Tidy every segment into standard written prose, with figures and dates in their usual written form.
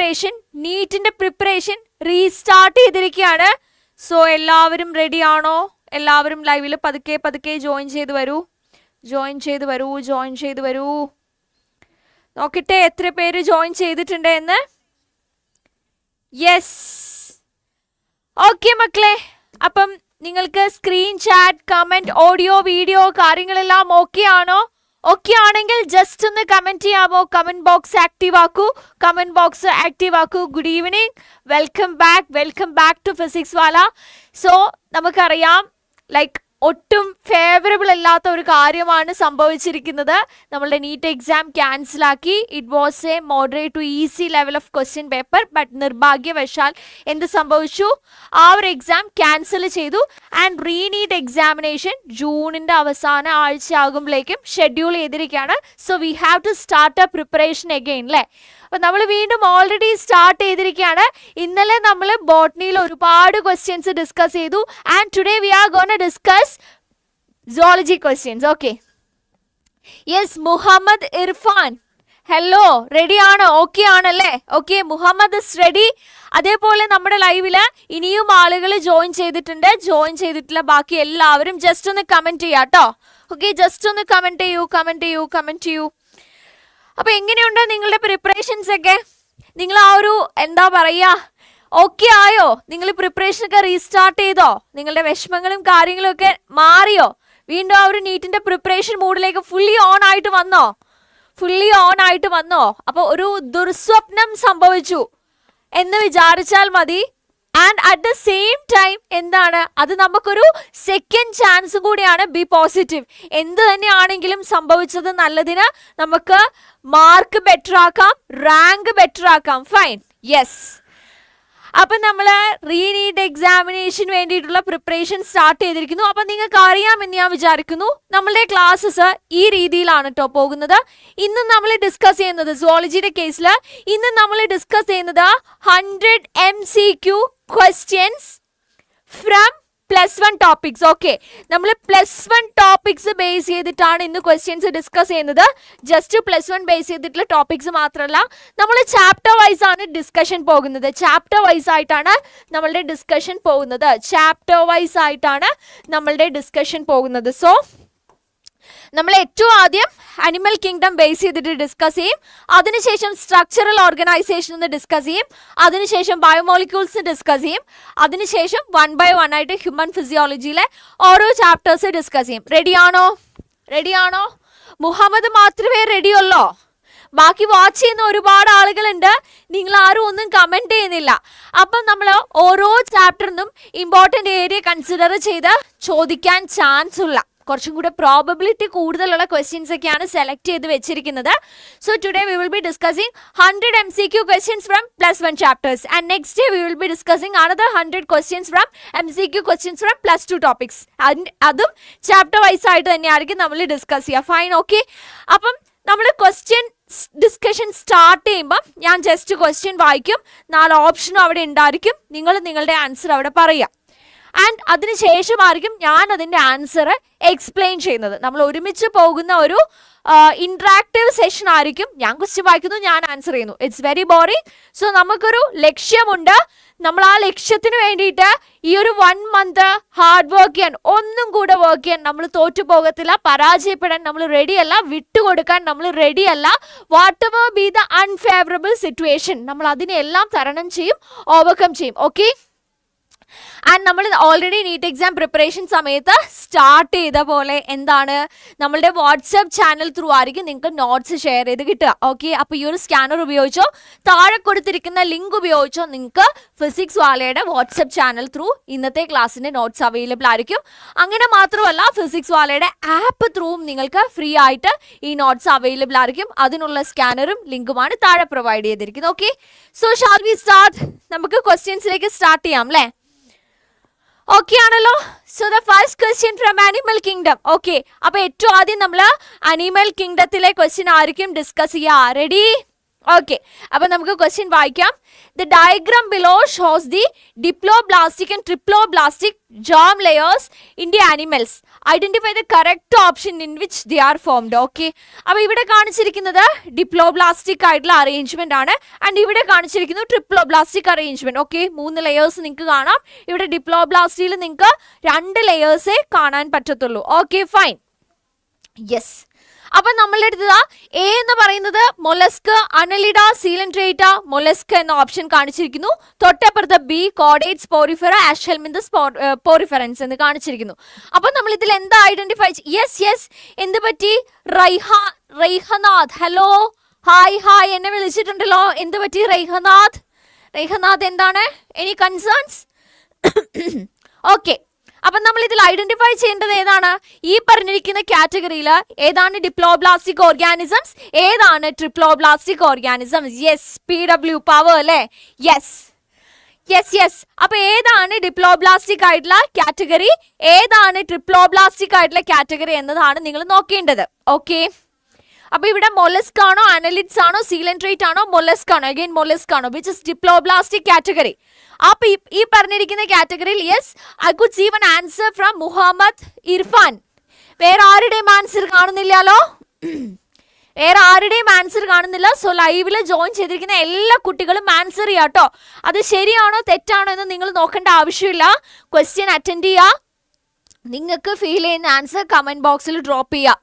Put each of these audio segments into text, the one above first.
Preparation, നീറ്റിന്റെ preparation restart ചെയ്തിരിക്കുകയാണ്. So എല്ലാവരും ready ആണോ? എല്ലാവരും ലൈവിൽ പതുക്കെ പതുക്കെ ജോയിൻ ചെയ്ത് വരൂ. നോക്കട്ടെ എത്ര പേര് ജോയിൻ ചെയ്തിട്ടുണ്ട് എന്ന്. യെസ്, ഓക്കെ മക്കളെ. അപ്പം നിങ്ങൾക്ക് screen, chat, comment, audio, video കാര്യങ്ങളെല്ലാം ഓക്കെ ആണോ? ഓക്കെ ആണെങ്കിൽ ജസ്റ്റ് ഒന്ന് കമന്റ് ചെയ്യാമോ? കമന്റ് ബോക്സ് ആക്റ്റീവ് ആക്കൂ. Good evening, welcome back to Physics Wallah. So നമുക്കറിയാം, ലൈക്ക് ഒട്ടും ഫേവറബിൾ അല്ലാത്ത ഒരു കാര്യമാണ് സംഭവിച്ചിരിക്കുന്നത്. നമ്മളുടെ നീറ്റ് എക്സാം ക്യാൻസലാക്കി. It was a moderate to easy level of question paper. But നിർഭാഗ്യവശാൽ എന്ത് സംഭവിച്ചു? ആ ഒരു എക്സാം ക്യാൻസൽ ചെയ്തു. ആൻഡ് റീനീറ്റ് എക്സാമിനേഷൻ ജൂണിൻ്റെ അവസാന ആഴ്ച ആകുമ്പോഴേക്കും ഷെഡ്യൂൾ ചെയ്തിരിക്കുകയാണ്. So we have to start a preparation again അല്ലേ? അപ്പം നമ്മൾ വീണ്ടും ഓൾറെഡി സ്റ്റാർട്ട് ചെയ്തിരിക്കുകയാണ്. ഇന്നലെ നമ്മൾ ബോട്ടണിയിൽ ഒരുപാട് ക്വസ്റ്റ്യൻസ് ഡിസ്കസ് ചെയ്തു. And today we are gonna discuss zoology questions. Okay. Yes, Muhammad Irfan. Hello, ready ആണോ? ഓക്കെ ആണല്ലേ? Okay, Muhammad is ready. അതേപോലെ നമ്മുടെ ലൈവില് ഇനിയും ആളുകൾ ജോയിൻ ചെയ്തിട്ടുണ്ട്. ജോയിൻ ചെയ്തിട്ടുള്ള ബാക്കി എല്ലാവരും ജസ്റ്റ് ഒന്ന് കമന്റ് ചെയ്യാം കേട്ടോ. ഓക്കെ, ജസ്റ്റ് ഒന്ന് കമന്റ് ചെയ്യൂ. അപ്പൊ എങ്ങനെയുണ്ട് നിങ്ങളുടെ പ്രിപ്പറേഷൻസ് ഒക്കെ? നിങ്ങൾ ആ ഒരു എന്താ പറയാ, ഓക്കെ ആയോ? നിങ്ങൾ പ്രിപ്പറേഷൻ ഒക്കെ റീസ്റ്റാർട്ട് ചെയ്തോ? നിങ്ങളുടെ വിഷമങ്ങളും കാര്യങ്ങളും ഒക്കെ മാറിയോ? വീണ്ടും ആ ഒരു നീറ്റിന്റെ പ്രിപ്പറേഷൻ മൂഡിലേക്ക് ഫുള്ളി ഓൺ ആയിട്ട് വന്നോ? അപ്പൊ ഒരു ദുർസ്വപ്നം സംഭവിച്ചു എന്ന് വിചാരിച്ചാൽ മതി. And at the same time എന്താണ് അത്, നമുക്കൊരു സെക്കൻഡ് ചാൻസ് കൂടിയാണ്. B positive. എന്ത് തന്നെയാണെങ്കിലും സംഭവിച്ചത് നല്ലതിന്. നമുക്ക് മാർക്ക് ബെറ്റർ ആക്കാം, റാങ്ക് ബെറ്റർ ആക്കാം. Fine, yes. അപ്പം നമ്മൾ റീനീറ്റ് എക്സാമിനേഷന് വേണ്ടിയിട്ടുള്ള പ്രിപ്പറേഷൻ സ്റ്റാർട്ട് ചെയ്തിരിക്കുന്നു. അപ്പം നിങ്ങൾക്ക് അറിയാമെന്ന് ഞാൻ വിചാരിക്കുന്നു. നമ്മളുടെ ക്ലാസ്സസ് ഈ രീതിയിലാണ് കേട്ടോ പോകുന്നത്. ഇന്ന് നമ്മൾ ഡിസ്കസ് ചെയ്യുന്നത് സുവോളജിയുടെ കേസിൽ 100 MCQ questions from +1 topics. Okay, നമ്മൾ +1 ടോപ്പിക്സ് ബേസ് ചെയ്തിട്ടാണ് ഇന്ന് ക്വസ്റ്റ്യൻസ് ഡിസ്കസ് ചെയ്യുന്നത്. ജസ്റ്റ് +1 ബേസ് ചെയ്തിട്ടുള്ള ടോപ്പിക്സ് മാത്രമല്ല, നമ്മൾ ചാപ്റ്റർ വൈസ് ആണ് ഡിസ്കഷൻ പോകുന്നത്. നമ്മളുടെ ഡിസ്കഷൻ പോകുന്നത്. സോ നമ്മൾ ഏറ്റവും ആദ്യം അനിമൽ കിങ്ഡം ബേസ് ചെയ്തിട്ട് ഡിസ്കസ് ചെയ്യും. അതിനുശേഷം സ്ട്രക്ചറൽ ഓർഗനൈസേഷൻ ഒന്ന് ഡിസ്കസ് ചെയ്യും. അതിനുശേഷം ബയോമോളിക്യൂൾസ് ഡിസ്കസ് ചെയ്യും. അതിനുശേഷം 1 by 1 ആയിട്ട് ഹ്യൂമൻ ഫിസിയോളജിയിലെ ഓരോ ചാപ്റ്റേഴ്സ് ഡിസ്കസ് ചെയ്യും. റെഡിയാണോ? മുഹമ്മദ് മാത്രമേ റെഡിയുള്ളൂ. ബാക്കി വാച്ച് ചെയ്യുന്ന ഒരുപാട് ആളുകളുണ്ട്. നിങ്ങൾ ആരും ഒന്നും കമന്റ് ചെയ്യുന്നില്ല. അപ്പം നമ്മൾ ഓരോ ചാപ്റ്ററിനും ഇമ്പോർട്ടൻ്റ് ഏരിയ കൺസിഡർ ചെയ്ത് ചോദിക്കാൻ ചാൻസ് ഉള്ള കുറച്ചും കൂടെ പ്രോബബിലിറ്റി കൂടുതലുള്ള ക്വസ്റ്റ്യൻസ് ഒക്കെയാണ് സെലക്ട് ചെയ്ത് വെച്ചിരിക്കുന്നത്. So today we will be discussing 100 MCQ questions from +1 chapters and next day we will be discussing another 100 questions from MCQ questions from +2 topics. അതും ചാപ്റ്റർ വൈസ് ആയിട്ട് തന്നെയായിരിക്കും നമ്മൾ ഡിസ്കസ് ചെയ്യുക. Fine, okay. അപ്പം നമ്മൾ ക്വസ്റ്റ്യൻ ഡിസ്കഷൻ സ്റ്റാർട്ട് ചെയ്യുമ്പം ഞാൻ just question വായിക്കും. 4 ഓപ്ഷനും അവിടെ ഉണ്ടായിരിക്കും. നിങ്ങൾ നിങ്ങളുടെ ആൻസർ അവിടെ പറയുക. ആൻഡ് അതിനുശേഷമായിരിക്കും ഞാൻ അതിൻ്റെ ആൻസർ എക്സ്പ്ലെയിൻ ചെയ്യുന്നത്. നമ്മൾ ഒരുമിച്ച് പോകുന്ന ഒരു ഇൻട്രാക്റ്റീവ് സെഷൻ ആയിരിക്കും. ഞാൻ ക്വസ്റ്റ്യൻ വായിക്കുന്നു, ഞാൻ ആൻസർ ചെയ്യുന്നു. It's very boring. സോ നമുക്കൊരു ലക്ഷ്യമുണ്ട്. നമ്മൾ ആ ലക്ഷ്യത്തിന് വേണ്ടിയിട്ട് ഈ ഒരു 1 month ഹാർഡ് വർക്ക് ചെയ്യാൻ, ഒന്നും കൂടെ വർക്ക് ചെയ്യാൻ നമ്മൾ തോറ്റു പോകത്തില്ല. പരാജയപ്പെടാൻ നമ്മൾ റെഡിയല്ല, വിട്ടുകൊടുക്കാൻ നമ്മൾ റെഡിയല്ല. Whatever be the unfavourable situation, നമ്മൾ അതിനെല്ലാം തരണം ചെയ്യും, ഓവർകം ചെയ്യും. ഓക്കെ. ആൻഡ് നമ്മൾ ഓൾറെഡി നീറ്റ് എക്സാം പ്രിപ്പറേഷൻ സമയത്ത് സ്റ്റാർട്ട് ചെയ്ത പോലെ എന്താണ്, നമ്മളുടെ വാട്സപ്പ് ചാനൽ ത്രൂ ആയിരിക്കും നിങ്ങൾക്ക് നോട്ട്സ് ഷെയർ ചെയ്ത് കിട്ടുക. ഓക്കെ, അപ്പോൾ ഈ ഒരു സ്കാനർ ഉപയോഗിച്ചോ, താഴെ കൊടുത്തിരിക്കുന്ന ലിങ്ക് ഉപയോഗിച്ചോ നിങ്ങൾക്ക് ഫിസിക്സ് വാലയുടെ വാട്സപ്പ് ചാനൽ ത്രൂ ഇന്നത്തെ ക്ലാസ്സിൻ്റെ നോട്ട്സ് അവൈലബിൾ ആയിരിക്കും. അങ്ങനെ മാത്രമല്ല, ഫിസിക്സ് വാലയുടെ ആപ്പ് ത്രൂവും നിങ്ങൾക്ക് ഫ്രീ ആയിട്ട് ഈ നോട്ട്സ് അവൈലബിൾ ആയിരിക്കും. അതിനുള്ള സ്കാനറും ലിങ്കുമാണ് താഴെ പ്രൊവൈഡ് ചെയ്തിരിക്കുന്നത്. Okay, so shall we start? നമുക്ക് ക്വസ്റ്റ്യൻസിലേക്ക് സ്റ്റാർട്ട് ചെയ്യാം അല്ലേ? ഓക്കെ ആണല്ലോ. So the first question from animal kingdom. Okay, അപ്പോൾ ഏറ്റവും ആദ്യം നമ്മൾ അനിമൽ കിങ്ഡത്തിലെ ക്വസ്റ്റ്യൻ ആയിരിക്കും ഡിസ്കസ് ചെയ്യുക. റെഡി? ഓക്കെ, അപ്പൊ നമുക്ക് ക്വസ്റ്റ്യൻ വായിക്കാം. The diagram below shows the diploblastic and triploblastic germ layers in the animals. Identify the correct option in which the are formed. Okay, അപ്പൊ ഇവിടെ കാണിച്ചിരിക്കുന്നത് ഡിപ്ലോബ്ലാസ്റ്റിക് ആയിട്ടുള്ള അറേഞ്ച്മെന്റ് ആണ്, ആൻഡ് ഇവിടെ കാണിച്ചിരിക്കുന്നത് ട്രിപ്ലോബ്ലാസ്റ്റിക് അറേഞ്ച്മെന്റ്. ഓക്കെ, 3 ലെയേഴ്സ് നിങ്ങൾക്ക് കാണാം. ഇവിടെ ഡിപ്ലോബ്ലാസ്റ്റിയിൽ നിങ്ങൾക്ക് 2 ലെയേഴ്സേ കാണാൻ പറ്റത്തുള്ളൂ. Okay, fine. യെസ്, അപ്പൊ നമ്മളുടെ അടുത്തതാ എ എന്ന് പറയുന്നത് മൊലസ്ക്, അനലിഡ, സീലൻട്രേറ്റ, മൊലസ്ക് എന്ന ഓപ്ഷൻ കാണിച്ചിരിക്കുന്നു. തൊട്ടപ്പുറത്ത് ബി കോഡേറ്റ്സ്, പോറിഫെറ, ആഷ്ഹെൽമിന്തസ്, പോറിഫെറൻസ് എന്ന് കാണിച്ചിരിക്കുന്നു. അപ്പൊ നമ്മൾ ഇതിൽ എന്താ ഐഡന്റിഫൈ? യെസ്, എന്ത് പറ്റി? റൈഹനാഥ്, ഹലോ, ഹായ്, എന്നെ വിളിച്ചിട്ടുണ്ടല്ലോ. എന്ത് പറ്റി റൈഹനാഥ്? എന്താണ്? Any concerns? ഓക്കെ, അപ്പൊ നമ്മൾ ഇതിൽ ഐഡന്റിഫൈ ചെയ്യേണ്ടത് ഏതാണ്? ഈ പറഞ്ഞിരിക്കുന്ന കാറ്റഗറിയിൽ ഏതാണ് ഡിപ്ലോബ്ലാസ്റ്റിക് ഓർഗാനിസംസ്, ഏതാണ് triploblastic organisms? Yes, PW power അല്ലേ? യെസ്. അപ്പൊ ഏതാണ് ഡിപ്ലോബ്ലാസ്റ്റിക് ആയിട്ടുള്ള കാറ്റഗറി, ഏതാണ് ട്രിപ്ലോബ്ലാസ്റ്റിക് ആയിട്ടുള്ള കാറ്റഗറി എന്നതാണ് നിങ്ങൾ നോക്കേണ്ടത്. ഓക്കെ, അപ്പൊ ഇവിടെ മൊലസ്ക് ആണോ, അനലിഡ്സ് ആണോ, സീലൻട്രേറ്റ് ആണോ, മൊലസ്ക് ആണോ? അഗൈൻ മൊലസ്ക് ആണോ? Which is diploblastic category. അപ്പൊ ഈ പറഞ്ഞിരിക്കുന്ന കാറ്റഗറിയിൽ yes, I could see one answer from Muhammad Irfan. വേറെ ആരുടെയും ആൻസർ കാണുന്നില്ലല്ലോ, സോ ലൈവില് ജോയിൻ ചെയ്തിരിക്കുന്ന എല്ലാ കുട്ടികളും ആൻസർ ചെയ്യാട്ടോ. അത് ശരിയാണോ തെറ്റാണോ എന്ന് നിങ്ങൾ നോക്കേണ്ട ആവശ്യമില്ല. ക്വസ്റ്റ്യൻ അറ്റൻഡ് ചെയ്യുക, നിങ്ങൾക്ക് ഫീൽ ചെയ്യുന്ന ആൻസർ കമന്റ് ബോക്സിൽ ഡ്രോപ്പ് ചെയ്യുക.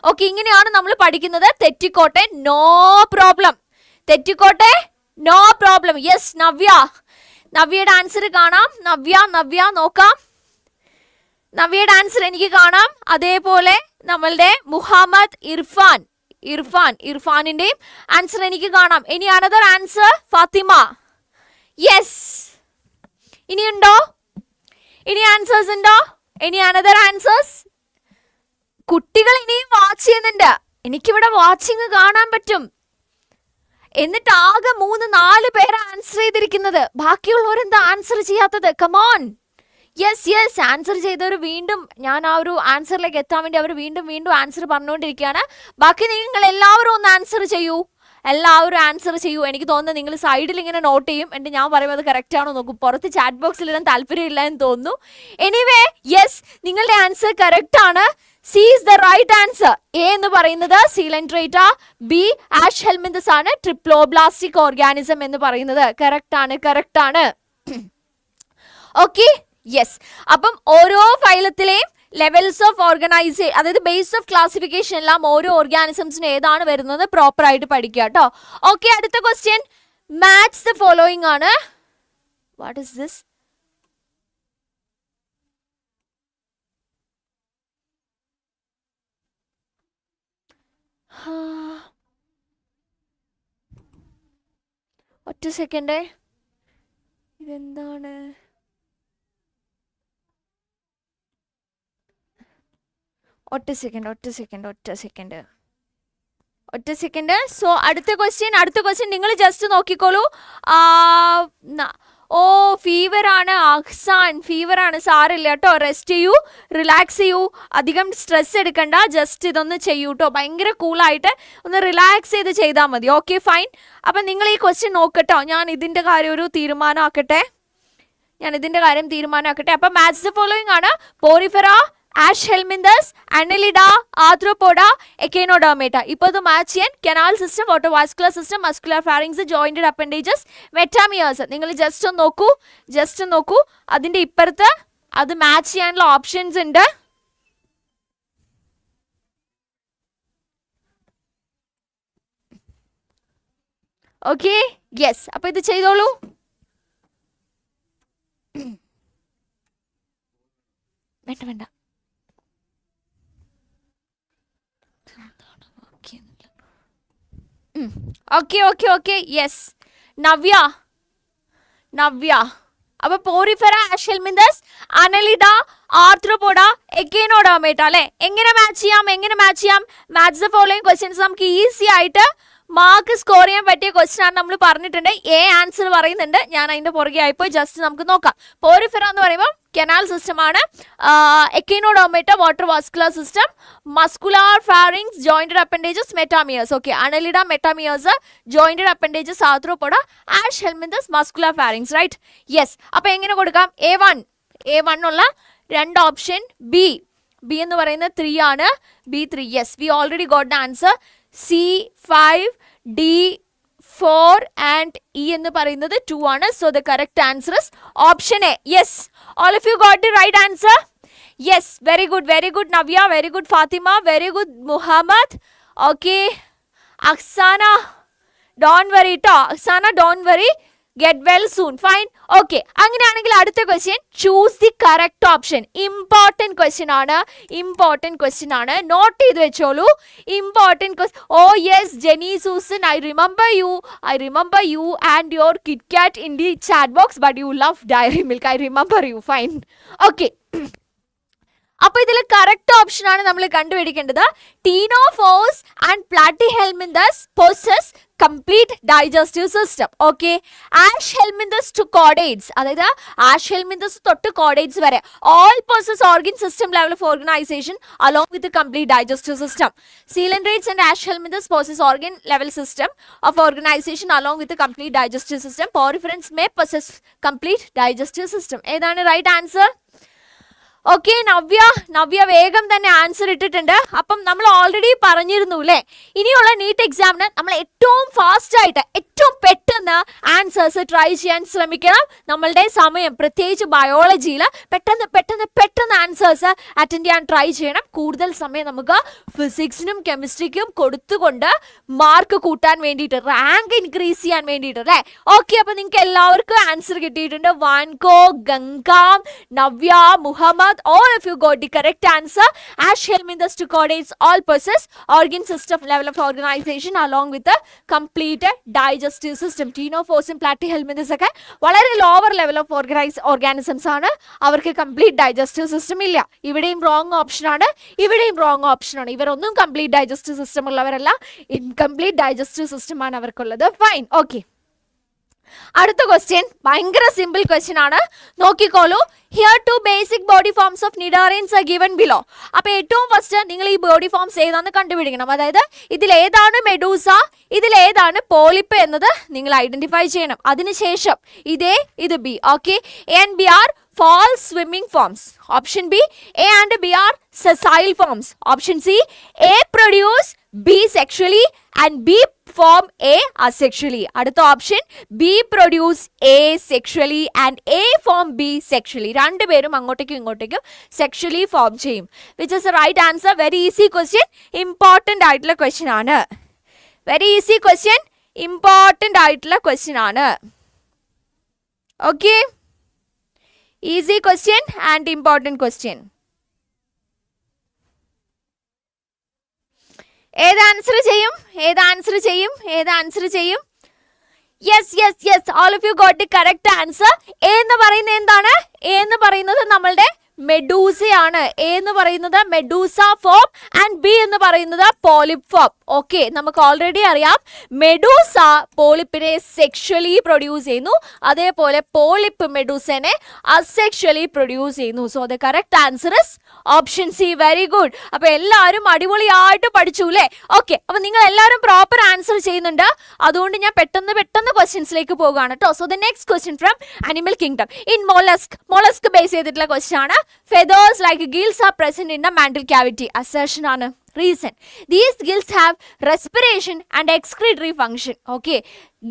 ഓക്കെ, ഇങ്ങനെയാണ് നമ്മൾ പഠിക്കുന്നത്. തെറ്റിക്കോട്ടെ, നോ പ്രോബ്ലം. യെസ്, നവ്യയുടെ ആൻസർ കാണാം. നവ്യ നോക്കാം. നവ്യയുടെ ആൻസർ എനിക്ക് കാണാം. അതേപോലെ നമ്മളുടെ മുഹമ്മദ് ഇർഫാനിന്റെയും ആൻസർ എനിക്ക് കാണാം. ഇനി അനദർ ആൻസർ ഫാത്തിമ. യെസ്, ഇനിയുണ്ടോ? ഇനി ആൻസേഴ്സ് ഉണ്ടോ? ഇനി അനദർ ആൻസേഴ്സ്? കുട്ടികൾ ഇനിയും വാച്ച് ചെയ്യുന്നുണ്ട്, എനിക്കിവിടെ വാച്ചിങ് കാണാൻ പറ്റും. എന്നിട്ട് ആകെ 3-4 പേര് ആൻസർ ചെയ്തിരിക്കുന്നത്. ബാക്കിയുള്ളവരെന്താ ആൻസർ ചെയ്യാത്തത്? കമോൺ. യെസ്, ആൻസർ ചെയ്തവർ വീണ്ടും, ഞാൻ ആ ഒരു ആൻസറിലേക്ക് എത്താൻ വേണ്ടി അവർ വീണ്ടും ആൻസർ പറഞ്ഞുകൊണ്ടിരിക്കുകയാണ്. ബാക്കി നിങ്ങൾ എല്ലാവരും ഒന്ന് ആൻസർ ചെയ്യൂ. എനിക്ക് തോന്നുന്നത് നിങ്ങൾ സൈഡിൽ ഇങ്ങനെ നോട്ട് ചെയ്യും, എന്നിട്ട് ഞാൻ പറയുമ്പോൾ അത് കറക്റ്റ് ആണോ നോക്കും. പുറത്ത് ചാറ്റ് ബോക്സിൽ ഇടാൻ താല്പര്യമില്ല എന്ന് തോന്നുന്നു. എനിവേ, യെസ്, നിങ്ങളുടെ ആൻസർ കറക്റ്റ് ആണ്. C is the right answer. A എന്ന് പറയുന്നത് സീലൻട്രേറ്റ, ബി ആഷ്ഹെൽമിന്തസ് ആണ് ട്രിപ്ലോബ്ലാസ്റ്റിക് ഓർഗാനിസം എന്ന് പറയുന്നത്. കറക്റ്റ് ആണ്. Okay, yes. അപ്പം ഓരോ ഫൈലത്തിലെയും ലെവൽസ് ഓഫ് ഓർഗനൈസേഷൻ, അതായത് ബേസ് ഓഫ് ക്ലാസിഫിക്കേഷൻ എല്ലാം ഓരോ ഓർഗാനിസംസിന് ഏതാണ് വരുന്നത് പ്രോപ്പർ ആയിട്ട് പഠിക്കുക കേട്ടോ. ഓക്കെ, അടുത്ത ക്വസ്റ്റ്യൻ മാച്ച് ദ ഫോളോയിങ് ആണ്. What is this? ഒറ്റ സെക്കൻഡേ, ഇതെന്താണ്? ഒറ്റ സെക്കൻഡ്. സോ അടുത്ത ക്വസ്റ്റ്യൻ നിങ്ങൾ ജസ്റ്റ് നോക്കിക്കോളൂ. ഫീവർ ആണ് അഹ്സാൻ, ഫീവർ ആണ്, സാറില്ല കേട്ടോ. റെസ്റ്റ് ചെയ്യൂ, റിലാക്സ് ചെയ്യൂ, അധികം സ്ട്രെസ് എടുക്കണ്ട. ജസ്റ്റ് ഇതൊന്ന് ചെയ്യൂ കേട്ടോ, ഭയങ്കര കൂളായിട്ട് ഒന്ന് റിലാക്സ് ചെയ്താൽ മതി. Okay, fine. അപ്പം നിങ്ങൾ ഈ ക്വസ്റ്റ്യൻ നോക്കട്ടോ. ഞാൻ ഇതിൻ്റെ കാര്യം ഒരു തീരുമാനമാക്കട്ടെ. അപ്പം മാച്ച് ദ ഫോളോയിങ് ആണ്. Porifera, aschelminthes, annelida, arthropoda, echinodermata. ഇപ്പോൾ ഇത് മാച്ച് ചെയ്യാൻ canal system, water vascular system, muscular pharynx, jointed appendages, metameres. നിങ്ങൾ ജസ്റ്റ് ഒന്ന് നോക്കൂ. അതിൻ്റെ ഇപ്പുറത്ത് അത് മാച്ച് ചെയ്യാനുള്ള ഓപ്ഷൻസ് ഉണ്ട്. Okay, yes. അപ്പൊ ഇത് ചെയ്തോളൂ. വേണ്ട. Okay, yes. നവ്യ. അപ്പൊ പോറിഫെറ, ആഷ്ഹെൽമിന്തസ്, അനലിഡ, ആർത്രോപോഡ, എക്കേനോഡർമേറ്റ അല്ലെ. എങ്ങനെ മാച്ച് ചെയ്യാം? മാച്ച് ദ ഫോളോയിങ് ക്വസ്റ്റ്യൻസ് നമുക്ക് ഈസി ആയിട്ട് മാർക്ക് സ്കോർ ചെയ്യാൻ പറ്റിയ ക്വസ്റ്റ്യൻ ആണ് നമ്മൾ പറഞ്ഞിട്ടുണ്ട്. എ ആൻസർ പറയുന്നുണ്ട്, ഞാൻ അതിന്റെ പുറകെ ആയിപ്പോയി. ജസ്റ്റ് നമുക്ക് നോക്കാം. പോരിഫെറ എന്ന് പറയുമ്പോൾ കനാൽ സിസ്റ്റം ആണ്. Echinodermata water vascular system, muscular pharynx, jointed appendages, metameres. Okay, annelida, metameres, jointed appendages, arthropoda, aschelminthes, muscular pharynx. Right, yes. അപ്പൊ എങ്ങനെ കൊടുക്കാം? A1 ഉള്ള രണ്ട് ഓപ്ഷൻ ബി എന്ന് പറയുന്നത് 3 ആണ്. B3. Yes, we already got the answer. C5, D4 and E എന്ന് പറയുന്നത് 2 ആണ്. So the correct answer is option A. Yes, all of you got the right answer. Yes, very good Navya, very good Fatima, very good Muhammad. Okay, Aksana, don't worry to Aksana, don't worry, get well soon. Fine. Okay, അങ്ങനെയാണെങ്കിൽ അടുത്ത question, choose the correct option. Important question ആണ്, note ചെയ്ത് വെച്ചോളൂ. Important question. Oh yes, Jenny Susan, I remember you and your KitKat in the chat box, but you love Dairy Milk. I remember you. Fine. Okay, അപ്പൊ ഇതിൽ correct option ആണ് നമ്മൾ കണ്ടുപിടിക്കേണ്ടത്. Ctenophores and platyhelminthes possess complete digestive system. Okay, aschelminthes to chordates, അതായത് aschelminthes തൊട്ട് chordates വരെ all possess organ system level of organization along with the complete digestive system. Coelentrates and ash helminthus possess organ level system of organization along with the complete digestive system. Poriferans may possess complete digestive system. ഏതാണ് right answer? Okay, Navya വേഗം തന്നെ answer ഇട്ടിട്ടുണ്ട്. അപ്പം നമ്മൾ already പറഞ്ഞിരുന്നു അല്ലേ, ഇനിയുള്ള NEET എക്സാമിന് നമ്മൾ ഏറ്റവും ഫാസ്റ്റ് ആയിട്ട് ഏറ്റവും പെട്ടെന്ന് ആൻസേഴ്സ് ട്രൈ ചെയ്യാൻ ശ്രമിക്കണം. നമ്മളുടെ സമയം, പ്രത്യേകിച്ച് ബയോളജിയിൽ പെട്ടെന്ന് ആൻസേഴ്സ് അറ്റൻഡ് ചെയ്യാൻ ട്രൈ ചെയ്യണം. കൂടുതൽ സമയം നമുക്ക് ഫിസിക്സിനും കെമിസ്ട്രിക്കും കൊടുത്തുകൊണ്ട് മാർക്ക് കൂട്ടാൻ വേണ്ടിയിട്ട്, റാങ്ക് ഇൻക്രീസ് ചെയ്യാൻ വേണ്ടിയിട്ട് അല്ലേ. ഓക്കെ, അപ്പൊ നിങ്ങൾക്ക് എല്ലാവർക്കും ആൻസർ കിട്ടിയിട്ടുണ്ട്. വാൻകോ, ഗംഗാം, Navya, Muhammad, all of you got the correct answer. Ash helminthus to chordates all possess organ system level of organization along with the complete digestive system. Ctenophores and platyhelminthus ഒക്കെ വളരെ lower level of organisms ആണ്. അവർക്ക് complete digestive system ഇല്ല. ഇവിടെയും wrong option ആണ്, ഇവരൊന്നും complete digestive system ഉള്ളവരല്ല, incomplete digestive system ആണ് അവർക്കുള്ളത്. ഫൈൻ. ഓക്കെ, അടുത്ത ക്വസ്റ്റ്യൻ ഭയങ്കര സിമ്പിൾ ക്വസ്റ്റ്യൻ ആണ്, നോക്കിക്കോളൂ. Here two basic body forms of cnidarians are given below. അപ്പൊ ഏറ്റവും ഫസ്റ്റ് നിങ്ങൾ ഈ ബോഡി ഫോംസ് ഏതാണെന്ന് കണ്ടുപിടിക്കണം. അതായത് ഇതിലേതാണ് മെഡൂസ, ഇതിലേതാണ് പോളിപ്പ് എന്നത് നിങ്ങൾ ഐഡന്റിഫൈ ചെയ്യണം. അതിനുശേഷം ഇത് B. Okay, A and B are false swimming forms. Option B, A and B are sessile forms. Option C, A produce B sexually and B form A asexually. അടുത്ത option B produce A sexually and A form B sexually. രണ്ടുപേരും അങ്ങോട്ടേക്കും ഇങ്ങോട്ടേക്കും sexually form ചെയ്യും. Which is the right answer? Very easy question. Important ആയിട്ടുള്ള question ആണ്. Very easy question. Important ആയിട്ടുള്ള question ആണ്. Okay. Easy question and important question. ഏത് answer ചെയ്യും? Yes. All of you got the correct answer. A എന്ന് പറയുന്നത് എന്താണ്? A എന്ന് പറയുന്നത് നമ്മളുടെ മെഡൂസയാണ്. എ എന്ന് പറയുന്നത് മെഡൂസ ഫോം ആൻഡ് ബി എന്ന് പറയുന്നത് പോളിപ്പ് ഫോം. ഓക്കെ, നമുക്ക് ഓൾറെഡി അറിയാം മെഡൂസ പോളിപ്പിനെ സെക്ഷലി പ്രൊഡ്യൂസ് ചെയ്യുന്നു, അതേപോലെ പോളിപ്പ് മെഡൂസനെ അസെക്ഷലി പ്രൊഡ്യൂസ് ചെയ്യുന്നു. So the correct answer is option C. Very good. അപ്പൊ എല്ലാവരും അടിപൊളിയായിട്ട് പഠിച്ചു അല്ലേ? ഓക്കെ, അപ്പൊ നിങ്ങൾ എല്ലാവരും പ്രോപ്പർ ആൻസർ ചെയ്യുന്നുണ്ട്. അതുകൊണ്ട് ഞാൻ പെട്ടെന്ന് ക്വസ്റ്റ്യൻസിലേക്ക് പോകുകയാണ് കേട്ടോ. So the next question from animal kingdom. In mollusk base ചെയ്തിട്ടുള്ള ക്വസ്റ്റ്യൻ ആണ്. Feathers like gills are present in the mantle cavity. Assertion ആണ്. Reason, these gills have respiration and excretory function. Okay,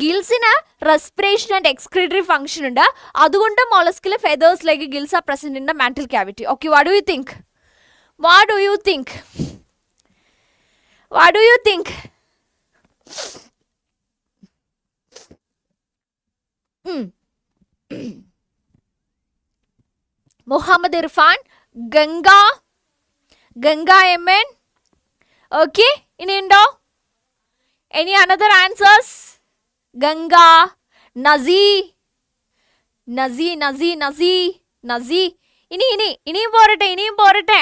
gillsന് respiration and excretory function ഉണ്ട്. അതുകൊണ്ട് molluskൽ feathers like gills are present in the mantle cavity. Okay, what do you think? Muhammad Irfan, Ganga MN. Okay, ഇനിയുണ്ടോ? Any another answers? Ganga, Nazi. ഇനിയും പോരട്ടെ.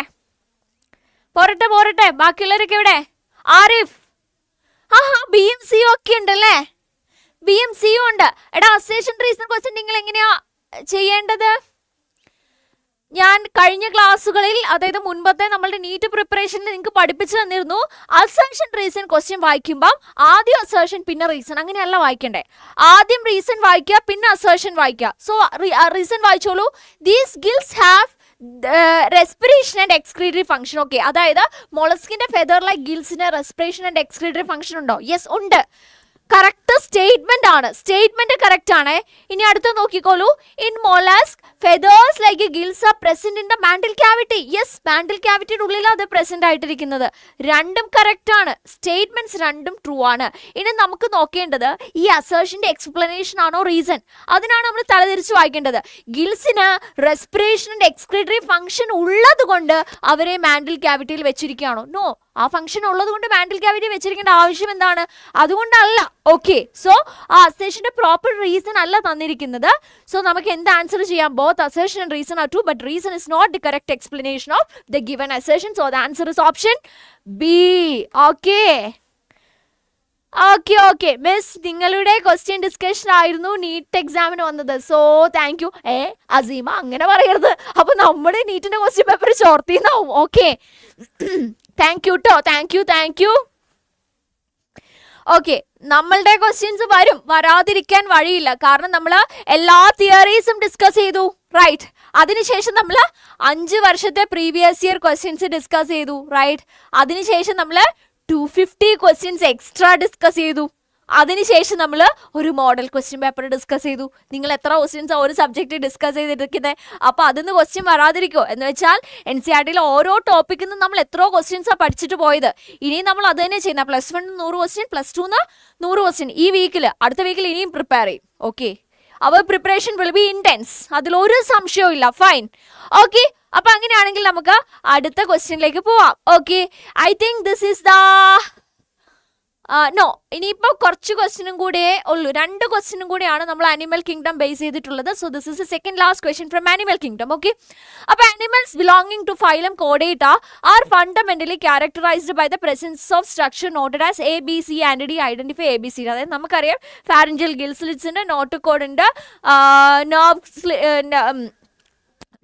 ബാക്കിയുള്ളവരൊക്കെ ഇവിടെ. ആരിഫ്, ആഹാ BMC ഒക്കെ ഉണ്ടല്ലേ, BMC ഉണ്ട്. എടാ അസേഷൻ റീസൺ ക്വസ്റ്റ്യൻ നിങ്ങൾ എങ്ങനെയാ ചെയ്യേണ്ടത്? ഞാൻ കഴിഞ്ഞ ക്ലാസ്സുകളിൽ, അതായത് മുൻപത്തെ നമ്മളുടെ നീറ്റ് പ്രിപ്പറേഷനിൽ നിങ്ങൾക്ക് പഠിപ്പിച്ചു തന്നിരുന്നു. അസേഷൻ റീസൺ ക്വസ്റ്റ്യൻ വായിക്കുമ്പോൾ ആദ്യം അസേഷൻ പിന്നെ റീസൺ, അങ്ങനെയല്ല വായിക്കണ്ടേ. ആദ്യം റീസൺ വായിക്കുക പിന്നെ അസേഷൻ വായിക്കുക. സോ റീസൺ വായിച്ചോളൂ. These gills have respiration and excretory function. Okay, അതായത് മൊളസ്കിന്റെ ഫെദർ ലൈക്ക് ഗിൽസിന് റെസ്പിറേഷൻ ആൻഡ് എക്സ്ക്രീറ്ററി ഫംഗ്ഷൻ ഉണ്ടോ? യെസ് ഉണ്ട്. കറക്റ്റ് സ്റ്റേറ്റ്മെന്റ് ആണ്, സ്റ്റേറ്റ്മെന്റ് കറക്റ്റ് ആണ്. ഇനി അടുത്ത നോക്കിക്കോളൂ. In mollusc feathers like gills are present in the mantle cavity. Yes, mantle ക്യാവിറ്റിയുടെ ഉള്ളിലാണ് അത് പ്രസന്റ് ആയിട്ടിരിക്കുന്നത്. രണ്ടും കറക്റ്റ് ആണ്, സ്റ്റേറ്റ്മെന്റ്സ് രണ്ടും ട്രൂ ആണ്. ഇനി നമുക്ക് നോക്കേണ്ടത് ഈ അസേഷന്റെ എക്സ്പ്ലനേഷൻ ആണോ റീസൺ, അതിനാണ് നമ്മൾ തലതിരിച്ച് വായിക്കേണ്ടത്. ഗിൽസിന് റെസ്പിറേഷൻ ആൻഡ് എക്സ്ക്രീറ്ററി ഫംഗ്ഷൻ ഉള്ളത് കൊണ്ട് അവരെ മാൻഡിൽ ക്യാവിറ്റിയിൽ വെച്ചിരിക്കുകയാണോ? നോ, ആ ഫംഗ്ഷൻ ഉള്ളത് കൊണ്ട് മാൻഡിൽ ക്യാവിറ്റി വെച്ചിരിക്കേണ്ട ആവശ്യം എന്താണ്? അതുകൊണ്ടല്ല. ഓക്കെ, സോ ആ അസേഷന്റെ പ്രോപ്പർ റീസൺ അല്ല തന്നിരിക്കുന്നത്. സോ നമുക്ക് എന്ത് ആൻസർ ചെയ്യാം? Both assertion and reason are true, but reason is not the correct explanation of the given assertion. So the answer is option B. Okay okay okay miss, നിങ്ങളുടെ question discussion ആയിരുന്നു NEET എക്സാമിന് വന്നത്. So thank you. Aseema അങ്ങനെ പറയരുത്, അപ്പൊ നമ്മുടെ നീറ്റിന്റെ question paper ചോർത്തിന്നാവും. ഓക്കെ, താങ്ക് യു ട്ടോ, thank you thank you. Okay, നമ്മളുടെ ക്വസ്റ്റ്യൻസ് വരും, വരാതിരിക്കാൻ വഴിയില്ല. കാരണം നമ്മൾ എല്ലാ തിയറീസും ഡിസ്കസ് ചെയ്തു, റൈറ്റ്. അതിനുശേഷം നമ്മൾ 5 വർഷത്തെ പ്രീവിയസ് ഇയർ ക്വസ്റ്റ്യൻസ് ഡിസ്കസ് ചെയ്തു, റൈറ്റ്. അതിനുശേഷം നമ്മൾ 250 ക്വസ്റ്റ്യൻസ് എക്സ്ട്രാ ഡിസ്കസ് ചെയ്തു. അതിനുശേഷം നമ്മൾ ഒരു മോഡൽ ക്വസ്റ്റ്യൻ പേപ്പർ ഡിസ്കസ് ചെയ്തു. നിങ്ങൾ എത്ര ക്വസ്റ്റ്യൻസ് ഒരു സബ്ജക്റ്റ് ഡിസ്കസ് ചെയ്തിരിക്കുന്നത്? അപ്പോൾ അതിൽ നിന്ന് ക്വസ്റ്റ്യൻ വരാതിരിക്കുമോ? എന്ന് വെച്ചാൽ NCERTയിലെ ഓരോ ടോപ്പിക്കിൽ നിന്നും നമ്മൾ എത്രയോ ക്വസ്റ്റ്യൻസാണ് പഠിച്ചിട്ട് പോയത്. ഇനിയും നമ്മൾ അത് തന്നെ ചെയ്യുന്നത്. +1 100 ക്വസ്റ്റ്യൻ, +2 100 ക്വസ്റ്റ്യൻ. ഈ വീക്കിൽ, അടുത്ത വീക്കിൽ ഇനിയും പ്രിപ്പയർ ചെയ്യും. Okay, our preparation will be intense, അതിലൊരു സംശയവും ഇല്ല. ഫൈൻ. ഓക്കെ, അപ്പൊ അങ്ങനെയാണെങ്കിൽ നമുക്ക് അടുത്ത ക്വസ്റ്റ്യനിലേക്ക് പോവാം. Okay, I think this is the no, ഇനിയിപ്പോൾ കുറച്ച് ക്വസ്റ്റ്യനും കൂടിയേ ഉള്ളൂ. 2 ക്വസ്റ്റ്യനും കൂടിയാണ് നമ്മൾ അനിമൽ കിങ്ഡം ബേസ് ചെയ്തിട്ടുള്ളത്. So this is the second last question from animal kingdom. Okay, അപ്പോൾ അനിമൽസ് ബിലോങ്ങിങ് ടു ഫൈലം കോഡേറ്റ are fundamentally characterised by the presence of structure noted as ABC and D. Identify ABC. അതായത് നമുക്കറിയാം pharyngeal gill slits ഉണ്ട്, notochord ഉണ്ട്,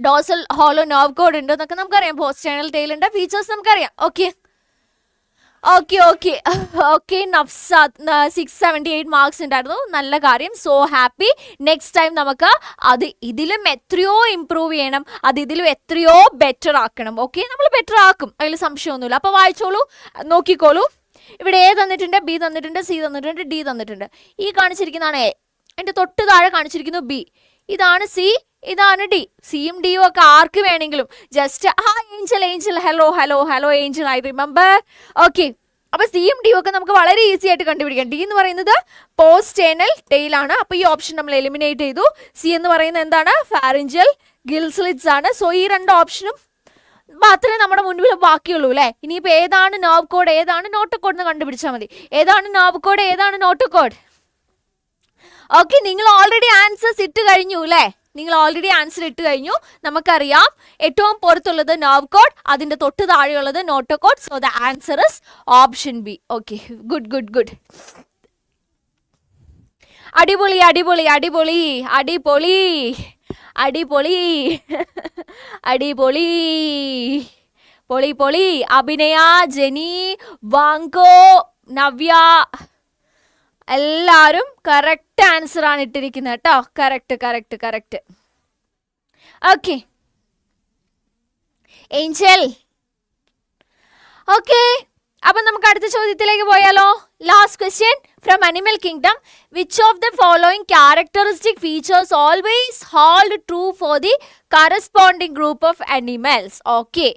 dorsal hollow nerve cord ഉണ്ട് എന്നൊക്കെ നമുക്കറിയാം. പോസ്റ്റേണൽ tail ഉണ്ട്, ഫീച്ചേഴ്സ് നമുക്കറിയാം. Okay okay okay okay Nafsad 678 marks ഉണ്ടായിരുന്നു. നല്ല കാര്യം, സോ ഹാപ്പി. നെക്സ്റ്റ് ടൈം നമുക്ക് അത് ഇതിലും എത്രയോ ഇമ്പ്രൂവ് ചെയ്യണം, അത് ഇതിലും എത്രയോ ബെറ്റർ ആക്കണം. ഓക്കെ, നമ്മൾ ബെറ്റർ ആക്കും, അതിൽ സംശയമൊന്നുമില്ല. അപ്പോൾ വായിച്ചോളൂ, നോക്കിക്കോളൂ. ഇവിടെ A തന്നിട്ടുണ്ട്, B തന്നിട്ടുണ്ട്, C തന്നിട്ടുണ്ട്, D തന്നിട്ടുണ്ട്. ഈ കാണിച്ചിരിക്കുന്നതാണ് A, എൻ്റെ തൊട്ട് താഴെ കാണിച്ചിരിക്കുന്നു B. ഇതാണ് C, ഇതാണ് D. സിയും ഡിയും ഒക്കെ ആർക്ക് വേണമെങ്കിലും just Angel Angel hello hello hello Angel, I remember. Okay, അപ്പൊ സിയും ഡിയും ഒക്കെ നമുക്ക് വളരെ ഈസി ആയിട്ട് കണ്ടുപിടിക്കാം. D എന്ന് പറയുന്നത് പോസ്റ്റേണൽ ടെയിൽ ആണ്, അപ്പൊ ഈ ഓപ്ഷൻ നമ്മൾ എലിമിനേറ്റ് ചെയ്തു. C എന്ന് പറയുന്നത് എന്താണ്? ഫാരിഞ്ചൽ ഗിൽസ്ലിറ്റ്സ് ആണ്. സോ ഈ 2 ഓപ്ഷനും മാത്രമേ നമ്മുടെ മുൻപിൽ ബാക്കിയുള്ളൂ അല്ലേ. ഇനിയിപ്പോൾ ഏതാണ് നെർവ് കോഡ്, ഏതാണ് നോട്ടോകോഡ് എന്ന് കണ്ടുപിടിച്ചാൽ മതി. ഏതാണ് നെർവ് കോഡ്, ഏതാണ് നോട്ടോകോഡ്? ഓക്കെ, നിങ്ങൾ ഓൾറെഡി ആൻസേഴ്സ് ഇട്ട് കഴിഞ്ഞു അല്ലേ? നിങ്ങൾ ഓൾറെഡി ആൻസർ ഇട്ട് കഴിഞ്ഞു. നമുക്കറിയാം ഏറ്റവും പുറത്തുള്ളത് നെർവ് കോഡ്, അതിൻ്റെ തൊട്ട് താഴെയുള്ളത് notochord. So the answer is option B. Okay, good good good. അടിപൊളി അടിപൊളി അടിപൊളി അടിപൊളി അടിപൊളി അടിപൊളി പൊളി പൊളി. അഭിനയ, ജെനി, വാങ്കോ, നവ്യ എല്ലാവരും കറക്റ്റ് ആൻസർ ആണ് ഇട്ടിരിക്കുന്നത് കേട്ടോ. Correct correct correct. Okay, Angel. Okay, അപ്പം നമുക്ക് അടുത്ത ചോദ്യത്തിലേക്ക് പോയാലോ. Last question from animal kingdom. Which of the following characteristic features always hold true for the corresponding group of animals? Okay,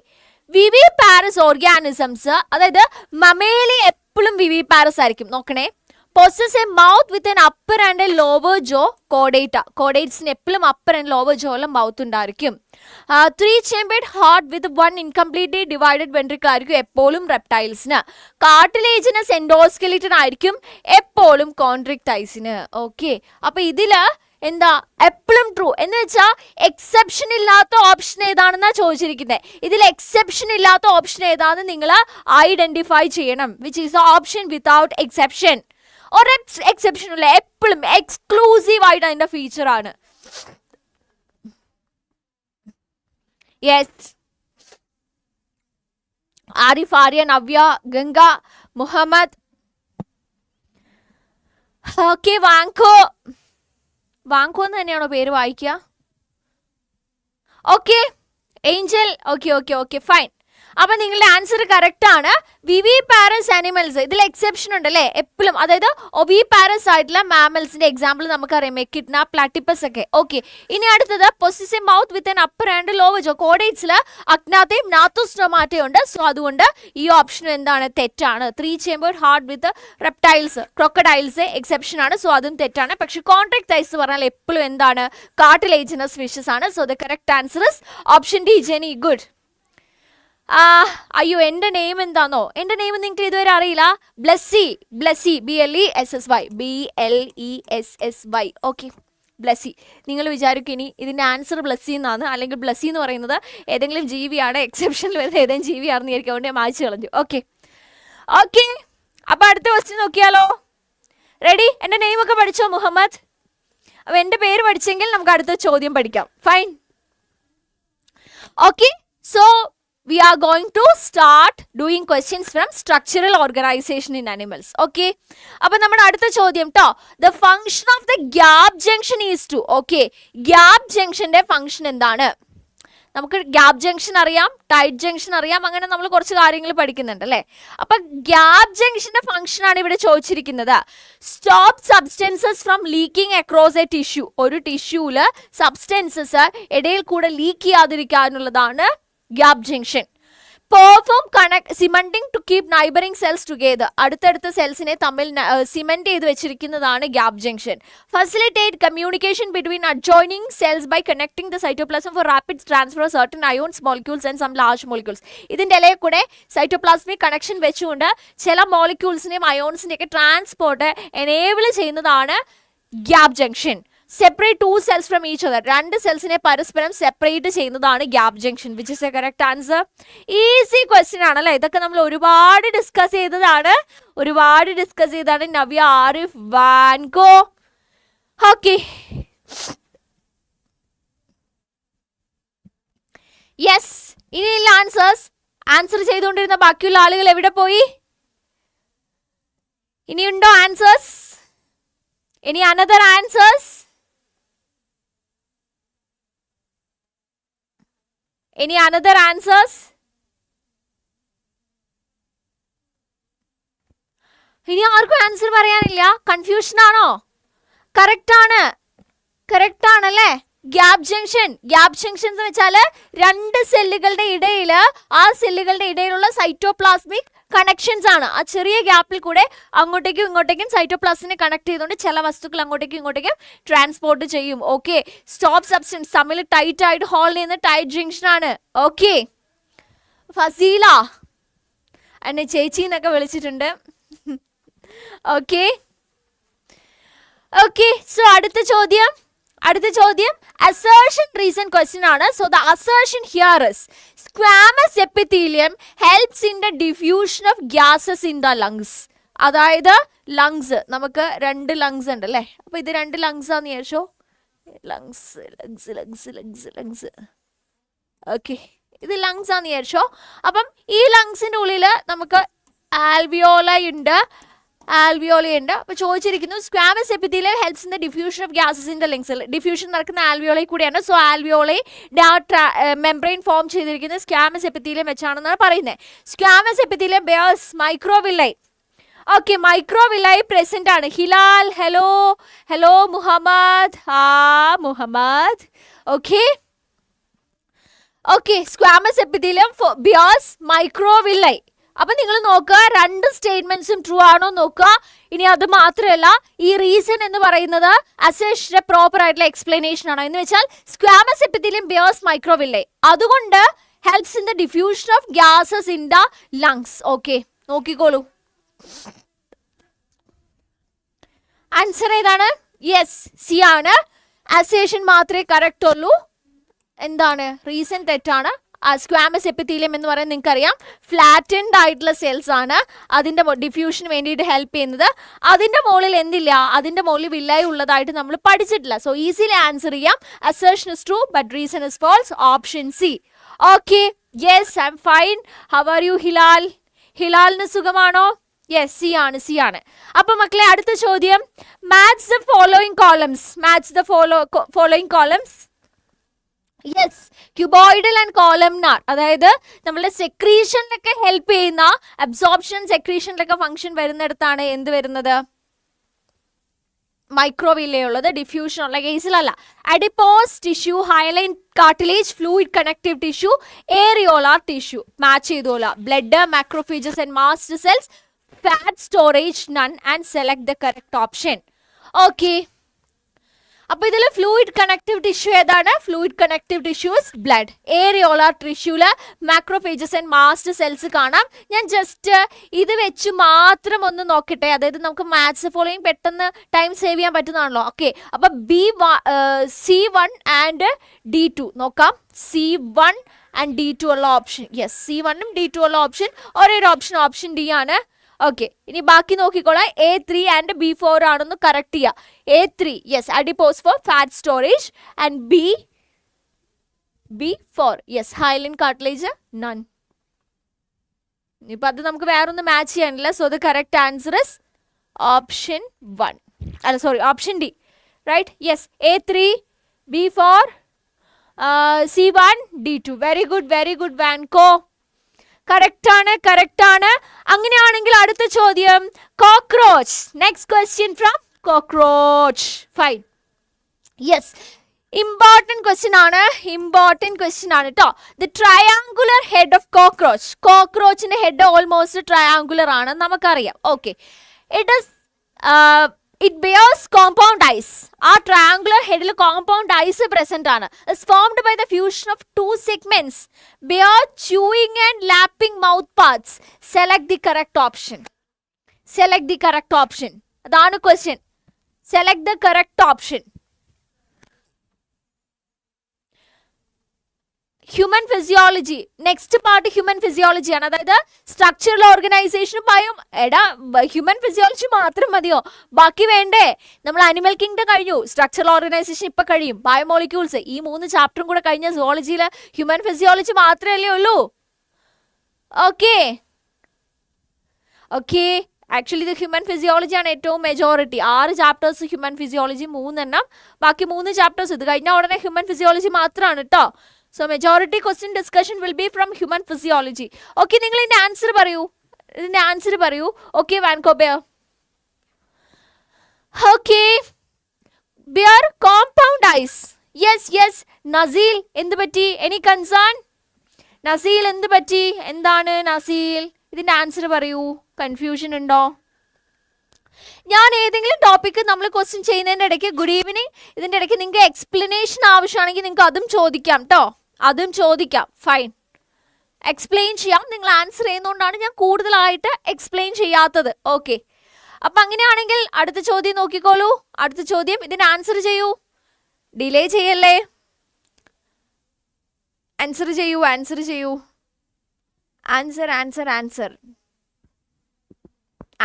viviparous organisms, അതായത് മമേലി എപ്പോഴും വിവിപാരസ് ആയിരിക്കും. നോക്കണേ, possess a mouth with an upper and a lower jaw. Chordate. Chordates എപ്പോഴും upper and lower jaw ഉള്ള mouth ഉണ്ടായിരിക്കും. 3-chambered heart with 1 incompletely divided ventricle ആയിരിക്കും എപ്പോഴും റെപ്റ്റൈൽസിന്. Cartilaginous endoskeleton ആയിരിക്കും എപ്പോഴും കോൺട്രിക്ടൈസിന്. ഓക്കെ, അപ്പൊ ഇതില് എന്താ എപ്പോഴും ട്രൂ എന്ന് വെച്ചാൽ എക്സെപ്ഷൻ ഇല്ലാത്ത ഓപ്ഷൻ ഏതാണെന്നാ ചോദിച്ചിരിക്കുന്നത്. ഇതിൽ എക്സെപ്ഷൻ ഇല്ലാത്ത ഓപ്ഷൻ ഏതാണെന്ന് നിങ്ങൾ ഐഡന്റിഫൈ ചെയ്യണം. Which is the option without exception. ഒരു എക്സെപ്ഷൻ ഇല്ല, എപ്പോഴും എക്സ്ക്ലൂസീവ് ആയിട്ട് അതിന്റെ ഫീച്ചർ ആണ്. യെസ്, ആരിഫ്, ആര്യ, നവ്യ, ഗംഗ, മുഹമ്മദ്. ഓക്കെ, വാങ്കോ. വാങ്കോ എന്ന് തന്നെയാണോ പേര് വായിക്കുക? Okay, Angel. Okay okay okay, fine. അപ്പൊ നിങ്ങളുടെ ആൻസർ കറക്റ്റ് ആണ്. വിവി പാരസ് ആനിമൽസ്, ഇതിൽ എക്സെപ്ഷൻ ഉണ്ടല്ലേ എപ്പോഴും. അതായത് ഒവി പാരസ് ആയിട്ടുള്ള മാമൽസിന്റെ എക്സാമ്പിൾ നമുക്കറിയാം, എക്കിഡ്ന, പ്ലാറ്റിപ്പസ് ഒക്കെ. ഓക്കെ, ഇനി അടുത്തത് positive mouth with an upper and lower jaw. കോഡേറ്റ്സിൽ അഗ്നാത്തയും നാത്തോസ്റ്റൊമാറ്റയും ഉണ്ട്. സോ അതുകൊണ്ട് ഈ ഓപ്ഷൻ എന്താണ്? തെറ്റാണ്. 3 chambered heart with reptiles, crocodiles exception ആണ്. സോ അതും തെറ്റാണ്. പക്ഷെ കോൺട്രാക്ട് തൈസ് പറഞ്ഞാൽ എപ്പോഴും എന്താണ്? കാർട്ടിലേജിനസ് ഫിഷസ് ആണ്. So the correct answer is option D, Jenny. Good. അയ്യോ, എൻ്റെ നെയിം എന്താണോ? എൻ്റെ നെയിം നിങ്ങൾക്ക് ഇതുവരെ അറിയില്ല. Blessy. Blessy, BLESSY, BLESSY. Okay, Blessy. നിങ്ങൾ വിചാരിക്കും ഇനി ഇതിൻ്റെ ആൻസർ ബ്ലെസ്സി എന്നാണ്, അല്ലെങ്കിൽ ബ്ലെസ്സി എന്ന് പറയുന്നത് ഏതെങ്കിലും ജീവിയാണ്, എക്സെപ്ഷനിൽ വരുന്ന ഏതെങ്കിലും ജീവിയാണെന്ന് വിചാരിക്കും. അതുകൊണ്ട് ഞാൻ മായ്ച്ചു കളഞ്ഞു. ഓക്കെ ഓക്കെ, അപ്പോൾ അടുത്ത ക്വസ്റ്റ്യൻ നോക്കിയാലോ? റെഡി? എൻ്റെ നെയിമൊക്കെ പഠിച്ചോ മുഹമ്മദ്? അപ്പോൾ എൻ്റെ പേര് പഠിച്ചെങ്കിൽ നമുക്ക് അടുത്ത ചോദ്യം പഠിക്കാം. Fine. Okay, so we are going to start doing questions from structural organization in animals. Okay, അപ്പോൾ നമ്മുടെ അടുത്ത ചോദ്യം ട്ടോ, the function of the gap junction is to. Okay, gap junctionന്റെ ഫംഗ്ഷൻ എന്താണ്? നമുക്ക് ഗ്യാപ് ജംഗ്ഷൻ അറിയാം, ടൈറ്റ് ജംഗ്ഷൻ അറിയാം, അങ്ങനെ നമ്മൾ കുറച്ച് കാര്യങ്ങൾ പഠിക്കുന്നുണ്ട് അല്ലേ? അപ്പൊ ഗ്യാപ് ജംഗ്ഷന്റെ ഫംഗ്ഷൻ ആണ് ഇവിടെ ചോദിച്ചിരിക്കുന്നത്. Stop substances from leaking across a tissue. ഒരു ടിഷ്യൂല് സബ്സ്റ്റൻസസ് ഇടയിൽ കൂടെ ലീക്ക് ചെയ്യാതിരിക്കാനുള്ളതാണ് gap junction. Perform cementing to keep neighbouring cells together. അടുത്തടുത്ത സെൽസിനെ തമ്മിൽ സിമെന്റ് ചെയ്ത് വെച്ചിരിക്കുന്നതാണ് gap junction. Facilitate communication between adjoining cells by connecting the cytoplasm for rapid transfer of certain ions, molecules and some large molecules. ഇതിന്റെ ഇടയിൽ കൂടെ cytoplasmic connection വെച്ചുകൊണ്ട് ചില മോളിക്യൂൾസിനെയും അയോൺസിനെയും ഒക്കെ ട്രാൻസ്പോർട്ട് എനേബിൾ ചെയ്യുന്നതാണ് gap junction. Separate 2 cells from each other. 2 സെൽസിനെ പരസ്പരം സെപ്പറേറ്റ് ചെയ്യുന്നതാണ് gap junction. Which is a correct answer. Easy question ആണല്ലേ? ഇതൊക്കെ നമ്മൾ ഒരുപാട് ഡിസ്കസ് ചെയ്തതാണ്. നവ്യ, ആരിഫ്, വാൻകോ. Okay, yes. ഇനിയുള്ള ആൻസർ ചെയ്തുകൊണ്ടിരുന്ന ബാക്കിയുള്ള ആളുകൾ എവിടെ പോയി? ഇനിയുണ്ടോ ആൻസേഴ്സ്? ഇനി another answers? Any another answers? ഇനി ആർക്കും ആൻസർ പറയാനില്ല? കൺഫ്യൂഷൻ ആണോ? കറക്റ്റ് ആണല്ലേ? ഗ്യാപ് ജംഗ്ഷൻ എന്ന് വെച്ചാൽ 2 സെല്ലുകളുടെ ഇടയിൽ, ആ സെല്ലുകളുടെ ഇടയിലുള്ള സൈറ്റോപ്ലാസ്മിക് കണക്ഷൻസ് ആണ്. ആ ചെറിയ ഗ്യാപ്പിൽ കൂടെ അങ്ങോട്ടേക്കും ഇങ്ങോട്ടേക്കും സൈറ്റോപ്ലാസ്മിനെ കണക്ട് ചെയ്തുകൊണ്ട് ചില വസ്തുക്കൾ അങ്ങോട്ടേക്കും ഇങ്ങോട്ടേക്കും ട്രാൻസ്പോർട്ട് ചെയ്യും. ഓക്കെ, സ്റ്റോപ്പ് സബ്സ്റ്റൻസ് തമ്മിൽ ടൈറ്റ് ആയിട്ട് ഹോൾഡ് ചെയ്യുന്ന ടൈറ്റ് ജംഗ്ഷൻ ആണ്. ഓക്കെ, ഫസീല എന്നെ ചേച്ചി എന്നൊക്കെ വിളിച്ചിട്ടുണ്ട്. ഓക്കെ, സോ അടുത്ത ചോദ്യം assertion reason question ആണ്. So the assertion here is squamous epithelium helps in the diffusion of gases in the lungs. അതായത് ലങ്സ്, നമുക്ക് 2 ലങ്സ് ഉണ്ട് അല്ലേ? അപ്പൊ ഇത് 2 ലങ്സ് ആണെന്ന് വിചാരിച്ചോ. ലങ്സ്. ഓക്കെ, ഇത് ലങ്സ് ആണെന്ന് വിചാരിച്ചോ. അപ്പം ഈ ലങ്സിന്റെ ഉള്ളിൽ നമുക്ക് ആൽവിയോളയുണ്ട്. അപ്പൊ ചോദിച്ചിരിക്കുന്നു squamous epithelium helps in the diffusion of gases in the lungs. Diffusion നടക്കുന്ന ആൽവിയോളയിൽ കൂടിയാണ്. സോ ആൽവിയോളെ മെംബ്രെയിൻ ഫോം ചെയ്തിരിക്കുന്നത് സ്ക്വാമസ് എപ്പിത്തീലിയം വെച്ചാണെന്നാണ് പറയുന്നത്. Squamous epithelium bears microvilli. Okay, microvilli present ആണ്. Hilal, hello Muhammad. Muhammad. Okay, squamous epithelium bears microvilli. അപ്പൊ നിങ്ങൾ നോക്കുക, 2 സ്റ്റേറ്റ്മെന്റ്സും ട്രൂ ആണോ നോക്കുക. ഇനി അത് മാത്രമല്ല, ഈ റീസൺ എന്ന് പറയുന്നത് അസേഷന്റെ പ്രോപ്പർ ആയിട്ടുള്ള എക്സ്പ്ലനേഷൻ ആണ്. എന്ന് വെച്ചാൽ സ്ക്വാമസ് എപ്പിത്തീലിയം ബിയേഴ്സ് മൈക്രോവില്ലൈ, അതുകൊണ്ട് helps in the diffusion of gases in the lungs. Okay, നോക്കിക്കോളൂ. ആൻസർ ഏതാണ്? യെസ്, സി ആണ്. അസേഷൻ മാത്രമേ കറക്റ്റ് ഉള്ളൂ. എന്താണ് റീസൺ തെറ്റാണ്. സ്ക്വാമസ് എപ്പിത്തീലിയം എന്ന് പറയുന്നത് നിങ്ങൾക്കറിയാം ഫ്ലാറ്റൻഡ് ആയിട്ടുള്ള സെൽസ് ആണ് അതിൻ്റെ ഡിഫ്യൂഷന് വേണ്ടിയിട്ട് ഹെൽപ്പ് ചെയ്യുന്നത്. അതിൻ്റെ മുകളിൽ എന്തില്ല, അതിൻ്റെ മുകളിൽ വില്ലായി ഉള്ളതായിട്ട് നമ്മൾ പഠിച്ചിട്ടില്ല. സോ ഈസിലി ആൻസർ ചെയ്യാം. Assertion is true but reason is false. Option C. Okay, yes, I M fine. How are you Hilal? ഹിലാലിന് സുഖമാണോ? യെസ്, സി ആണ്, സി ആണ്. അപ്പൊ മക്കളെ അടുത്ത ചോദ്യം, match the following columns. Match the following columns. Yes, cuboidal and columnar, അതായത് നമ്മുടെ സെക്രീഷനിലൊക്കെ ഹെൽപ്പ് ചെയ്യുന്ന, അബ്സോർപ്ഷൻ സെക്രീഷനിലൊക്കെ ഫംഗ്ഷൻ വരുന്നിടത്താണ് എന്ത് വരുന്നത്? മൈക്രോവില്ലയുള്ളത്. ഡിഫ്യൂഷൻ ഉള്ള കേസിലല്ല. Adipose tissue, hyaline cartilage, fluid connective tissue, areolar tissue. Match ചെയ്തോളാ. Blood, macrophages and mast cells, fat storage, none, and select the correct option. Okay, അപ്പൊ ഇതിൽ ഫ്ലൂയിഡ് കണക്റ്റീവ് ടിഷ്യൂ ഏതാണ്? Fluid connective tissues blood. Areolar ടിഷ്യൂല് macrophages and mast cells കാണാം. ഞാൻ just ഇത് വെച്ച് മാത്രം ഒന്ന് നോക്കട്ടെ, അതായത് നമുക്ക് മാത്സ് ഫോളോയിങ് പെട്ടെന്ന് ടൈം സേവ് ചെയ്യാൻ പറ്റുന്നതാണല്ലോ. ഓക്കെ, അപ്പൊ C1 ആൻഡ് D2 നോക്കാം. C1 ആൻഡ് D2 ഉള്ള ഓപ്ഷൻ, യെസ്, C1 ഉം D2 ഉള്ള ഓപ്ഷൻ ഒരേ ഒരു ഓപ്ഷൻ, ഓപ്ഷൻ ഡി ആണ്. ഓക്കെ, ഇനി ബാക്കി നോക്കിക്കോളാം. A3 ആൻഡ് B4 ആണെന്ന് കറക്റ്റ് ചെയ്യാം. A3, yes, adipose for fat storage, and B4, yes, hyaline cartilage, none. ഇനിയിപ്പോൾ അത് നമുക്ക് വേറൊന്നും മാച്ച് ചെയ്യാനില്ല. So the correct answer is option 1, അല്ല sorry, option D. Right, yes, A3, B4, C1, D2. Very good, very good വാൻകോ. Correct ആണ്, correct ആണ്. അങ്ങനെയാണെങ്കിൽ അടുത്ത ചോദ്യം, cockroach. Next question from cockroach. Fine, yes, important question ആണ്, important question ആണ് കേട്ടോ. The triangular head of cockroach. കോക്രോച്ചിന്റെ head almost triangular ആണ് നമുക്കറിയാം. Okay, it bears compound eyes. ആ triangular headൽ compound eyes present ആണ്. is formed by the fusion of two segments. Bear chewing and lapping mouth parts. Select the correct option. Select the correct option. അതാണ് question. Select the correct option. Human physiology. Next part human physiology ആണ്, അതായത് structural ഓർഗനൈസേഷനും human physiology മാത്രം മതിയോ? ബാക്കി വേണ്ടേ? നമ്മൾ animal kingdom കഴിഞ്ഞു, സ്ട്രക്ചറൽ ഓർഗനൈസേഷൻ ഇപ്പൊ കഴിയും, ബയോമോളിക്യൂൾസ്, ഈ 3 ചാപ്റ്ററും കൂടെ കഴിഞ്ഞ സുവോളജിയിൽ ഹ്യൂമൻ ഫിസിയോളജി മാത്രമല്ലേ ഉള്ളൂ. ഓക്കെ, ഓക്കെ, ആക്ച്വലി ഇത് ഹ്യൂമൻ ഫിസിയോളജി ആണ് ഏറ്റവും മെജോറിറ്റി. 6 ചാപ്റ്റേഴ്സ് ഹ്യൂമൻ ഫിസിയോളജി, 3 എണ്ണം, ബാക്കി 3 ചാപ്റ്റേഴ്സ്. ഇത് കഴിഞ്ഞ ഉടനെ ഹ്യൂമൻ ഫിസിയോളജി മാത്രമാണ് കേട്ടോ. So majority question discussion will be from human physiology. Okay, നിങ്ങൾ ഇതിന്റെ ആൻസർ പറയൂ, ഇതിന്റെ ആൻസർ പറയൂ. ഓക്കെ, വാൻകോബെയർ. ഓക്കെ, ബിയർ compound eyes. Yes, yes, Naseel എന്ത് പറ്റി? Any concern? നസീൽ എന്ത് പറ്റി? എന്താണ് നസീൽ? ഇതിന്റെ ആൻസർ പറയൂ. കൺഫ്യൂഷൻ ഉണ്ടോ? ഞാൻ ഏതെങ്കിലും ടോപ്പിക്ക് നമ്മൾ ക്വസ്റ്റ്യൻ ചെയ്യുന്നതിൻ്റെ ഇടയ്ക്ക് ഗുഡ് ഈവനിങ്, ഇതിൻ്റെ ഇടയ്ക്ക് നിങ്ങൾക്ക് എക്സ്പ്ലനേഷൻ ആവശ്യമാണെങ്കിൽ നിങ്ങൾക്ക് അതും ചോദിക്കാം കേട്ടോ, അതും ചോദിക്കാം. ഫൈൻ, എക്സ്പ്ലെയിൻ ചെയ്യാം. നിങ്ങൾ ആൻസർ ചെയ്യുന്നതുകൊണ്ടാണ് ഞാൻ കൂടുതലായിട്ട് എക്സ്പ്ലെയിൻ ചെയ്യാത്തത്. ഓക്കെ, അപ്പം അങ്ങനെയാണെങ്കിൽ അടുത്ത ചോദ്യം നോക്കിക്കോളൂ. അടുത്ത ചോദ്യം, ഇതിന് ആൻസർ ചെയ്യൂ, ഡിലേ ചെയ്യല്ലേ, ആൻസർ ചെയ്യൂ, ആൻസർ ചെയ്യൂ. ആൻസർ, ആൻസർ, ആൻസർ,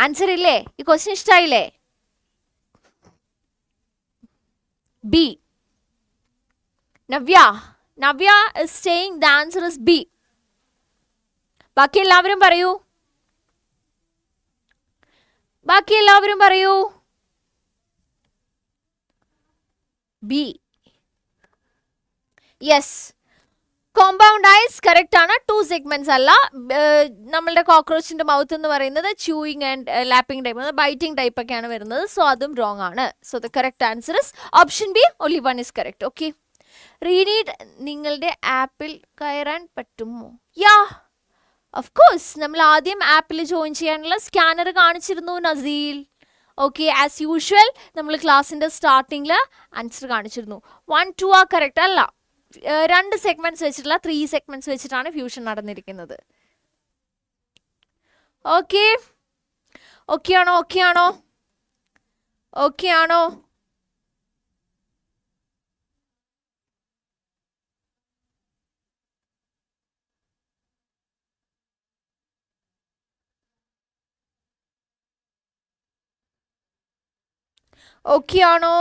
ആൻസർ ഇല്ലേ? ഈ ക്വസ്റ്റ്യൻ ഇഷ്ടമായില്ലേ? B. Navya, Navya is saying the answer is B. ബാക്കി എല്ലാവരും പറയൂ, ബാക്കി എല്ലാവരും പറയൂ. B. Yes, compound eyes correct ആണ്. 2 സെഗ്മെന്റ്സ് അല്ല. നമ്മളുടെ കോക്രോച്ചിന്റെ മൗത്ത് എന്ന് പറയുന്നത് chewing and lapping type, biting type ഒക്കെയാണ് വരുന്നത്. സോ അതും റോങ് ആണ്. So the correct answer is option B, only 1 is correct. Okay, റീനീറ്റ് നിങ്ങളുടെ ആപ്പിൽ കയറാൻ പറ്റുമോ? Yeah, of course. നമ്മൾ ആദ്യം ആപ്പിൽ ജോയിൻ ചെയ്യാനുള്ള സ്കാനർ കാണിച്ചിരുന്നു നസീൽ. ഓക്കെ, ആസ് യൂഷ്വൽ നമ്മൾ ക്ലാസ്സിൻ്റെ സ്റ്റാർട്ടിങ്ങിൽ ആൻസർ കാണിച്ചിരുന്നു. 1, 2 ആ കറക്റ്റ് അല്ല, 2 സെഗ്മെന്റ്സ് വെച്ചിട്ടുള്ള 3 സെഗ്മെന്റ്സ് വെച്ചിട്ടാണ് ഫ്യൂഷൻ നടന്നിരിക്കുന്നത്. ഓക്കെ, ഓക്കെ ആണോ? ഓക്കെ ആണോ? ഓക്കെ ആണോ? ഓക്കെ ആണോ?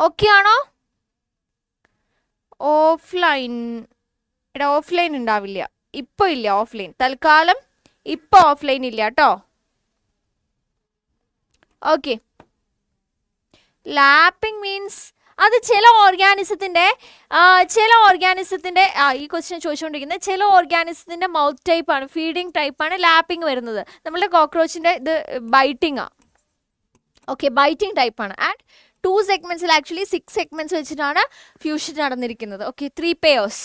ഓക്കെ ആണോ? ഓഫ്ലൈൻ, എടാ ഓഫ്ലൈൻ ഉണ്ടാവില്ല, ഇപ്പൊ ഇല്ല ഓഫ്ലൈൻ, തൽക്കാലം ഇപ്പൊ ഓഫ്ലൈൻ ഇല്ല കേട്ടോ. ഓക്കെ, ലാപ്പിംഗ് മീൻസ് അത് ചില ഓർഗാനിസത്തിന്റെ ഈ ക്വസ്റ്റ്യൻ ചോദിച്ചുകൊണ്ടിരിക്കുന്നത് ചില ഓർഗാനിസത്തിന്റെ മൗത്ത് ടൈപ്പ് ആണ്, ഫീഡിങ് ടൈപ്പ് ആണ് ലാപ്പിംഗ് വരുന്നത്. നമ്മളുടെ കോക്രോച്ചിന്റെ ഇത് ബൈറ്റിംഗ് ആ. ഓക്കെ, ബൈറ്റിംഗ് ടൈപ്പ് ആണ്. ആൻഡ് 2 സെഗ്മെന്റ്സിൽ ആക്ച്വലി 6 സെഗ്മെന്റ്സ് വെച്ചിട്ടാണ് ഫ്യൂഷൻ നടന്നിരിക്കുന്നത്. Okay, 3 pairs.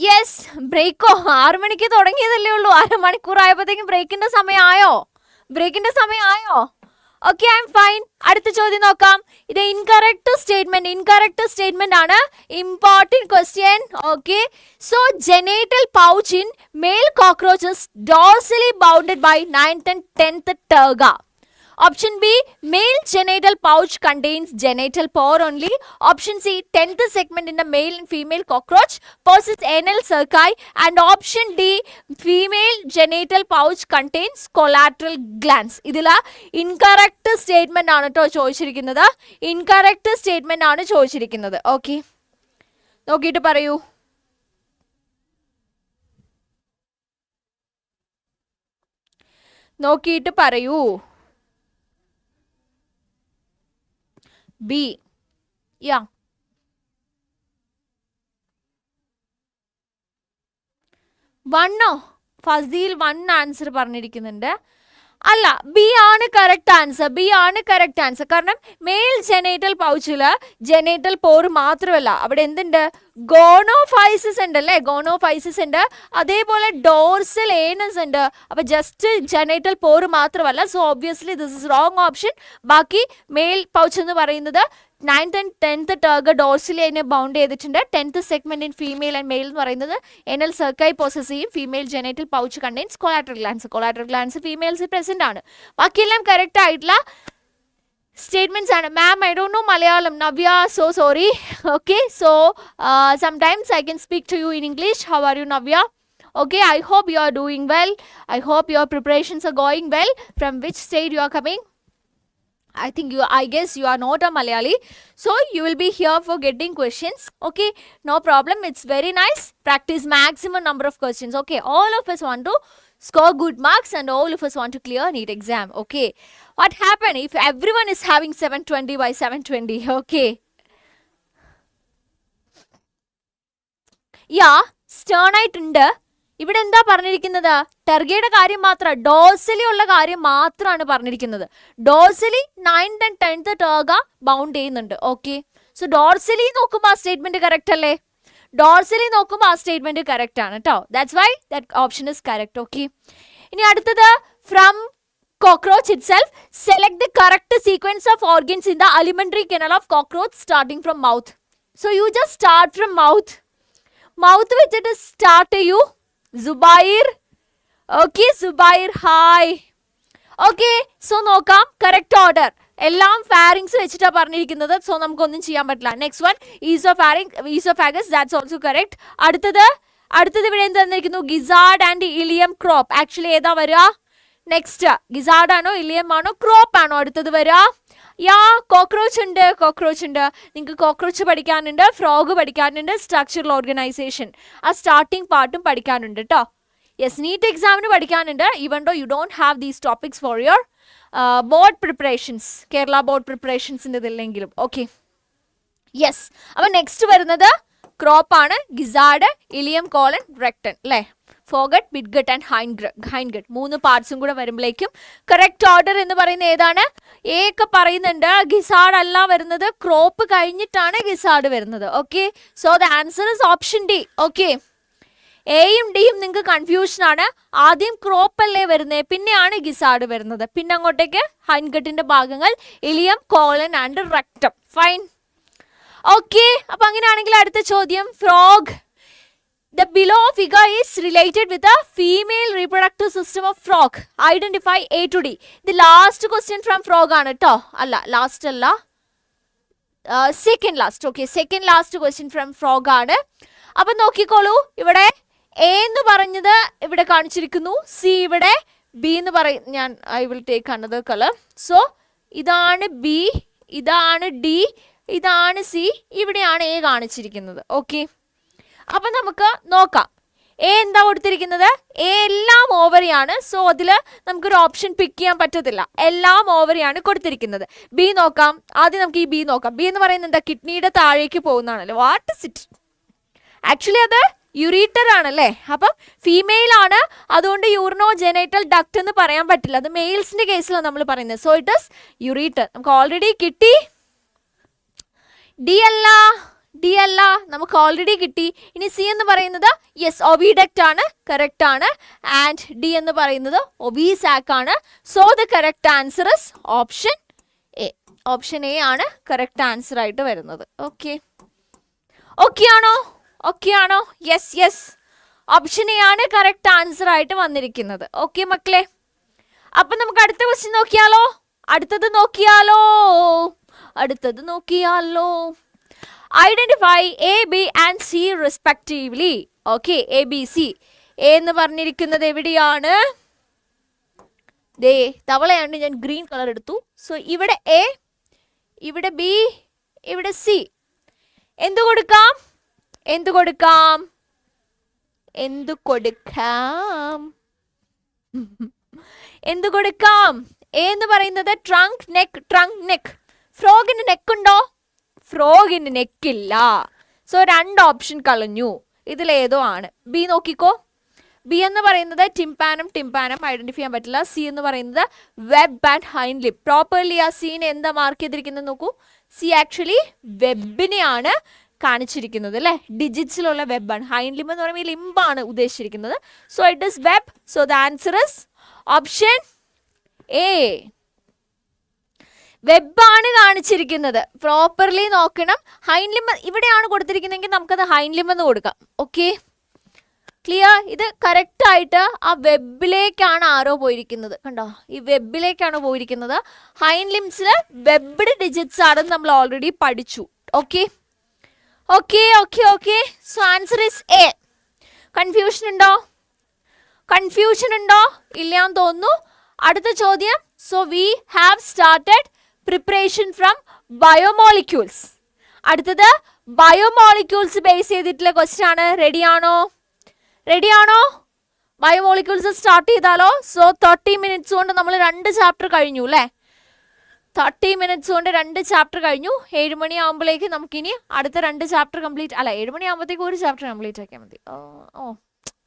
യെസ്, ബ്രേക്കോ 6 മണിക്ക് തുടങ്ങിയതല്ലേ ഉള്ളൂ, 1/2 മണിക്കൂർ ആയപ്പോഴത്തേക്കും ബ്രേക്കിന്റെ സമയമായോ? Okay, I M fine. അടുത്ത ചോദ്യം നോക്കാം. ഇത് ഇൻകറക്റ്റ് സ്റ്റേറ്റ്മെന്റ് ആണ്, important question. Okay, so genital pouch in male cockroaches dorsally bounded by 9th and 10th terga. Option B, male genital pouch contains genital pore only. Option C, 10th segment in the male and female cockroach possess anal cerci. And option D, female genital pouch contains collateral glands. ഇതിലാ incorrect statement ആണ് കേട്ടോ ചോദിച്ചിരിക്കുന്നത്. Incorrect statement ആണ് ചോദിച്ചിരിക്കുന്നത്. Okay, നോക്കിയിട്ട് പറയൂ. B. Yeah. 1 Faseel 1 answer പറഞ്ഞിരിക്കുന്നുണ്ട്. അല്ല, B ആണ് കറക്റ്റ് ആൻസർ. കാരണം മെയിൽ ജെനൈറ്റൽ പൗച്ചില് ജെനൈറ്റൽ പോർ മാത്രമല്ല, അവിടെ എന്തുണ്ട്, ഗോണോഫൈസിസ് ഉണ്ട് അല്ലേ, അതേപോലെ ഡോർസൽ ഏനസ് ഉണ്ട്. അപ്പൊ ജസ്റ്റ് ജെനൈറ്റൽ പോർ മാത്രമല്ല. So obviously this is wrong option. ബാക്കി മെയിൽ പൗച്ച് എന്ന് പറയുന്നത് 9th and 10th terga ഡോർസിലിനെ bound ചെയ്തിട്ടുണ്ട്. 10th segment in female and male എന്ന് പറയുന്നത് എനൽ സർക്കൈ പോസസ് ചെയ്യും. Female genital pouch contains collateral glands females present ആണ്. ബാക്കിയെല്ലാം കറക്റ്റ് ആയിട്ടുള്ള സ്റ്റേറ്റ്മെന്റ്സ് ആണ്. Ma'am, I don't know Malayalam. Navya, so sorry. Okay, so sometimes I can speak to you in English. How are you, Navya? Okay, I hope you are doing well. I hope your preparations are going well. From which state you are coming? I guess you are not a Malayali, so you will be here for getting questions. Okay, no problem, it's very nice. Practice maximum number of questions. Okay, all of us want to score good marks and all of us want to clear NEET exam. Okay, what happen if everyone is having 720 by 720? Okay, yeah, stern ആയിട്ടുണ്ട്. ഇവിടെ എന്താ പറഞ്ഞിരിക്കുന്നത്, ടെർഗയുടെ കാര്യം മാത്രം, dorsally ഉള്ള കാര്യം മാത്രമാണ് പറഞ്ഞിരിക്കുന്നത്. Dorsally 9th and 10th terga bound ചെയ്യുന്നുണ്ട്. ഓക്കെ, സോ ഡോർസലി നോക്കുമ്പോൾ ആ സ്റ്റേറ്റ്മെന്റ് കറക്റ്റ് അല്ലേ? ആണ് കേട്ടോ. That's why that option is correct. Okay, ഇനി അടുത്തത്, from cockroach itself, select the correct sequence of organs in the alimentary canal of cockroach starting from mouth. So you just start from mouth വെച്ചിട്ട് start ചെയ്യൂ. Zubair. Okay, Zubair, hi. Okay, so നോക്കാം, correct order എല്ലാം pharynx വെച്ചിട്ടാണ് പറഞ്ഞിരിക്കുന്നത്. So നമുക്കൊന്നും ചെയ്യാൻ പറ്റില്ല. Next one, oesophagus, that's also correct. അടുത്തത് ഇവിടെ എന്ത് തന്നിരിക്കുന്നു, gizzard and ileum crop. Actually ഏതാ വരിക നെക്സ്റ്റ്? ഗിസാർഡ് ആണോ, ഇലിയം ആണോ, ക്രോപ്പ് ആണോ അടുത്തത് വരിക? യാ, കോക്രോച്ച് ഉണ്ട്. നിങ്ങൾക്ക് കോക്രോച്ച് പഠിക്കാനുണ്ട്, ഫ്രോഗ് പഠിക്കാനുണ്ട്, സ്ട്രക്ചറൽ ഓർഗനൈസേഷൻ ആ സ്റ്റാർട്ടിംഗ് പാർട്ടും പഠിക്കാനുണ്ട് കേട്ടോ. യെസ്, നീറ്റ് എക്സാമിന് പഠിക്കാനുണ്ട്. Even though you don't have these topics for your board preparations, Kerala board പ്രിപ്പറേഷൻസിൻ്റെ ഇതില്ലെങ്കിലും. Okay, yes. അപ്പം നെക്സ്റ്റ് വരുന്നത് ക്രോപ്പ് ആണ്, ഗിസാർഡ്, ഇലിയം, കോളൻ, റെക്ടൻ അല്ലേ? ഫോഗട്ട്, മിഡ്ഗട്ട് ആൻഡ് ഹൈൻഗട്ട് 3 പാർട്സും കൂടെ വരുമ്പോഴേക്കും കറക്റ്റ് ഓർഡർ എന്ന് പറയുന്നത് ഏതാണ്? എ ഒക്കെ പറയുന്നുണ്ട്, ഗിസാർഡ് അല്ല വരുന്നത്, ക്രോപ്പ് കഴിഞ്ഞിട്ടാണ് ഗിസാർഡ് വരുന്നത്. Okay, so the answer is option D. Okay, എയും ഡിയും നിങ്ങൾക്ക് കൺഫ്യൂഷൻ ആണ്. ആദ്യം ക്രോപ്പ് അല്ലേ വരുന്നത്, പിന്നെയാണ് ഗിസാർഡ് വരുന്നത്, പിന്നെ അങ്ങോട്ടേക്ക് ഹൈൻഗട്ടിന്റെ ഭാഗങ്ങൾ ileum, colon and rectum. Fine. Okay, അപ്പൊ അങ്ങനെയാണെങ്കിൽ അടുത്ത ചോദ്യം, frog. The below figure is related with the female reproductive system of frog. Identify A to D. The last question from frog ആണ് ട്ടോ. അല്ല, ലാസ്റ്റ് അല്ല, second last. Okay, second last question from frog ആണ്. അപ്പം നോക്കിക്കോളൂ, ഇവിടെ A എന്ന് പറഞ്ഞത് ഇവിടെ കാണിച്ചിരിക്കുന്നു, സി ഇവിടെ ബി എന്ന് പറയും. ഞാൻ I will take another colour. So ഇതാണ് ബി, ഇതാണ് ഡി, ഇതാണ് സി, ഇവിടെയാണ് എ കാണിച്ചിരിക്കുന്നത്. ഓക്കെ, അപ്പം നമുക്ക് നോക്കാം. എ എന്താ കൊടുത്തിരിക്കുന്നത്? എ എല്ലാം ഓവറിയാണ്. സോ അതിൽ നമുക്കൊരു ഓപ്ഷൻ പിക്ക് ചെയ്യാൻ പറ്റത്തില്ല, എല്ലാം ഓവറിയാണ് കൊടുത്തിരിക്കുന്നത്. ബി നോക്കാം. ആദ്യം നമുക്ക് ഈ ബി നോക്കാം. ബി എന്ന് പറയുന്നത് എന്താ? കിഡ്നിയുടെ താഴേക്ക് പോകുന്നതാണല്ലോ. What is it? ആക്ച്വലി അത് യുറീറ്റർ ആണല്ലേ. അപ്പം ഫീമെയിൽ ആണ്, അതുകൊണ്ട് യൂറിനോ ജെനൈറ്റൽ ഡക്ട് എന്ന് പറയാൻ പറ്റില്ല. അത് മെയിൽസിന്റെ കേസിലാണ് നമ്മൾ പറയുന്നത്. So it is ureter. നമുക്ക് ഓൾറെഡി കിട്ടി. ഡി അല്ല, ഡി അല്ല, നമുക്ക് ഓൾറെഡി കിട്ടി. ഇനി സി എന്ന് പറയുന്നത് യെസ് ഒവിഡക്റ്റ് ആണ്, കറക്റ്റ് ആണ്. ആൻഡ് ഡി എന്ന് പറയുന്നത് ഒവിസാക്ക് ആണ്. So the correct answer is option A. Option A ആണ് കറക്റ്റ് ആൻസർ ആയിട്ട് വരുന്നത്. ഓക്കെ, ഓക്കെ ആണോ? ഓക്കെ ആണോ? യെസ് യെസ്, ഓപ്ഷൻ എ ആണ് കറക്റ്റ് ആൻസർ ആയിട്ട് വന്നിരിക്കുന്നത്. ഓക്കെ മക്കളെ, അപ്പം നമുക്ക് അടുത്ത ക്വസ്റ്റ്യൻ നോക്കിയാലോ? അടുത്തത് നോക്കിയാലോ? അടുത്തത് നോക്കിയാലോ? Identify A B and C respectively. Okay, A B C. A എന്ന് പറഞ്ഞിരിക്കുന്നത് എവിടെയാണ്? ദേ തവളയാണ്ട് ഞാൻ ഗ്രീൻ കളർ എടുത്തു. സോ ഇവിടെ എ, ഇവിടെ ബി, ഇവിടെ സി. എന്ത് കൊടുക്കാം? എന്ത് കൊടുക്കാം? എന്ത് കൊടുക്കാം? എന്ത് കൊടുക്കാം? എ എന്ന് പറയുന്നത് ട്രങ്ക്, നെക്ക്, ട്രങ്ക്, നെക്ക്. ഫ്രോഗിന് നെക്ക് ഉണ്ടോ? ഫ്രോഗിന് നെക്കില്ല. സോ രണ്ട് ഓപ്ഷൻ കളഞ്ഞു, ഇതിലേതോ ആണ്. ബി നോക്കിക്കോ. ബി എന്ന് പറയുന്നത് ടിംപാനം, ടിംപാനം ഐഡന്റിഫൈ ചെയ്യാൻ പറ്റില്ല. സി എന്ന് പറയുന്നത് web and hind lip. Properly ആ സീനെ എന്താ മാർക്ക് ചെയ്തിരിക്കുന്നത് നോക്കൂ. സി ആക്ച്വലി വെബിനെയാണ് കാണിച്ചിരിക്കുന്നത് അല്ലേ, ഡിജിറ്റ്സിലുള്ള വെബാണ്. ഹൈൻഡ് ലിംബ് എന്ന് പറയുമ്പോൾ ലിംബാണ് ഉദ്ദേശിച്ചിരിക്കുന്നത്. So it is web. So the answer is option A. വെബാണ് കാണിച്ചിരിക്കുന്നത്. പ്രോപ്പർലി നോക്കണം. ഹൈൻഡ് ലിംബ് ഇവിടെയാണ് കൊടുത്തിരിക്കുന്നതെങ്കിൽ നമുക്കത് ഹൈൻഡ് ലിംബ് എന്ന് കൊടുക്കാം. Okay, clear? ഇത് കറക്റ്റ് ആയിട്ട് ആ വെബിലേക്കാണ് ആരോ പോയിരിക്കുന്നത്. കണ്ടോ, ഈ വെബിലേക്കാണ് പോയിരിക്കുന്നത്. ഹൈൻഡ് ലിംബ്സിൽ വെബ്ഡ് ഡിജിറ്റ്സ് ആണെന്ന് നമ്മൾ ഓൾറെഡി പഠിച്ചു. Okay, okay okay okay. So answer is A. Confusion ഉണ്ടോ? കൺഫ്യൂഷൻ ഉണ്ടോ? ഇല്ലാന്ന് തോന്നുന്നു. അടുത്ത ചോദ്യം. So we have started preparation from biomolecules. അടുത്തത് ബയോമോളിക്യൂൾസ് ബേസ് ചെയ്തിട്ടുള്ള ക്വസ്റ്റ്യൻ ആണ്. റെഡിയാണോ? റെഡിയാണോ? ബയോമോളിക്യൂൾസ് സ്റ്റാർട്ട് ചെയ്താലോ? സോ 30 മിനിറ്റ്സ് കൊണ്ട് നമ്മൾ 2 ചാപ്റ്റർ കഴിഞ്ഞു അല്ലേ. 30 മിനിറ്റ്സ് കൊണ്ട് 2 ചാപ്റ്റർ കഴിഞ്ഞു. 7 മണിയാകുമ്പോഴേക്ക് നമുക്കിനി അടുത്ത 2 ചാപ്റ്റർ കംപ്ലീറ്റ്, അല്ല 7 മണിയാകുമ്പോഴത്തേക്ക് 1 ചാപ്റ്റർ കംപ്ലീറ്റ് ആക്കിയാൽ മതി.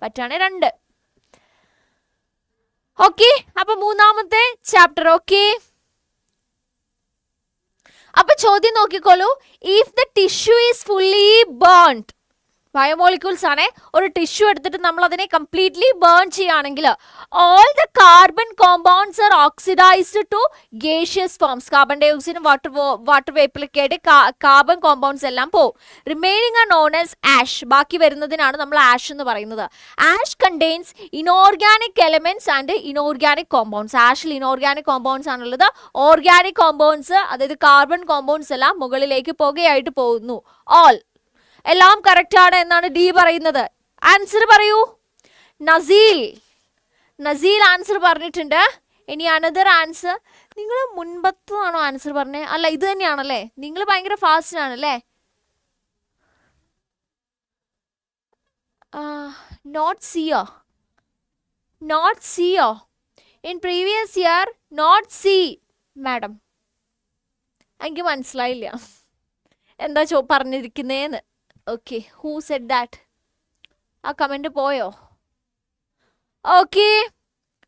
പറ്റാണെ 2. ഓക്കെ, അപ്പൊ 3ാമത്തെ ചാപ്റ്റർ. ഓക്കെ, അപ്പൊ ചോദ്യം നോക്കിക്കോളൂ. If the tissue is fully burned, biomolecules ആണ്. ഒരു ടിഷ്യൂ എടുത്തിട്ട് നമ്മൾ അതിനെ കംപ്ലീറ്റ്ലി ബേൺ ചെയ്യുകയാണെങ്കിൽ all the carbon compounds are oxidized to gaseous forms. Carbon ഡൈ ഓക്സൈഡും വാട്ടർ വേപ്പിലൊക്കെ ആയിട്ട് കാർബൺ കോമ്പൗണ്ട്സ് എല്ലാം പോകും. Remaining are known as ash. ബാക്കി വരുന്നതിനാണ് നമ്മൾ ആഷ് എന്ന് പറയുന്നത്. Ash contains inorganic elements and inorganic compounds. ആഷിൽ ഇനോർഗാനിക് കോമ്പൗണ്ട്സ് ആണുള്ളത്. ഓർഗാനിക് കോമ്പൗണ്ട്സ്, അതായത് കാർബൺ കോമ്പൗണ്ട്സ് എല്ലാം മുകളിലേക്ക് പുകയായിട്ട് പോകുന്നു. ഓൾ എല്ലാം കറക്റ്റ് ആണ് എന്നാണ് ഡി പറയുന്നത്. ആൻസർ പറയൂ. നസീൽ, നസീൽ ആൻസർ പറഞ്ഞിട്ടുണ്ട്. ഇനി അനദർ ആൻസർ. നിങ്ങൾ മുൻപത്താണോ ആൻസർ പറഞ്ഞത്? അല്ല, ഇത് തന്നെയാണല്ലേ. നിങ്ങൾ ഭയങ്കര ഫാസ്റ്റ് ആണല്ലേ. നോട്ട് സിയോ, നോട്ട് സിയോ. In previous year not C madam. എനിക്ക് മനസ്സിലായില്ല എന്താ പറഞ്ഞിരിക്കുന്നേന്ന്. Okay, who said that? ആ കമൻറ്റ് പോയോ? ഓക്കെ,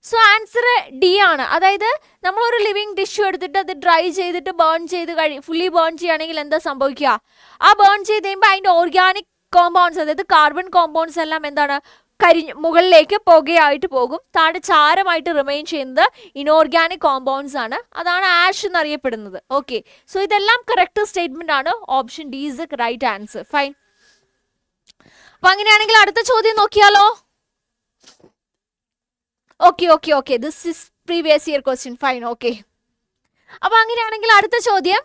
സോ ആൻസർ ഡി ആണ്. അതായത് നമ്മളൊരു ലിവിങ് ടിഷ്യൂ എടുത്തിട്ട് അത് ഡ്രൈ ചെയ്തിട്ട് ബേൺ ചെയ്ത് ഫുള്ളി ബേൺ ചെയ്യുകയാണെങ്കിൽ എന്താ സംഭവിക്കുക? ആ ബേൺ ചെയ്ത് കഴിയുമ്പോൾ അതിൻ്റെ ഓർഗാനിക് കോമ്പൗണ്ട്സ്, അതായത് കാർബൺ കോമ്പൗണ്ട്സ് എല്ലാം എന്താണ് മുകളിലേക്ക് പുകയായിട്ട് പോകും. താഴെ ചാരമായിട്ട് റിമെയിൻ ചെയ്യുന്നത് ഇനോർഗാനിക് കോമ്പൗണ്ട്സ് ആണ്. അതാണ് ആഷ് എന്നറിയപ്പെടുന്നത്. ഓക്കെ, സോ ഇതെല്ലാം കറക്റ്റ് സ്റ്റേറ്റ്മെന്റ് ആണ്. Option D is the right answer. Fine. അപ്പൊ അങ്ങനെയാണെങ്കിൽ അടുത്ത ചോദ്യം നോക്കിയാലോ? Okay okay okay, this is previous year question. Fine. Okay, അപ്പൊ അങ്ങനെയാണെങ്കിൽ അടുത്ത ചോദ്യം.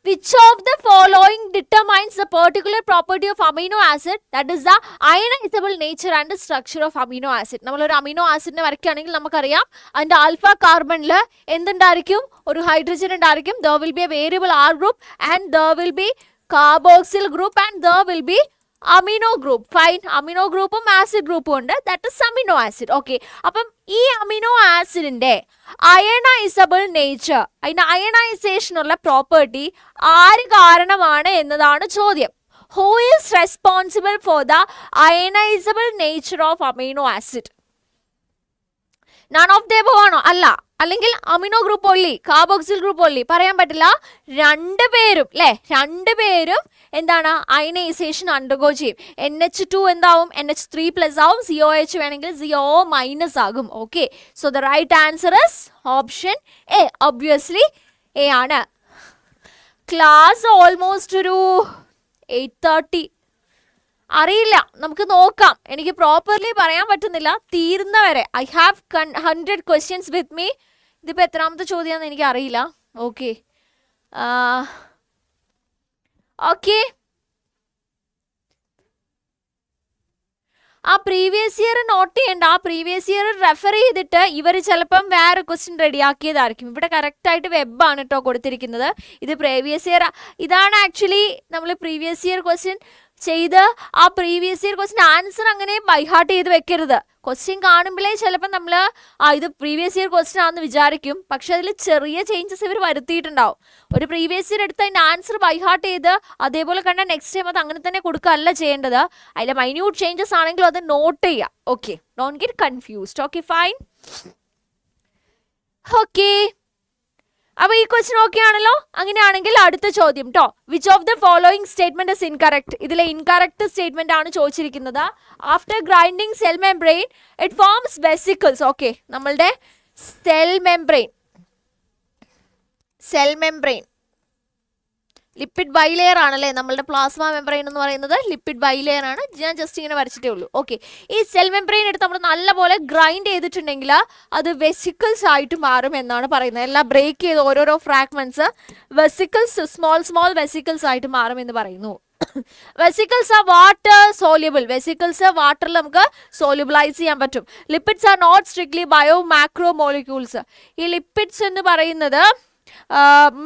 Which of the following determines the particular property of amino acid, that is the ionizable nature and the structure of amino acid? നമ്മളൊരു amino ആസിഡിനെ വരയ്ക്കുകയാണെങ്കിൽ നമുക്കറിയാം അതിൻ്റെ alpha കാർബണിൽ എന്തുണ്ടായിരിക്കും? ഒരു hydrogen ഉണ്ടായിരിക്കും. There will be a variable R group and there will be carboxyl group and there will be amino group. Fine. Amino ഗ്രൂപ്പും acid ഗ്രൂപ്പും ഉണ്ട്. That is amino acid. Okay, അപ്പം ഈ അമിനോ ആസിഡിന്റെ അയണൈസബിൾ നേച്ചർ, അതിന്റെ അയണൈസേഷനുള്ള property ആര് കാരണമാണ് എന്നതാണ് ചോദ്യം. Who is responsible for the ionizable nature of amino acid? None of the above ആണോ? അല്ല. അല്ലെങ്കിൽ amino group only, carboxyl group only? പറയാൻ പറ്റില്ല. രണ്ടുപേരും അല്ലേ, രണ്ടുപേരും എന്താണ് അയനൈസേഷൻ അണ്ടർഗോ ചെയ്യും. NH2 എന്താവും? NH3+ ആവും. COH വേണമെങ്കിൽ CO- ആകും. Okay, so the right answer is option A. Obviously A ആണ്. ക്ലാസ് ഓൾമോസ്റ്റ് ഒരു 8:30. അറിയില്ല, നമുക്ക് നോക്കാം. എനിക്ക് പ്രോപ്പർലി പറയാൻ പറ്റുന്നില്ല. തീരുന്നവരെ I have 100 questions with me. ഇതിപ്പോൾ എത്രാമത്തെ ചോദ്യമാണെന്ന് എനിക്ക് അറിയില്ല. ഓക്കെ ഓക്കെ, ആ പ്രീവിയസ് ഇയർ നോട്ട് ചെയ്യണ്ട. ആ പ്രീവിയസ് ഇയർ റെഫർ ചെയ്തിട്ട് ഇവർ ചിലപ്പം വേറെ ക്വസ്റ്റ്യൻ റെഡിയാക്കിയതായിരിക്കും. ഇവിടെ കറക്റ്റായിട്ട് വെബാണ് കേട്ടോ കൊടുത്തിരിക്കുന്നത്. ഇത് പ്രീവിയസ് ഇയർ, ഇതാണ് ആക്ച്വലി നമ്മൾ പ്രീവിയസ് ഇയർ ക്വസ്റ്റ്യൻ ചെയ്ത് ആ പ്രീവിയസ് ഇയർ ക്വസ്റ്റ്യൻ ആൻസർ അങ്ങനെ ബൈഹാർട്ട് ചെയ്ത് വെക്കരുത്. ക്വസ്റ്റ്യൻ കാണുമ്പോഴേ ചിലപ്പോൾ നമ്മൾ ഇത് പ്രീവിയസ് ഇയർ ക്വസ്റ്റ്യൻ ആണെന്ന് വിചാരിക്കും. പക്ഷെ അതിൽ ചെറിയ ചേഞ്ചസ് ഇവർ വരുത്തിയിട്ടുണ്ടാവും. ഒരു പ്രീവിയസ് ഇയർ എടുത്ത് അതിൻ്റെ ആൻസർ ബൈഹാർട്ട് ചെയ്ത് അതേപോലെ കണ്ട നെക്സ്റ്റ് ടൈം അത് അങ്ങനെ തന്നെ കൊടുക്കുകയല്ല ചെയ്യേണ്ടത്. അതിലെ മൈന്യൂട്ട് ചേഞ്ചസ് ആണെങ്കിലും അത് നോട്ട് ചെയ്യുക. Okay, don't get confused. Okay, fine. Okay, അപ്പോൾ ഈ ക്വസ്റ്റ്യൻ ഓക്കെ ആണല്ലോ. അങ്ങനെയാണെങ്കിൽ അടുത്ത ചോദ്യം കേട്ടോ. Which of the following statement is incorrect? ഇതിലെ ഇൻകറക്റ്റ് സ്റ്റേറ്റ്മെന്റ് ആണ് ചോദിച്ചിരിക്കുന്നത്. After grinding cell membrane it forms vesicles. Okay, നമ്മളുടെ സെൽ മെംബ്രെയിൻ ലിപ്പിഡ് ബൈലെയർ ആണല്ലേ നമ്മളുടെ പ്ലാസ്മ മെംബ്രെയിൻ എന്ന് പറയുന്നത്. ലിപ്പിഡ് ബൈലെയർ ആണ്. ഞാൻ ജസ്റ്റ് ഇങ്ങനെ വരച്ചിട്ടേ ഉള്ളൂ. ഓക്കെ, ഈ സെൽ മെംബ്രെയിൻ എടുത്ത് നമ്മൾ നല്ലപോലെ ഗ്രൈൻഡ് ചെയ്തിട്ടുണ്ടെങ്കിൽ അത് വെസിക്കിൾസ് ആയിട്ട് മാറും എന്നാണ് പറയുന്നത്. എല്ലാം ബ്രേക്ക് ചെയ്ത് ഓരോരോ ഫ്രാഗ്മെന്റ്സ് വെസിക്കിൾസ്, സ്മോൾ വെസിക്കിൾസ് ആയിട്ട് മാറും എന്ന് പറയുന്നു. Vesicles are water soluble. Vesicles വാട്ടറിൽ നമുക്ക് സോല്യൂബിളൈസ് ചെയ്യാൻ പറ്റും. Lipids are not strictly biomacromolecules. ഈ ലിപ്പിഡ്സ് എന്ന് പറയുന്നത്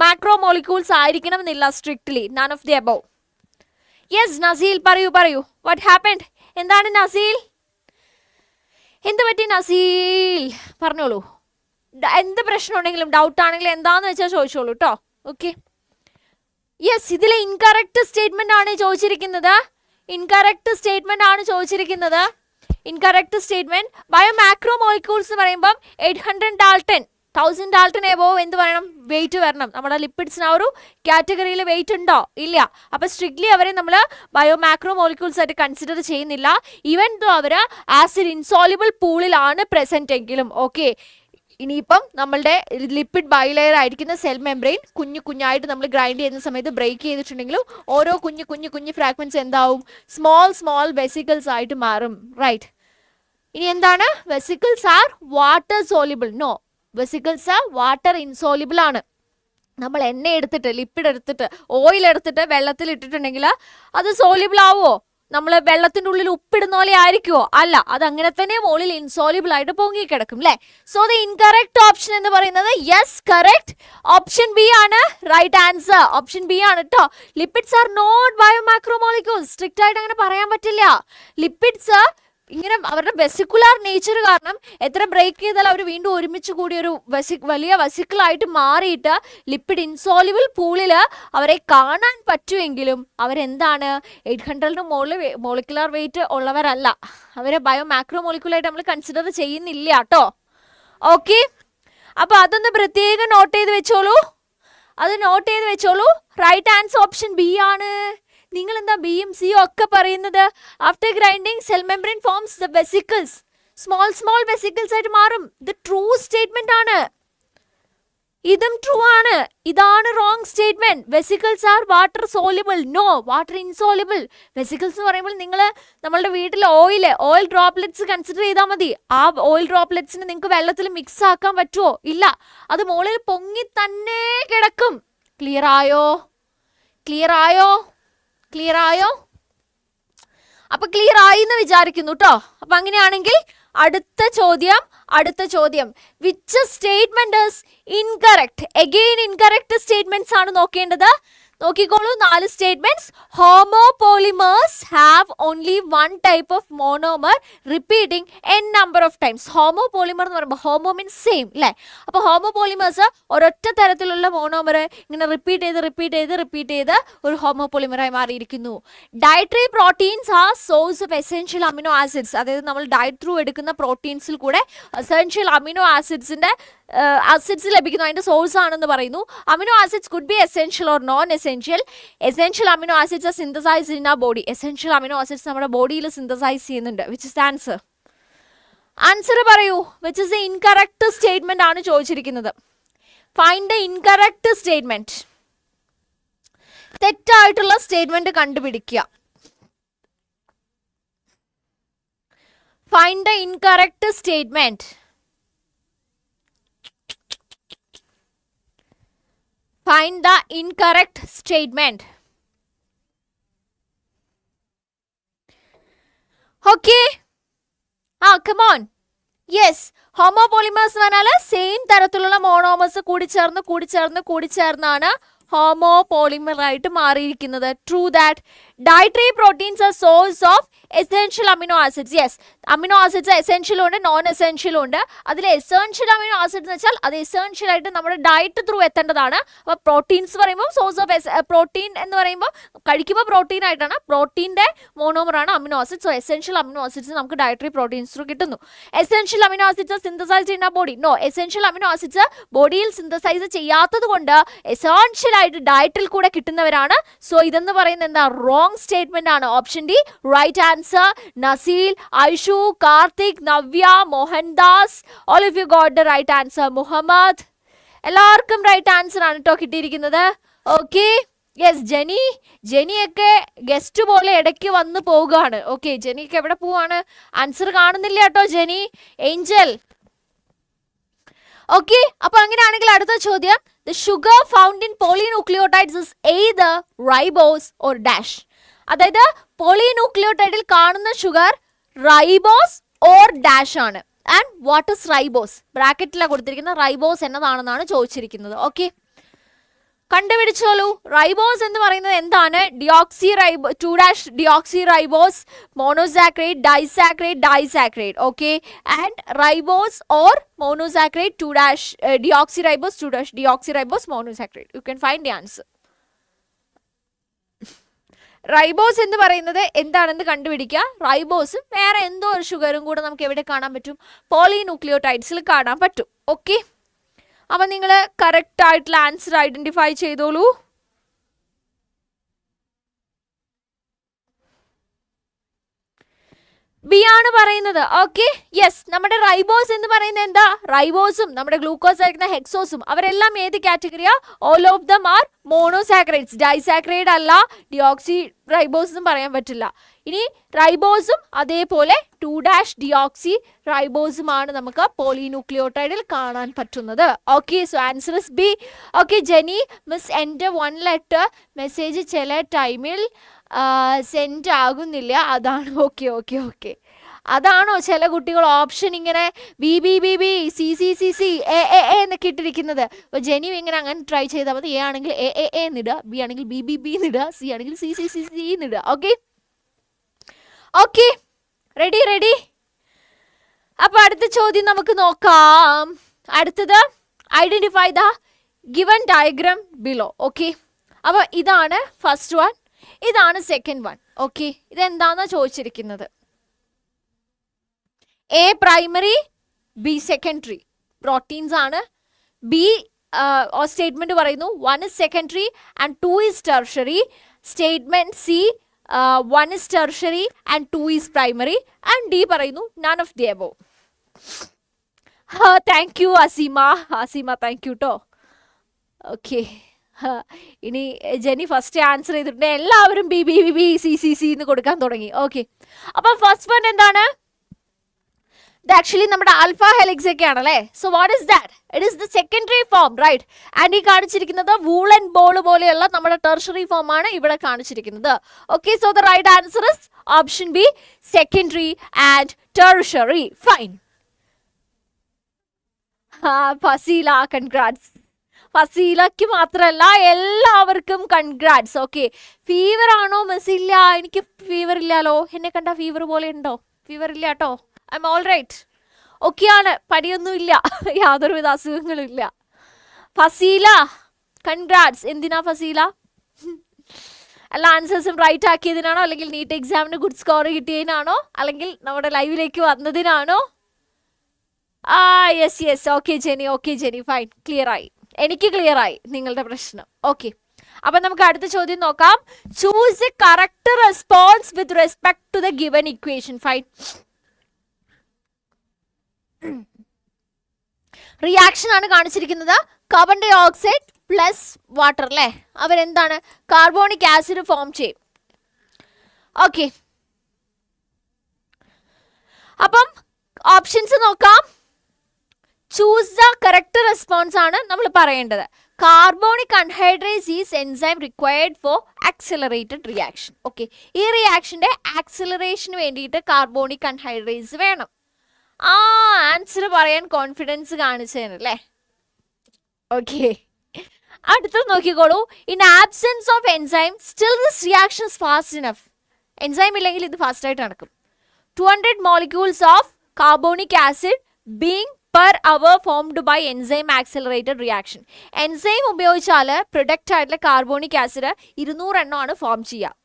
മാക്രോ മോളിക്യൂൾസ് ആയിരിക്കണം എന്നില്ല strictly. None of the above. Yes Naseel, പറയൂ. What happened? എന്താണ് നസീൽ? എന്ത് പറ്റി നസീൽ? പറഞ്ഞോളൂ. എന്ത് പ്രശ്നം ഉണ്ടെങ്കിലും ഡൗട്ട് ആണെങ്കിലും എന്താന്ന് വെച്ചാൽ ചോദിച്ചോളൂ കേട്ടോ. ഓക്കെ, യെസ്, ഇതിലെ ഇൻകറക്റ്റ് സ്റ്റേറ്റ്മെന്റ് ആണ് ചോദിച്ചിരിക്കുന്നത്. ഇൻകറക്റ്റ് സ്റ്റേറ്റ്മെന്റ് ബയോമാക്രോ മോളിക്യൂൾസ് എന്ന് പറയുമ്പം 800 ഡാൾട്ടൺ 1000 ഡാൾട്ടൺ എബോവ് എന്ത് പറയണം? വെയിറ്റ് വരണം. നമ്മുടെ ലിപ്പിഡ്സിന് ആ ഒരു കാറ്റഗറിയിൽ വെയിറ്റ് ഉണ്ടോ? ഇല്ല. അപ്പോൾ സ്ട്രിക്ട്ലി അവരെ നമ്മൾ ബയോമാക്രോ മോളിക്യൂൾസ് ആയിട്ട് കൺസിഡർ ചെയ്യുന്നില്ല. ഈവൻ ദോ അവർ ആസിഡ് ഇൻസോല്യൂബിൾ പൂളിലാണ് പ്രസന്റ് എങ്കിലും. ഓക്കെ, ഇനിയിപ്പം നമ്മളുടെ ലിപ്പിഡ് ബൈലെയർ ആയിരിക്കുന്ന സെൽ മെംബ്രെയിൻ കുഞ്ഞായിട്ട് നമ്മൾ ഗ്രൈൻഡ് ചെയ്യുന്ന സമയത്ത് ബ്രേക്ക് ചെയ്തിട്ടുണ്ടെങ്കിലും ഓരോ കുഞ്ഞു ഫ്രാഗ്മെന്റ്സ് എന്താവും? സ്മോൾ വെസിക്കിൾസ് ആയിട്ട് മാറും. റൈറ്റ്. ഇനി എന്താണ്? Vesicles are water soluble. No, vesicles water insoluble ആണ്. നമ്മൾ എണ്ണ എടുത്തിട്ട്, ലിപ്പിഡ് എടുത്തിട്ട്, ഓയിൽ എടുത്തിട്ട് വെള്ളത്തിൽ ഇട്ടിട്ടുണ്ടെങ്കിൽ അത് സോല്യൂബിൾ ആവുമോ? നമ്മൾ വെള്ളത്തിൻ്റെ ഉള്ളിൽ ഉപ്പിടുന്ന പോലെ ആയിരിക്കുമോ? അല്ല, അത് അങ്ങനെ തന്നെ മുകളിൽ ഇൻസോല്യൂബിൾ ആയിട്ട് പൊങ്ങിക്കിടക്കും അല്ലേ. സോ ദ ഇൻകറക്റ്റ് ഓപ്ഷൻ എന്ന് പറയുന്നത് യെസ്, കറക്റ്റ് ഓപ്ഷൻ ബി ആണ് റൈറ്റ് ആൻസർ. ഓപ്ഷൻ ബി ആണ് കേട്ടോ. Lipids are not biomacromolecules. Strict ആയിട്ട് അങ്ങനെ പറയാൻ പറ്റില്ല. ലിപ്പിഡ്സ് ഇങ്ങനെ അവരുടെ വെസിക്കുലാർ നേച്ചർ കാരണം എത്ര ബ്രേക്ക് ചെയ്താൽ അവർ വീണ്ടും ഒരുമിച്ച് കൂടി ഒരു വലിയ വെസിക്കിളായിട്ട് മാറിയിട്ട് ലിപ്പിഡ് ഇൻസോല്യൂബിൾ പൂളിൽ അവരെ കാണാൻ പറ്റുമെങ്കിലും അവരെന്താണ് 800 മുകളിൽ മോളിക്കുലാർ വെയിറ്റ് ഉള്ളവരല്ല. അവരെ ബയോമാക്രോ മോളിക്യൂളായിട്ട് നമ്മൾ കൺസിഡർ ചെയ്യുന്നില്ല കേട്ടോ. ഓക്കെ, അപ്പോൾ അതൊന്ന് പ്രത്യേകം നോട്ട് ചെയ്ത് വെച്ചോളൂ. റൈറ്റ് ആൻസർ ഓപ്ഷൻ ബി ആണ്. നിങ്ങൾ എന്താ ബിയും സിയും ഒക്കെ പറയുന്നത്? After grinding cell membrane forms the vesicles. Small vesicles ആയിട്ട് മാറും. ഇത് ട്രൂ സ്റ്റേറ്റ്മെന്റ് ആണ്. ഇതും ട്രൂ ആണ്. ഇതാണ് wrong statement. Vesicles are water soluble. No, water insoluble. Vesicles എന്ന് പറയുമ്പോൾ നിങ്ങൾ നമ്മളുടെ വീട്ടിൽ ഓയിൽ ഡ്രോപ്ലെറ്റ്സ് കൺസിഡർ ചെയ്താൽ മതി. ആ ഓയിൽ ഡ്രോപ്ലെറ്റ്സിന് നിങ്ങൾക്ക് വെള്ളത്തിൽ മിക്സ് ആക്കാൻ പറ്റുമോ? ഇല്ല, അത് മുകളിൽ പൊങ്ങി തന്നെ കിടക്കും. ക്ലിയർ ആയോ? ക്ലിയർ ആയോ? അപ്പൊ ക്ലിയർ ആയി എന്ന് വിചാരിക്കുന്നു കേട്ടോ. അപ്പൊ അങ്ങനെയാണെങ്കിൽ അടുത്ത ചോദ്യം which statement is incorrect? Again incorrect statements ആണ് നോക്കേണ്ടത്. നോക്കിക്കോളൂ, 4 statements. Homopolymers have only one type of monomer repeating n number of times. Homopolymer എന്ന് പറയുമ്പോൾ ഹോമോ മീൻസ് സെയിം അല്ലേ? അപ്പോൾ ഹോമോപോളിമേഴ്സ് ഒരൊറ്റ തരത്തിലുള്ള മോണോമർ ഇങ്ങനെ റിപ്പീറ്റ് ചെയ്ത് ഒരു ഹോമോപോളിമറായി മാറിയിരിക്കുന്നു. Dietary proteins are source of essential amino acids. അതായത് നമ്മൾ ഡയറ്റ് ത്രൂ എടുക്കുന്ന പ്രോട്ടീൻസിൽ കൂടെ എസെൻഷ്യൽ അമിനോ ആസിഡ്സ് ലഭിക്കുന്നു, അതിന്റെ സോഴ്സ് ആണെന്ന് പറയുന്നു. Amino acids could be essential or non essential. Essential amino acids are synthesised in our body. Essential amino acids നമ്മുടെ ബോഡിയിൽ സിന്തസൈസ് ചെയ്യുന്നുണ്ട്. വിച്ച് ഇസ് ആൻസർ പറയൂ. Which is the incorrect statement ആണ് ചോദിച്ചിരിക്കുന്നത്. Find the incorrect statement. തെറ്റായിട്ടുള്ള statement കണ്ടുപിടിക്കുക. Find the incorrect statement. Find the incorrect statement. Okay. Come on. Yes. Homopolymers എന്ന് പറഞ്ഞാൽ സെയിം തരത്തിലുള്ള മോണോമേഴ്സ് കൂടിച്ചേർന്നാണ് ഹോമോപോളിമർ ആയിട്ട് മാറിയിരിക്കുന്നത്. True that. Dietary proteins are source of essential amino acids. Yes, amino acids എസെൻഷ്യലും ഉണ്ട് non എസെൻഷ്യലും ഉണ്ട്. അതിൽ എസെൻഷ്യൽ അമിനോ ആസിഡ് എന്ന് വെച്ചാൽ അത് എസെൻഷ്യൽ ആയിട്ട് നമ്മുടെ ഡയറ്റ് ത്രൂ എത്തേണ്ടതാണ്. അപ്പോൾ പ്രോട്ടീൻസ് പറയുമ്പോൾ സോഴ്സ് ഓഫ് പ്രോട്ടീൻ എന്ന് പറയുമ്പോൾ കഴിക്കുമ്പോൾ പ്രോട്ടീൻ ആയിട്ടാണ്. പ്രോട്ടീൻ്റെ മോണോമറാണ് amino acid. So essential amino acids നമുക്ക് ഡയറ്ററി പ്രോട്ടീൻസ് ത്രൂ കിട്ടുന്നു. Essential amino acids synthesized in ആ body. No, essential amino acids ബോഡിയിൽ സിന്തസൈസ് ചെയ്യാത്തത് കൊണ്ട് എസെൻഷ്യൽ ആയിട്ട് ഡയറ്റിൽ കൂടെ കിട്ടുന്നവരാണ്. സോ ഇതെന്ന് പറയുന്നത് എന്താ? റോങ് സ്റ്റേറ്റ്മെന്റ് ആണ്. Option D right answer. Naseel, Aishu, Karthik, Navya, Mohandas, all of you got the right answer. Muhammad, എല്ലാവർക്കും റൈറ്റ് ആൻസർ ആണ് കേട്ടോ കിട്ടിയിരിക്കുന്നത്. ഓക്കെ. യെസ്, ജെനിയൊക്കെ ഗസ്റ്റ് പോലെ ഇടയ്ക്ക് വന്ന് പോവുകയാണ്. ഓക്കെ, ജെനിക്ക് എവിടെ പോവാണ്? ആൻസർ കാണുന്നില്ല കേട്ടോ ജെനി. ഏഞ്ചൽ. ഓക്കെ, അപ്പൊ അങ്ങനെയാണെങ്കിൽ അടുത്ത ചോദ്യം. The sugar found in polynucleotides is either ribose or dash. അതായത് പോളിന്യൂക്ലിയോടൈഡിൽ കാണുന്ന ഷുഗർ റൈബോസ് ഓർ ഡാഷ് ആണ്. And what is ribose? ബ്രാക്കറ്റിലാണ് കൊടുത്തിരിക്കുന്ന റൈബോസ് എന്നതാണെന്നാണ് ചോദിച്ചിരിക്കുന്നത്. ഓക്കെ, കണ്ടുപിടിച്ചോളൂ. റൈബോസ് എന്ന് പറയുന്നത് എന്താണ്? Two dash deoxy ribose, monosaccharide, disaccharide. Okay, and ribose or monosaccharide, two dash deoxy ribose, two dash deoxy ribose, monosaccharide. You can find the answer. Ribose എന്ന് പറയുന്നത് എന്താണെന്ന് കണ്ടുപിടിക്കുക. റൈബോസ് വേറെ എന്തോ ഒരു ഷുഗറും കൂടെ നമുക്ക് എവിടെ കാണാൻ പറ്റും? പോളിന്യൂക്ലിയോടൈഡ്സിൽ കാണാൻ പറ്റും. ഓക്കെ, അപ്പം നിങ്ങൾ കറക്റ്റ് ആയിട്ടുള്ള ആൻസർ ഐഡന്റിഫൈ ചെയ്തോളൂ. ബി ആണ് പറയുന്നത്. ഓക്കെ, യെസ്, നമ്മുടെ റൈബോസ് എന്ന് പറയുന്നത് എന്താ? റൈബോസും നമ്മുടെ ഗ്ലൂക്കോസ് ആയിരിക്കുന്ന ഹെക്സോസും അവരെല്ലാം ഏത് കാറ്റഗറിയാ? All of them are monosaccharides. Disaccharide അല്ല, ഡിയോക്സി റൈബോസ് എന്നും പറയാൻ പറ്റില്ല. ഇനി റൈബോസും അതേപോലെ ടു ഡാഷ് ഡിയോക്സി റൈബോസുമാണ് നമുക്ക് പോളിന്യൂക്ലിയോടൈഡിൽ കാണാൻ പറ്റുന്നത്. Okay, so answer is B. Okay, Jenny miss എൻ്റെ 1 ലെറ്റർ മെസ്സേജ് ചില ടൈമിൽ സെൻഡ് ആകുന്നില്ല, അതാണ്. ഓക്കെ, അതാണോ ചില കുട്ടികൾ ഓപ്ഷൻ ഇങ്ങനെ B B B B C C C C A A എന്നൊക്കെ ഇട്ടിരിക്കുന്നത്? അപ്പോൾ ജെനി ഇങ്ങനെ അങ്ങനെ ട്രൈ ചെയ്താൽ മതി. എ ആണെങ്കിൽ എ എ എന്നിടുക, ബി ആണെങ്കിൽ ബി ബി ബി എന്നിടുക, സി ആണെങ്കിൽ സി സി സി സി എന്നിടുക. Okay, ready. അപ്പോൾ അടുത്ത ചോദ്യം നമുക്ക് നോക്കാം. അടുത്തത്, identify the given diagram below. Okay, അപ്പോൾ ഇതാണ് ഫസ്റ്റ് വൺ, ഇതാണ് സെക്കൻഡ് വൺ. ഓക്കെ, ഇതെന്താണെന്നാ ചോദിച്ചിരിക്കുന്നത്? A primary, B secondary proteins ആണ്. ബി സ്റ്റേറ്റ്മെന്റ് പറയുന്നു 1 is secondary and 2 is tertiary. Statement C, 1 is tertiary and 2 is primary. And D പറയുന്നു none of the above. Thank you Aseema, thank you ട്ടോ. Okay, ഇനി Jeni first answer ചെയ്തിട്ടുണ്ട്. എല്ലാവരും B B B B C C C എന്ന് കൊടുക്കാൻ തുടങ്ങി. Okay, അപ്പം first one എന്താണ്? ഇത് ആക്ച്വലി നമ്മുടെ ആൽഫ ഹെലിക്സ് ഒക്കെ ആണല്ലേ. So what is that? It is the secondary form, right? And ഈ കാണിച്ചിരിക്കുന്നത് വൂളൻ ബോൾ പോലെയുള്ള നമ്മുടെ ടെർഷറി ഫോം ആണ് ഇവിടെ കാണിച്ചിരിക്കുന്നത്. Okay, so the right answer is option B, secondary and tertiary. Fine. Fazeela, congrats. ഫസീലയ്ക്ക് മാത്രമല്ല എല്ലാവർക്കും കൺഗ്രാറ്റ്സ്. ഓക്കെ, ഫീവർ ആണോ മിസ്? ഇല്ല, എനിക്ക് ഫീവർ ഇല്ലല്ലോ. എന്നെ കണ്ട ഫീവർ പോലെ ഉണ്ടോ? ഫീവർ ഇല്ല കേട്ടോ. I am all right. ഓക്കെയാണ്, പനിയൊന്നും ഇല്ല, യാതൊരുവിധ അസുഖങ്ങളും ഇല്ല. ഫസീല, കൺഗ്രാറ്റ്സ്. എന്തിനാ ഫസീല? എല്ലാ ആൻസേഴ്സും റൈറ്റ് ആക്കിയതിനാണോ, അല്ലെങ്കിൽ നീറ്റ് എക്സാമിന് ഗുഡ് സ്കോർ കിട്ടിയതിനാണോ, അല്ലെങ്കിൽ നമ്മുടെ ലൈവിലേക്ക് വന്നതിനാണോ? Yes yes. Okay Jeni, okay Jeni, fine. Clear ആയി, എനിക്ക് ക്ലിയർ ആയി നിങ്ങളുടെ പ്രശ്നം. ഓക്കെ, അപ്പൊ നമുക്ക് അടുത്ത ചോദ്യം നോക്കാം. Choose a correct response with respect to the given equation. Fine. Reaction ആണ് കാണിച്ചിരിക്കുന്നത്. Carbon dioxide plus water അല്ലേ, അവരെന്താണ് കാർബോണിക് ആസിഡ് ഫോം ചെയ്യും. ഓക്കെ, അപ്പം ഓപ്ഷൻസ് നോക്കാം. ചൂസ് ദ കറക്റ്റ് റെസ്പോൺസ് ആണ് നമ്മൾ പറയേണ്ടത്. Carbonic anhydrase is enzyme required for accelerated reaction. Okay, ഈ റിയാക്ഷന്റെ ആക്സിലറേഷന് വേണ്ടിയിട്ട് കാർബോണിക് അൺഹൈഡ്രേസ് വേണം. ആൻസർ പറയാൻ കോൺഫിഡൻസ് കാണിച്ചതല്ലേ. ഓക്കെ, അടുത്തത് നോക്കിക്കോളൂ. In absence of enzyme still this reaction is fast enough. Enzyme ഇല്ലെങ്കിൽ ഇത് ഫാസ്റ്റ് ആയിട്ട് നടക്കും. 200 molecules of carbonic acid being per hour formed by enzyme accelerated reaction. Enzyme ഉപയോഗിച്ചാൽ പ്രൊഡക്റ്റ് ആയിട്ടുള്ള കാർബോണിക് ആസിഡ് 200 എണ്ണമാണ് ഫോം ചെയ്യുക.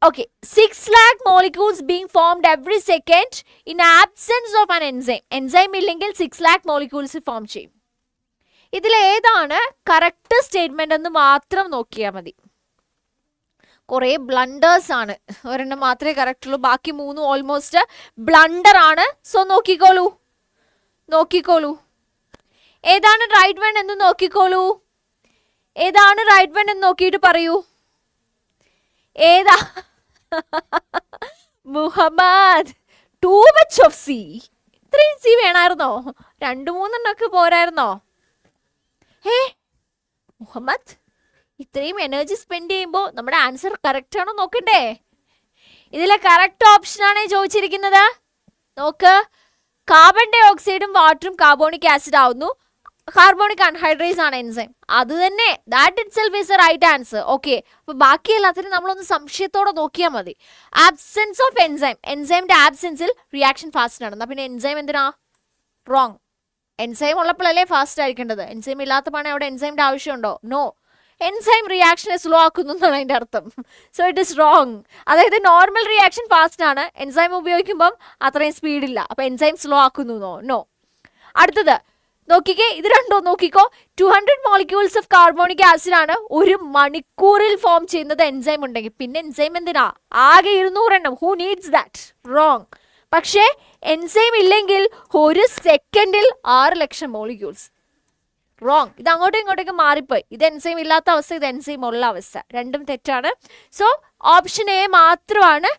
Okay, 6 lakh molecules being formed every second in absence of an enzyme. Enzyme ഇല്ലെങ്കിൽ 6 lakh molecules form ചെയ്യും. ഇതിൽ ഏതാണ് correct statement എന്ന് മാത്രം നോക്കിയാൽ മതി. കുറേ ബ്ലണ്ടേഴ്സ് ആണ്, ഒരെണ്ണം മാത്രമേ കറക്റ്റ് ഉള്ളൂ, ബാക്കി മൂന്നും ഓൾമോസ്റ്റ് ബ്ലണ്ടർ ആണ്. സോ നോക്കിക്കോളൂ, നോക്കിക്കോളൂ ഏതാണ് റൈറ്റ് വൺ എന്ന് നോക്കിക്കോളൂ. ഏതാണ് റൈറ്റ് വൺ എന്ന് നോക്കിയിട്ട് പറയൂ. ഏതാ? Muhammad, too much of C. ഇത്രയും സി വേണമായിരുന്നോ? 2-3 പോരായിരുന്നോ? മുഹമ്മദ്, ഇത്രയും എനർജി സ്പെൻഡ് ചെയ്യുമ്പോൾ നമ്മുടെ ആൻസർ കറക്റ്റ് ആണോ നോക്കണ്ടേ? ഇതിലെ കറക്റ്റ് ഓപ്ഷൻ ആണ് ചോദിച്ചിരിക്കുന്നത്. നോക്ക്, കാർബൺ ഡൈ ഓക്സൈഡും വാട്ടറും കാർബോണിക് ആസിഡ് ആവുന്നു. കാർബോണിക് അൺഹൈഡ്രേസ് ആണ് എൻസൈം. അത് തന്നെ, that itself is a right answer. Okay, അപ്പൊ ബാക്കി എല്ലാത്തിനും നമ്മളൊന്ന് സംശയത്തോടെ നോക്കിയാൽ മതി. ആബ്സെൻസ് ഓഫ് എൻസൈം, എൻസൈമിന്റെ ആബ്സെൻസിൽ റിയാക്ഷൻ ഫാസ്റ്റ് ആണ്. എന്നാ പിന്നെ എൻസൈം എന്തിനാ? റോങ്. എൻസൈം ഉള്ളപ്പോഴല്ലേ ഫാസ്റ്റ് ആയിരിക്കേണ്ടത്. എൻസൈം ഇല്ലാത്തപ്പോഴാണ് അവിടെ എൻസൈമിന്റെ ആവശ്യമുണ്ടോ? നോ. എൻസൈം റിയാക്ഷനെ സ്ലോ ആക്കുന്നു എന്നാണ് അതിൻ്റെ അർത്ഥം. So it is wrong. അതായത് നോർമൽ റിയാക്ഷൻ ഫാസ്റ്റ് ആണ്, എൻസൈം ഉപയോഗിക്കുമ്പം അത്രയും സ്പീഡില്ല, അപ്പൊ എൻസൈം സ്ലോ ആക്കുന്നു. നോ. അടുത്തത് നോക്കിക്കേ, ഇത് രണ്ടോ നോക്കിക്കോ. 200 molecules ഓഫ് കാർബോണിക് ആസിഡ് ആണ് 1 മണിക്കൂറിൽ ഫോം ചെയ്യുന്നത് എൻസൈം ഉണ്ടെങ്കിൽ. പിന്നെ എൻസൈം എന്തിനാ? ആകെ 200 എണ്ണം. Who needs that? റോങ്. പക്ഷേ എൻസൈം ഇല്ലെങ്കിൽ 1 സെക്കൻഡിൽ 6 ലക്ഷം molecules. റോങ്. ഇത് അങ്ങോട്ടും ഇങ്ങോട്ടേക്ക് മാറിപ്പോയി. ഇത് എൻസൈം ഇല്ലാത്ത അവസ്ഥ, ഇത് എൻസൈം ഉള്ള അവസ്ഥ, രണ്ടും തെറ്റാണ്. സോ ഓപ്ഷൻ എ മാത്രമാണ്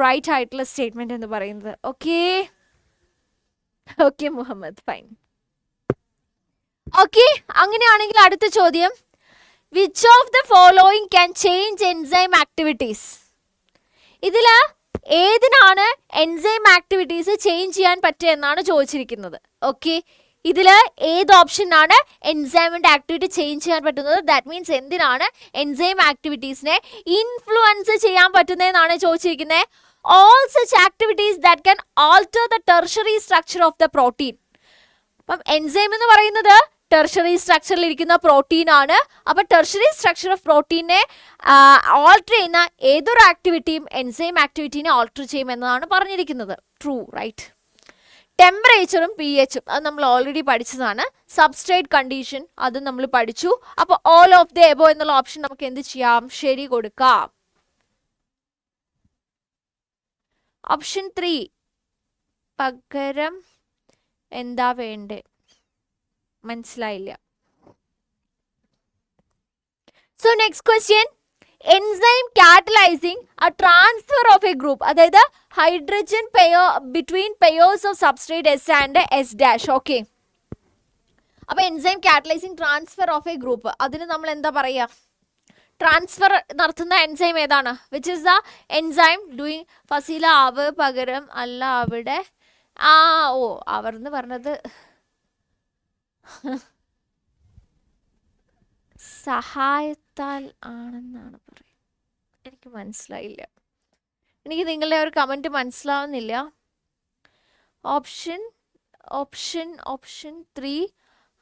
റൈറ്റ് ആയിട്ടുള്ള സ്റ്റേറ്റ്മെന്റ് എന്ന് പറയുന്നത്. Okay okay Muhammad, fine. Okay, അങ്ങനെയാണെങ്കിൽ അടുത്ത ചോദ്യം. Which of the following can change enzyme activities? ഇതില് ഏതിനാണ് എൻസൈം ആക്ടിവിറ്റീസ് ചേഞ്ച് ചെയ്യാൻ പറ്റുക എന്നാണ് ചോദിച്ചിരിക്കുന്നത്. ഓക്കെ, ഇതില് ഏത് ഓപ്ഷനാണ് എൻസൈമിന്റെ ആക്ടിവിറ്റി ചേഞ്ച് ചെയ്യാൻ പറ്റുന്നത്? ദാറ്റ് മീൻസ് എന്തിനാണ് എൻസൈം ആക്ടിവിറ്റീസിനെ ഇൻഫ്ലുവൻസ് ചെയ്യാൻ പറ്റുന്നതെന്നാണ് ചോദിച്ചിരിക്കുന്നത്. All such activities that can alter the tertiary structure of the protein. അപ്പം എൻസൈം എന്ന് പറയുന്നത് ടെർഷറി സ്ട്രക്ചറിൽ ഇരിക്കുന്ന പ്രോട്ടീൻ ആണ്. അപ്പൊ ടെർഷറി സ്ട്രക്ചർ ഓഫ് പ്രോട്ടീനെ ആൾട്ടർ ചെയ്യുന്ന ഏതൊരു ആക്ടിവിറ്റിയും എൻസൈം ആക്ടിവിറ്റീനെ ആൾട്ടർ ചെയ്യുമെന്നാണ് പറഞ്ഞിരിക്കുന്നത്. True, right. ടെമ്പറേച്ചറും pHഉം അത് നമ്മൾ ഓൾറെഡി പഠിച്ചതാണ്. സബ്സ്ട്രേറ്റ് കണ്ടീഷൻ അത് നമ്മൾ പഠിച്ചു. അപ്പോൾ ഓൾ ഓഫ് ദ എബോ എന്നുള്ള ഓപ്ഷൻ നമുക്ക് എന്ത് ചെയ്യാം? ശരി കൊടുക്കാം. ഓപ്ഷൻ 3 പകരം എന്താ വേണ്ടേ? മനസ്സിലായില്ല. So next question. enzyme catalyzing a transfer of a group, അതായത് hydrogen pair between pairs of substrate S and S dash. Okay, അപ്പോൾ enzyme catalyzing transfer of a group, അതിന് നമ്മൾ എന്താ പറയുക? ട്രാൻസ്ഫർ നടത്തുന്ന എൻസൈം ഏതാണ്? Which is the enzyme doing Fazeela ആവ് പകരം അല്ല അവിടെ അവർ എന്ന് പറഞ്ഞത് സഹായത്താൽ ആണെന്നാണ് പറയുന്നത്. എനിക്ക് മനസ്സിലായില്ല, എനിക്ക് നിങ്ങളുടെ ഒരു കമൻറ്റ് മനസ്സിലാവുന്നില്ല. ഓപ്ഷൻ 3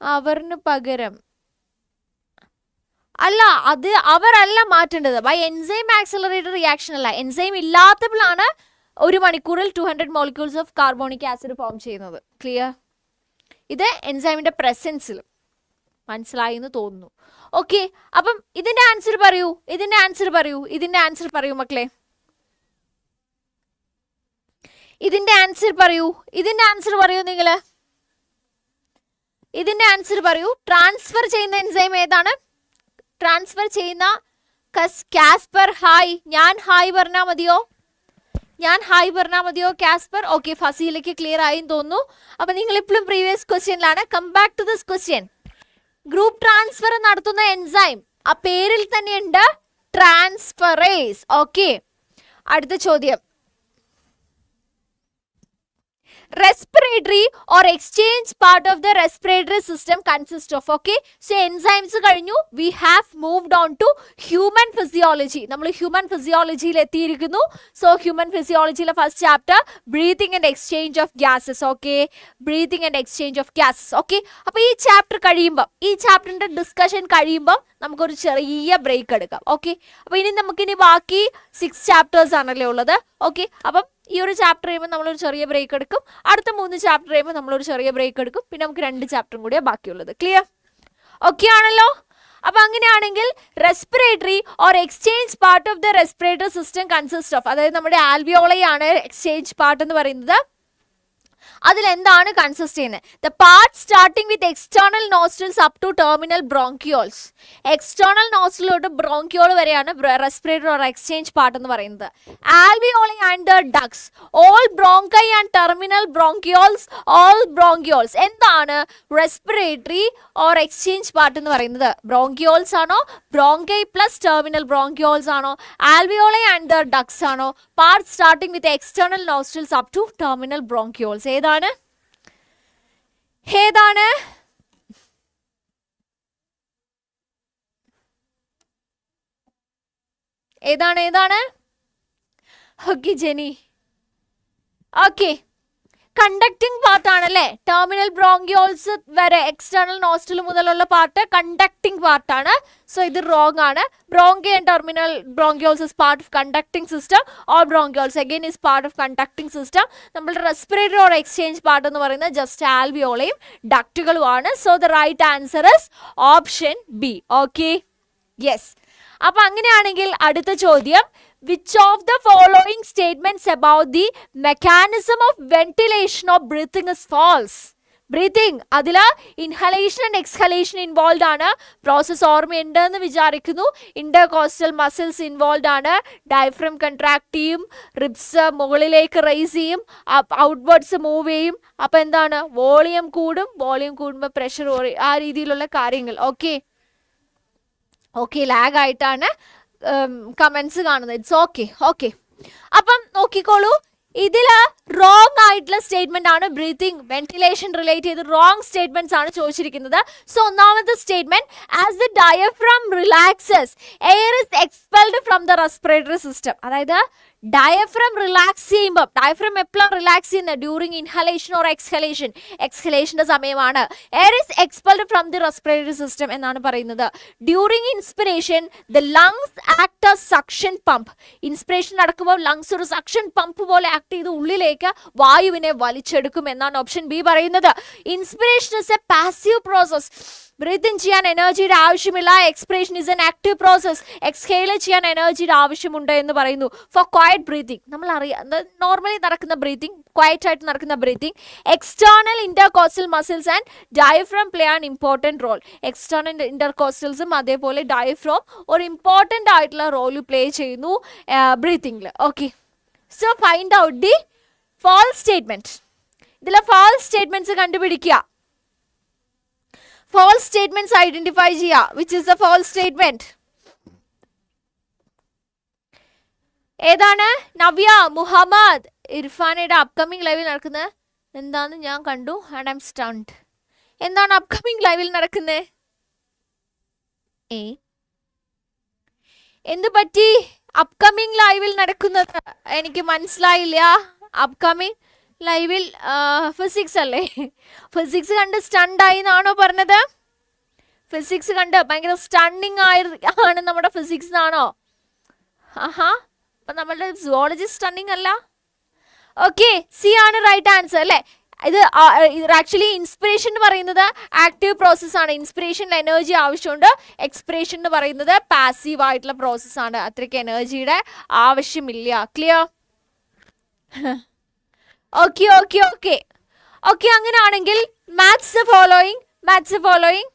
അവറിന് പകരം അല്ല, അത് അവരല്ല മാറ്റേണ്ടത്. ബൈ എൻസൈം ആക്സിലറേറ്റഡ് റിയാക്ഷൻ അല്ല, എൻസൈം ഇല്ലാത്തപ്പോഴാണ് 1 മണിക്കൂറിൽ 200 molecules of carbonic acid form ചെയ്യുന്നത്. ക്ലിയർ? ഇത് എൻസൈമിന്റെ പ്രസൻസിൽ. മനസ്സിലായി എന്ന് തോന്നുന്നു. ഓക്കെ, അപ്പം ഇതിന്റെ ആൻസർ പറയൂ, ഇതിന്റെ ആൻസർ പറയൂ മക്കളെ. ഇതിന്റെ ആൻസർ പറയൂ നിങ്ങൾ. ഇതിന്റെ ആൻസർ പറയൂ. ട്രാൻസ്ഫർ ചെയ്യുന്ന എൻസൈം ഏതാണ്? ട്രാൻസ്ഫർ ചെയ്യുന്ന കാസ്പർ. ഹായ്, ഞാൻ ഹായ് പറഞ്ഞാൽ മതിയോ കാസ്പർ? ഓക്കെ, ഫസീലയ്ക്ക് ക്ലിയർ ആയി തോന്നുന്നു. അപ്പൊ നിങ്ങൾ ഇപ്പോഴും പ്രീവിയസ് ക്വസ്റ്റ്യനിലാണ്. Come back to this question. Group transfer നടത്തുന്ന എൻസൈം, ആ പേരിൽ തന്നെയുണ്ട് ട്രാൻസ്ഫറേസ്. ഓക്കെ, അടുത്ത ചോദ്യം. Respiratory or exchange part of the respiratory system consists of. Okay, so enzymes കഴിഞ്ഞു. We have moved on to human physiology. നമ്മൾ human physiology എത്തിയിരിക്കുന്നു. So human physiology first chapter, breathing and exchange of gases. Okay, breathing and exchange of gases. Okay, അപ്പോൾ ഈ chapter കഴിയുമ്പോൾ, ഈ ചാപ്റ്ററിന്റെ discussion കഴിയുമ്പോൾ നമുക്കൊരു ചെറിയ ബ്രേക്ക് എടുക്കാം. ഓക്കെ, അപ്പോൾ നമുക്കിനി ബാക്കി 6 ചാപ്റ്റേഴ്സ് ആണല്ലേ ഉള്ളത്. ഓക്കെ, അപ്പം ഈ ഒരു ചാപ്റ്റർ കഴിയുമ്പോൾ നമ്മളൊരു ചെറിയ ബ്രേക്ക് എടുക്കും. അടുത്ത 3 ചാപ്റ്റർ കഴിയുമ്പോൾ നമ്മളൊരു ചെറിയ ബ്രേക്ക് എടുക്കും. പിന്നെ നമുക്ക് 2 ചാപ്റ്ററും കൂടിയാണ് ബാക്കിയുള്ളത്. ക്ലിയർ? ഓക്കെ ആണല്ലോ? അപ്പൊ അങ്ങനെയാണെങ്കിൽ respiratory or exchange part of the respiratory system consist of, അതായത് നമ്മുടെ ആൽവിയോളയാണ് എക്സ്ചേഞ്ച് പാർട്ട് എന്ന് പറയുന്നത്. അതിൽ എന്താണ് കൺസിസ്റ്റ് ചെയ്യുന്നത്? The part starting with external nostrils up to terminal bronchioles. External നോസ്ട്രിലോട്ട് ബ്രോങ്കിയോൾ വരെയാണ് റെസ്പിറേറ്ററി ഓർ എക്സ്ചേഞ്ച് പാർട്ട് എന്ന് പറയുന്നത്. Alveoli and the ducts, all bronchi and terminal bronchioles, all bronchioles. എന്താണ് റെസ്പിറേറ്ററി ഓർ എക്സ്ചേഞ്ച് പാർട്ട് എന്ന് പറയുന്നത്? Bronchioles ആണോ? Bronchi plus terminal bronchioles ആണോ? Alveoli and the ducts ആണോ? Part starting with external nostrils up to terminal bronchioles. ഏതാണ്? Okay Jeni. Okay, conducting part ആണല്ലേ. Terminal bronchioles വരെ external nostril മുതലുള്ള പാർട്ട് കണ്ടക്ടിങ് പാർട്ടാണ്. സോ ഇത് റോങ് ആണ്. Bronchi and terminal bronchioles is part of conducting system. All bronchioles again is part of conducting system. നമ്മുടെ respiratory or exchange part എന്ന് പറയുന്നത് just ആൽവിയോളയും ഡക്റ്റുകളുമാണ്. So the right answer is option B. Okay, yes. അപ്പൊ അങ്ങനെയാണെങ്കിൽ അടുത്ത ചോദ്യം, which of the following statements about the mechanism of ventilation of breathing is false? Breathing, അതിൽ ഇൻഹലേഷൻ ആൻഡ് എക്സ്ഹലേഷൻ ഇൻവോൾവ് ആണ്. പ്രോസസ് ഓർമ്മയുണ്ടെന്ന് വിചാരിക്കുന്നു. ഇന്റർകോസ്റ്റൽ മസിൽസ് ഇൻവോൾവ് ആണ്. Diaphragm contract ചെയ്യും, ribs മുകളിലേക്ക് റൈസ് ചെയ്യും, ഔട്ട്വേർഡ്സ് മൂവ് ചെയ്യും. അപ്പം എന്താണ്? വോളിയം കൂടും. വോളിയം കൂടുമ്പോൾ പ്രഷർ, ആ രീതിയിലുള്ള കാര്യങ്ങൾ. ഓക്കെ, ലാഗ് ആയിട്ടാണ് കമന്റ്സ് കാണുന്നത്. It's okay. അപ്പം നോക്കിക്കോളൂ, ഇതില് റോങ് ആയിട്ടുള്ള സ്റ്റേറ്റ്മെന്റ് ആണ്. ബ്രീത്തിങ്, വെന്റിലേഷൻ റിലേറ്റ് ചെയ്ത് റോങ് സ്റ്റേറ്റ്മെന്റ്സ് ആണ് ചോദിച്ചിരിക്കുന്നത്. സോ ഒന്നാമത്തെ statement, as the diaphragm relaxes air is expelled from the respiratory system. അതായത് ഡയഫ്രം റിലാക്സ് ചെയ്യുമ്പോൾ, ഡയഫ്രം എപ്പോഴാണ് റിലാക്സ് ചെയ്യുന്നത്? During inhalation or exhalation. എക്സ്ഹലേഷന്റെ സമയമാണ്. Air is expelled from the respiratory system എന്നാണ് പറയുന്നത്. During inspiration the lungs act as suction pump. Inspiration നടക്കുമ്പോൾ lungs ഒരു സക്ഷൻ പമ്പ് പോലെ ആക്ട് ചെയ്ത് ഉള്ളിലേക്ക് വായുവിനെ വലിച്ചെടുക്കും എന്നാണ് ഓപ്ഷൻ ബി പറയുന്നത്. Inspiration is A passive process. Breathing ചെയ്യാൻ എനർജിയുടെ ആവശ്യമില്ല. Expiration is an active process. Exhale ചെയ്യാൻ എനർജിയുടെ ആവശ്യമുണ്ട് എന്ന് പറയുന്നു. ഫോർ ക്വയറ്റ് ബ്രീത്തിങ്, നമ്മൾ അറിയാം നോർമലി നടക്കുന്ന ബ്രീത്തിങ്, ക്വയറ്റ് ആയിട്ട് നടക്കുന്ന breathing. External intercostal muscles and diaphragm play an important role. External ഇന്റർകോസ്റ്റൽസും അതേപോലെ ഡയഫ്രോം ഒരു ഇമ്പോർട്ടൻ്റ് ആയിട്ടുള്ള റോൾ പ്ലേ ചെയ്യുന്നു ബ്രീത്തിങ്ങിൽ. Okay, so find out the false statement. ഇതിലെ ഫാൾസ് സ്റ്റേറ്റ്മെന്റ്സ് കണ്ടുപിടിക്കുക. ഫാൾസ് സ്റ്റേറ്റ്മെന്റ്സ് ഐഡന്റിഫൈ ചെയ്യുക. Which is the false statement? ഏതാണ്? നവ്യ, മുഹമ്മദ്, ഇർഫാനയുടെ അപ്കമിങ് ലൈവിൽ നടക്കുന്നത് എന്താന്ന് ഞാൻ കണ്ടു ആൻഡ് ഐ എം സ്റ്റണ്ട്. എന്താണ് അപ്കമിങ് ലൈവിൽ നടക്കുന്നത്? എന്ത് പറ്റി? അപ്കമിങ് ലൈവിൽ നടക്കുന്നത് എനിക്ക് മനസ്സിലായില്ല. അപ്കമിങ് ലൈവിൽ ഫിസിക്സ് അല്ലേ? ഫിസിക്സ് കണ്ട് സ്റ്റണ്ടായി എന്നാണോ പറഞ്ഞത്? ഫിസിക്സ് കണ്ട് ഭയങ്കര സ്റ്റണ്ണിങ് ആണ് നമ്മുടെ ഫിസിക്സ് എന്നാണോ? ആഹാ, അപ്പം നമ്മളുടെ സുവോളജി സ്റ്റണ്ണിങ് അല്ല. ഓക്കെ, സി ആണ് റൈറ്റ് ആൻസർ അല്ലേ? ഇത് ആക്ച്വലി ഇൻസ്പിറേഷൻ എന്ന് പറയുന്നത് ആക്റ്റീവ് പ്രോസസ്സാണ്. ഇൻസ്പിറേഷനിൽ എനർജി ആവശ്യമുണ്ട്. എക്സ്പിറേഷൻ എന്ന് പറയുന്നത് പാസീവ് ആയിട്ടുള്ള പ്രോസസ്സാണ്. അത്രയ്ക്ക് എനർജിയുടെ ആവശ്യമില്ല. Clear? Okay okay okay okay. അങ്ങനെയാണെങ്കിൽ match the following.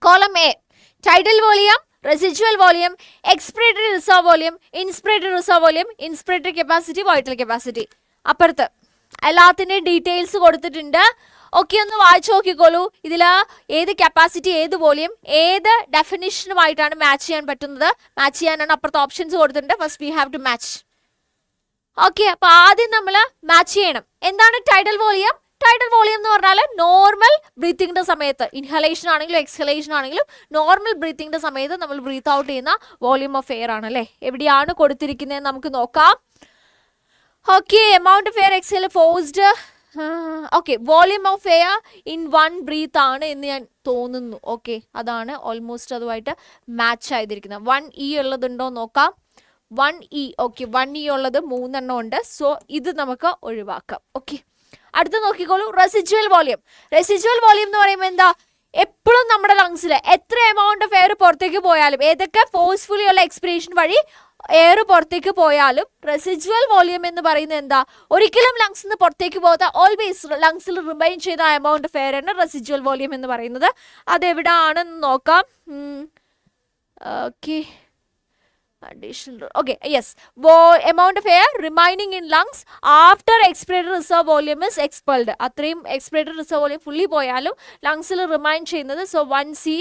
Column A, tidal volume, residual volume, expiratory reserve volume, inspiratory reserve volume, inspiratory capacity, vital capacity. അപ്പുറത്ത് എല്ലാത്തിൻ്റെയും ഡീറ്റെയിൽസ് കൊടുത്തിട്ടുണ്ട്. ഓക്കെ, ഒന്ന് വായിച്ചു നോക്കിക്കോളൂ. ഇതിൽ ഏത് കപ്പാസിറ്റി, ഏത് വോളിയം, ഏത് ഡെഫിനിഷനുമായിട്ടാണ് മാച്ച് ചെയ്യാൻ പറ്റുന്നത്. മാച്ച് ചെയ്യാനാണ് അപ്പുറത്തെ ഓപ്ഷൻസ് കൊടുത്തിട്ടുണ്ട്. First we have to match. Okay, അപ്പോൾ ആദ്യം നമ്മൾ മാച്ച് ചെയ്യണം. എന്താണ് ടൈഡൽ വോളിയം? ടൈഡൽ വോളിയം എന്ന് പറഞ്ഞാൽ നോർമൽ ബ്രീത്തിങ്ങിൻ്റെ സമയത്ത്, ഇൻഹലേഷൻ ആണെങ്കിലും എക്സ്ഹലേഷൻ ആണെങ്കിലും നോർമൽ ബ്രീത്തിങ്ങിൻ്റെ സമയത്ത് നമ്മൾ ബ്രീത്ത് ഔട്ട് ചെയ്യുന്ന വോളിയം ഓഫ് എയർ ആണ് അല്ലേ? എവിടെയാണ് കൊടുത്തിരിക്കുന്നത് നമുക്ക് നോക്കാം. Okay, amount of air exhale forced. Okay, volume of air in one breath ആണ് എന്ന് ഞാൻ തോന്നുന്നു. ഓക്കെ, അതാണ് ഓൾമോസ്റ്റ് അതുമായിട്ട് മാച്ച് ആയിരിക്കുന്നത്. 1E ഉള്ളതുണ്ടോ നോക്കാം. 1E. ഓക്കെ, 1E ഉള്ളത് 3 എണ്ണം ഉണ്ട്. സോ ഇത് നമുക്ക് ഒഴിവാക്കാം. ഓക്കെ, അടുത്ത് നോക്കിക്കോളൂ. Residual volume. റെസിഡ്യുവൽ വോളിയം എന്ന് പറയുമ്പോൾ എന്താ? എപ്പോഴും നമ്മുടെ ലങ്സിൽ എത്ര എമൗണ്ട് ഓഫ് എയർ പുറത്തേക്ക് പോയാലും, ഏതൊക്കെ ഫോഴ്സ്ഫുള്ളി ഉള്ള എക്സ്പിറേഷൻ വഴി എയർ പുറത്തേക്ക് പോയാലും റെസിഡ്യുവൽ വോളിയം എന്ന് പറയുന്നത് എന്താ? ഒരിക്കലും ലങ്സിൽ നിന്ന് പുറത്തേക്ക് പോകാത്ത, ഓൾവേസ് ലങ്സിൽ റിമൈൻ ചെയ്ത എമൗണ്ട് ഓഫ് എയർ ആണ് റെസിഡ്യുവൽ വോളിയം എന്ന് പറയുന്നത്. അതെവിടാണെന്ന് നോക്കാം. Okay, additional. Okay, yes, amount of air remaining in lungs after expiratory reserve volume is expelled. അത്രയും expiratory reserve volume fully പോയാലും ലങ്സിൽ റിമൈൻ ചെയ്യുന്നത്. സോ 1C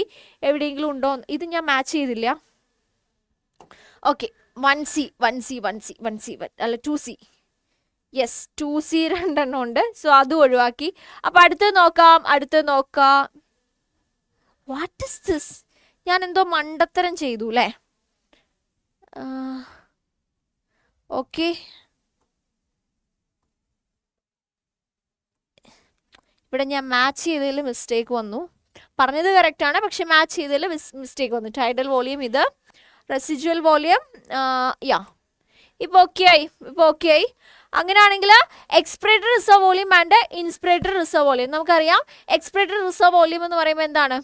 എവിടെയെങ്കിലും ഉണ്ടോ? ഇത് ഞാൻ മാച്ച് ചെയ്തില്ല. ഓക്കെ, 1C അല്ല 2C. യെസ്, 2C 2 എണ്ണം ഉണ്ട്. സോ അത് ഒഴിവാക്കി. അപ്പം അടുത്ത് നോക്കാം. What is this? ഞാൻ എന്തോ മണ്ടത്തരം ചെയ്തു അല്ലേ? ഓക്കെ, ഇവിടെ ഞാൻ മാച്ച് ചെയ്തതിൽ മിസ്റ്റേക്ക് വന്നു. പറഞ്ഞത് കറക്റ്റാണ്, പക്ഷെ മാച്ച് ചെയ്തതിൽ മിസ്റ്റേക്ക് വന്നു. ടൈഡൽ വോളിയം ഇത്, റെസിഡ്യുവൽ വോളിയം. ഇപ്പോൾ ഓക്കെ ആയി. അങ്ങനെയാണെങ്കിൽ expiratory reserve volume and inspiratory reserve volume. നമുക്കറിയാം എക്സ്പിറേറ്ററി റിസർവ് വോളിയം എന്ന് പറയുമ്പോൾ എന്താണ്?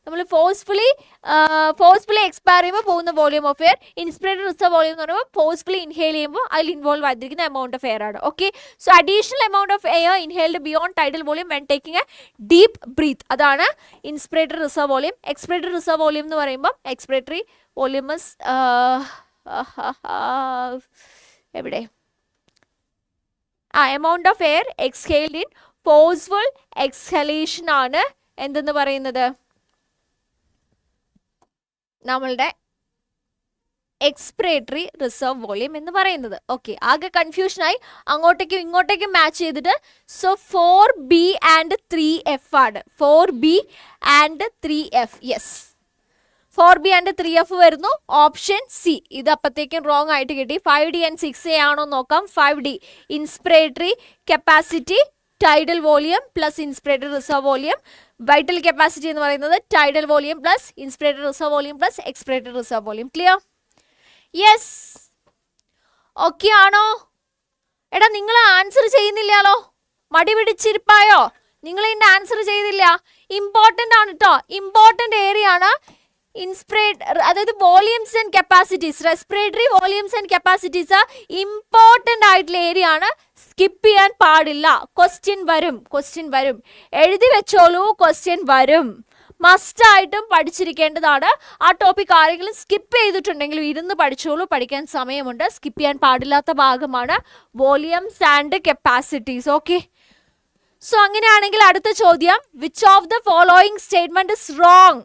നമ്മൾ ഫോഴ്സ്ഫുള്ളി എക്സ്പയർ ചെയ്യുമ്പോൾ പോകുന്ന volume of air. Inspiratory reserve volume എന്ന് പറയുമ്പോൾ ഫോഴ്സ്ഫുള്ളി ഇൻഹെയിൽ ചെയ്യുമ്പോൾ അതിൽ ഇൻവോൾവ് ആയിരിക്കുന്ന എമൗണ്ട് ഓഫ് എയർ ആണ്. Okay, so additional amount of air inhaled beyond tidal volume when taking a deep breath, അതാണ് inspiratory reserve volume. Expiratory reserve volume എന്ന് പറയുമ്പോൾ expiratory volume എവിടെ? Amount of air exhaled in forceful exhalation ആണ് എന്തെന്ന് പറയുന്നത്? നമ്മളുടെ expiratory reserve volume എന്ന് പറയുന്നത്. ഓക്കെ, ആകെ കൺഫ്യൂഷനായി, അങ്ങോട്ടേക്കും ഇങ്ങോട്ടേക്കും മാച്ച് ചെയ്തിട്ട്. സോ 4B and 3F ആണ്. 4B and 3F. Yes, 4B and 3F വരുന്നു. Option C. ഇത് അപ്പത്തേക്കും റോങ് ആയിട്ട് കിട്ടി. 5D and 6A ആണോ നോക്കാം. 5D inspiratory capacity, tidal volume plus inspiratory reserve volume. Vital capacity എന്ന് പറയുന്നത് tidal volume plus inspiratory reserve volume plus expiratory reserve volume. Clear? Yes, okay ആണോ? എടാ, നിങ്ങൾ ആൻസർ ചെയ്യുന്നില്ലല്ലോ. മടി പിടിച്ചിരിപ്പായോ? നിങ്ങൾ ഇതിൻ്റെ ആൻസർ ചെയ്തില്ല. ഇമ്പോർട്ടൻ്റ് ആണ് കേട്ടോ, ഇമ്പോർട്ടൻ്റ് ഏരിയ ആണ്. അതായത് volumes and capacities, respiratory volumes and capacities important ആയിട്ടുള്ള ഏരിയ ആണ്, സ്കിപ്പ് ചെയ്യാൻ പാടില്ല. ക്വസ്റ്റ്യൻ വരും, എഴുതി വെച്ചോളൂ, ക്വസ്റ്റ്യൻ വരും, മസ്റ്റ് ആയിട്ടും പഠിച്ചിരിക്കേണ്ടതാണ്. ആ ടോപ്പിക് ആരെങ്കിലും സ്കിപ്പ് ചെയ്തിട്ടുണ്ടെങ്കിലും ഇരുന്ന് പഠിച്ചോളൂ, പഠിക്കാൻ സമയമുണ്ട്. സ്കിപ്പ് ചെയ്യാൻ പാടില്ലാത്ത ഭാഗമാണ് volumes and capacities. Okay, so അങ്ങനെയാണെങ്കിൽ അടുത്ത ചോദ്യം, which of the following statement is wrong?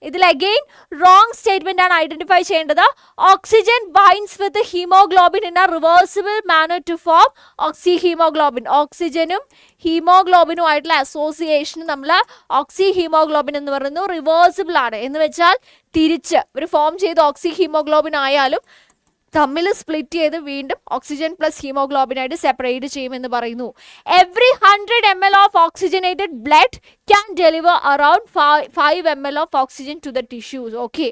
ഇതിൽ അഗെയിൻ റോങ് സ്റ്റേറ്റ്മെന്റ് ആണ് ഐഡന്റിഫൈ ചെയ്യേണ്ടത്. Oxygen binds with haemoglobin in a reversible manner to form oxy haemoglobin. ഓക്സിജനും ഹീമോഗ്ലോബിനും ആയിട്ടുള്ള അസോസിയേഷൻ നമ്മൾ ഓക്സി ഹീമോഗ്ലോബിൻ എന്ന് പറയുന്നു റിവേഴ്സിബിൾ ആണ്. എന്ന് വെച്ചാൽ തിരിച്ച് ഒരു ഫോം ചെയ്ത് ഓക്സി ഹീമോഗ്ലോബിൻ ആയാലും തമ്മിൽ സ്പ്ലിറ്റ് ചെയ്ത് വീണ്ടും ഓക്സിജൻ പ്ലസ് ഹീമോഗ്ലോബിൻ ആയിട്ട് സെപ്പറേറ്റ് ചെയ്യുമെന്ന് പറയുന്നു. Every 100 ml of oxygenated blood can deliver around 5 ml of oxygen to the tissues. Okay,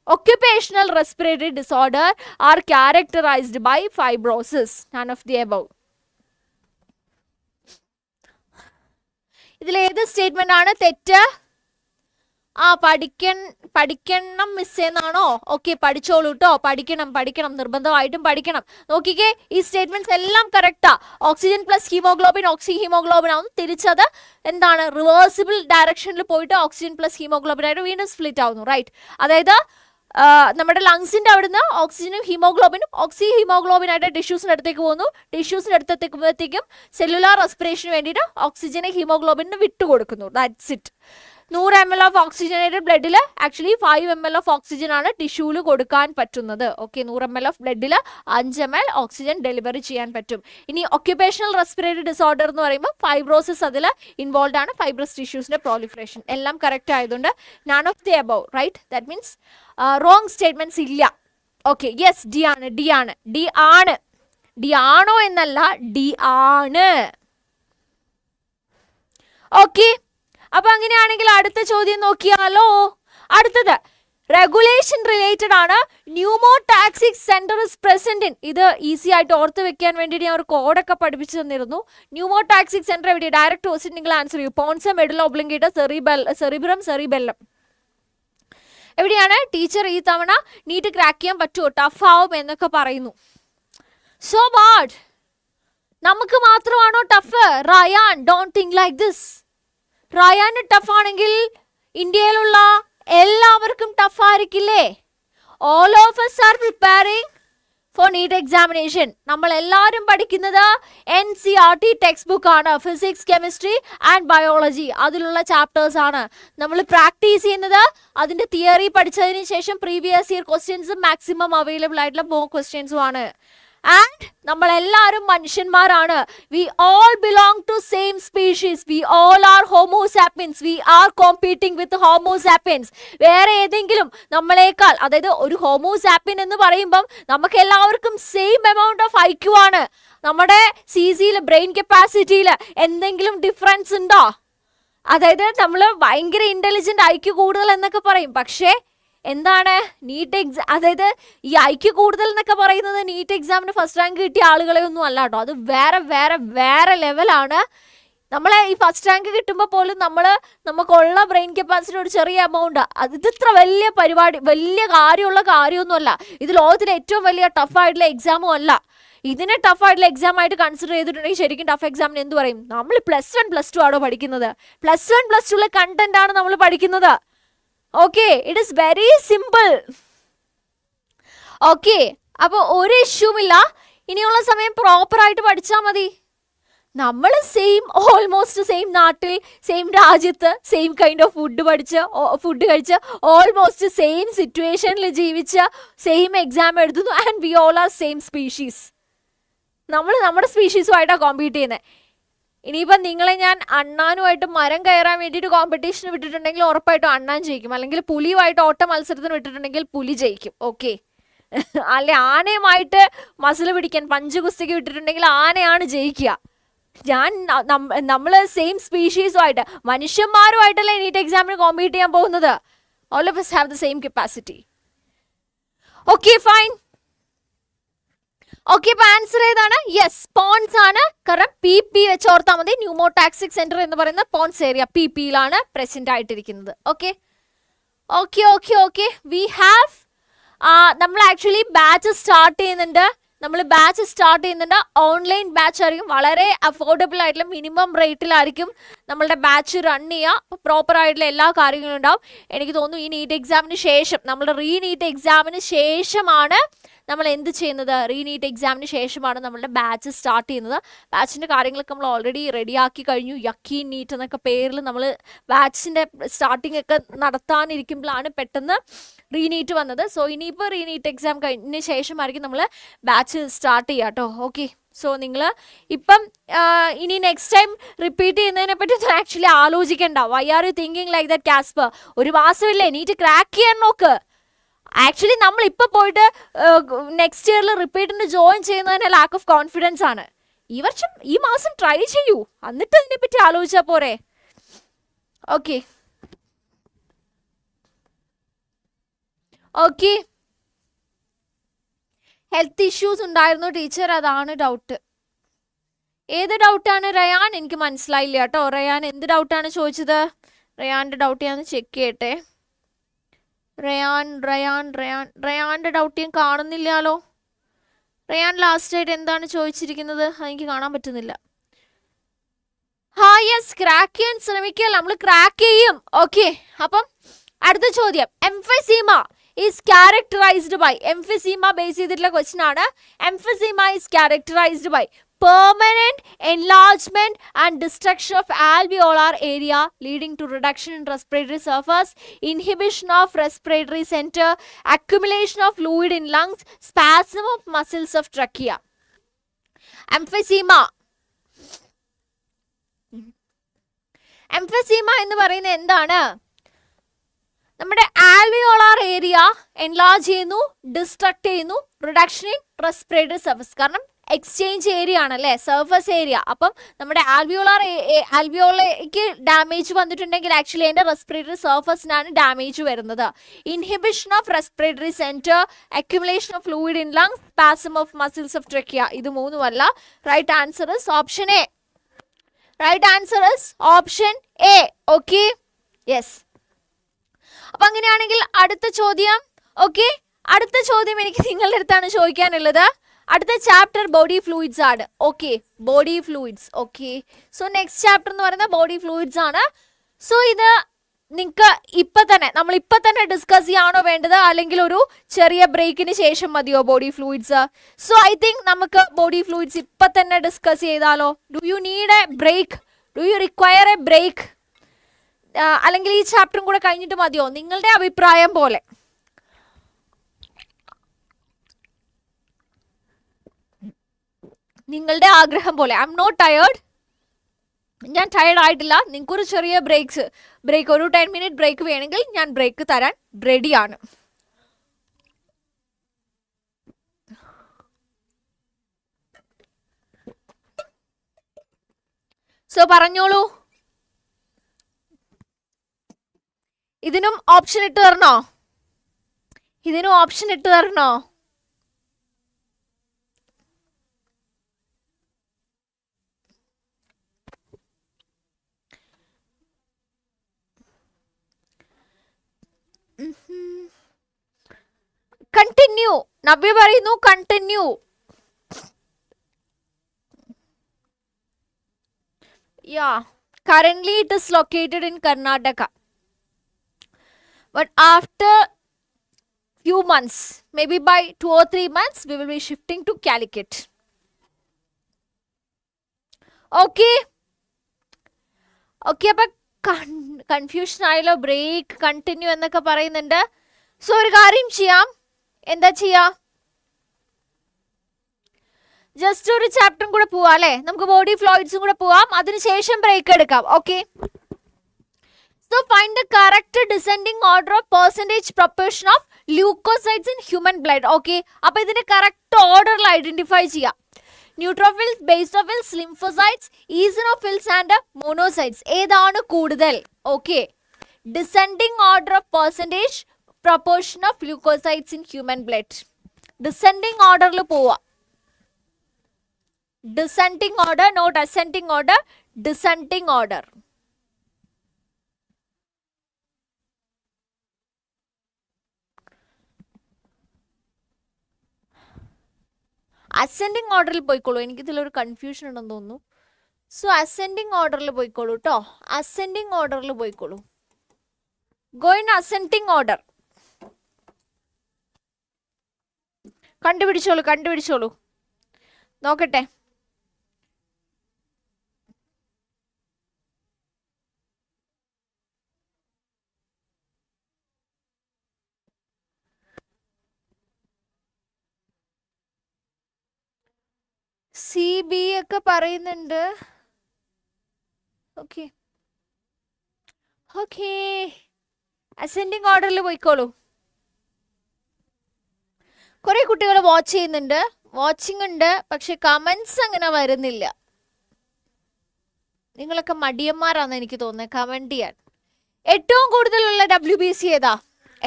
occupational respiratory disorder are characterized by fibrosis. None of the above. ഇതിൽ ഏത് statement ആണ് തെറ്റ്? പഠിക്കണം miss എന്നാണോ? Okay, പഠിച്ചോളൂ കേട്ടോ, പഠിക്കണം, നിർബന്ധമായിട്ടും പഠിക്കണം. നോക്കിക്കേ, ഈ സ്റ്റേറ്റ്മെന്റ്സ് എല്ലാം കറക്റ്റാ. ഓക്സിജൻ പ്ലസ് ഹീമോഗ്ലോബിൻ ഓക്സി ഹീമോഗ്ലോബിൻ ആവുന്നു, തിരിച്ചത് എന്താണ് റിവേഴ്സിബിൾ ഡയറക്ഷനിൽ പോയിട്ട് ഓക്സിജൻ പ്ലസ് ഹീമോഗ്ലോബിൻ ആയിട്ട് വീണ്ടും സ്പ്ലിറ്റ് ആവുന്നു. റൈറ്റ്, അതായത് നമ്മുടെ ലങ്സിന്റെ അവിടുന്ന് ഓക്സിജനും ഹീമോഗ്ലോബിനും ഓക്സി ഹീമോഗ്ലോബിൻ ആയിട്ട് ടിഷ്യൂസിന്റെ അടുത്തേക്ക് പോകുന്നു. ടിഷ്യൂസിന്റെ അടുത്തേക്കുമ്പോഴത്തേക്കും സെല്ലുലാർ റെസ്പിറേഷന് വേണ്ടിയിട്ട് ഓക്സിജനെ ഹീമോഗ്ലോബിന് വിട്ടുകൊടുക്കുന്നു. That's it. 100 ml of oxygenated ബ്ലഡിൽ ആക്ച്വലി 5 ml ഓഫ് ഓക്സിജൻ ആണ് ടിഷ്യൂവിൽ കൊടുക്കാൻ പറ്റുന്നത്. ഓക്കെ, 100 ml ഓഫ് ബ്ലഡിൽ 5 ml ഓക്സിജൻ ഡെലിവറി ചെയ്യാൻ പറ്റും. ഇനി ഒക്യുപേഷണൽ റെസ്പിറേറ്ററി ഡിസോർഡർ എന്ന് പറയുമ്പോൾ ഫൈബ്രോസിസ് അതിൽ ഇൻവോൾവ് ആണ്, ഫൈബ്രസ് ടിഷ്യൂസിന്റെ പ്രോലിഫറേഷൻ. എല്ലാം കറക്റ്റ് ആയതുകൊണ്ട് none of the above. Right, that means wrong statements ഇല്ല. ഓക്കെ, യെസ്, ഡി ആണോ എന്നല്ല, ഡി ആണ്. ഓക്കെ, അപ്പൊ അങ്ങനെയാണെങ്കിൽ അടുത്ത ചോദ്യം നോക്കിയാലോ. അടുത്തത് റെഗുലേഷൻ റിലേറ്റഡ് ആണ്. ന്യൂമോടാക്സിക് സെന്റർ ഇസ് പ്രസന്റ് ഇൻ. ഇത് ഈസി ആയിട്ട് ഓർത്ത് വെക്കാൻ വേണ്ടിയിട്ട് ഞാൻ ഒരു കോഡൊക്കെ പഠിപ്പിച്ചു തന്നിരുന്നു. ന്യൂമോടാക്സിക് സെന്റർ എവിടെ? ഡയറക്റ്റ് ക്വസ്റ്റ്യൻ നിങ്ങൾ ആൻസർ ചെയ്യും. പോൺസ മെഡുല ഒബ്ലിംഗേറ്റ സെറിബ്രം സെറിബെല്ലം എവിടെയാണ്? ടീച്ചർ ഈ തവണ നീറ്റ് ക്രാക്ക് ചെയ്യാൻ പറ്റുമോ, ടഫ് ആവും എന്നൊക്കെ പറയുന്നു. സോ വാട്ട്, നമുക്ക് മാത്രമാണോ tough? Rayan, don't think like this. റയാന് ടഫ് ആണെങ്കിൽ ഇന്ത്യയിലുള്ള എല്ലാവർക്കും ടഫ് ആയിരിക്കില്ലേ? All of us are preparing for NEET examination. നമ്മൾ എല്ലാവരും പഠിക്കുന്നത് NCERT ടെക്സ്റ്റ് ബുക്ക് ആണ്. ഫിസിക്സ്, കെമിസ്ട്രി ആൻഡ് ബയോളജി അതിലുള്ള ചാപ്റ്റേഴ്സ് ആണ്. നമ്മൾ പ്രാക്ടീസ് ചെയ്യുന്നത് അതിന്റെ തിയറി പഠിച്ചതിന് ശേഷം പ്രീവിയസ് ഇയർ ക്വസ്റ്റ്യൻസും മാക്സിമം അവൈലബിൾ ആയിട്ടുള്ള മോക്ക് ക്വസ്റ്റ്യൻസും ആണ്. ആൻഡ് നമ്മൾ എല്ലാവരും മനുഷ്യന്മാരാണ്. We all belong to same species. We all are homo sapiens. We are competing with homo sapiens. വേറെ ഏതെങ്കിലും നമ്മളെക്കാൾ, അതായത് ഒരു ഹോമോസാപ്പിയൻ എന്ന് പറയുമ്പം നമുക്ക് എല്ലാവർക്കും സെയിം എമൗണ്ട് ഓഫ് IQ ആണ്. നമ്മുടെ CC ബ്രെയിൻ കപ്പാസിറ്റിയിൽ എന്തെങ്കിലും ഡിഫറൻസ് ഉണ്ടോ? അതായത് നമ്മൾ ഭയങ്കര ഇന്റലിജന്റ്, IQ കൂടുതൽ എന്നൊക്കെ പറയും. പക്ഷേ എന്താണ് നീറ്റ് എക്സാം, അതായത് ഈ IQ കൂടുതൽ എന്നൊക്കെ പറയുന്നത് നീറ്റ് എക്സാമിന് ഫസ്റ്റ് റാങ്ക് കിട്ടിയ ആളുകളെ ഒന്നും അല്ല കേട്ടോ. അത് വേറെ ലെവലാണ്. നമ്മളെ ഈ ഫസ്റ്റ് റാങ്ക് കിട്ടുമ്പോൾ പോലും നമുക്കുള്ള ബ്രെയിൻ കപ്പാസിറ്റി ഒരു ചെറിയ എമൗണ്ട്. ഇത് ഇത്ര വലിയ പരിപാടി, വലിയ കാര്യമൊന്നുമല്ല. ഇത് ലോകത്തിലെ ഏറ്റവും വലിയ ടഫായിട്ടുള്ള എക്സാമും അല്ല. ഇതിനെ ടഫായിട്ടുള്ള എക്സാം ആയിട്ട് കൺസിഡർ ചെയ്തിട്ടുണ്ടെങ്കിൽ ശരിക്കും ടഫ് എക്സാമിന് എന്ത് പറയും? നമ്മൾ +1 +2 ആണോ പഠിക്കുന്നത്? +1 +2 കണ്ടന്റ് ആണ് നമ്മൾ പഠിക്കുന്നത്. Okay, it is very simple. Okay, അപ്പോൾ ഒരു ഇഷ്യൂമില്ല. ഇനിയുള്ള സമയം പ്രോപ്പർ ആയിട്ട് പഠിച്ചാൽ മതി. നമ്മൾ ഓൾമോസ്റ്റ് സെയിം നാട്ടിൽ, സെയിം രാജ്യത്ത്, സെയിം കൈൻഡ് ഓഫ് ഫുഡ് കഴിച്ച് ഓൾമോസ്റ്റ് സെയിം സിറ്റുവേഷനിൽ ജീവിച്ച് സെയിം എക്സാം എഴുതുന്നു. And we all are same species. നമ്മൾ നമ്മുടെ സ്പീഷീസുമായിട്ടാണ് കോമ്പീറ്റ് ചെയ്യുന്നത്. ഇനിയിപ്പം നിങ്ങളെ ഞാൻ അണ്ണാനുമായിട്ട് മരം കയറാൻ വേണ്ടിയിട്ട് കോമ്പറ്റീഷന് വിട്ടിട്ടുണ്ടെങ്കിൽ ഉറപ്പായിട്ടും അണ്ണാൻ ജയിക്കും. അല്ലെങ്കിൽ പുലിയുമായിട്ട് ഓട്ട മത്സരത്തിന് വിട്ടിട്ടുണ്ടെങ്കിൽ പുലി ജയിക്കും. ഓക്കെ, അല്ലെ ആനയുമായിട്ട് മസിൽ പിടിക്കാൻ പഞ്ച് കുസ്തിക്ക് വിട്ടിട്ടുണ്ടെങ്കിൽ ആനയാണ് ജയിക്കുക. നമ്മൾ സെയിം സ്പീഷീസുമായിട്ട്, മനുഷ്യന്മാരുമായിട്ടല്ലേ നീറ്റ് എക്സാമിന് കോമ്പീറ്റ് ചെയ്യാൻ പോകുന്നത്. All of us have the same capacity. Okay, fine. Okay, ഇപ്പൊ ആൻസർ ഏതാണ്? യെസ്, പോൺസ് ആണ്. കാരണം PP വെച്ച് ഓർത്താൽ മതി. ന്യൂമോടാക്സിക് സെന്റർ എന്ന് പറയുന്ന പോൺസ് ഏരിയ PPയിലാണ് പ്രസന്റ് ആയിട്ടിരിക്കുന്നത്. Okay, Okay. We have നമ്മൾ ആക്ച്വലി ബാച്ച് സ്റ്റാർട്ട് ചെയ്യുന്നുണ്ട്. ഓൺലൈൻ ബാച്ച് ആയിരിക്കും. വളരെ അഫോർഡബിൾ ആയിട്ടുള്ള മിനിമം റേറ്റിലായിരിക്കും നമ്മളുടെ ബാച്ച് റൺ ചെയ്യുക. പ്രോപ്പർ ആയിട്ടുള്ള എല്ലാ കാര്യങ്ങളും ഉണ്ടാവും. എനിക്ക് തോന്നുന്നു ഈ നീറ്റ് എക്സാമിന് ശേഷം, നമ്മുടെ റീനീറ്റ് എക്സാമിന് ശേഷമാണ് നമ്മൾ എന്ത് ചെയ്യുന്നത്, റീനീറ്റ് എക്സാമിന് ശേഷമാണ് നമ്മളുടെ ബാച്ച് സ്റ്റാർട്ട് ചെയ്യുന്നത്. ബാച്ചിൻ്റെ കാര്യങ്ങളൊക്കെ നമ്മൾ ഓൾറെഡി റെഡിയാക്കി കഴിഞ്ഞു. യക്കി നീറ്റ് എന്നൊക്കെ പേരിൽ നമ്മൾ ബാച്ചിൻ്റെ സ്റ്റാർട്ടിംഗ് ഒക്കെ നടത്താനിരിക്കുമ്പോഴാണ് പെട്ടെന്ന് റീനീറ്റ് വന്നത്. സോ ഇനിയിപ്പോൾ റീനീറ്റ് എക്സാം കഴിഞ്ഞ ശേഷമായിരിക്കും നമ്മൾ ബാച്ച് സ്റ്റാർട്ട് ചെയ്യുക കേട്ടോ. ഓക്കെ, സോ നിങ്ങൾ ഇപ്പം ഇനി നെക്സ്റ്റ് ടൈം റിപ്പീറ്റ് ചെയ്യുന്നതിനെ പറ്റി ആക്ച്വലി ആലോചിക്കണ്ട. Why are you thinking like that Casper? ഒരു മാസമില്ലേ, നീറ്റ് ക്രാക്ക് ചെയ്യാൻ നോക്ക്. ആക്ച്വലി നമ്മൾ ഇപ്പോൾ പോയിട്ട് നെക്സ്റ്റ് ഇയറിൽ റിപ്പീറ്റിന് ജോയിൻ ചെയ്യുന്നതിന് ലാക്ക് ഓഫ് കോൺഫിഡൻസ് ആണ്. ഈ മാസം ട്രൈ ചെയ്യൂ, എന്നിട്ട് ഇതിനെപ്പറ്റി ആലോചിച്ചാൽ പോരെ. ഓക്കെ ഹെൽത്ത് ഇഷ്യൂസ് ഉണ്ടായിരുന്നു ടീച്ചർ, അതാണ് ഡൗട്ട്. ഏത് ഡൗട്ടാണ് റയാൻ? എനിക്ക് മനസ്സിലായില്ല കേട്ടോ. റയാൻ എന്ത് ഡൗട്ടാണ് ചോദിച്ചത്? റയാൻ്റെ ഡൗട്ട് ഞാൻ ചെക്ക് ചെയ്യട്ടെ. റയാൻ്റെ ഡൗട്ട് ഞാൻ കാണുന്നില്ലല്ലോ. റയാൻ ലാസ്റ്റ് ആയിട്ട് എന്താണ് ചോദിച്ചിരിക്കുന്നത്? എനിക്ക് കാണാൻ പറ്റുന്നില്ല. യെസ്, ക്രാക്ക് ചെയ്യാൻ ശ്രമിക്കുക, നമ്മൾ ക്രാക്ക് ചെയ്യും. ഓക്കെ, അപ്പം അടുത്ത ചോദ്യം, emphysema is characterised by. Emphysema base ചെയ്തിട്ടുള്ള ക്വസ്റ്റ്യൻ ആണ്. Emphysema is characterised by permanent enlargement and destruction of alveolar area leading to reduction in respiratory surface, inhibition of respiratory center, accumulation of fluid in lungs, spasm of muscles of trachea. Emphysema എന്ന് പറയുന്നത് എന്താണ്? നമ്മുടെ alveolar area enlarge ചെയ്യുന്നു, destruct ചെയ്യുന്നു, reduction in respiratory surface. കാരണം exchange area ആണല്ലേ, surface area. അപ്പം നമ്മുടെ ആൽവിയോളയ്ക്ക് ഡാമേജ് വന്നിട്ടുണ്ടെങ്കിൽ ആക്ച്വലി അതിൻ്റെ റെസ്പിറേറ്ററി സർഫസിനാണ് ഡാമേജ് വരുന്നത്. Inhibition of respiratory centre, accumulation of fluid in lungs, spasm of muscles of trachea. ഇത് മൂന്നുമല്ല. Right answer is option A. Okay, yes. അപ്പൊ അങ്ങനെയാണെങ്കിൽ അടുത്ത ചോദ്യം. ഓക്കെ, അടുത്ത ചോദ്യം എനിക്ക് നിങ്ങളുടെ അടുത്താണ് ചോദിക്കാനുള്ളത്. അടുത്ത ചാപ്റ്റർ ബോഡി ഫ്ലൂയിഡ്സ് ആണ്. Okay, body fluids. Okay, so next chapter എന്ന് പറയുന്നത് ബോഡി ഫ്ലൂയിഡ്സ് ആണ്. സോ ഇത് നിങ്ങൾക്ക് നമ്മൾ ഇപ്പം തന്നെ ഡിസ്കസ് ചെയ്യാണോ വേണ്ടത്, അല്ലെങ്കിൽ ഒരു ചെറിയ ബ്രേക്കിന് ശേഷം മതിയോ body fluids? So I think നമുക്ക് ബോഡി ഫ്ലൂയിഡ്സ് ഇപ്പം തന്നെ ഡിസ്കസ് ചെയ്താലോ? Do you need a break? Do you require a break? അല്ലെങ്കിൽ ഈ ചാപ്റ്ററും കൂടെ കഴിഞ്ഞിട്ട് മതിയോ? നിങ്ങളുടെ അഭിപ്രായം പോലെ. നിങ്ങളുടെ ആഗ്രഹം പോലെ. I am not tired. ഞാൻ ടയേർഡ് ആയിട്ടില്ല. നിങ്ങൾക്കൊരു ചെറിയ ബ്രേക്ക് ഒരു 10 മിനിറ്റ് ബ്രേക്ക് വേണമെങ്കിൽ ഞാൻ ബ്രേക്ക് തരാൻ റെഡിയാണ്. സോ പറഞ്ഞോളൂ. ഇതിനും ഓപ്ഷൻ ഇട്ട് തരണോ? കണ്ടിന്യൂ. നബി പറയുന്നു continue. Currently it is located in Karnataka. But after few months, maybe by 2 or 3 months, we will be shifting to Calicut. Okay, അപ്പൊ കൺഫ്യൂഷൻ ആയല്ലോ. ബ്രേക്ക്, കണ്ടിന്യൂ എന്നൊക്കെ പറയുന്നുണ്ട്. സോ ഒരു കാര്യം ചെയ്യാം. എന്താ ചെയ്യാ? ജസ്റ്റ് ഒരു ചാപ്റ്ററും കൂടെ പോവാം അല്ലേ? നമുക്ക് ബോഡി ഫ്ലൂയിഡ്സും കൂടെ പോവാം, അതിനുശേഷം ബ്രേക്ക് എടുക്കാം. Okay, so find the correct descending order of percentage proportion of leukocytes in human blood. Okay, അപ്പോൾ ഇതിന്റെ കറക്റ്റ് ഓർഡറിൽ ഐഡന്റിഫൈ ചെയ്യാം. Neutrophils, basophils, lymphocytes, eosinophils and monocytes ഏതാണ് കൂടുതൽ? Okay, descending order of percentage proportion of leucocytes in human blood. Descending ഓർഡറിൽ പോവാ. Descending order, not ascending order. Descending order. Ascending ഓർഡറിൽ പോയിക്കോളൂ. എനിക്കിതിലൊരു കൺഫ്യൂഷൻ ഉണ്ടെന്ന് തോന്നുന്നു. സോ അസെൻഡിങ് ഓർഡറിൽ പോയിക്കോളൂ കേട്ടോ. അസെൻഡിങ് ഓർഡറിൽ പോയിക്കോളൂ. Go in ascending order. കണ്ടുപിടിച്ചോളൂ. നോക്കട്ടെ. സി ബി ഒക്കെ പറയുന്നുണ്ട്. ഓക്കെ അസെൻഡിങ് ഓർഡറിൽ പോയിക്കോളൂ. കുറെ കുട്ടികൾ വാച്ച് ചെയ്യുന്നുണ്ട്, വാച്ചിങ് ഉണ്ട്, പക്ഷെ കമന്റ്സ് അങ്ങനെ വരുന്നില്ല. നിങ്ങളൊക്കെ മടിയന്മാരാണെന്ന് എനിക്ക് തോന്നുന്നത് കമന്റ് ചെയ്യാൻ. ഏറ്റവും കൂടുതലുള്ള WBC ഏതാ?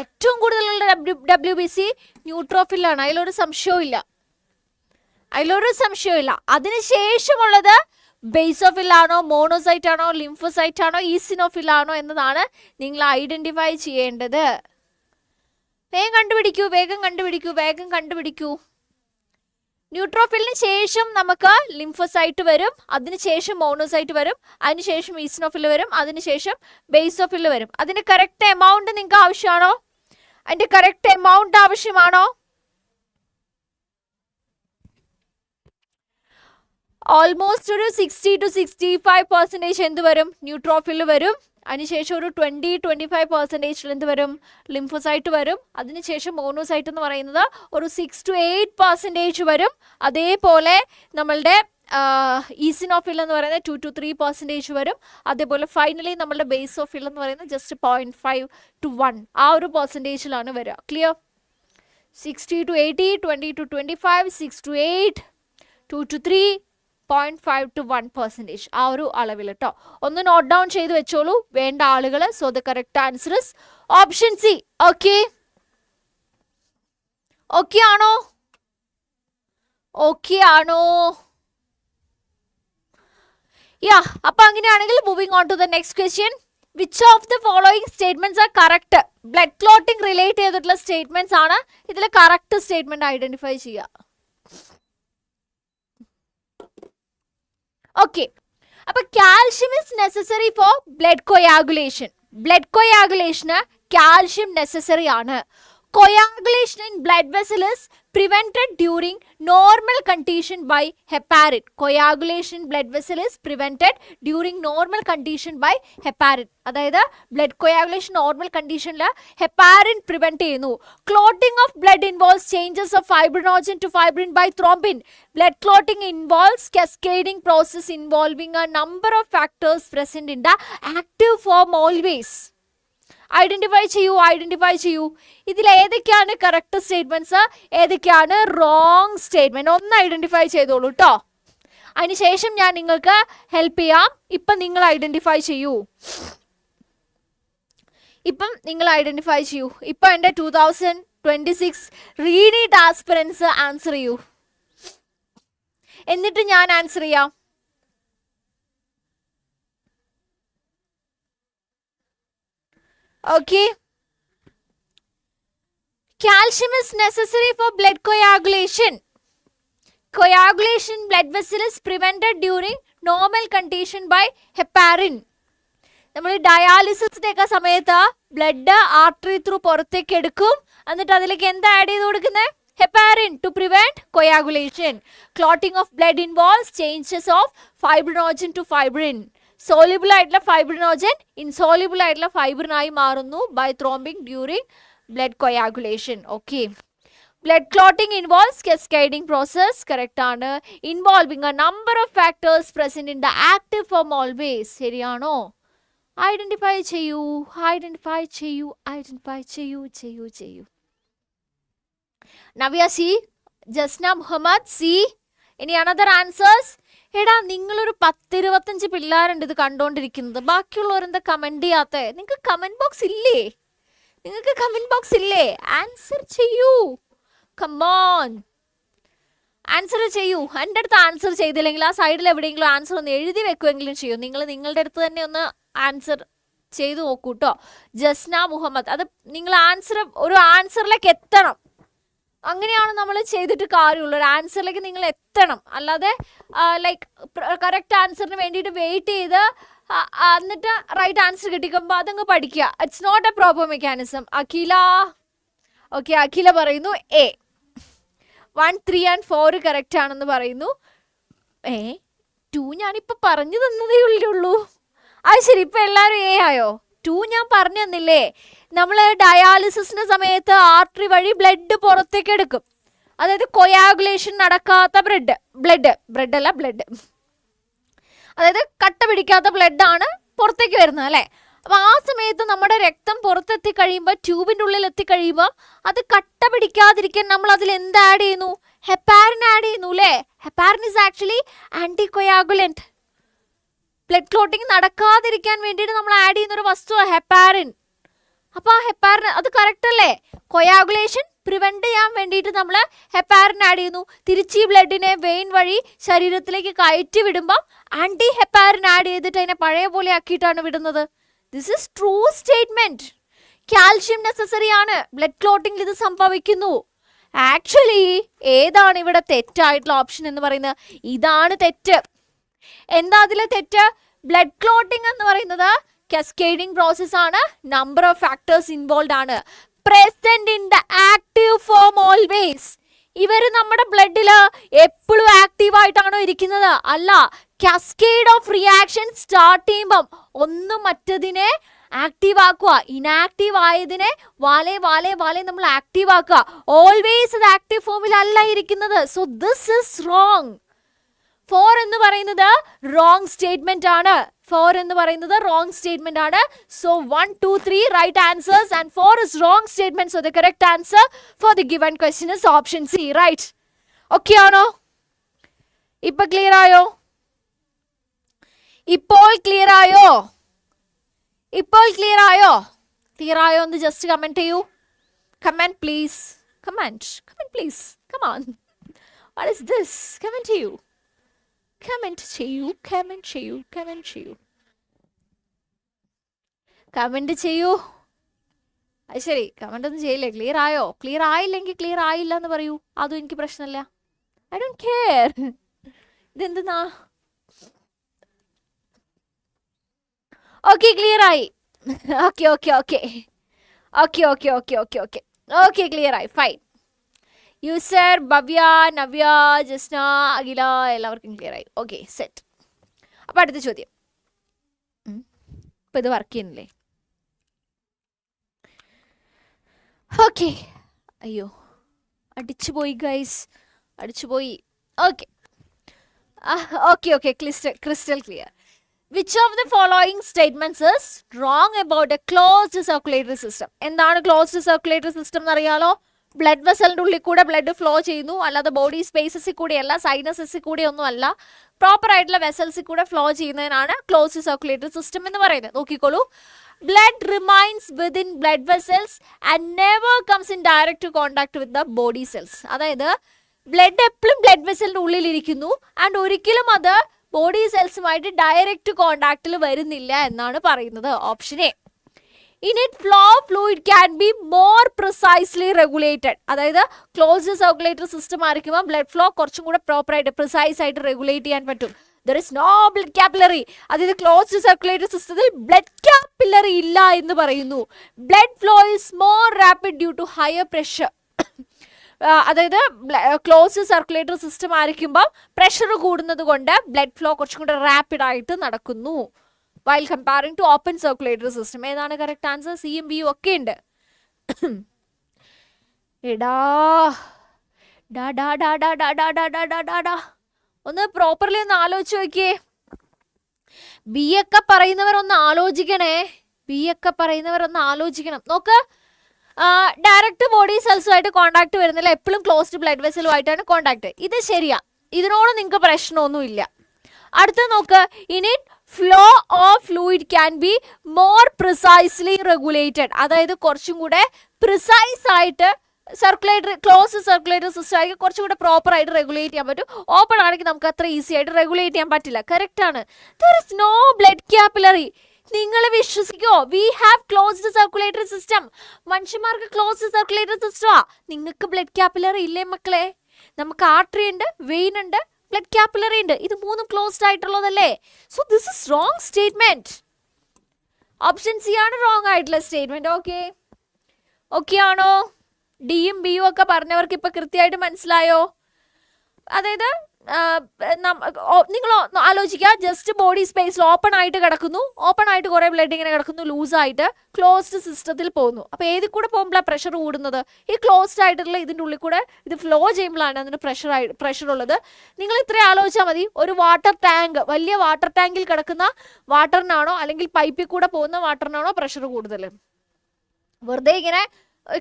ഏറ്റവും കൂടുതലുള്ള WBC ന്യൂട്രോഫിലാണ്. അതിലൊരു സംശയവും ഇല്ല. അതിനുശേഷമുള്ളത് ബേസോഫിൽ ആണോ, മോണോസൈറ്റ് ആണോ, ലിംഫോസൈറ്റ് ആണോ, ഈസിനോഫിൽ ആണോ എന്നതാണ് നിങ്ങൾ ഐഡന്റിഫൈ ചെയ്യേണ്ടത്. വേഗം കണ്ടുപിടിക്കൂ. ന്യൂട്രോഫിലിന് ശേഷം നമുക്ക് ലിംഫോസൈറ്റ് വരും, അതിനുശേഷം മോണോസൈറ്റ് വരും, അതിനുശേഷം ഈസിനോഫിൽ വരും, അതിനുശേഷം ബേസോഫിൽ വരും. അതിന്റെ കറക്റ്റ് എമൗണ്ട് നിങ്ങൾക്ക് ആവശ്യമാണോ? ഓൾമോസ്റ്റ് ഒരു 60 to 65% എന്ത് വരും? ന്യൂട്രോഫിൽ വരും. അതിനുശേഷം ഒരു 20-25% എന്ത് വരും? ലിംഫോസൈറ്റ് വരും. അതിനുശേഷം മോണോസൈറ്റ് എന്ന് പറയുന്നത് ഒരു 6 to 8% വരും. അതേപോലെ നമ്മളുടെ ഈസിനോഫിൽ എന്ന് പറയുന്നത് 2 to 3% വരും. അതേപോലെ ഫൈനലി നമ്മളുടെ ബേസോഫിൽ എന്ന് പറയുന്നത് ജസ്റ്റ് 0.5 to 1 ആ ഒരു പെർസെൻറ്റേജിലാണ് വരിക. Clear? 60 to 80, 20 to 25, 6 to 8, 2 to 3, 0.5 to 1% ആ ഒരു അളവിൽ കേട്ടോ. ഒന്ന് നോട്ട് ഡൗൺ ചെയ്ത് വെച്ചോളൂ വേണ്ട ആളുകൾ. So the correct answer is option C. Okay ആണോ? അപ്പൊ അങ്ങനെയാണെങ്കിൽ moving on to the next question. Which of the following statements are correct? Blood clotting relate ചെയ്തിട്ടുള്ള സ്റ്റേറ്റ്മെന്റ്സ് ആണ്. ഇതിൽ കറക്റ്റ് സ്റ്റേറ്റ്മെന്റ് ഐഡന്റിഫൈ ചെയ്യുക. ഓക്കെ, അപ്പൊ calcium is necessary for blood coagulation. Blood കൊയാഗുലേഷന് calcium necessary ആണ്. Coagulation in blood vessel is prevented during normal condition by heparin. Coagulation in blood vessel is prevented during normal condition by heparin. അതായത് blood coagulation normal കണ്ടീഷനിൽ heparin prevent ചെയ്യുന്നു. Clotting of blood involves changes of fibrinogen to fibrin by thrombin. Blood clotting involves cascading process involving a number of factors present in the active form always. Identify ചെയ്യൂ. ഇതിൽ ഏതൊക്കെയാണ് correct statements, ഏതൊക്കെയാണ് wrong statement? ഒന്ന് identify ചെയ്തോളൂ കേട്ടോ. അതിനുശേഷം ഞാൻ നിങ്ങൾക്ക് ഹെൽപ്പ് ചെയ്യാം. ഇപ്പം നിങ്ങൾ ഐഡന്റിഫൈ ചെയ്യൂ. ഇപ്പം എൻ്റെ 2026 RE-NEET ആസ്പിറൻസ് ആൻസർ ചെയ്യൂ. എന്നിട്ട് ഞാൻ ആൻസർ ചെയ്യാം. Okay. Calcium is necessary for blood coagulation. Coagulation in blood vessel is prevented during normal condition by heparin. നമ്മൾ ഡയാലിസിസിന്റെ ഒക്കെ സമയത്ത് ബ്ലഡ് ആർട്ടറി ത്രൂ പുറത്തേക്ക് എടുക്കും. എന്നിട്ട് അതിലേക്ക് എന്താ ആഡ് ചെയ്ത് കൊടുക്കുന്നത്? heparin to prevent coagulation. Clotting of blood involves changes of fibrinogen to fibrin. Soluble ആയിട്ടുള്ള ഫൈബ്രിനോജൻ ഇൻസോല്യൂബിൾ ആയിട്ടുള്ള ഫൈബ്രിനായി മാറുന്നു by thrombin during blood coagulation. Okay, blood clotting involves cascading process. Correct ആണ്. Involving a number of factors present in the active form always. ശരിയാണോ? Identify ചെയ്യൂ. Navya C, Jasna Muhammad C. ഇനി another answers. എടാ, നിങ്ങളൊരു 10-25 പിള്ളേരുണ്ട് ഇത് കണ്ടോണ്ടിരിക്കുന്നത്. ബാക്കിയുള്ളവരെന്താ കമന്റ് ചെയ്യാത്ത? നിങ്ങൾക്ക് കമന്റ് ബോക്സ് ഇല്ലേ? ആൻസർ ചെയ്യൂ. കമോൺ, ആൻസർ ചെയ്യൂ. എൻ്റെ അടുത്ത് ആൻസർ ചെയ്തില്ലെങ്കിൽ ആ സൈഡിൽ എവിടെയെങ്കിലും ആൻസർ ഒന്ന് എഴുതി വെക്കുമെങ്കിലും ചെയ്യൂ. നിങ്ങൾ നിങ്ങളുടെ അടുത്ത് തന്നെ ഒന്ന് ആൻസർ ചെയ്തു നോക്കൂ കേട്ടോ. ജസ്ന മുഹമ്മദ്, അത് നിങ്ങൾ ഒരു ആൻസറിലേക്ക് എത്തണം. അങ്ങനെയാണ് നമ്മൾ ചെയ്തിട്ട് കാര്യമുള്ളൂ. ഒരു ആൻസറിലേക്ക് നിങ്ങൾ എത്തണം. അല്ലാതെ ലൈക്ക് കറക്റ്റ് ആൻസറിന് വേണ്ടിയിട്ട് വെയിറ്റ് ചെയ്ത് എന്നിട്ട് റൈറ്റ് ആൻസർ കിട്ടിക്കുമ്പോൾ അതങ്ങ് പഠിക്കുക. It's not a proper mechanism. Akhila, okay, Akhila പറയുന്നു എ. 1, 3 and 4 കറക്റ്റ് ആണെന്ന് പറയുന്നു. 2 ഞാനിപ്പോൾ പറഞ്ഞു തന്നതേ ഉള്ളൂ. അത് ശരി, ഇപ്പം എല്ലാവരും എ ആയോ? 2 ഞാൻ പറഞ്ഞു തന്നില്ലേ? നമ്മൾ ഡയാലിസിസിന്റെ സമയത്ത് ആർട്ടറി വഴി ബ്ലഡ് പുറത്തേക്ക് എടുക്കും. അതായത് കൊയാഗുലേഷൻ നടക്കാത്ത ബ്ലഡ്, അതായത് കട്ട പിടിക്കാത്ത ബ്ലഡ് ആണ് പുറത്തേക്ക് വരുന്നത് അല്ലേ? അപ്പൊ ആ സമയത്ത് നമ്മുടെ രക്തം പുറത്തെത്തി കഴിയുമ്പോൾ, ട്യൂബിന്റെ ഉള്ളിൽ എത്തിക്കഴിയുമ്പോൾ അത് കട്ട പിടിക്കാതിരിക്കാൻ നമ്മൾ അതിൽ എന്ത് ആഡ് ചെയ്യുന്നു? ഹെപ്പാരിൻ ആഡ് ചെയ്യുന്നു അല്ലേ? Heparin is actually anticoagulant. Blood clotting നടക്കാതിരിക്കാൻ വേണ്ടിയിട്ട് നമ്മൾ ആഡ് ചെയ്യുന്ന ഒരു വസ്തുവാണ് ഹെപ്പാരിൻ. അപ്പൊ ആ ഹെപ്പാരിൻ അത് കറക്റ്റ് അല്ലേ? കൊയാഗുലേഷൻ പ്രിവെന്റ് ചെയ്യാൻ വേണ്ടിയിട്ട് നമ്മൾ ഹെപ്പാരിൻ ആഡ് ചെയ്യുന്നു. തിരിച്ച് ബ്ലഡിനെ വെയിൻ വഴി ശരീരത്തിലേക്ക് കയറ്റി വിടുമ്പോൾ ആന്റി ഹെപ്പാരിൻ ആഡ് ചെയ്തിട്ട് അതിനെ പഴയ പോലെ ആക്കിയിട്ടാണ് വിടുന്നത്. This is true statement. Calcium necessary ആണ്, ബ്ലഡ് ക്ലോട്ടിംഗ് ഇത് സംഭവിക്കുന്നു. ആക്ച്വലി ഏതാണ് ഇവിടെ തെറ്റായിട്ടുള്ള ഓപ്ഷൻ എന്ന് പറയുന്നത്? ഇതാണ് തെറ്റ്. എന്താ അതിലെ തെറ്റ്? ബ്ലഡ് ക്ലോട്ടിംഗ് എന്ന് പറയുന്നത് കാസ്കേഡിംഗ് പ്രോസസ് ആണ്. നമ്പർ ഓഫ് ഫാക്ടേഴ്സ് ഇൻവോൾവ് ആണ്. Present in the active form always. ഇവര് നമ്മുടെ ബ്ലഡില് എപ്പോഴും ആക്റ്റീവ് ആയിട്ടാണോ ഇരിക്കുന്നത്? അല്ല. കാസ്കേഡ് ഓഫ് റിയാക്ഷൻ സ്റ്റാർട്ട് ചെയ്യുമ്പം ഒന്നും മറ്റതിനെ ആക്റ്റീവ് ആക്കുക. ഇനാക്റ്റീവ് ആയതിനെ വാലേ നമ്മൾ ആക്റ്റീവ് ആക്കുക. ഓൾവേസ് അത് ആക്റ്റീവ് ഫോമിലല്ല ഇരിക്കുന്നത്. So this is wrong. 4 എന്ന് പറയുന്നത് റോങ് സ്റ്റേറ്റ്മെന്റ് ആണ്. 4 എന്ന് പറയുന്നത് റോങ് സ്റ്റേറ്റ്മെന്റ് ആണ്. So 1, 2, 3 right answers and 4 is wrong statement. So the correct answer for the given question is option C. Right? Okay ആണോ? ഇപ്പൊ ക്ലിയർ ആയോ? ഇപ്പോൾ ക്ലിയർ ആയോ? ക്ലിയർ ആയോ എന്ന് ജസ്റ്റ് കമന്റ് ചെയ്യൂ. Comment please. Comment please. Come on. What is this? Comment ചെയ്യൂ. Comment ചെയ്യൂ. അത് ശരി, കമന്റ് ഒന്നും ചെയ്യില്ലേ? ക്ലിയർ ആയോ? ക്ലിയർ ആയില്ലെങ്കിൽ ക്ലിയർ ആയില്ല എന്ന് പറയൂ. അതും എനിക്ക് പ്രശ്നമില്ല. I don't care. ഇതെന്താ? ഓക്കെ, ക്ലിയർ ആയി. ഓക്കെ ക്ലിയർ ആയി. ഫൈൻ. യൂസർ ഭവ്യ, നവ്യ, ജസ്ന, അഖില എല്ലാവർക്കും ക്ലിയർ ആയി. Okay, set. അപ്പൊ അടുത്ത ചോദ്യം. ഇപ്പൊ ഇത് വർക്ക് ചെയ്യുന്നില്ലേ? ഓക്കെ. അയ്യോ, അടിച്ചുപോയി ഗൈസ്, അടിച്ചുപോയി. Okay, crystal clear. Which of the following statements is wrong about a closed circulatory system? എന്താണ് ക്ലോസ്ഡ് സർക്കുലേറ്ററി സിസ്റ്റം എന്ന് അറിയാലോ? ബ്ലഡ് വെസലിൻ്റെ ഉള്ളിൽ കൂടെ ബ്ലഡ് ഫ്ലോ ചെയ്യുന്നു, അല്ലാതെ ബോഡി സ്പേസസിൽ കൂടെയല്ല, സൈനസസിൽ കൂടെ ഒന്നും അല്ല, പ്രോപ്പർ ആയിട്ടുള്ള വെസൽസിൽ കൂടെ ഫ്ലോ ചെയ്യുന്നതിനാണ് ക്ലോസ്ഡ് സർക്കുലേറ്ററി സിസ്റ്റം എന്ന് പറയുന്നത്. നോക്കിക്കോളൂ. Blood remains within blood vessels and never comes in direct contact with the body cells. അതായത് ബ്ലഡ് എപ്പോഴും ബ്ലഡ് വെസലിൻ്റെ ഉള്ളിലിരിക്കുന്നു ആൻഡ് ഒരിക്കലും അത് ബോഡി സെൽസുമായിട്ട് ഡയറക്റ്റ് കോണ്ടാക്റ്റിൽ വരുന്നില്ല എന്നാണ് പറയുന്നത്. Option A. In it, flow fluid can be more precisely regulated. അതായത് closed circulatory system ആയിരിക്കുമ്പോൾ blood flow കുറച്ചും കൂടെ പ്രോപ്പർ ആയിട്ട് പ്രിസൈസ് ആയിട്ട് റെഗുലേറ്റ് ചെയ്യാൻ പറ്റും. There is no blood capillary. അതായത് ക്ലോസ്ഡ് സർക്കുലേറ്ററി സിസ്റ്റത്തിൽ ബ്ലഡ് കാപ്പിലറി ഇല്ല എന്ന് പറയുന്നു. Blood flow is more rapid due to higher pressure. അതായത് ക്ലോസ്ഡ് സർക്കുലേറ്ററി സിസ്റ്റം ആയിരിക്കുമ്പോൾ പ്രഷർ കൂടുന്നത് കൊണ്ട് ബ്ലഡ് ഫ്ലോ കുറച്ചും കൂടെ റാപ്പിഡ് ആയിട്ട് നടക്കുന്നു. while comparing to open circulatory system. ഏതാണ് കറക്റ്റ് ആൻസർ? സിയും ബിയും ഒക്കെ ഉണ്ട്. ഒന്ന് പ്രോപ്പർലി ഒന്ന് ആലോചിച്ച് നോക്കിയേ. ബി ഒക്കെ പറയുന്നവർ ഒന്ന് ആലോചിക്കണം. നോക്ക്, ഡയറക്റ്റ് ബോഡി സെൽസുമായിട്ട് കോണ്ടാക്ട് വരുന്നില്ല, എപ്പോഴും ക്ലോസ്ഡ് ബ്ലഡ് വെസലുമായിട്ടാണ് കോണ്ടാക്ട്. ഇത് ശരിയാ, ഇതിനോട് നിങ്ങൾക്ക് പ്രശ്നമൊന്നുമില്ല. അടുത്ത നോക്ക്. In it flow of fluid can be more precisely regulated. അതായത് കുറച്ചും കൂടെ പ്രിസൈസ് ആയിട്ട് ക്ലോസ്ഡ് സർക്കുലേറ്ററി സിസ്റ്റം ആയിരിക്കും കുറച്ചും കൂടെ പ്രോപ്പർ ആയിട്ട് റെഗുലേറ്റ് ചെയ്യാൻ പറ്റും. ഓപ്പൺ ആണെങ്കിൽ നമുക്ക് അത്ര ഈസി ആയിട്ട് റെഗുലേറ്റ് ചെയ്യാൻ പറ്റില്ല. കറക്റ്റ് ആണ്. There is no blood capillary. നിങ്ങൾ വിശ്വസിക്കോ? We have closed circulatory system. മനുഷ്യന്മാർക്ക് ക്ലോസ്ഡ് സർക്കുലേറ്ററി സിസ്റ്റമാ. നിങ്ങൾക്ക് ബ്ലഡ് കാപ്പിലറി ഇല്ലേ മക്കളെ? നമുക്ക് ആർട്ടറി ഉണ്ട്, വെയിൻ ഉണ്ട്, ബ്ലഡ് കാപ്പിലറി ഉണ്ട്. ഇത് മൂന്നും ക്ലോസ്ഡ് ആയിട്ടുള്ളതല്ലേ? So this is wrong statement. Option C ആണ് റോങ് ആയിട്ടുള്ള സ്റ്റേറ്റ്മെന്റ്. ഓക്കെ, ഓക്കെ ആണോ? ഡിയും ബിയും ഒക്കെ പറഞ്ഞവർക്ക് ഇപ്പൊ കൃത്യമായിട്ട് മനസ്സിലായോ? അതായത് നിങ്ങൾ ആലോചിക്കുക, ജസ്റ്റ് ബോഡി സ്പേസിൽ ഓപ്പൺ ആയിട്ട് കിടക്കുന്നു, ഓപ്പൺ ആയിട്ട് കുറെ ബ്ലഡ് ഇങ്ങനെ കിടക്കുന്നു, ലൂസായിട്ട് ക്ലോസ്ഡ് സിസ്റ്റത്തിൽ പോകുന്നു. അപ്പോൾ ഏതിൽ കൂടെ പോകുമ്പോഴാണ് പ്രഷർ കൂടുന്നത്? ഈ ക്ലോസ്ഡ് ആയിട്ടുള്ള ഇതിൻ്റെ ഉള്ളിൽ കൂടെ ഇത് ഫ്ലോ ചെയ്യുമ്പോഴാണ് അതിന് പ്രഷർ ഉള്ളത്. നിങ്ങൾ ഇത്രയും ആലോചിച്ചാൽ മതി. ഒരു വാട്ടർ ടാങ്ക്, വലിയ വാട്ടർ ടാങ്കിൽ കിടക്കുന്ന വാട്ടറിനാണോ അല്ലെങ്കിൽ പൈപ്പിൽ കൂടെ പോകുന്ന വാട്ടറിനാണോ പ്രഷർ കൂടുതൽ? വെറുതെ ഇങ്ങനെ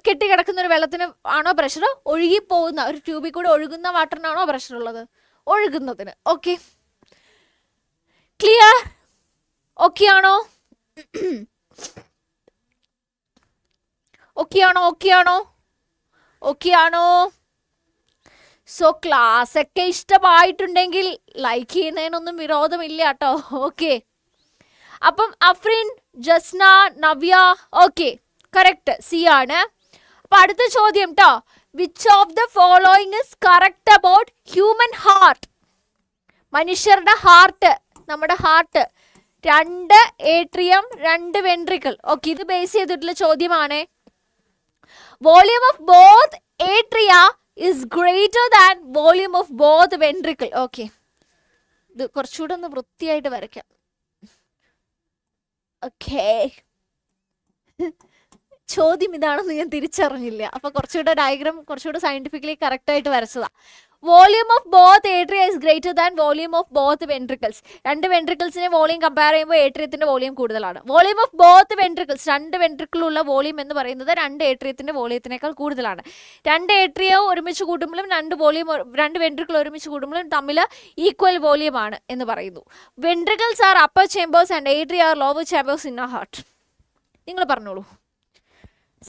കെട്ടിക്കിടക്കുന്ന ഒരു വെള്ളത്തിന് ആണോ പ്രഷർ? ഒഴുകിപ്പോകുന്ന ഒരു ട്യൂബിൽ കൂടെ ഒഴുകുന്ന വാട്ടറിനാണോ പ്രഷർ ഉള്ളത്? ഒഴുകുന്നതിന്. Okay, clear? ഓക്കെ ആണോ? ഓക്കെ ആണോ? ഓക്കെ ആണോ? ഓക്കെ ആണോ? സോ ക്ലാസ് ഒക്കെ ഇഷ്ടമായിട്ടുണ്ടെങ്കിൽ ലൈക്ക് ചെയ്യുന്നതിനൊന്നും വിരോധമില്ല കേട്ടോ. ഓക്കെ, അപ്പം Afreen, Jasna, Navya, okay correct C ആണ്. അപ്പൊ അടുത്ത ചോദ്യം ട്ടോ. Which of the following is correct about human heart? മനുഷ്യരുടെ ഹാർട്ട്, നമ്മുടെ ഹാർട്ട്, 2 ഏട്രിയം 2 വെൻട്രിക്കിൾ. ഓക്കെ, ഇത് ബേസ് ചെയ്തിട്ടുള്ള ചോദ്യമാണ്. Volume of both atria is greater than volume of both ventricle. Okay, ഇത് കുറച്ചുകൂടെ ഒന്ന് വൃത്തിയായിട്ട് വരയ്ക്കാം. ഓക്കെ, ചോദ്യം ഇതാണെന്ന് ഞാൻ തിരിച്ചറിഞ്ഞില്ല. അപ്പൊ കുറച്ചുകൂടെ ഡയഗ്രാം കുറച്ചുകൂടെ സയന്റിഫിക്കലി കറക്റ്റ് ആയിട്ട് വരച്ചതാ. Volume of both atria is greater than volume of both ventricles. 2 വെൻട്രിക്കിൾസിനെ വോളിയം കമ്പയർ ചെയ്യുമ്പോൾ ഏട്രിയത്തിന്റെ വോളിയം കൂടുതലാണ്. വോളിയം ഓഫ് ബോത്ത് വെൻട്രിക്കിൾസ്, 2 വെൻട്രിക്കിളുള്ള വോളിയം എന്ന് പറയുന്നത് 2 ഏട്രിയത്തിന്റെ വോളിയത്തിനേക്കാൾ കൂടുതലാണ്. 2 ഏട്രിയം ഒരുമിച്ച് കൂട്ടുമ്പോഴും 2 വെൻട്രിക്കിൾ ഒരുമിച്ച് കൂടുമ്പോഴും തമ്മിൽ ഈക്വൽ വോളിയം ആണ് എന്ന് പറയുന്നു. Ventricles are upper chambers and atria are lower chambers in a heart. നിങ്ങൾ പറഞ്ഞോളൂ.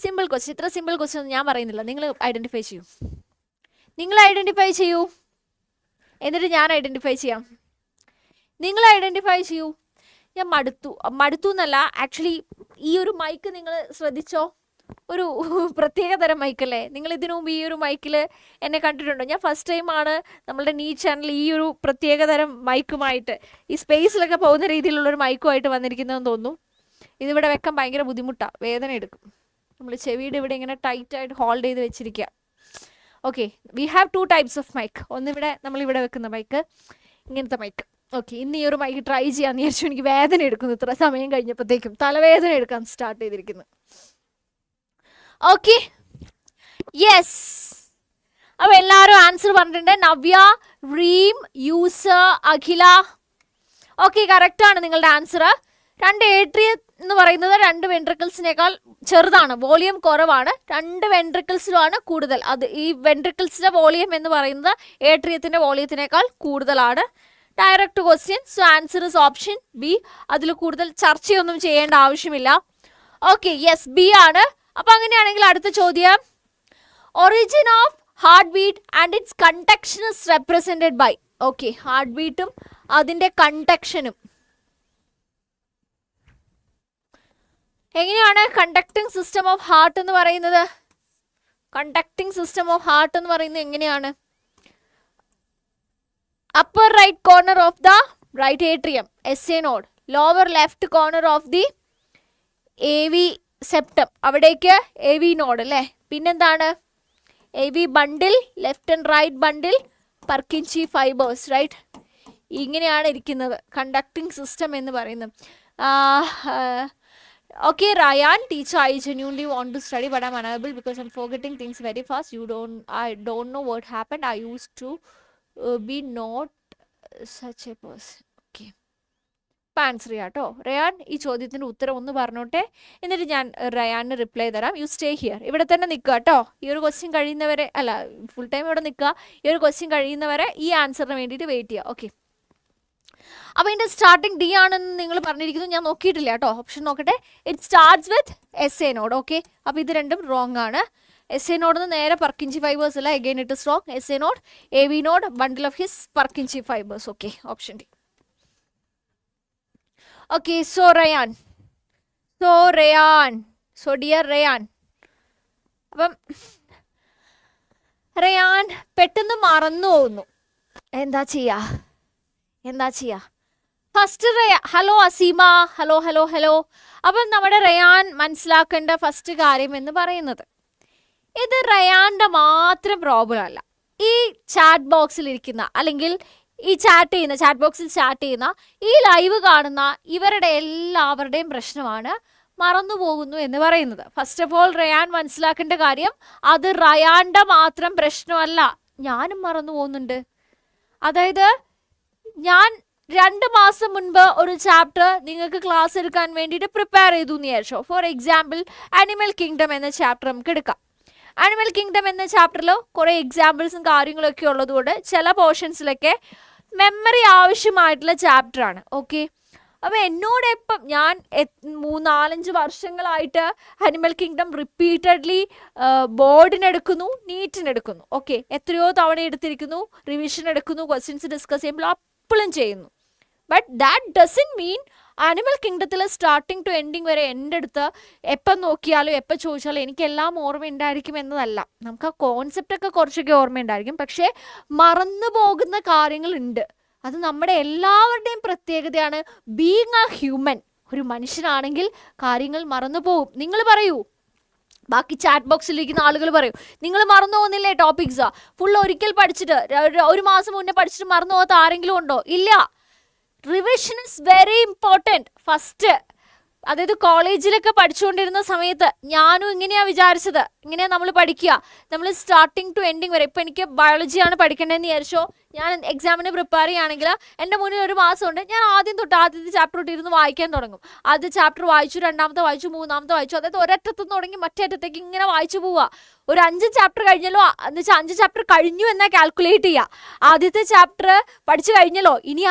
Simple question. ഇത്ര സിമ്പിൾ ക്വസ്റ്റ്യൻ ഒന്നും ഞാൻ പറയുന്നില്ല. നിങ്ങൾ ഐഡന്റിഫൈ ചെയ്യൂ. നിങ്ങൾ ഐഡന്റിഫൈ ചെയ്യൂ, എന്നിട്ട് ഞാൻ ഐഡന്റിഫൈ ചെയ്യാം. നിങ്ങൾ ഐഡന്റിഫൈ ചെയ്യൂ. ഞാൻ മടുത്തു എന്നല്ല, ആക്ച്വലി ഈ ഒരു മൈക്ക് നിങ്ങൾ ശ്രദ്ധിച്ചോ? ഒരു പ്രത്യേക തരം മൈക്കല്ലേ? നിങ്ങൾ ഇതിനു മുമ്പ് ഈ ഒരു മൈക്കിൽ എന്നെ കണ്ടിട്ടുണ്ടോ? ഞാൻ ഫസ്റ്റ് ടൈമാണ് നമ്മളുടെ നീറ്റ് ചാനൽ ഈ ഒരു പ്രത്യേക തരം മൈക്കുമായിട്ട്, ഈ സ്പേസിലൊക്കെ പോകുന്ന രീതിയിലുള്ളൊരു മൈക്കുമായിട്ട് വന്നിരിക്കുന്നതെന്ന് തോന്നുന്നു. ഇതിവിടെ വെക്കാൻ ഭയങ്കര ബുദ്ധിമുട്ടാണ്, വേദന എടുക്കും. നമ്മൾ ചെവിയുടെ ഇവിടെ ഇങ്ങനെ ടൈറ്റായിട്ട് ഹോൾഡ് ചെയ്ത് വെച്ചിരിക്കുക. Okay, we have 2 types of mic. ഒന്നിവിടെ നമ്മളിവിടെ വെക്കുന്ന മൈക്ക്, ഇങ്ങനത്തെ മൈക്ക്. ഓക്കെ, ഇന്ന് ഈ ഒരു മൈക്ക് ട്രൈ ചെയ്യാമെന്ന് വിചാരിച്ചു. എനിക്ക് വേദന എടുക്കുന്നു. ഇത്ര സമയം കഴിഞ്ഞപ്പോഴത്തേക്കും തലവേദന എടുക്കാൻ സ്റ്റാർട്ട് ചെയ്തിരിക്കുന്നു. Okay, yes. അപ്പോൾ എല്ലാവരും ആൻസർ പറഞ്ഞിട്ടുണ്ട്. നവ്യ, റീം, യൂസർ, അഖില. ഓക്കെ, കറക്റ്റാണ് നിങ്ങളുടെ ആൻസർ. 2 ഏട്രിയം എന്ന് പറയുന്നത് 2 വെൻട്രിക്കിൾസിനേക്കാൾ ചെറുതാണ്, വോളിയം കുറവാണ്. 2 വെൻട്രിക്കിൾസിലുമാണ് കൂടുതൽ. അത് ഈ വെൻട്രിക്കിൾസിന്റെ വോളിയം എന്ന് പറയുന്നത് ഏട്രിയത്തിന്റെ വോളിയത്തിനേക്കാൾ കൂടുതലാണ്. Direct question. So answer is option B. അതിൽ കൂടുതൽ ചർച്ചയൊന്നും ചെയ്യേണ്ട ആവശ്യമില്ല. ഓക്കെ, യെസ്, ബി ആണ്. അപ്പൊ അങ്ങനെയാണെങ്കിൽ അടുത്ത ചോദ്യം. Origin of heart beat and its conduction is represented by. Okay, heart ബീറ്റും അതിന്റെ കണ്ടക്ഷനും എങ്ങനെയാണ്? കണ്ടക്ടിങ് സിസ്റ്റം ഓഫ് ഹാർട്ട് എന്ന് പറയുന്നത്, കണ്ടക്ടിങ് സിസ്റ്റം ഓഫ് ഹാർട്ട് എന്ന് പറയുന്നത് എങ്ങനെയാണ്? Upper right corner of the right atrium SA node, lower left corner of the AV septum, അവിടേക്ക് AV നോഡ് അല്ലേ. പിന്നെന്താണ്? AV bundle, left and right bundle, Purkinje fibres, right. ഇങ്ങനെയാണ് ഇരിക്കുന്നത് conducting system എന്ന് പറയുന്നത്. Okay, Ryan, teacher, I genuinely want to study, but I'm unable because I'm forgetting things very fast. I don't know what happened. I used to be not such a person. Okay. Answer ചെയ്യാം കേട്ടോ. Ryan ഈ ചോദ്യത്തിൻ്റെ ഉത്തരം ഒന്ന് പറഞ്ഞോട്ടെ, എന്നിട്ട് ഞാൻ റയാന് reply തരാം. യു സ്റ്റേ ഹിയർ, ഇവിടെ തന്നെ നിൽക്കുക കേട്ടോ. ഈ ഒരു ക്വസ്റ്റ്യൻ കഴിയുന്നവരെ, അല്ല ഫുൾ ടൈം ഇവിടെ നിൽക്കുക. ഈ ഒരു ക്വസ്റ്റ്യൻ കഴിയുന്നവരെ ഈ ആൻസറിന് വേണ്ടിയിട്ട് വെയിറ്റ് ചെയ്യുക. ഓക്കെ, അപ്പോൾ ഇതിൻ്റെ സ്റ്റാർട്ടിങ് ഡി ആണെന്ന് നിങ്ങൾ പറഞ്ഞിരിക്കുന്നു. ഞാൻ നോക്കിയിട്ടില്ല കേട്ടോ, ഓപ്ഷൻ നോക്കട്ടെ. It starts with SA node. Okay, അപ്പോൾ ഇത് രണ്ടും റോങ് ആണ്. SA നോഡ് നേരെ പർക്കിൻചി ഫൈബേഴ്സ് അല്ല, again it is wrong. SA node, AV node, bundle of His Purkinje fibres. Okay, option D. Okay, so Rayan so Rayan, so dear Rayan, അപ്പം റയാൻ പെട്ടെന്ന് മറന്നു പോകുന്നു. എന്താ ചെയ്യാ? First hello Azima, hello. അപ്പം നമ്മുടെ റയാൻ മനസ്സിലാക്കേണ്ട ഫസ്റ്റ് കാര്യം എന്ന് പറയുന്നത്, ഇത് റയാൻ്റെ മാത്രം പ്രോബ്ലം അല്ല. ഈ ചാറ്റ് ബോക്സിൽ ഇരിക്കുന്ന, അല്ലെങ്കിൽ ഈ ചാറ്റ് ബോക്സിൽ ചാറ്റ് ചെയ്യുന്ന, ഈ ലൈവ് കാണുന്ന ഇവരുടെ എല്ലാവരുടെയും പ്രശ്നമാണ് മറന്നു പോകുന്നു എന്ന് പറയുന്നത്. ഫസ്റ്റ് ഓഫ് ഓൾ റയാൻ മനസ്സിലാക്കേണ്ട കാര്യം, അത് റയാൻ്റെ മാത്രം പ്രശ്നമല്ല, ഞാനും മറന്നു പോകുന്നുണ്ട്. അതായത് ഞാൻ 2 മാസം മുൻപ് ഒരു ചാപ്റ്റർ നിങ്ങൾക്ക് ക്ലാസ് എടുക്കാൻ വേണ്ടിയിട്ട് പ്രിപ്പയർ ചെയ്തു എന്ന് വിചാരിച്ചോ. ഫോർ എക്സാമ്പിൾ ആനിമൽ കിങ്ഡം എന്ന ചാപ്റ്റർ നമുക്ക് എടുക്കാം. ആനിമൽ കിങ്ഡം എന്ന ചാപ്റ്ററിൽ കുറേ എക്സാമ്പിൾസും കാര്യങ്ങളൊക്കെ ഉള്ളതുകൊണ്ട് ചില പോർഷൻസിലൊക്കെ മെമ്മറി ആവശ്യമായിട്ടുള്ള ചാപ്റ്ററാണ്. ഓക്കെ, അപ്പോൾ എന്നോട് എപ്പം ഞാൻ 3-4-5 വർഷങ്ങളായിട്ട് ആനിമൽ കിങ്ഡം റിപ്പീറ്റഡ്ലി ബോർഡിനെടുക്കുന്നു, നീറ്റിനെടുക്കുന്നു. ഓക്കെ, എത്രയോ തവണ എടുത്തിരിക്കുന്നു, റിവിഷൻ എടുക്കുന്നു, ക്വസ്റ്റ്യൻസ് ഡിസ്കസ് ചെയ്യുമ്പോൾ അപ്പോഴും ചെയ്യുന്നു. But that doesn't mean animal കിങ്ഡത്തിൽ സ്റ്റാർട്ടിങ് ടു എൻഡിങ് വരെ എൻ്റെ അടുത്ത് എപ്പം നോക്കിയാലും എപ്പം ചോദിച്ചാലും എനിക്കെല്ലാം ഓർമ്മയുണ്ടായിരിക്കും എന്നതല്ല. നമുക്ക് ആ കോൺസെപ്റ്റൊക്കെ കുറച്ചൊക്കെ ഓർമ്മയുണ്ടായിരിക്കും, പക്ഷേ മറന്നു പോകുന്ന കാര്യങ്ങളുണ്ട്. അത് നമ്മുടെ എല്ലാവരുടെയും പ്രത്യേകതയാണ്. ബീങ് എ ഹ്യൂമൻ, ഒരു മനുഷ്യനാണെങ്കിൽ കാര്യങ്ങൾ മറന്നു പോകും. നിങ്ങൾ പറയൂ, ബാക്കി ചാറ്റ് ബോക്സിലിരിക്കുന്ന ആളുകൾ പറയും, നിങ്ങൾ മറന്നു പോകുന്നില്ലേ ടോപ്പിക്സാ? ഫുൾ ഒരിക്കൽ പഠിച്ചിട്ട് 1 മാസം മുന്നേ പഠിച്ചിട്ട് മറന്നു പോകാത്ത ആരെങ്കിലും ഉണ്ടോ? ഇല്ല. Revision is very important. First, അതായത് കോളേജിലൊക്കെ പഠിച്ചുകൊണ്ടിരുന്ന സമയത്ത് ഞാനും ഇങ്ങനെയാണ് വിചാരിച്ചത്. ഇങ്ങനെയാണ് നമ്മൾ പഠിക്കുക, നമ്മൾ സ്റ്റാർട്ടിങ് ടു എൻഡിങ് വരെ. ഇപ്പം എനിക്ക് ബയോളജിയാണ് പഠിക്കേണ്ടതെന്ന് വിചാരിച്ചോ, ഞാൻ എക്സാമിന് പ്രിപ്പയർ ചെയ്യുകയാണെങ്കിൽ എൻ്റെ മുന്നിൽ 1 മാസമുണ്ട്, ഞാൻ ആദ്യത്തെ ചാപ്റ്റർ തൊട്ട് ഇരുന്ന് വായിക്കാൻ തുടങ്ങും. ആദ്യ ചാപ്റ്റർ വായിച്ചു, 2ാമത്തെ വായിച്ചു, 3ാമത്തെ വായിച്ചു, അതായത് ഒരറ്റത്തുനിന്ന് തുടങ്ങി മറ്റേ അറ്റത്തേക്ക് ഇങ്ങനെ വായിച്ചു പോവുക. ഒരു 5 ചാപ്റ്റർ കഴിഞ്ഞല്ലോ എന്ന് വെച്ചാൽ 5 ചാപ്റ്റർ കഴിഞ്ഞു എന്നാൽ കാൽക്കുലേറ്റ് ചെയ്യുക. ആദ്യത്തെ ചാപ്റ്റർ പഠിച്ചു കഴിഞ്ഞല്ലോ, ഇനി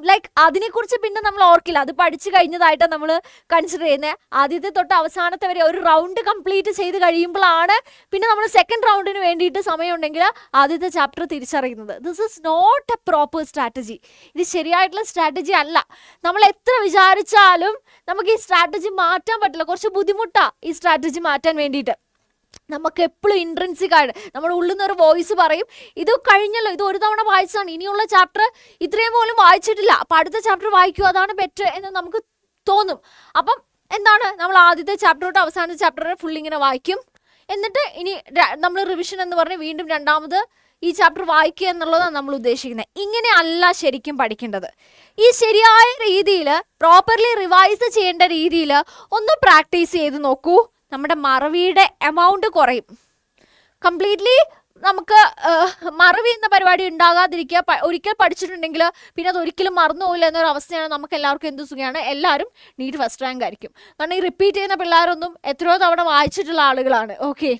ലൈക്ക് അതിനെക്കുറിച്ച് പിന്നെ നമ്മൾ ഓർക്കില്ല, അത് പഠിച്ചു കഴിഞ്ഞതായിട്ടാണ് നമ്മൾ കൺസിഡർ ചെയ്യുന്നത്. ആദ്യത്തെ തൊട്ട് അവസാനത്തെ വരെ ഒരു റൗണ്ട് കംപ്ലീറ്റ് ചെയ്ത് കഴിയുമ്പോഴാണ് പിന്നെ നമ്മൾ സെക്കൻഡ് റൗണ്ടിന് വേണ്ടിയിട്ട് സമയമുണ്ടെങ്കിൽ ആദ്യത്തെ ചാപ്റ്റർ തിരിച്ചറിയുന്നത്. This is not a proper strategy. ഇത് ശരിയായിട്ടുള്ള സ്ട്രാറ്റജി അല്ല. നമ്മൾ എത്ര വിചാരിച്ചാലും നമുക്ക് ഈ സ്ട്രാറ്റജി മാറ്റാൻ പറ്റില്ല. കുറച്ച് ബുദ്ധിമുട്ടാണ് ഈ സ്ട്രാറ്റജി മാറ്റാൻ വേണ്ടിയിട്ട്. നമുക്ക് എപ്പോഴും ഇൻട്രൻസിക് ആയിട്ട് നമ്മുടെ ഉള്ളിൽ നിന്നൊരു വോയിസ് പറയും, ഇത് കഴിഞ്ഞല്ലോ, ഇത് ഒരു തവണ വായിച്ചതാണ്, ഇനിയുള്ള ചാപ്റ്റർ ഇത്രയും പോലും വായിച്ചിട്ടില്ല, അപ്പം അടുത്ത ചാപ്റ്റർ വായിക്കുക, അതാണ് ബെറ്റർ എന്ന് നമുക്ക് തോന്നും. അപ്പം എന്താണ്, നമ്മൾ ആദ്യത്തെ ചാപ്റ്റർ തൊട്ട് അവസാനത്തെ ചാപ്റ്റർ വരെ ഫുൾ ഇങ്ങനെ വായിക്കും. എന്നിട്ട് ഇനി നമ്മൾ റിവിഷൻ എന്ന് പറഞ്ഞ് വീണ്ടും 2ാമത് ഈ ചാപ്റ്റർ വായിക്കുക എന്നുള്ളതാണ് നമ്മൾ ഉദ്ദേശിക്കുന്നത്. ഇങ്ങനെ അല്ല ശരിക്കും പഠിക്കേണ്ടത്. ഈ ശരിയായ രീതിയിൽ പ്രോപ്പർലി റിവൈസ് ചെയ്യേണ്ട രീതിയിൽ ഒന്ന് പ്രാക്ടീസ് ചെയ്ത് നോക്കൂ. നമ്മുടെ മറവിയുടെ എമൗണ്ട് കുറയും. കംപ്ലീറ്റ്ലി നമുക്ക് മറവി എന്ന പരിപാടി ഉണ്ടാകാതിരിക്കുക. ഒരിക്കൽ പഠിച്ചിട്ടുണ്ടെങ്കിൽ പിന്നെ അത് ഒരിക്കലും മറന്നു പോകില്ല എന്നൊരു അവസ്ഥയാണ്. നമുക്ക് എല്ലാവർക്കും എന്ത് സുഖമാണ്, എല്ലാവരും നീറ്റ് ഫസ്റ്റ് റാങ്ക് ആയിരിക്കും. കാരണം ഈ റിപ്പീറ്റ് ചെയ്യുന്ന പിള്ളേരൊന്നും എത്രയോ തവണ വായിച്ചിട്ടുള്ള ആളുകളാണ്. ഓക്കെ,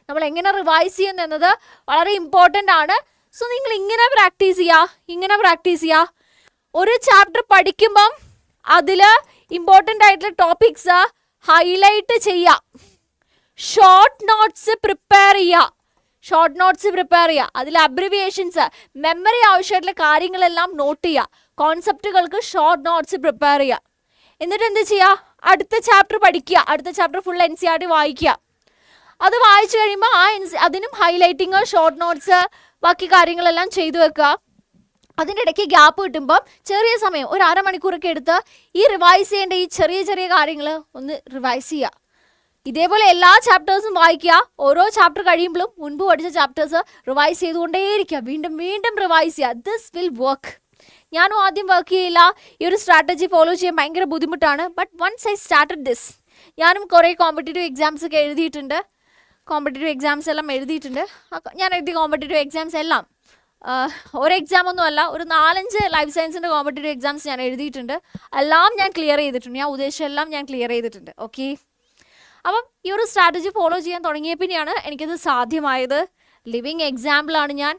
നമ്മൾ എങ്ങനെ റിവൈസ് ചെയ്യുന്നത് വളരെ ഇമ്പോർട്ടൻ്റ് ആണ്. സോ നിങ്ങൾ ഇങ്ങനെ പ്രാക്ടീസ് ചെയ്യുക. ഒരു ചാപ്റ്റർ പഠിക്കുമ്പം അതിൽ ഇമ്പോർട്ടൻ്റ് ആയിട്ടുള്ള ടോപ്പിക്സ് ഹൈലൈറ്റ് ചെയ്യുക. ഷോർട്ട് നോട്ട്സ് പ്രിപ്പയർ ചെയ്യുക. അതിൽ അബ്രിവിയേഷൻസ്, മെമ്മറി ആവശ്യമായിട്ടുള്ള കാര്യങ്ങളെല്ലാം നോട്ട് ചെയ്യുക. കോൺസെപ്റ്റുകൾക്ക് ഷോർട്ട് നോട്ട്സ് പ്രിപ്പയർ ചെയ്യുക. എന്നിട്ട് എന്ത് ചെയ്യുക, അടുത്ത ചാപ്റ്റർ പഠിക്കുക. അടുത്ത ചാപ്റ്റർ ഫുൾ NCERT വായിക്കുക. അത് വായിച്ചു കഴിയുമ്പോൾ അതിനും ഹൈലൈറ്റിങ്, ഷോർട്ട് നോട്ട്സ്, ബാക്കി കാര്യങ്ങളെല്ലാം ചെയ്തു വെക്കുക. അതിൻ്റെ ഇടയ്ക്ക് ഗ്യാപ്പ് കിട്ടുമ്പം ചെറിയ സമയം, ഒരു 1/2 മണിക്കൂറൊക്കെ എടുത്ത് ഈ റിവൈസ് ചെയ്യേണ്ട ഈ ചെറിയ കാര്യങ്ങൾ ഒന്ന് റിവൈസ് ചെയ്യുക. ഇതേപോലെ എല്ലാ ചാപ്റ്റേഴ്സും വായിക്കുക. ഓരോ ചാപ്റ്റർ കഴിയുമ്പോഴും മുൻപ് പഠിച്ച ചാപ്റ്റേഴ്സ് റിവൈസ് ചെയ്തുകൊണ്ടേയിരിക്കുക. വീണ്ടും റിവൈസ് ചെയ്യുക. This will work. ഞാനും ആദ്യം വർക്ക് ചെയ്യില്ല. ഈ ഒരു സ്ട്രാറ്റജി ഫോളോ ചെയ്യാൻ ഭയങ്കര ബുദ്ധിമുട്ടാണ്. But once I started this, ഞാനും കുറേ കോമ്പറ്റേറ്റീവ് എക്സാംസ് ഒക്കെ എഴുതിയിട്ടുണ്ട്. ഞാൻ എഴുതിയ കോമ്പറ്റേറ്റീവ് എക്സാംസ് എല്ലാം ഒരു എക്സാമൊന്നും അല്ല, ഒരു 4-5 ലൈഫ് സയൻസിൻ്റെ കോമ്പറ്റേറ്റീവ് എക്സാംസ് ഞാൻ എഴുതിയിട്ടുണ്ട്. എല്ലാം ഞാൻ ക്ലിയർ ചെയ്തിട്ടുണ്ട്. ഞാൻ ഉദ്ദേശിച്ചെല്ലാം ഞാൻ ക്ലിയർ ചെയ്തിട്ടുണ്ട്. ഓക്കെ, അപ്പം ഈ ഒരു സ്ട്രാറ്റജി ഫോളോ ചെയ്യാൻ തുടങ്ങിയ പിന്നെയാണ് എനിക്കത് സാധ്യമായത്. ലിവിങ് എക്സാമ്പിളാണ് ഞാൻ.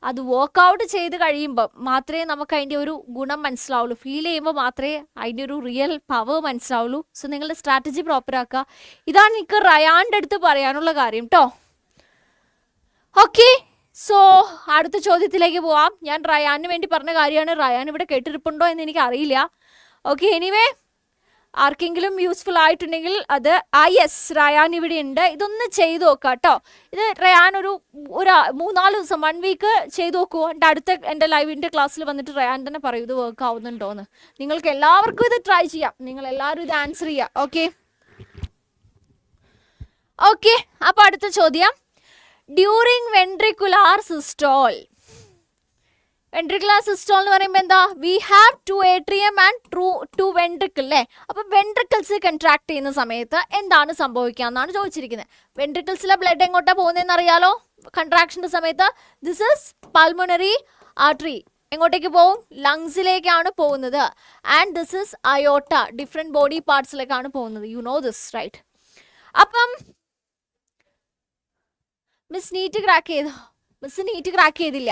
അത് വർക്കൗട്ട് ചെയ്ത് കഴിയുമ്പോൾ മാത്രമേ നമുക്ക് അതിൻ്റെ ഒരു ഗുണം മനസ്സിലാവുള്ളൂ. ഫീൽ ചെയ്യുമ്പോൾ മാത്രമേ അതിൻ്റെ ഒരു റിയൽ പവർ മനസ്സിലാവുള്ളൂ. സോ നിങ്ങളുടെ സ്ട്രാറ്റജി പ്രോപ്പറാക്കുക. ഇതാണ് എനിക്ക് റയാൻ്റെ അടുത്ത് പറയാനുള്ള കാര്യം കേട്ടോ. ഓക്കെ, സോ അടുത്ത ചോദ്യത്തിലേക്ക് പോവാം. ഞാൻ റയാന് വേണ്ടി പറഞ്ഞ കാര്യമാണ്. റയാൻ ഇവിടെ കേട്ടിരിപ്പുണ്ടോ എന്ന് എനിക്ക് അറിയില്ല. ഓക്കെ, എനിവേ ആർക്കെങ്കിലും യൂസ്ഫുൾ ആയിട്ടുണ്ടെങ്കിൽ അത് യെസ് റയാൻ ഇവിടെ ഉണ്ട്. ഇതൊന്ന് ചെയ്ത് നോക്കുക കേട്ടോ. ഇത് റയാൻ ഒരു 3-4 ദിവസം 1 വീക്ക് ചെയ്ത് നോക്കൂ. എൻ്റെ അടുത്ത എൻ്റെ ലൈവിൻ്റെ ക്ലാസ്സിൽ വന്നിട്ട് റയാൻ തന്നെ പറയൂ ഇത് വർക്ക് ആവുന്നുണ്ടോയെന്ന്. നിങ്ങൾക്ക് എല്ലാവർക്കും ഇത് ട്രൈ ചെയ്യാം. നിങ്ങൾ എല്ലാവരും ഇത് ആൻസർ ചെയ്യാം. Okay okay. അപ്പോൾ അടുത്ത ചോദ്യം, during ventricular systole. Ventricular systole എന്ന് പറയുമ്പോൾ എന്താ? V have 2 atrium and 2 ventricle അല്ലേ. അപ്പോൾ വെൻട്രിക്കിൾസ് കൺട്രാക്ട് ചെയ്യുന്ന സമയത്ത് എന്താണ് സംഭവിക്കുക എന്നാണ് ചോദിച്ചിരിക്കുന്നത്. വെൻട്രിക്കിൾസിലെ ബ്ലഡ് എങ്ങോട്ടാണ് പോകുന്നതെന്ന് അറിയാലോ കൺട്രാക്ഷൻ്റെ സമയത്ത്? This is pulmonary artery. എങ്ങോട്ടേക്ക് പോകും? ലങ്സിലേക്കാണ് പോകുന്നത്. And this is aorta, different body പാർട്സിലേക്കാണ് പോകുന്നത്. You know this right. അപ്പം മിസ് നീറ്റ് ക്രാക്ക് ചെയ്തോ? മിസ് നീറ്റ് ക്രാക്ക് ചെയ്തില്ല.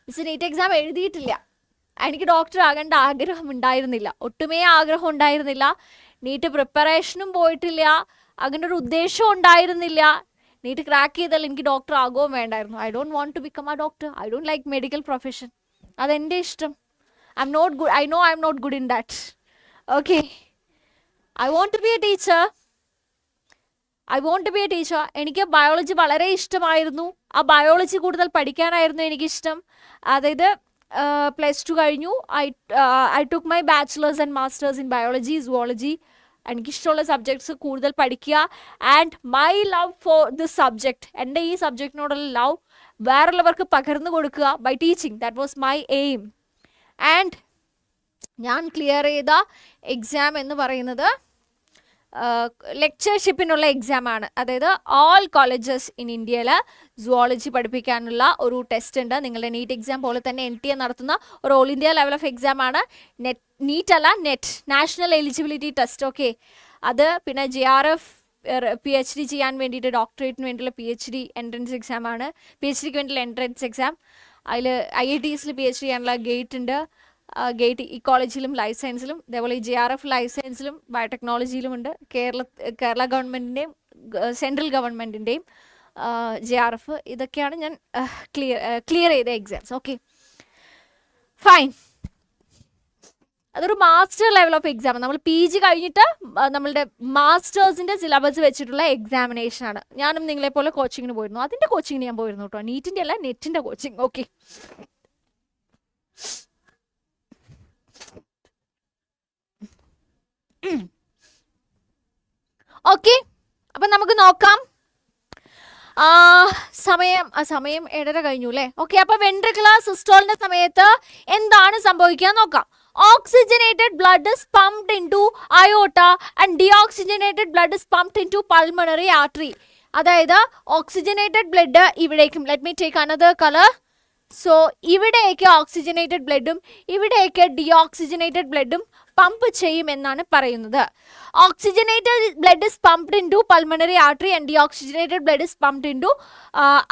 മിസ് നീറ്റ് എക്സാം എഴുതിയിട്ടില്ല. എനിക്ക് ഡോക്ടർ ആകേണ്ട ആഗ്രഹം ഉണ്ടായിരുന്നില്ല, ഒട്ടുമേ ആഗ്രഹം ഉണ്ടായിരുന്നില്ല. നീറ്റ് പ്രിപ്പറേഷനും പോയിട്ടില്ല, അങ്ങനെ ഒരു ഉദ്ദേശവും ഉണ്ടായിരുന്നില്ല. നീറ്റ് ക്രാക്ക് ചെയ്താൽ എനിക്ക് ഡോക്ടർ ആകുകയും വേണ്ടായിരുന്നു. I don't want to become a doctor. I don't like medical profession. അതെൻ്റെ ഇഷ്ടം. I am not good. I know I am not good in that. Okay, I want to be a teacher. എനിക്ക് biology വളരെ ഇഷ്ടമായിരുന്നു. ആ biology കൂടുതൽ പഠിക്കാനായിരുന്നു എനിക്കിഷ്ടം. അതായത് +2 കഴിഞ്ഞു. I took my bachelor's and master's in biology, zoology. എനിക്കിഷ്ടമുള്ള സബ്ജക്ട്സ് കൂടുതൽ പഠിക്കുക. And my love for this subject, എൻ്റെ ഈ സബ്ജക്റ്റിനോടുള്ള ലവ് വേറുള്ളവർക്ക് പകർന്നു കൊടുക്കുക by teaching. That was my aim. And ഞാൻ ക്ലിയർ ചെയ്ത എക്സാം എന്ന് പറയുന്നത് ലെക്ചർഷിപ്പിനുള്ള എക്സാമാണ്. അതായത് ഓൾ കോളേജസ് ഇൻ ഇന്ത്യയിൽ സുവോളജി പഠിപ്പിക്കാനുള്ള ഒരു ടെസ്റ്റ് ഉണ്ട്. നിങ്ങളുടെ നീറ്റ് എക്സാം പോലെ തന്നെ NTA നടത്തുന്ന ഒരു ഓൾ ഇന്ത്യ ലെവൽ ഓഫ് എക്സാമാണ്. നീറ്റ് അല്ല, NET, national eligibility test. Okay, അത് പിന്നെ JRF PhD ചെയ്യാൻ വേണ്ടിയിട്ട്, ഡോക്ടറേറ്റിന് വേണ്ടിയുള്ള PhD എൻട്രൻസ് എക്സാമാണ്. PhDക്ക് വേണ്ടിയുള്ള എൻട്രൻസ് എക്സാം. അതിൽ IITസിൽ PhD ചെയ്യാനുള്ള ഗേറ്റ് ഉണ്ട്. ഗേറ്റ് ഈ കോളേജിലും ലൈഫ് സയൻസിലും, അതേപോലെ ഈ JRF ലൈഫ് സയൻസിലും ബയോടെക്നോളജിയിലും ഉണ്ട്. കേരള ഗവൺമെൻറ്റിൻ്റെയും സെൻട്രൽ ഗവൺമെൻറ്റിൻ്റെയും JRF. ഇതൊക്കെയാണ് ഞാൻ ക്ലിയർ ചെയ്ത എക്സാംസ്. Okay fine. അതൊരു മാസ്റ്റർ ലെവൽ ഓഫ് എക്സാം. നമ്മൾ PG കഴിഞ്ഞിട്ട് നമ്മളുടെ മാസ്റ്റേഴ്സിൻ്റെ സിലബസ് വെച്ചിട്ടുള്ള എക്സാമിനേഷനാണ്. ഞാനും നിങ്ങളെപ്പോലെ കോച്ചിങ്ങിന് പോയിരുന്നു. അതിൻ്റെ കോച്ചിങ്ങിന് ഞാൻ പോയിരുന്നു കേട്ടോ. നീറ്റിൻ്റെ അല്ല, നെറ്റിൻ്റെ കോച്ചിങ്. ഓക്കെ ഓക്കെ, അപ്പം നമുക്ക് നോക്കാം. സമയം 7:30 കഴിഞ്ഞു അല്ലേ. ഓക്കെ, അപ്പോൾ വെൻട്രിക്കുലർ സിസ്റ്റോളിൻ്റെ സമയത്ത് എന്താണ് സംഭവിക്കുക നോക്കാം. Oxygenated blood is pumped into aorta and deoxygenated blood is pumped into pulmonary artery. അതായത് ഓക്സിജനേറ്റഡ് ബ്ലഡ് ഇവിടേക്കും, let me take another colour. So ഇവിടേക്ക് ഓക്സിജനേറ്റഡ് ബ്ലഡും ഇവിടേക്ക് ഡിയോക്സിജനേറ്റഡ് ബ്ലഡും പമ്പ് ചെയ്യുമെന്നാണ് പറയുന്നത്. Oxygenated blood is pumped into pulmonary artery and deoxygenated blood is pumped into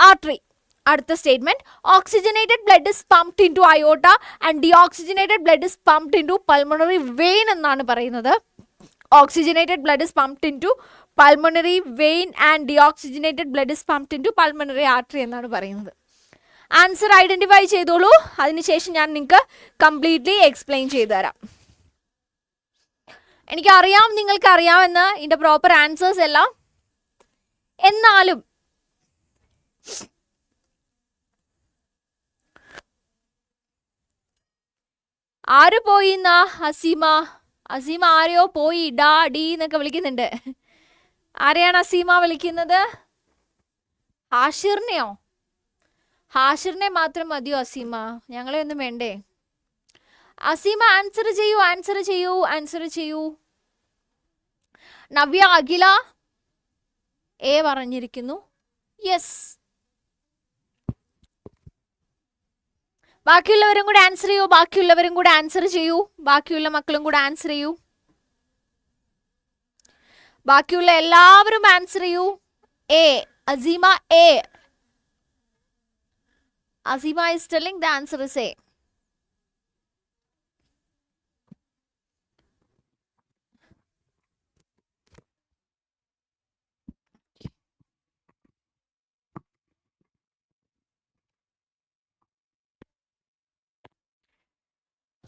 artery. അടുത്ത statement, oxygenated blood is pumped into aorta and deoxygenated blood is pumped into pulmonary vein എന്നാണ് പറയുന്നത്. Oxygenated blood is pumped into pulmonary vein and deoxygenated blood is pumped into pulmonary artery എന്നാണ് പറയുന്നത്. Answer identify ചെയ്തോളൂ. അതിനുശേഷം ഞാൻ നിങ്ങൾക്ക് completely explain ചെയ്തു തരാം. എനിക്കറിയാം നിങ്ങൾക്ക് അറിയാമെന്ന് ഇതിൻ്റെ പ്രോപ്പർ ആൻസേഴ്സ് എല്ലാം. എന്നാലും ആര് പോയി എന്നാ? അസീമ ആരെയോ പോയി, ഡാ ഡി എന്നൊക്കെ വിളിക്കുന്നുണ്ട്. ആരെയാണ് അസീമ വിളിക്കുന്നത്? ഹാഷിറിനെയോ? ഹാഷിറിനെ മാത്രം മതിയോ അസീമ? ഞങ്ങളെ ഒന്നും വേണ്ടേ? അസീമ ആൻസർ ചെയ്യൂ. നവ്യ അഖില എ പറഞ്ഞിരിക്കുന്നു. യെസ്, ബാക്കിയുള്ളവരും കൂടെ ആൻസർ ചെയ്യൂ. ബാക്കിയുള്ള മക്കളും കൂടെ ആൻസർ ചെയ്യൂ. ബാക്കിയുള്ള എല്ലാവരും ആൻസർ ചെയ്യൂ. A, Aseema A. Azima is telling the answer is A.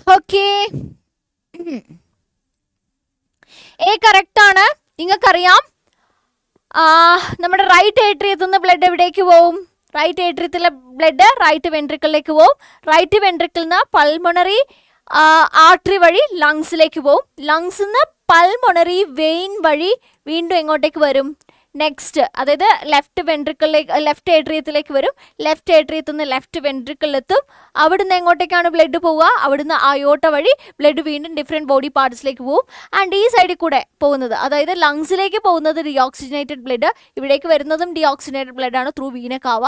Okay. A correct ആണ്. നിങ്ങൾക്കറിയാം നമ്മുടെ റൈറ്റ് ഏട്രിയത്തിൽ നിന്ന് ബ്ലഡ് എവിടേക്ക് പോവും? റൈറ്റ് ഏട്രിയത്തിലെ ബ്ലഡ് റൈറ്റ് വെൻട്രിക്കിളിലേക്ക് പോവും. റൈറ്റ് വെൻട്രിക്കിളിൽ നിന്ന് പൾമണറി ആർട്ടറി വഴി ലങ്സിലേക്ക് പോവും. ലങ്സിൽ നിന്ന് പൾമണറി വെയിൻ വഴി വീണ്ടും എങ്ങോട്ടേക്ക് വരും? നെക്സ്റ്റ്, അതായത് ലെഫ്റ്റ് വെൻട്രിക്കിളിലേക്ക്, ലെഫ്റ്റ് ഏട്രിയത്തിലേക്ക് വരും. ലെഫ്റ്റ് ഏട്രിയത്തിൽ നിന്ന് ലെഫ്റ്റ് വെൻട്രിക്കിളിലെത്തും. അവിടുന്ന് എങ്ങോട്ടേക്കാണ് ബ്ലഡ് പോവുക? അവിടുന്ന് അയോട്ട വഴി ബ്ലഡ് വീണ്ടും ഡിഫറെൻറ്റ് ബോഡി പാർട്സിലേക്ക് പോകും. ആൻഡ് ഈ സൈഡിൽ കൂടെ പോകുന്നത്, അതായത് ലങ്സിലേക്ക് പോകുന്നത് ഡീഓക്സിജനേറ്റഡ് ബ്ലഡ്, ഇവിടേക്ക് വരുന്നതും ഡീഓക്സിജനേറ്റഡ് ബ്ലഡ് ആണ് ത്രൂ വീന കാവ.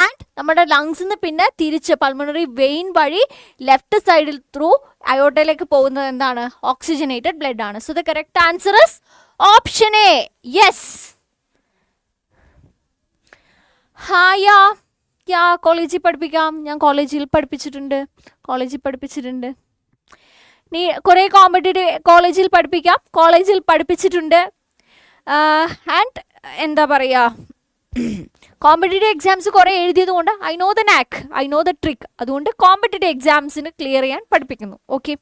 ആൻഡ് നമ്മുടെ ലങ്സിൽ നിന്ന് പിന്നെ തിരിച്ച് പൾമണറി വെയിൻ വഴി ലെഫ്റ്റ് സൈഡിൽ ത്രൂ അയോട്ടയിലേക്ക് പോകുന്നത് എന്താണ്? ഓക്സിജനേറ്റഡ് ബ്ലഡ് ആണ്. So the correct answer is option A. Yes. കോളേജിൽ പഠിപ്പിക്കാം. ഞാൻ കോളേജിൽ പഠിപ്പിച്ചിട്ടുണ്ട്. നീ കുറേ കോമ്പറ്റേറ്റീവ് കോളേജിൽ പഠിപ്പിച്ചിട്ടുണ്ട്. ആൻഡ് എന്താ പറയുക, കോമ്പറ്റേറ്റീവ് എക്സാംസ് കുറേ എഴുതിയത് കൊണ്ട് ഐ നോ ദ നാക്ക്, ഐ നോ ദ ട്രിക്ക്. അതുകൊണ്ട് കോമ്പറ്റേറ്റീവ് എക്സാംസിന് ക്ലിയർ ചെയ്യാൻ പഠിപ്പിക്കുന്നു. ഓക്കെ,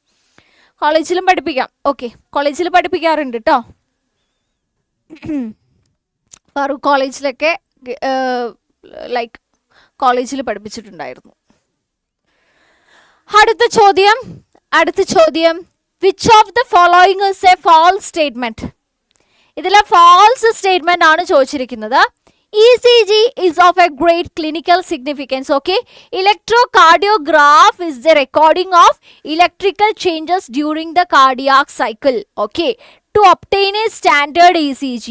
കോളേജിലും പഠിപ്പിക്കാം. ഓക്കെ, കോളേജിൽ പഠിപ്പിക്കാറുണ്ട് കേട്ടോ. ഫാറൂഖ് കോളേജിലൊക്കെ ലൈക്ക് കോളേജിൽ പഠിപ്പിച്ചിട്ടുണ്ടായിരുന്നു. അടുത്ത ചോദ്യം, which of the following is a false statement? ഇതിലെ ഫാൾസ് സ്റ്റേറ്റ്മെന്റ് ആണ് ചോദിച്ചിരിക്കുന്നത്. ECG is of a great clinical significance. Okay, electrocardiograph is the recording of electrical changes during the cardiac cycle. Okay, to obtain a standard ECG,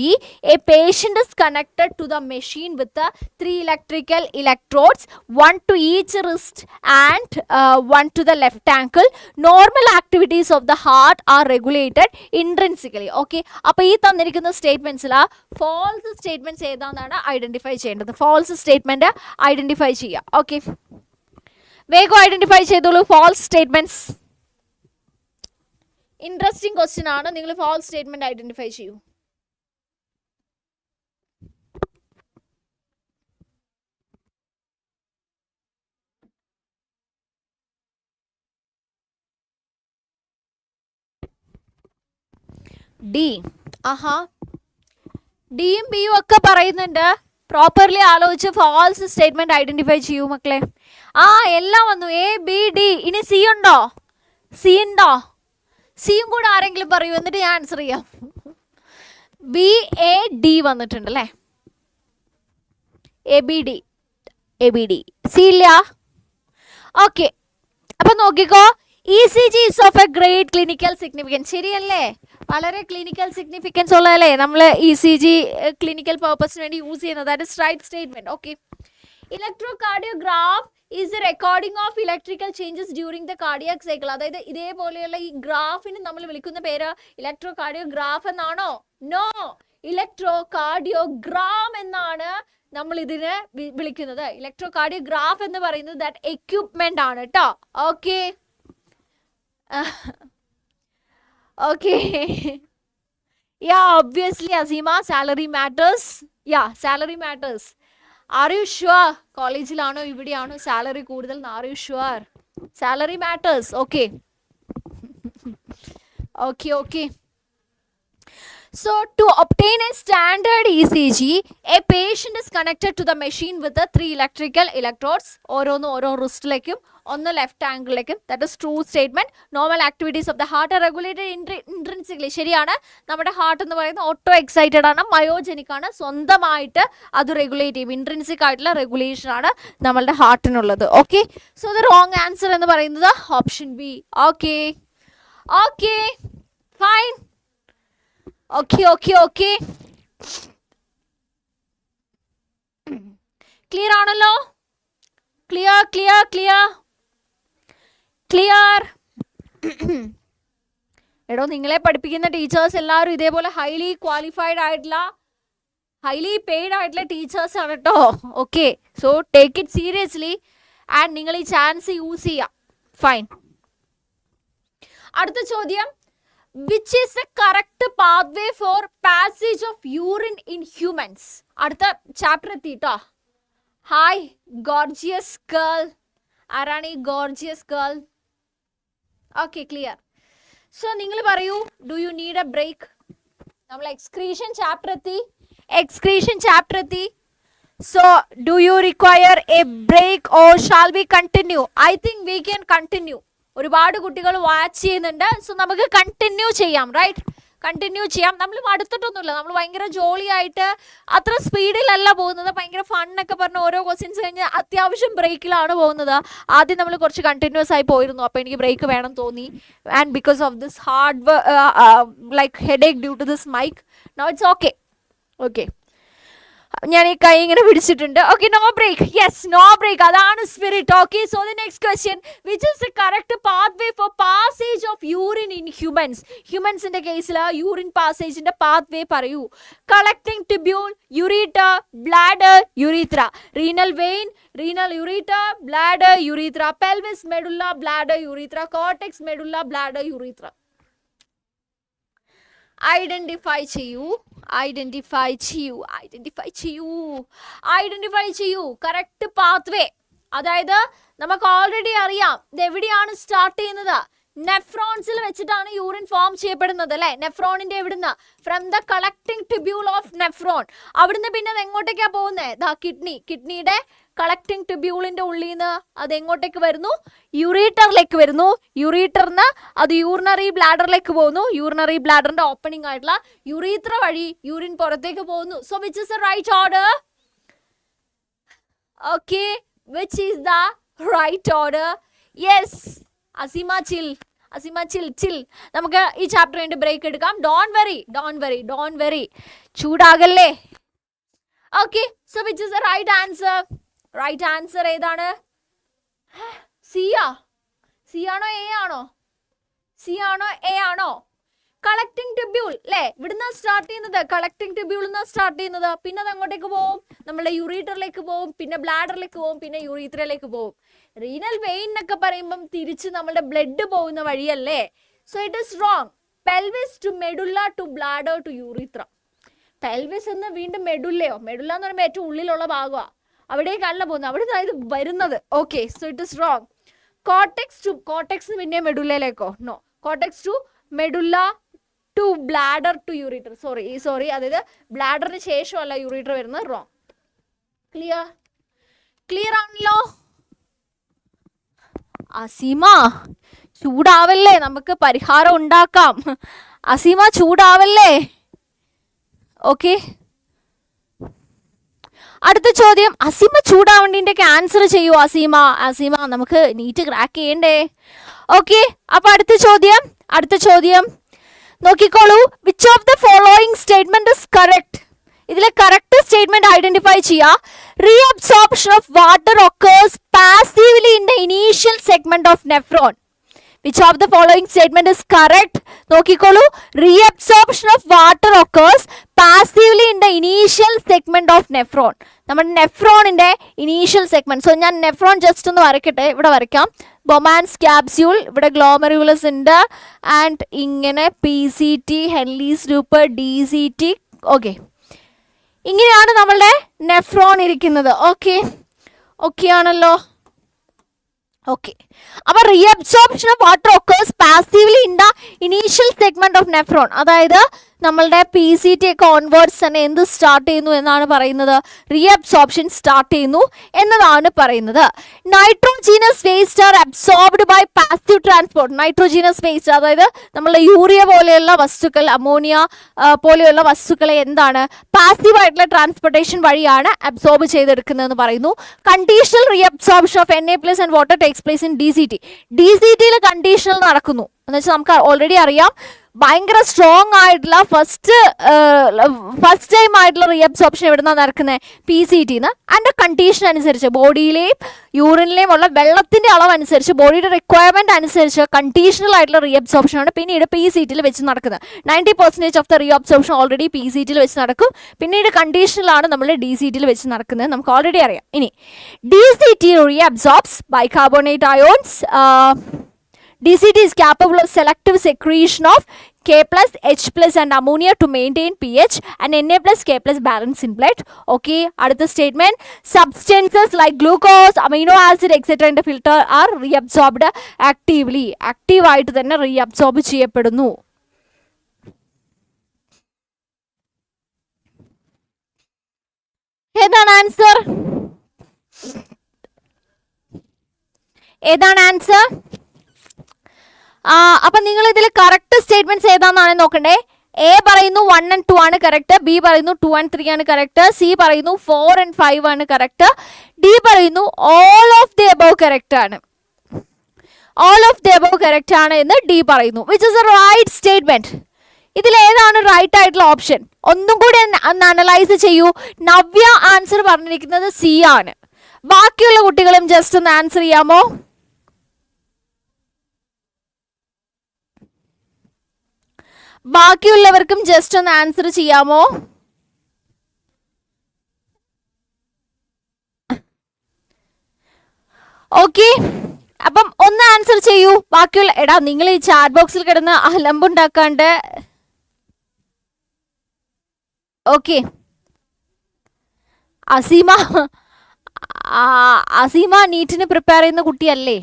a patient is connected to the machine with the 3 electrical electrodes, one to each wrist and one to the left ankle. Normal activities of the heart are regulated intrinsically. Okay, അപ്പോൾ ഈ തന്നിരിക്കുന്ന സ്റ്റേറ്റ്മെന്റ്സിൽ false statements ഏതാണെന്നാണ് identify ചെയ്യേണ്ടത്. False statement identify ചെയ്യുക. Okay, വേഗം identify ചെയ്തോളൂ false statements. Interesting question ആണ്. നിങ്ങൾ false statement identify ചെയ്യൂ. ഡി. ഡിയും ബിയും ഒക്കെ പറയുന്നുണ്ട്. പ്രോപ്പർലി ആലോചിച്ച് ഫാൾസ് സ്റ്റേറ്റ്മെന്റ് ഐഡന്റിഫൈ ചെയ്യൂ മക്കളെ. എല്ലാം വന്നു. A B D. ഇനി സി ഉണ്ടോ? സിയും കൂടെ ആരെങ്കിലും പറയൂ, എന്നിട്ട് ഞാൻ ആൻസർ ചെയ്യാം. ബി എ ഡി വന്നിട്ടുണ്ട് അല്ലേ? A B D. സി ഇല്ല. ഓക്കെ, അപ്പൊ നോക്കിക്കോ. ECG is of a great clinical significance. ശരിയല്ലേ? വളരെ ക്ലിനിക്കൽ സിഗ്നിഫിക്കൻസ് ഉള്ളതല്ലേ നമ്മൾ ECG ക്ലിനിക്കൽ പർപ്പസിന് വേണ്ടി യൂസ് ചെയ്യുന്നത്. That is right statement. Okay, electrocardiograph is a recording of electrical changes during the cardiac cycle. അതായത് ഇതേപോലെയുള്ള ഈ ഗ്രാഫിന് നമ്മൾ വിളിക്കുന്ന പേര് ഇലക്ട്രോകാർഡിയോഗ്രാഫ് എന്നാണോ? നോ, ഇലക്ട്രോകാർഡിയോഗ്രാം എന്നാണ് നമ്മൾ ഇതിനെ വിളിക്കുന്നത്. ഇലക്ട്രോകാർഡിയോഗ്രാഫ് എന്ന് പറയുന്നത് ദാറ്റ് എക്യുപ്മെന്റ് ആണ് കേട്ടോ. Okay, obviously Azima, salary matters. Salary matters. Are you sure? കോളേജിലാണോ ഇവിടെയാണോ സാലറി കൂടുതൽ? Are you sure? Salary matters. Okay. So to obtain a standard ECG, a patient is connected to the machine with the 3 electrical electrodes. ഓരോ റിസ്റ്റിലേക്കും ഒന്ന് left ആംഗിളിലേക്കും. That is true statement. Normal activities of the heart are regulated intrinsically. ശരിയാണ്. നമ്മുടെ heart എന്ന് പറയുന്നത് auto excited ആണ്, മയോജനിക് ആണ്. സ്വന്തമായിട്ട് അത് റെഗുലേറ്റ് ചെയ്യും. ഇൻട്രിൻസിക് ആയിട്ടുള്ള റെഗുലേഷൻ ആണ് നമ്മളുടെ ഹാർട്ടിനുള്ളത്. Okay, so the wrong answer എന്ന് പറയുന്നത് option B. Okay, fine. Okay, clear ആണല്ലോ? ക്ലിയർ. എടോ, നിങ്ങളെ പഠിപ്പിക്കുന്ന ടീച്ചേഴ്സ് എല്ലാവരും ഇതേപോലെ ഹൈലി ക്വാളിഫൈഡ് ആയിട്ടുള്ള, ഹൈലി പെയ്ഡ് ആയിട്ടുള്ള ടീച്ചേഴ്സ് ആണ് കേട്ടോ. Okay, so take it seriously and നിങ്ങൾ ഈ ചാൻസ് യൂസ് ചെയ്യാം. ഫൈൻ. അടുത്ത ചോദ്യം, which is the correct pathway for passage of urine in humans? അടുത്ത ചാപ്റ്റർ എത്തിട്ടോ. Hi gorgeous girl. ആരാണ് ഈ gorgeous girl? Okay, clear. So നിങ്ങൾ പറയൂ, do you need a break? നമ്മൾ എക്സ്ക്രീഷൻ ചാപ്റ്റർ എത്തി. So do you require a break or shall we continue? I think we can continue. ഒരുപാട് കുട്ടികൾ watch ചെയ്യുന്നുണ്ട്. So നമുക്ക് കണ്ടിന്യൂ ചെയ്യാം, റൈറ്റ്? കണ്ടിന്യൂ ചെയ്യാം. നമ്മൾ മടുത്തിട്ടൊന്നുമില്ല, നമ്മൾ ഭയങ്കര ജോളി ആയിട്ട് അത്ര സ്പീഡിലല്ല പോകുന്നത്. ഭയങ്കര ഫണ്ണൊക്കെ പറഞ്ഞ് ഓരോ ക്വസ്റ്റ്യൻസ് കഴിഞ്ഞ് അത്യാവശ്യം ബ്രേക്കിലാണ് പോകുന്നത്. ആദ്യം നമ്മൾ കുറച്ച് കണ്ടിന്യൂസ് ആയി പോയിരുന്നു, അപ്പോൾ എനിക്ക് ബ്രേക്ക് വേണം തോന്നി. And because of this hard like headache due to this mic, now it's okay. Okay, ഞാൻ ഈ കൈ ഇങ്ങനെ പിടിച്ചിട്ടുണ്ട്. Okay, no break. Yes, no break, അതാണ് spirit. Okay, so the next question, which is the correct pathway for passage of urine in humans? ഹ്യൂമൻസിന്റെ കേസിൽ urine പാസേജിന്റെ pathway പറയൂ. Collecting tubule, ureter, bladder, urethra. Renal vein, renal ureter, bladder, urethra. Pelvis, medulla, bladder, urethra. Cortex, medulla, bladder, യുറീത്ര. Identify ചെയ്യൂ correct pathway. അതായത് നമുക്ക് already അറിയാം ഇത് എവിടെയാണ് സ്റ്റാർട്ട് ചെയ്യുന്നത്. നെഫ്രോൺസിൽ വെച്ചിട്ടാണ് യൂറിൻ ഫോം ചെയ്യപ്പെടുന്നത്, അല്ലെ? നെഫ്രോണിന്റെ എവിടുന്ന്? From the collecting tubule of nephron. അവിടുന്ന് പിന്നെ അത് എങ്ങോട്ടേക്കാ പോകുന്നത്? ദാ കിഡ്നിയുടെ കളക്ടിംഗ് ട്യൂബ്യൂളിന്റെ ഉള്ളിൽ നിന്ന് അത് എങ്ങോട്ടേക്ക് വരുന്നു? യുറീറ്ററിലേക്ക് വരുന്നു. യുറീറ്ററിന് അത് യൂറിനറി ബ്ലാഡറിലേക്ക് പോകുന്നു. യൂറിനറി ബ്ലാഡറിന്റെ ഓപ്പണിംഗ് ആയിട്ടുള്ള യുറീത്ര വഴി യൂറിൻ പുറത്തേക്ക് പോകുന്നു. So which is the right order? Okay, which is the right order? Yes, Azima chill. നമുക്ക് ഈ ചാപ്റ്റർ വേണ്ടി ബ്രേക്ക് എടുക്കാം. ഡോണ്ട് വെറി, ചൂടാകല്ലേ. Okay, so which is the right answer? Right answer ഏതാണ്? സി ആണോ എ ആണോ? കളക്ടിംഗ് ട്യൂബ്യൂൾ, അല്ലേ? ഇവിടുന്ന് സ്റ്റാർട്ട് ചെയ്യുന്നത്, കളക്ടിംഗ് ട്യൂബ്യൂളിൽ നിന്ന് സ്റ്റാർട്ട് ചെയ്യുന്നത്. പിന്നെ അത് അങ്ങോട്ടേക്ക് പോകും, നമ്മുടെ യുറീറ്ററിലേക്ക് പോകും, പിന്നെ ബ്ലാഡറിലേക്ക് പോകും, പിന്നെ യുറീത്രയിലേക്ക് പോകും. റീനൽ വെയിൻ എന്നൊക്കെ പറയുമ്പം തിരിച്ച് നമ്മുടെ ബ്ലഡ് പോകുന്ന വഴിയല്ലേ? So it is wrong. Pelvis to medulla to bladder to urethra. Pelvis എന്ന് വീണ്ടും മെഡുല്ല എന്ന് പറയുമ്പോൾ ഏറ്റവും ഉള്ളിലുള്ള ഭാഗമാണ്, അവിടേക്കല്ല പോകുന്നത്, അവിടെ ഇത് വരുന്നത്. Okay, so it is wrong. Cortex പിന്നെ മെഡുല്ലയിലേക്കോ? No, cortex to medulla to bladder to ureter. Sorry, അതായത് ബ്ലാഡറിന് ശേഷമല്ല യൂറിറ്റർ വരുന്നത്. റോങ്. ക്ലിയർ ആണല്ലോ? അസീമ ചൂടാവല്ലേ, നമുക്ക് പരിഹാരം ഉണ്ടാക്കാം. അസീമ ചൂടാവല്ലേ. ഓക്കെ, അടുത്ത ചോദ്യം. അസീമ ചൂടാവേണ്ടിന്റെ ആൻസർ ചെയ്യൂ. അസീമ നമുക്ക് നീറ്റ് ക്രാക്ക് ചെയ്യണ്ടേ? ഓക്കെ, അപ്പൊ അടുത്ത ചോദ്യം നോക്കിക്കോളൂ. Which of the following statement is correct? ഇതിലെ കറക്റ്റ് സ്റ്റേറ്റ്മെന്റ് ഐഡന്റിഫൈ ചെയ്യുക. Reabsorption of water occurs passively in the initial segment of nephron. Which of the following statement is correct? നോക്കിക്കോളൂ. Reabsorption of water occurs passively in the initial segment of nephron. നമ്മുടെ നെഫ്രോണിന്റെ initial segment. So ഞാൻ nephron just ഒന്ന് വരയ്ക്കട്ടെ, ഇവിടെ വരയ്ക്കാം. Bowman's capsule, ഇവിടെ glomerulus ഉണ്ട്, and ഇങ്ങനെ PCT, Henley's loop, DCT. Okay, ഇങ്ങനെയാണ് നമ്മളുടെ നെഫ്രോൺ ഇരിക്കുന്നത്. ഓക്കെ ആണല്ലോ? ഓക്കെ, അപ്പോൾ reabsorption of water occurs passively in the initial segment of nephron. അതായത് നമ്മളുടെ PCT ഒക്കെ ഓൺവേർഡ്സ് തന്നെ എന്ത് സ്റ്റാർട്ട് ചെയ്യുന്നു എന്നാണ് പറയുന്നത്? റീഅബ്സോർപ്ഷൻ സ്റ്റാർട്ട് ചെയ്യുന്നു എന്നതാണ് പറയുന്നത്. Nitrogenous waste are absorbed by passive transport. Nitrogenous waste അതായത് നമ്മളുടെ യൂറിയ പോലെയുള്ള വസ്തുക്കൾ, അമോണിയ പോലെയുള്ള വസ്തുക്കളെ എന്താണ് പാസീവ് ആയിട്ടുള്ള ട്രാൻസ്പോർട്ടേഷൻ വഴിയാണ് അബ്സോർബ് ചെയ്തെടുക്കുന്നതെന്ന് പറയുന്നു. Conditional reabsorption of Na+ and water takes place in DCT. DCTയിൽ കണ്ടീഷണൽ നടക്കുന്നു എന്ന് വെച്ചാൽ നമുക്ക് ഓൾറെഡി അറിയാം ഭയങ്കര സ്ട്രോങ് ആയിട്ടുള്ള ഫസ്റ്റ് ടൈം ആയിട്ടുള്ള റീഅബ്സോർപ്ഷൻ എവിടുന്നാണ് നടക്കുന്നത്? PCTന്ന്. അതിൻ്റെ കണ്ടീഷൻ അനുസരിച്ച് ബോഡിയിലെയും യൂറിനിലെയും ഉള്ള വെള്ളത്തിൻ്റെ അളവ് അനുസരിച്ച് ബോഡിയുടെ റിക്വയർമെൻറ്റ് അനുസരിച്ച് കണ്ടീഷണൽ ആയിട്ടുള്ള റീഅബ്സോർപ്ഷനാണ് പിന്നീട് PCTയിൽ വെച്ച് നടക്കുന്നത്. 90% ഓഫ് ദ റീഅബ്സോർപ്ഷൻ ഓൾറെഡി PCTയിൽ വെച്ച് നടക്കും. പിന്നീട് കണ്ടീഷണലാണ് നമ്മൾ DCTയിൽ വെച്ച് നടക്കുന്നത്, നമുക്ക് ഓൾറെഡി അറിയാം. ഇനി DCT reabsorbs bicarbonate ions. DCT is capable of selective secretion of K+, H+ and ammonia to maintain pH and Na+, K+ balance in blood. Okay, അടുത്ത statement. Substances like glucose, amino acid, etc. in the filter are reabsorbed actively. Active ആയിട്ട് തന്നെ reabsorb ചെയ്യപ്പെടുന്നു. ഏതാണ് answer? ഏതാണ് answer? അപ്പൊ നിങ്ങൾ ഇതിൽ correct statements ഏതാണെന്നാണ് നോക്കണ്ടേ. എ പറയുന്നു 1 and 2 ആണ് കറക്റ്റ്, ബി പറയുന്നു 2 and 3 ആണ് കറക്റ്റ്, സി പറയുന്നു 4 and 5 ആണ് കറക്റ്റ്, ഡി പറയുന്നു all of the above correct ആണ്. All of the above correct ആണ് എന്ന് ഡി പറയുന്നു, which is a right statement. ഇതിൽ ഏതാണ് റൈറ്റ് ആയിട്ടുള്ള ഓപ്ഷൻ? ഒന്നും കൂടി ഒന്ന് അനലൈസ് ചെയ്യൂ. നവ്യ ആൻസർ പറഞ്ഞിരിക്കുന്നത് സി ആണ്. ബാക്കിയുള്ള കുട്ടികളും ജസ്റ്റ് ഒന്ന് ആൻസർ ചെയ്യാമോ? ബാക്കിയുള്ളവർക്കും ജസ്റ്റ് ഒന്ന് ആൻസർ ചെയ്യാമോ? ഓക്കെ, അപ്പം ഒന്ന് ആൻസർ ചെയ്യൂ. ബാക്കിയുള്ള എടാ നിങ്ങൾ ഈ ചാറ്റ് ബോക്സിൽ കിടന്ന് അലമ്പുണ്ടാക്കാണ്ട്. ഓക്കെ, അസീമ നീറ്റിന് പ്രിപ്പയർ ചെയ്യുന്ന കുട്ടിയല്ലേ?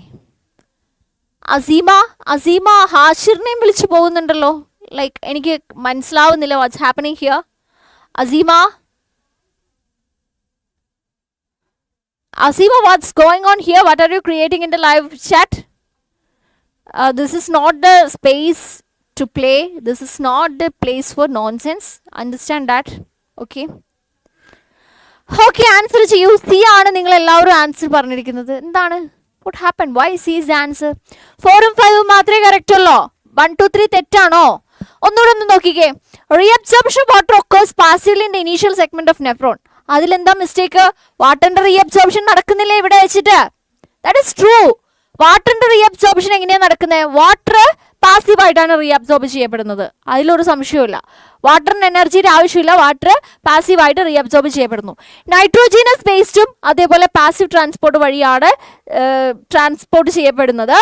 അസീമ ഹാഷിറിനെയും വിളിച്ചു പോകുന്നുണ്ടല്ലോ. ലൈക്ക് എനിക്ക് മനസ്സിലാവുന്നില്ല what's happening here. Asima, what's going on here? What are you creating in the live chat? This is not the space to play. This is not the place for nonsense. Understand that? Okay. Okay, answer ചെയ്യൂ. C ആണ് നിങ്ങൾ എല്ലാവരും answer പറഞ്ഞിരിക്കുന്നത്. എന്താണ്? What happened? Why C is the answer? 4 ഉം 5 ഉം മാത്രമേ correct ഉള്ളോ? 1, 2, 3 തെറ്റാണോ? ഒന്നുകൂടെ ഒന്ന് നോക്കിക്കേ. Reabsorption of water occurs passively in the initial segment of nephron. അതിലെന്താ മിസ്റ്റേക്ക്? വാട്ടറിന്റെ റീഅബ്സോർപ്ഷൻ നടക്കുന്നില്ലേ ഇവിടെ വെച്ചിട്ട്? That is true. വാട്ടറിന്റെ റീഅബ്സോർപ്ഷൻ എങ്ങനെയാണ് നടക്കുന്നത്? വാട്ടർ പാസീവായിട്ടാണ് റീഅബ്സോർബ് ചെയ്യപ്പെടുന്നത്, അതിലൊരു സംശയമില്ല. വാട്ടറിന് എനർജിയുടെ ആവശ്യമില്ല, വാട്ടർ പാസീവായിട്ട് റീഅബ്സോർബ് ചെയ്യപ്പെടുന്നു. നൈട്രോജീനസ് വേസ്റ്റും അതേപോലെ പാസീവ് ട്രാൻസ്പോർട്ട് വഴിയാണ് ട്രാൻസ്പോർട്ട് ചെയ്യപ്പെടുന്നത്.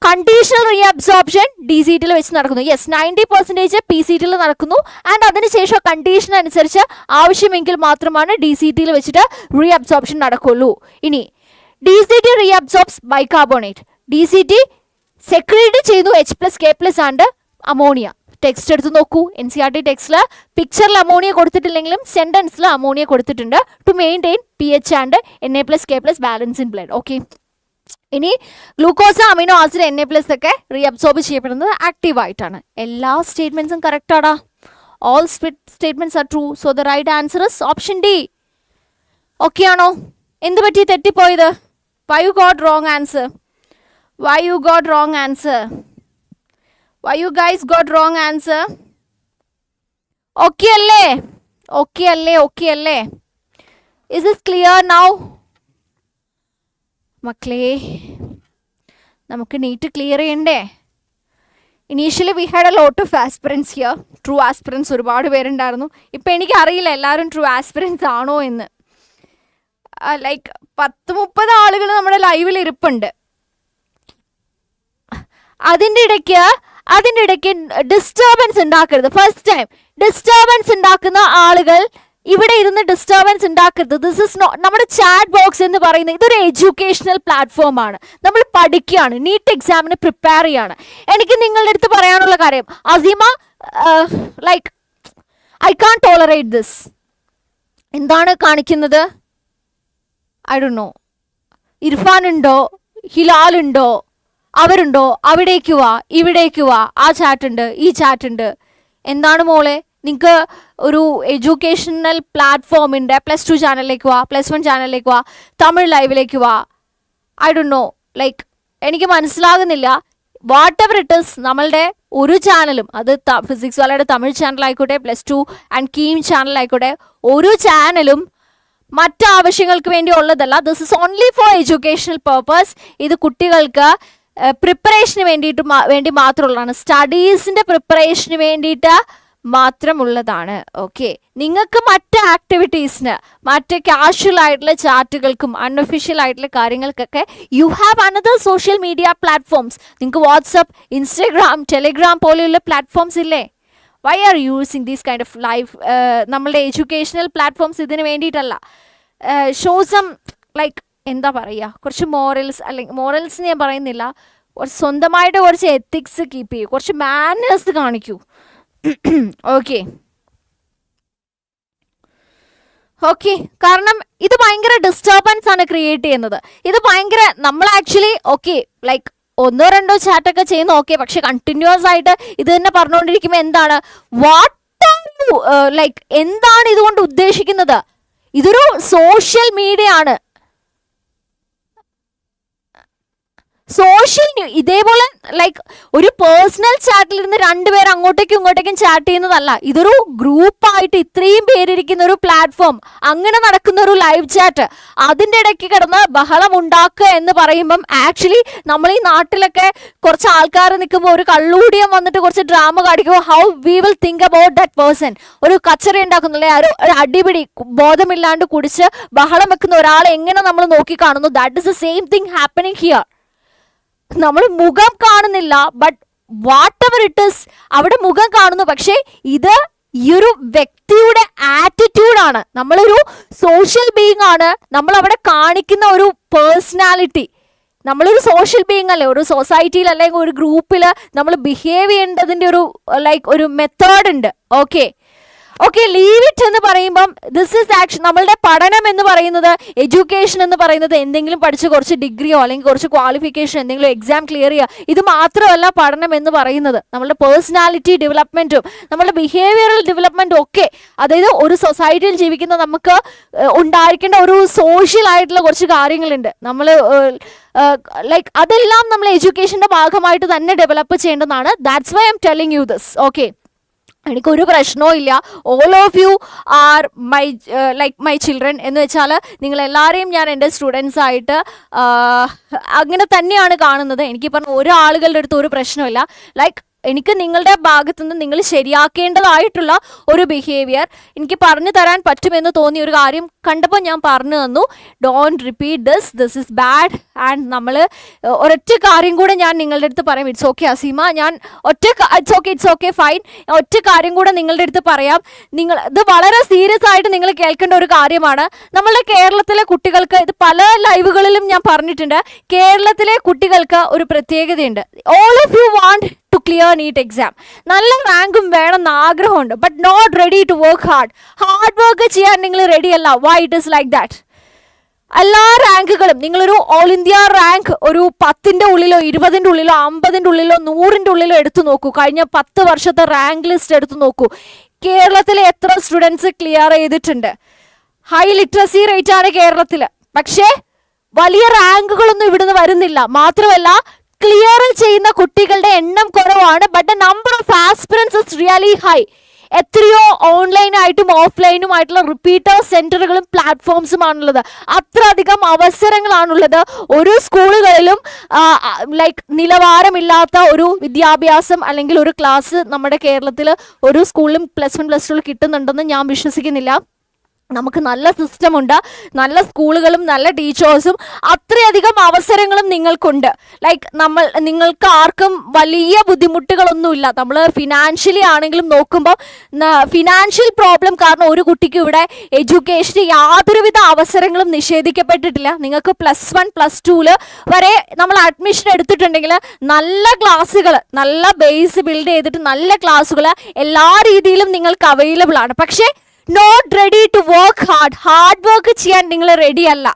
കണ്ടീഷണൽ റീഅബ്സോർപ്ഷൻ ഡി സി ടിയിൽ വെച്ച് നടക്കുന്നു. യെസ്, 90% പി സി ടിയിൽ നടക്കുന്നു. ആൻഡ് അതിനുശേഷം കണ്ടീഷൻ അനുസരിച്ച് ആവശ്യമെങ്കിൽ മാത്രമാണ് ഡി സി ടിയിൽ വെച്ചിട്ട് റീഅബ്സോർപ്ഷൻ നടക്കുള്ളൂ. ഇനി D C T reabsorbs bicarbonate. D C T secrete ചെയ്യുന്നു H+K+ ആൻഡ് അമോണിയ. ടെക്സ്റ്റ് എടുത്ത് നോക്കൂ. NCERT ടെക്സ്റ്റിൽ പിക്ചറിൽ അമോണിയ കൊടുത്തിട്ടില്ലെങ്കിലും സെന്റൻസിൽ അമോണിയ കൊടുത്തിട്ടുണ്ട്. To maintain pH and Na+K+ balance in blood. Okay, ഇനി ഗ്ലൂക്കോസ്, അമിനോ ആസിഡ്, Na+ ഒക്കെ റീഅബ്സോർബ് ചെയ്യപ്പെടുന്നത് ആക്റ്റീവ് ആയിട്ടാണ്. എല്ലാ സ്റ്റേറ്റ്മെന്റ്സും കറക്റ്റ് ആടാ. All statements are true. So the right answer is option D. Okay ആണോ? എന്ത് പറ്റി തെറ്റിപ്പോയത്? Why you got wrong answer? Why you got wrong answer? Why you guys got wrong answer? Okay alle? Okay alle? Okay alle? Is this clear now? മക്കളെ, നമുക്ക് NEET clear ചെയ്യണ്ടേ? Initially we had a lot of aspirants here. True aspirants ഒരുപാട് പേരുണ്ടായിരുന്നു. ഇപ്പം എനിക്കറിയില്ല എല്ലാവരും true aspirants ആണോ എന്ന്. ലൈക്ക് 10-30 ആളുകൾ നമ്മുടെ ലൈവിൽ ഇരിപ്പുണ്ട്. അതിൻ്റെ ഇടയ്ക്ക് ഡിസ്റ്റർബൻസ് ഉണ്ടാക്കരുത്. ഫസ്റ്റ് ടൈം ഡിസ്റ്റർബൻസ് ഉണ്ടാക്കുന്ന ആളുകൾ ഇവിടെ ഇരുന്ന് ഡിസ്റ്റർബൻസ് ഉണ്ടാക്കരുത്. ദിസ് ഇസ് നോട്ട് നമ്മുടെ ചാറ്റ് ബോക്സ് എന്ന് പറയുന്നത്. ഇതൊരു എഡ്യൂക്കേഷണൽ പ്ലാറ്റ്ഫോം ആണ്. നമ്മൾ പഠിക്കുകയാണ്, നീറ്റ് എക്സാമിന് പ്രിപ്പയർ ചെയ്യാണ്. എനിക്ക് നിങ്ങളുടെ അടുത്ത് പറയാനുള്ള കാര്യം, Aseema, like I can tolerate this. എന്താണ് കാണിക്കുന്നത്? I don't no. ഇർഫാൻ ഉണ്ടോ, ഹിലാൽ ഉണ്ടോ, അവരുണ്ടോ? അവിടേക്ക് വാ, ഇവിടേക്ക് വാ, ആ ചാറ്റ് ഉണ്ട്, ഈ ചാറ്റ് ഉണ്ട്. എന്താണ് മോളെ, നിങ്ങൾക്ക് ഒരു എഡ്യൂക്കേഷണൽ പ്ലാറ്റ്ഫോമിൻ്റെ +2 ചാനലിലേക്ക് വാ, +1 ചാനലിലേക്ക് വാ, തമിഴ് ലൈവിലേക്ക് വാ. ഐ ഡോണ്ട് നോ, ലൈക്ക് എനിക്ക് മനസ്സിലാകുന്നില്ല. വാട്ട് എവർ ഇറ്റ് ഇസ്, നമ്മളുടെ ഒരു ചാനലും, അത് ഫിസിക്സ് വാലയുടെ തമിഴ് ചാനലായിക്കോട്ടെ, +2 ആൻഡ് കീം ചാനലായിക്കോട്ടെ, ഒരു ചാനലും മറ്റ് ആവശ്യങ്ങൾക്ക് വേണ്ടി ഉള്ളതല്ല. This is only four educational purpose. ഇത് കുട്ടികൾക്ക് പ്രിപ്പറേഷന് വേണ്ടി മാത്രമുള്ളതാണ്. സ്റ്റഡീസിൻ്റെ പ്രിപ്പറേഷന് വേണ്ടിയിട്ട് മാത്രമുള്ളതാണ്. ഓക്കെ, നിങ്ങൾക്ക് മറ്റ് ആക്ടിവിറ്റീസിന്, മറ്റ് കാഷ്വൽ ആയിട്ടുള്ള ചാറ്റുകൾക്കും അൺഒഫീഷ്യൽ ആയിട്ടുള്ള കാര്യങ്ങൾക്കൊക്കെ you have another social media platforms. നിങ്ങൾക്ക് വാട്സപ്പ്, ഇൻസ്റ്റഗ്രാം, ടെലിഗ്രാം പോലെയുള്ള പ്ലാറ്റ്ഫോംസ് ഇല്ലേ? Why are using these kind of life? നമ്മളുടെ എഡ്യൂക്കേഷണൽ പ്ലാറ്റ്ഫോംസ് ഇതിന് വേണ്ടിയിട്ടല്ല. ഷോ സം ലൈക്ക് എന്താ പറയുക, കുറച്ച് മോറൽസ്, അല്ലെങ്കിൽ മോറൽസ് ഞാൻ പറയുന്നില്ല, കുറച്ച് സ്വന്തമായിട്ട് കുറച്ച് എത്തിക്സ് കീപ്പ് ചെയ്യൂ, കുറച്ച് മാനേഴ്സ് കാണിക്കൂ. ഓക്കെ, ഓക്കെ, കാരണം ഇത് ഭയങ്കര ഡിസ്റ്റർബൻസ് ആണ് ക്രിയേറ്റ് ചെയ്യുന്നത്. ഇത് ഭയങ്കര നമ്മൾ ആക്ച്വലി ഓക്കെ ലൈക്ക് ഒന്നോ രണ്ടോ ചാറ്റൊക്കെ ചെയ്യുന്ന ഓക്കെ, പക്ഷെ കണ്ടിന്യൂസ് ആയിട്ട് ഇത് തന്നെ പറഞ്ഞുകൊണ്ടിരിക്കുമ്പോൾ എന്താണ് വാട്ട് ലൈക്ക് എന്താണ് ഇതുകൊണ്ട് ഉദ്ദേശിക്കുന്നത്? ഇതൊരു സോഷ്യൽ മീഡിയ ആണ്. സോഷ്യൽ ഇതേപോലെ ലൈക്ക് ഒരു പേഴ്സണൽ ചാറ്റിൽ ഇരുന്ന് രണ്ടുപേർ അങ്ങോട്ടേക്കും ഇങ്ങോട്ടേക്കും ചാറ്റ് ചെയ്യുന്നതല്ല. ഇതൊരു ഗ്രൂപ്പായിട്ട് ഇത്രയും പേരിരിക്കുന്ന ഒരു പ്ലാറ്റ്ഫോം, അങ്ങനെ നടക്കുന്ന ഒരു ലൈവ് ചാറ്റ്, അതിൻ്റെ ഇടയ്ക്ക് കിടന്ന് ബഹളം ഉണ്ടാക്കുക എന്ന് പറയുമ്പം ആക്ച്വലി നമ്മൾ ഈ നാട്ടിലൊക്കെ കുറച്ച് ആൾക്കാർ നിൽക്കുമ്പോൾ ഒരു കള്ളൂടിയം വന്നിട്ട് കുറച്ച് ഡ്രാമ കാണിക്കുമ്പോൾ how we will think about that person. ഒരു കച്ചറ ഉണ്ടാക്കുന്നില്ലേ, ഒരു അടിപിടി ബോധമില്ലാണ്ട് കുടിച്ച് ബഹളം വെക്കുന്ന ഒരാളെ എങ്ങനെ നമ്മൾ നോക്കി കാണുന്നു? That is the same thing happening here. നമ്മൾ മുഖം കാണുന്നില്ല, but what ever it is അവിടെ മുഖം കാണുന്നു. പക്ഷേ ഇത് ഈ ഒരു വ്യക്തിയുടെ ആറ്റിറ്റ്യൂഡാണ്. നമ്മളൊരു സോഷ്യൽ ബീയിങ് ആണ്, നമ്മൾ അവിടെ കാണിക്കുന്ന ഒരു പേഴ്സണാലിറ്റി. നമ്മളൊരു സോഷ്യൽ ബീയിങ് അല്ലേ, ഒരു സൊസൈറ്റിയിൽ അല്ലെങ്കിൽ ഒരു ഗ്രൂപ്പിൽ നമ്മൾ ബിഹേവ് ചെയ്യേണ്ടതിൻ്റെ ഒരു ലൈക്ക് ഒരു മെത്തേഡ് ഉണ്ട്. ഓക്കെ ഓക്കെ, ലീവ് ഇറ്റ് എന്ന് പറയുമ്പം ദിസ് ഇസ് ആക്ഷൻ. നമ്മളുടെ പഠനം എന്ന് പറയുന്നത്, എഡ്യൂക്കേഷൻ എന്ന് പറയുന്നത് എന്തെങ്കിലും പഠിച്ച് കുറച്ച് ഡിഗ്രിയോ അല്ലെങ്കിൽ കുറച്ച് ക്വാളിഫിക്കേഷൻ എന്തെങ്കിലും എക്സാം ക്ലിയർ ചെയ്യുക, ഇത് മാത്രമല്ല പഠനം എന്ന് പറയുന്നത്. നമ്മളുടെ പേഴ്സണാലിറ്റി ഡെവലപ്മെൻറ്റും നമ്മളുടെ ബിഹേവിയറൽ ഡെവലപ്മെൻറ്റും ഒക്കെ, അതായത് ഒരു സൊസൈറ്റിയിൽ ജീവിക്കുന്ന നമുക്ക് ഉണ്ടായിരിക്കേണ്ട ഒരു സോഷ്യൽ ആയിട്ടുള്ള കുറച്ച് കാര്യങ്ങളുണ്ട്. നമ്മൾ ലൈക്ക് അതെല്ലാം നമ്മൾ എഡ്യൂക്കേഷൻ്റെ ഭാഗമായിട്ട് തന്നെ ഡെവലപ്പ് ചെയ്യേണ്ടതാണ്. That's why I M telling you this. Okay, എനിക്കൊരു പ്രശ്നവും ഇല്ല. All of you are my like my children എന്ന് വെച്ചാൽ നിങ്ങളെല്ലാവരെയും ഞാൻ എൻ്റെ സ്റ്റുഡൻസ് ആയിട്ട് അങ്ങനെ തന്നെയാണ് കാണുന്നത്. എനിക്ക് പറഞ്ഞ ഒരാളുകളുടെ അടുത്ത് ഒരു പ്രശ്നമില്ല. ലൈക്ക് എനിക്ക് നിങ്ങളുടെ ഭാഗത്തു നിന്ന് നിങ്ങൾ ശരിയാക്കേണ്ടതായിട്ടുള്ള ഒരു ബിഹേവിയർ എനിക്ക് പറഞ്ഞു തരാൻ പറ്റുമെന്ന് തോന്നിയ ഒരു കാര്യം കണ്ടപ്പോൾ ഞാൻ പറഞ്ഞു തന്നു. Don't repeat this is bad. And നമ്മൾ ഒരൊറ്റ കാര്യം കൂടെ ഞാൻ നിങ്ങളുടെ അടുത്ത് പറയാം. ഇറ്റ്സ് ഓക്കെ അസീമ, ഞാൻ ഇറ്റ്സ് ഓക്കെ ഫൈൻ. ഒറ്റ കാര്യം കൂടെ നിങ്ങളുടെ അടുത്ത് പറയാം. നിങ്ങൾ ഇത് വളരെ സീരിയസ് ആയിട്ട് നിങ്ങൾ കേൾക്കേണ്ട ഒരു കാര്യമാണ്. നമ്മളുടെ കേരളത്തിലെ കുട്ടികൾക്ക്, ഇത് പല ലൈവുകളിലും ഞാൻ പറഞ്ഞിട്ടുണ്ട്, കേരളത്തിലെ കുട്ടികൾക്ക് ഒരു പ്രത്യേകതയുണ്ട്. All of you want to clear NEET exam. നല്ല റാങ്കും വേണമെന്ന് ആഗ്രഹമുണ്ട്, but not ready to work hard work ചെയ്യാൻ നിങ്ങൾ റെഡി അല്ല. Why it is like that? എല്ലാ റാങ്കുകളും നിങ്ങളൊരു ഓൾ ഇന്ത്യ റാങ്ക് ഒരു 10ന്റെ ഉള്ളിലോ 20ന്റെ ഉള്ളിലോ 50ന്റെ ഉള്ളിലോ 100ന്റെ ഉള്ളിലോ എടുത്തു നോക്കൂ. കഴിഞ്ഞ 10 വർഷത്തെ റാങ്ക് ലിസ്റ്റ് എടുത്തു നോക്കൂ. കേരളത്തിലെ എത്ര സ്റ്റുഡൻസ് ക്ലിയർ ചെയ്തിട്ടുണ്ട്? ഹൈ ലിറ്ററസി റേറ്റ് ആണ് കേരളത്തിൽ, പക്ഷേ വലിയ റാങ്കുകളൊന്നും ഇവിടുന്ന് വരുന്നില്ല. മാത്രമല്ല ക്ലിയർ ചെയ്യുന്ന കുട്ടികളുടെ എണ്ണം കുറവാണ്, but the number of aspirants is really high. എത്രയോ ഓൺലൈനായിട്ടും ഓഫ്ലൈനുമായിട്ടുള്ള റിപ്പീറ്റർ സെന്ററുകളും പ്ലാറ്റ്ഫോംസുമാണുള്ളത്. അത്രയധികം അവസരങ്ങളാണുള്ളത്. ഒരു സ്കൂളുകളിലും ലൈക്ക് നിലവാരമില്ലാത്ത ഒരു വിദ്യാഭ്യാസം അല്ലെങ്കിൽ ഒരു ക്ലാസ് നമ്മുടെ കേരളത്തിൽ ഒരു സ്കൂളിലും പ്ലസ് 1 പ്ലസ് 2 കിട്ടുന്നുണ്ടെന്ന് ഞാൻ വിശ്വസിക്കുന്നില്ല. നമുക്ക് നല്ല സിസ്റ്റമുണ്ട്, നല്ല സ്കൂളുകളും നല്ല ടീച്ചേഴ്സും, അത്രയധികം അവസരങ്ങളും നിങ്ങൾക്കുണ്ട്. ലൈക്ക് നിങ്ങൾക്ക് ആർക്കും വലിയ ബുദ്ധിമുട്ടുകളൊന്നുമില്ല. നമ്മൾ ഫിനാൻഷ്യലി ആണെങ്കിലും നോക്കുമ്പോൾ ഫിനാൻഷ്യൽ പ്രോബ്ലം കാരണം ഒരു കുട്ടിക്ക് ഇവിടെ എഡ്യൂക്കേഷന് യാതൊരുവിധ അവസരങ്ങളും നിഷേധിക്കപ്പെട്ടിട്ടില്ല. നിങ്ങൾക്ക് പ്ലസ് 1 പ്ലസ് 2 വരെ നമ്മൾ അഡ്മിഷൻ എടുത്തിട്ടുണ്ടെങ്കിൽ നല്ല ക്ലാസ്സുകൾ, നല്ല ബേസ് ബിൽഡ് ചെയ്തിട്ട് നല്ല ക്ലാസ്സുകൾ എല്ലാ രീതിയിലും നിങ്ങൾക്ക് അവൈലബിൾ ആണ്. പക്ഷേ not ready to work hard work ചെയ്യാൻ നിങ്ങൾ റെഡി അല്ല.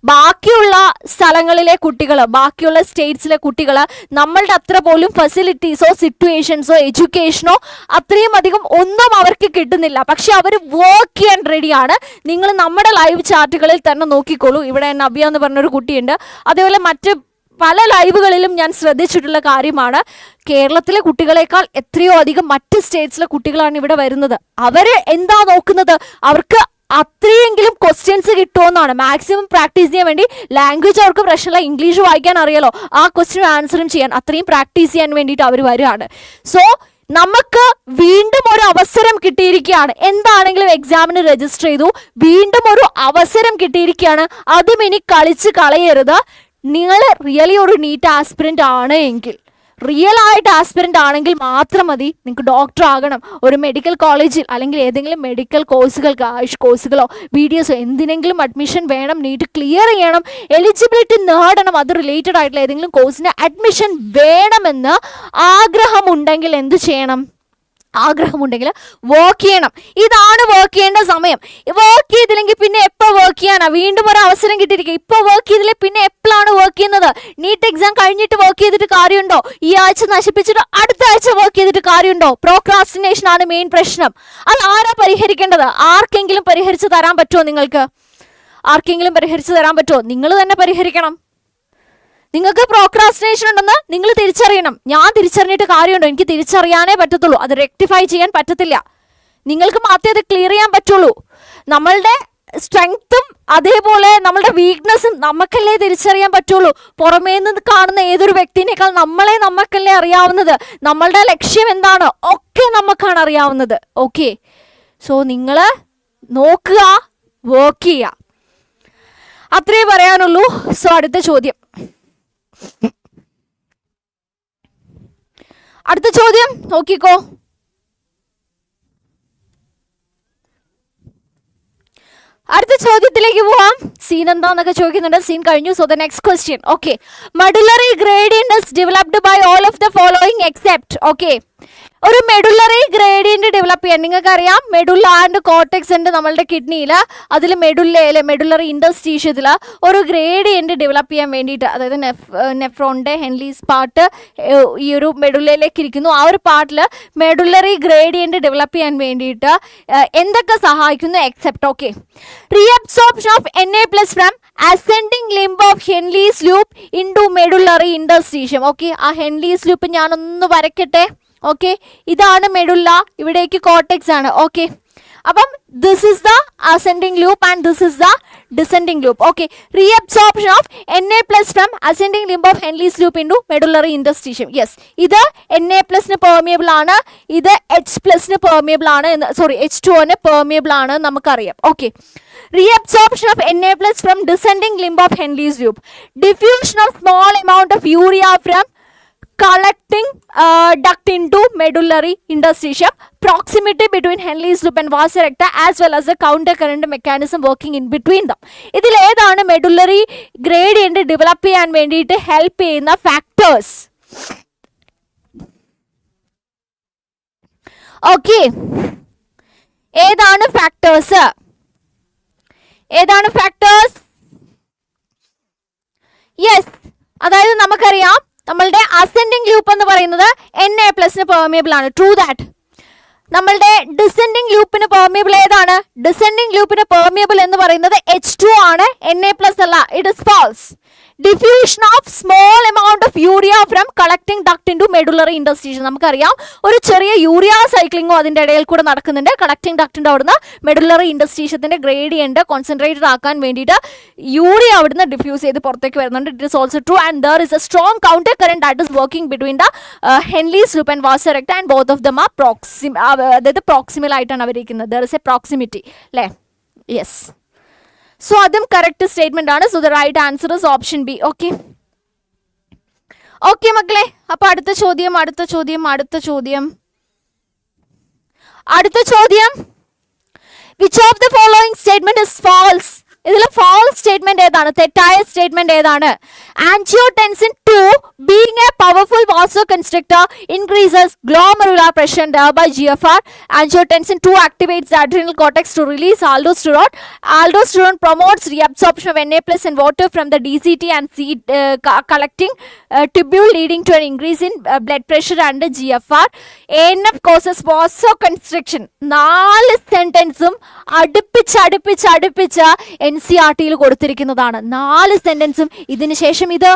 ബാക്കിയുള്ള സ്ഥലങ്ങളിലെ കുട്ടികൾ, ബാക്കിയുള്ള സ്റ്റേറ്റ്സിലെ കുട്ടികൾ നമ്മളുടെ അത്ര പോലും ഫെസിലിറ്റീസോ സിറ്റുവേഷൻസോ എഡ്യൂക്കേഷനോ അത്രയും അധികം ഒന്നും അവർക്ക് കിട്ടുന്നില്ല. പക്ഷെ അവർ വർക്ക് ചെയ്യാൻ റെഡിയാണ്. നിങ്ങൾ നമ്മുടെ ലൈവ് ചാറ്റുകളിൽ തന്നെ നോക്കിക്കോളൂ. ഇവിടെ നബിയ എന്ന് പറഞ്ഞൊരു കുട്ടിയുണ്ട്. അതേപോലെ മറ്റ് പല ലൈവുകളിലും ഞാൻ ശ്രദ്ധിച്ചിട്ടുള്ള കാര്യമാണ്. കേരളത്തിലെ കുട്ടികളെക്കാൾ എത്രയോ അധികം മറ്റ് സ്റ്റേറ്റ്സിലെ കുട്ടികളാണ് ഇവിടെ വരുന്നത്. അവർ എന്താ നോക്കുന്നത്? അവർക്ക് അത്രയെങ്കിലും ക്വസ്റ്റ്യൻസ് കിട്ടുമെന്നാണ്. മാക്സിമം പ്രാക്ടീസ് ചെയ്യാൻ വേണ്ടി ലാംഗ്വേജ് അവർക്ക് പ്രശ്നമില്ല, ഇംഗ്ലീഷ് വായിക്കാൻ അറിയാലോ, ആ ക്വസ്റ്റ്യനും ആൻസറും ചെയ്യാൻ അത്രയും പ്രാക്ടീസ് ചെയ്യാൻ വേണ്ടിയിട്ട് അവർ വരികയാണ്. സോ നമുക്ക് വീണ്ടും ഒരു അവസരം കിട്ടിയിരിക്കുകയാണ്. എന്താണെങ്കിലും എക്സാമിന് രജിസ്റ്റർ ചെയ്തു, വീണ്ടും ഒരു അവസരം കിട്ടിയിരിക്കുകയാണ്. അതും ഇനി കളിച്ച് കളയരുത്. നിങ്ങൾ റിയലി ഒരു നീറ്റ് ആസ്പിറൻ്റ് ആണ് എങ്കിൽ, റിയൽ ആയിട്ട് ആസ്പിറൻ്റ് ആണെങ്കിൽ മാത്രം മതി നിങ്ങൾക്ക് ഡോക്ടർ ആകണം. ഒരു മെഡിക്കൽ കോളേജിൽ അല്ലെങ്കിൽ ഏതെങ്കിലും മെഡിക്കൽ കോഴ്സുകൾക്ക്, ആയുഷ് കോഴ്സുകളോ വീഡിയോസോ എന്തിനെങ്കിലും അഡ്മിഷൻ വേണം. നീറ്റ് ക്ലിയർ ചെയ്യണം, എലിജിബിലിറ്റി നേടണം, അത് റിലേറ്റഡ് ആയിട്ടുള്ള ഏതെങ്കിലും കോഴ്സിന് അഡ്മിഷൻ വേണമെന്ന് ആഗ്രഹമുണ്ടെങ്കിൽ എന്ത് ചെയ്യണം? ആഗ്രഹമുണ്ടെങ്കിൽ വർക്ക് ചെയ്യണം. ഇതാണ് വർക്ക് ചെയ്യേണ്ട സമയം. വർക്ക് ചെയ്തില്ലെങ്കിൽ പിന്നെ എപ്പോൾ വർക്ക് ചെയ്യാനാ? വീണ്ടും ഒരു അവസരം കിട്ടിയിരിക്കുക. ഇപ്പോൾ വർക്ക് ചെയ്തില്ലേ പിന്നെ എപ്പോഴാണ് വർക്ക് ചെയ്യുന്നത്? നീറ്റ് എക്സാം കഴിഞ്ഞിട്ട് വർക്ക് ചെയ്തിട്ട് കാര്യമുണ്ടോ? ഈ ആഴ്ച നശിപ്പിച്ചിട്ട് അടുത്ത ആഴ്ച വർക്ക് ചെയ്തിട്ട് കാര്യമുണ്ടോ? പ്രോക്രാസ്റ്റിനേഷൻ ആണ് മെയിൻ പ്രശ്നം. അത് ആരാ പരിഹരിക്കേണ്ടത്? ആർക്കെങ്കിലും പരിഹരിച്ച് തരാൻ പറ്റുമോ? നിങ്ങൾക്ക് ആർക്കെങ്കിലും പരിഹരിച്ച് തരാൻ പറ്റുമോ? നിങ്ങൾ തന്നെ പരിഹരിക്കണം. നിങ്ങൾക്ക് പ്രോക്രാസ്റ്റിനേഷൻ ഉണ്ടെന്ന് നിങ്ങൾ തിരിച്ചറിയണം. ഞാൻ തിരിച്ചറിഞ്ഞിട്ട് കാര്യമുണ്ടോ? എനിക്ക് തിരിച്ചറിയാനേ പറ്റത്തുള്ളൂ. അത് റെക്ടിഫൈ ചെയ്യാൻ പറ്റത്തില്ല. നിങ്ങൾക്ക് മാത്രമേ അത് ക്ലിയർ ചെയ്യാൻ പറ്റുള്ളൂ. നമ്മളുടെ സ്ട്രെങ്ത്തും അതേപോലെ നമ്മളുടെ വീക്ക്നെസ്സും നമുക്കല്ലേ തിരിച്ചറിയാൻ പറ്റുള്ളൂ. പുറമേ നിന്ന് കാണുന്ന ഏതൊരു വ്യക്തിനേക്കാൾ നമുക്കല്ലേ അറിയാവുന്നത്. നമ്മളുടെ ലക്ഷ്യം എന്താണ് ഒക്കെ നമുക്കാണ് അറിയാവുന്നത്. ഓക്കെ, സോ നിങ്ങൾ നോക്കുക, വർക്ക് ചെയ്യുക, അത്രേ പറയാനുള്ളൂ. സോ അടുത്ത ചോദ്യം നോക്കിക്കോ. അടുത്ത ചോദ്യത്തിലേക്ക് പോവാം. സീൻ എന്താന്നൊക്കെ ചോദിക്കുന്നുണ്ട്. സീൻ കഴിഞ്ഞു. So the next question. Okay, medullary gradient is developed by all of the following except. Okay, ഒരു മെഡുലറി ഗ്രേഡിയന്റ് ഡെവലപ്പ് ചെയ്യാൻ നിങ്ങൾക്കറിയാം. മെഡുല്ല ആൻഡ് കോർട്ടെക്സ് ഉണ്ട് നമ്മളുടെ കിഡ്നിയിൽ. അതിൽ മെഡുല്ലറി ഇൻഡസ്ട്രീഷ്യത്തിൽ ഒരു ഗ്രേഡിയന്റ് ഡെവലപ്പ് ചെയ്യാൻ വേണ്ടിയിട്ട്, അതായത് നെഫ്രോണിൻ്റെ ഹെൻലീസ് പാർട്ട് ഈ ഒരു മെഡുല്ലയിലേക്ക് ഇരിക്കുന്നു. ആ ഒരു പാർട്ടിൽ മെഡുലറി ഗ്രേഡിയന്റ് ഡെവലപ്പ് ചെയ്യാൻ വേണ്ടിയിട്ട് എന്തൊക്കെ സഹായിക്കുന്നു? Except. Okay, reabsorption of Na+ from ascending limb of Henle's loop into medullary ഇൻഡസ്ട്രീഷ്യം. Okay, ആ ഹെൻലീസ് ലൂപ്പ് ഞാനൊന്ന് വരയ്ക്കട്ടെ. ഓക്കെ, ഇതാണ് മെഡുല്ല, ഇവിടേക്ക് കോർട്ടെക്സ് ആണ്. ഓക്കെ, അപ്പം this is the ascending loop and this is the descending loop. Okay, reabsorption of Na+ from ascending limb of Henle's loop into medullary ഇൻഡസ്ട്രീഷ്യം. Yes, ഇത് Na+ന് permeable ആണ്, ഇത് H+ന് permeable ആണ്, H2O പെർമിയബിൾ ആണ് നമുക്കറിയാം. Okay, reabsorption of Na+ from descending limb of Henle's loop, diffusion of small amount of urea from collecting duct into medullary interstitium, proximity between Henle's loop and vasa recta as well as the counter current mechanism working in between them. ഇതിൽ ഏതാണ് medullary gradient develop ചെയ്യാൻ വേണ്ടിയിട്ട് help ചെയ്യുന്ന factors? Okay, ഏതാണ് factors? Yes, അതായത് നമുക്കറിയാം നമ്മളുടെ ascending loop എന്ന് പറയുന്നത് Na+ന് പെർമിയബിൾ ആണ്. True that. നമ്മളുടെ ഡിസെൻഡിങ് ലൂപ്പിന് പെർമിയബിൾ ഏതാണ്? ഡിസെൻഡിങ് ലൂപ്പിന് പെർമിയബിൾ എന്ന് പറയുന്നത് H2 ആണ്, Na+ അല്ല. It is false. Diffusion of small amount of urea from collecting duct into medullary interstitium. നമുക്കറിയാം ഒരു ചെറിയ യൂറിയ സൈക്ലിങ്ങും അതിൻ്റെ ഇടയിൽ കൂടെ നടക്കുന്നുണ്ട്. കളക്ടിങ് ഡക്റ്റിൻ്റെ അവിടുന്ന് മെഡുലറി ഇൻഡസ്ട്രീഷ്യത്തിൻ്റെ ഗ്രേഡിയന്റ് കോൺസെൻട്രേറ്റഡ് ആക്കാൻ വേണ്ടിയിട്ട് യൂറിയ അവിടുന്ന് ഡിഫ്യൂസ് ചെയ്ത് പുറത്തേക്ക് വരുന്നുണ്ട്. It is also true and there is a strong counter current that is working between the Henle's loop and vasa recta and both of them are അതായത് proximal ആയിട്ടാണ് അവരിക്കുന്നത്. There is a proximity അല്ലേ? Yes, so അതും correct statement ആണ്. So the right answer is option B. Okay, okay മക്കളെ, അപ്പൊ അടുത്ത ചോദ്യം which of the following statement is false? ഇതിൽ ഫാൾസ് സ്റ്റേറ്റ്മെന്റ് ഏതാണ്? തെറ്റായ സ്റ്റേറ്റ്മെന്റ് ഏതാണ്? Angiotensin 2 being a powerful vasoconstrictor increases glomerular pressure and thereby GFR. Angiotensin 2 activates the adrenal cortex to release aldosterone. Aldosterone promotes reabsorption of Na+ and water from the DCT and collecting tubule, leading to an increase in blood pressure and GFR. ANF causes vasoconstriction. 4 സെന്റൻസും അടുപ്പിച്ച് NCERT-യിൽ കൊടുത്തിരിക്കുന്നതാണ്. 4 സെന്റൻസും ഇതിന് ശേഷം ഇത്,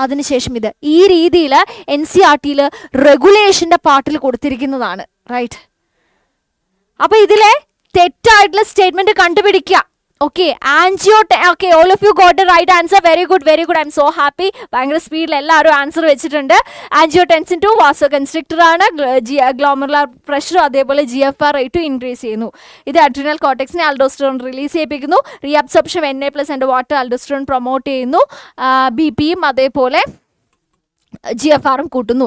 അതിനുശേഷം ഇത്, ഈ രീതിയിൽ NCERT-യിൽ റെഗുലേഷന്റെ പാർട്ടിൽ കൊടുത്തിരിക്കുന്നതാണ്. Right, അപ്പൊ ഇതിലെ തെറ്റായിട്ടുള്ള സ്റ്റേറ്റ്മെന്റ് കണ്ടുപിടിക്കുക. Okay, okay, all of you got the right answer. Very good, I'm so happy. ഭയങ്കര സ്പീഡിൽ എല്ലാവരും ആൻസർ വെച്ചിട്ടുണ്ട്. ആൻജിയോടെൻസിൻ 2 വാസോകൺസ്ട്രിക്ടർ ആണ്, ഗ്ലോമറുലാർ പ്രഷർ അതേപോലെ GFR റേറ്റും ഇൻക്രീസ് ചെയ്യുന്നു. ഇത് അഡ്രിനൽ കോർട്ടെക്സിനെ ആൽഡോസ്റ്ററോൺ റിലീസ് ചെയ്യിപ്പിക്കുന്നു. Reabsorption Na+ and water aldosterone promote ചെയ്യുന്നു. BP-യും അതേപോലെ GFR-ഉം കൂട്ടുന്നു.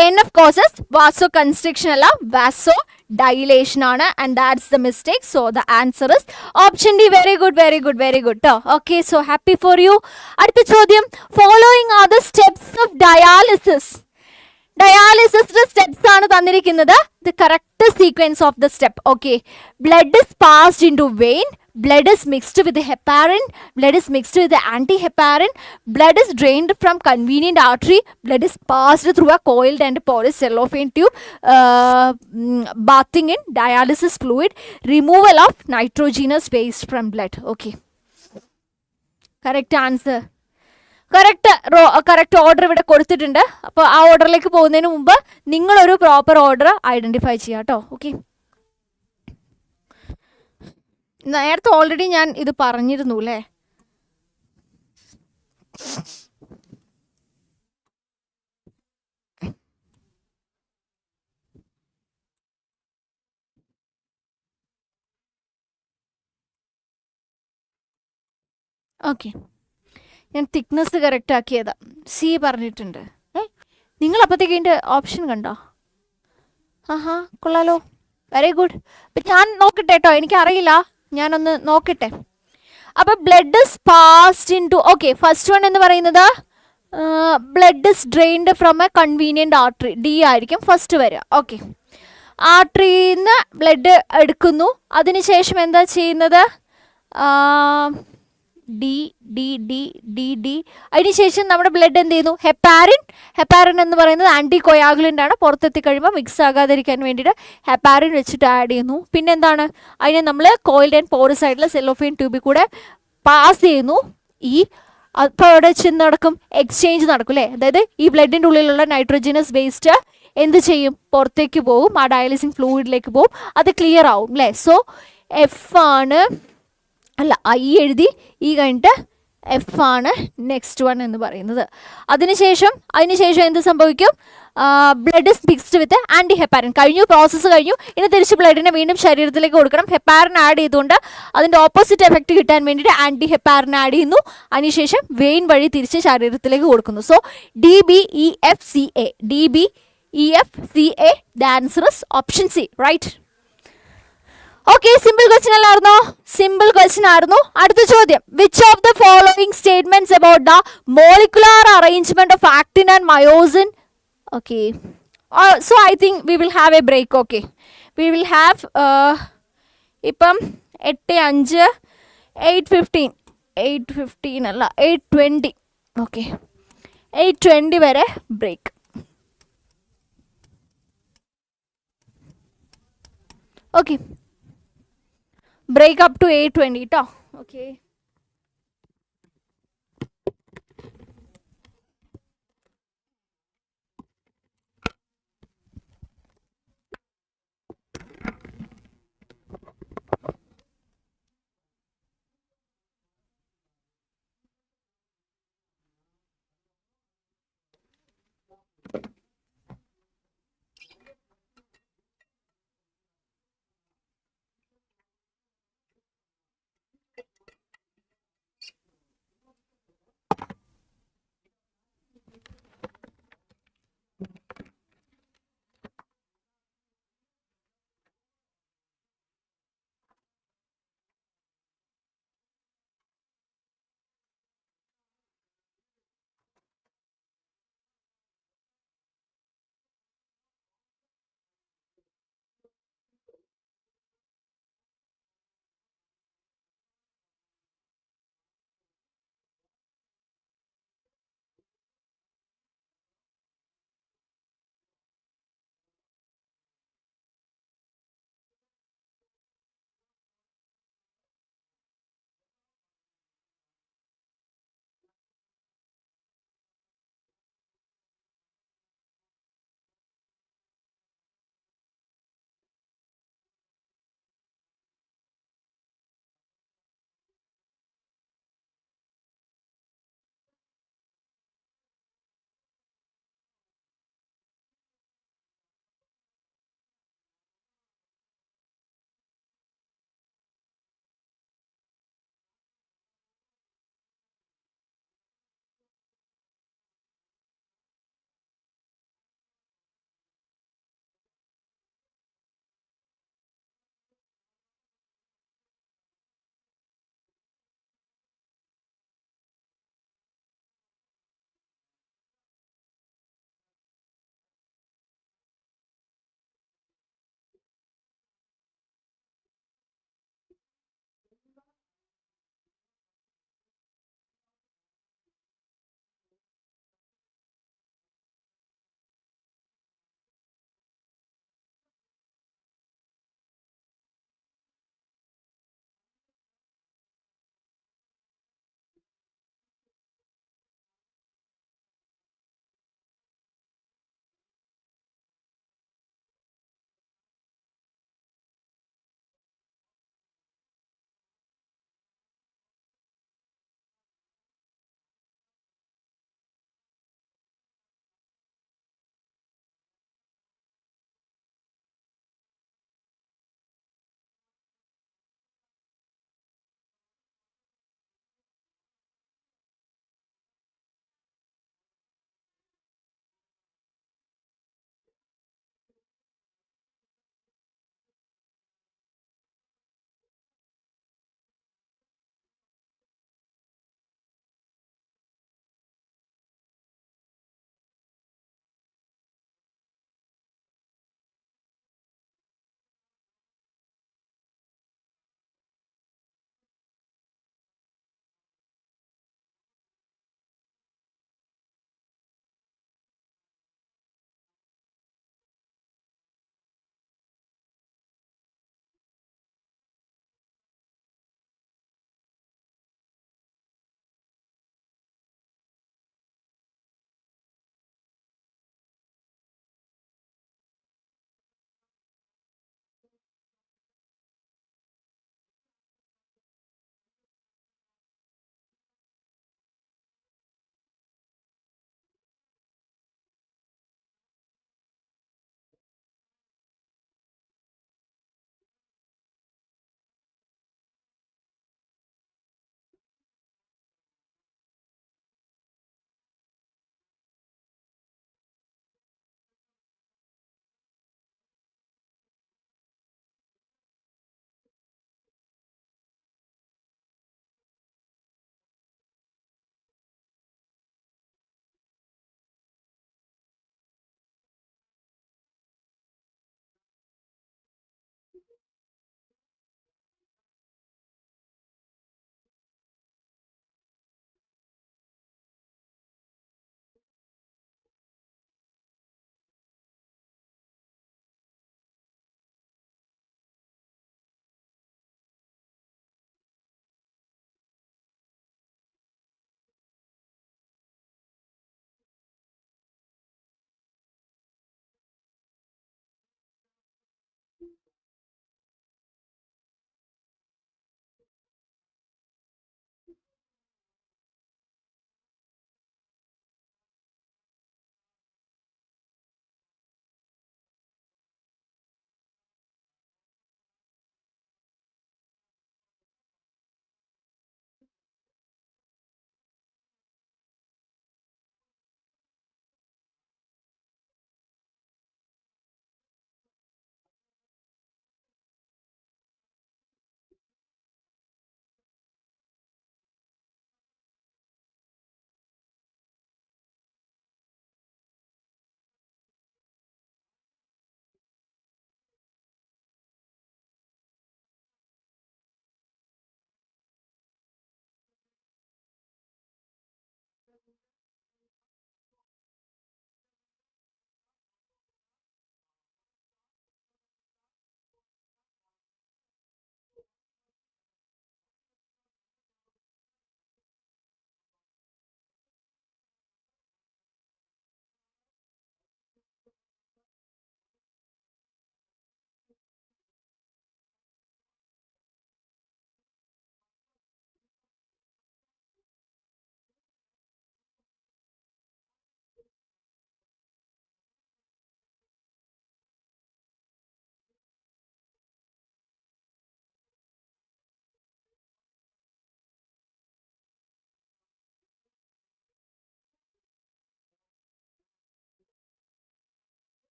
ANF കോസസ് വാസോകൺസ്ട്രിക്ഷൻ അല്ല, വാസോ dilation ആണ്, and that's the mistake. So the answer is option D. very good ട്ടോ. Okay, so happy for you. അടുത്ത ചോദ്യം, following are the steps of dialysis. Dialysis steps ആണ് തന്നിരിക്കുന്നത്. The correct sequence of the step. Okay, blood is passed into vein, blood is mixed with the heparin, blood is mixed with the antiheparin, blood is drained from convenient artery, blood is passed through a coiled and porous cellophane tube, bathing in dialysis fluid, removal of nitrogenous waste from blood. Okay, correct answer. Correct order ഇവിടെ കൊടുത്തിട്ടുണ്ട്. അപ്പോൾ ആ ഓർഡറിലേക്ക് പോകുന്നതിന് മുമ്പ് നിങ്ങളൊരു proper order identify ചെയ്യുക കേട്ടോ. Okay, നേരത്തെ ഓൾറെഡി ഞാൻ ഇത് പറഞ്ഞിരുന്നു അല്ലേ? ഓക്കെ, ഞാൻ തിക്നെസ് കറക്റ്റ് ആക്കിയതാ. സി പറഞ്ഞിട്ടുണ്ട്. നിങ്ങൾ അപ്പോഴത്തേക്ക് ഇതിൻ്റെ ഓപ്ഷൻ കണ്ടോ? ആഹാ, കൊള്ളാലോ, വെരി ഗുഡ്. അപ്പം ഞാൻ നോക്കട്ടെ കേട്ടോ, എനിക്കറിയില്ല, ഞാനൊന്ന് നോക്കട്ടെ. അപ്പം blood is passed into, okay, first one എന്ന് പറയുന്നത് blood is drained from a convenient artery, D ആയിരിക്കും ഫസ്റ്റ് വരിക. ഓക്കെ, ആർട്ടറിയിൽ നിന്ന് ബ്ലഡ് എടുക്കുന്നു, അതിനുശേഷം എന്താ ചെയ്യുന്നത്? D D D D D അതിനുശേഷം നമ്മുടെ ബ്ലഡ് എന്ത് ചെയ്യുന്നു? ഹെപ്പാരിൻ എന്ന് പറയുന്നത് ആൻറ്റി കൊയാഗുലൻ്റ് ആണ്. പുറത്തെത്തി കഴിയുമ്പോൾ മിക്സ് ആകാതിരിക്കാൻ വേണ്ടിയിട്ട് ഹെപ്പാരിൻ വെച്ചിട്ട് ആഡ് ചെയ്യുന്നു. പിന്നെന്താണ്? അതിനെ നമ്മൾ കോയിൽഡ് ആൻഡ് പോറസ് ആയിട്ടുള്ള സെല്ലോഫെയിൻ ട്യൂബിൽ കൂടെ പാസ് ചെയ്യുന്നു. അപ്പോൾ അവിടെ ചെന്ന് നടക്കും, എക്സ്ചേഞ്ച് നടക്കും അല്ലേ? അതായത് ഈ ബ്ലഡിൻ്റെ ഉള്ളിലുള്ള നൈട്രോജനസ് വേസ്റ്റ് എന്ത് ചെയ്യും? പുറത്തേക്ക് പോകും, ആ ഡയാലിസിങ് ഫ്ലൂയിഡിലേക്ക് പോകും, അത് ക്ലിയർ ആവും അല്ലേ? സോ എഫ് ആണ്, അല്ല ഐ എഴുതി, ഈ കഴിഞ്ഞിട്ട് എഫ് ആണ് നെക്സ്റ്റ് വൺ എന്ന് പറയുന്നത്. അതിനുശേഷം എന്ത് സംഭവിക്കും? Blood is mixed with anti heparin. കഴിഞ്ഞു, പ്രോസസ്സ് കഴിഞ്ഞു. ഇനി തിരിച്ച് ബ്ലഡിനെ വീണ്ടും ശരീരത്തിലേക്ക് കൊടുക്കണം. ഹെപ്പാരിൻ ആഡ് ചെയ്തുകൊണ്ട് അതിൻ്റെ ഓപ്പോസിറ്റ് എഫക്റ്റ് കിട്ടാൻ വേണ്ടിയിട്ട് ആൻറ്റി ഹെപ്പാരിൻ ആഡ് ചെയ്യുന്നു. അതിനുശേഷം വെയിൻ വഴി തിരിച്ച് ശരീരത്തിലേക്ക് കൊടുക്കുന്നു. So D B E F C A, D B E F C A, the answer is option C, right? Okay, simple question അല്ലായിരുന്നോ? സിമ്പിൾ ക്വസ്റ്റ്യൻ ആയിരുന്നു. അടുത്ത ചോദ്യം, which of the following statements about the molecular arrangement of actin and myosin? Okay, so I think we will have a break. Okay, we will have ഇപ്പം 8:05, 8:15 അല്ല 8:20. Okay, 8:20 വരെ break. Okay, break up to 8:20 ട്ടോ. Okay,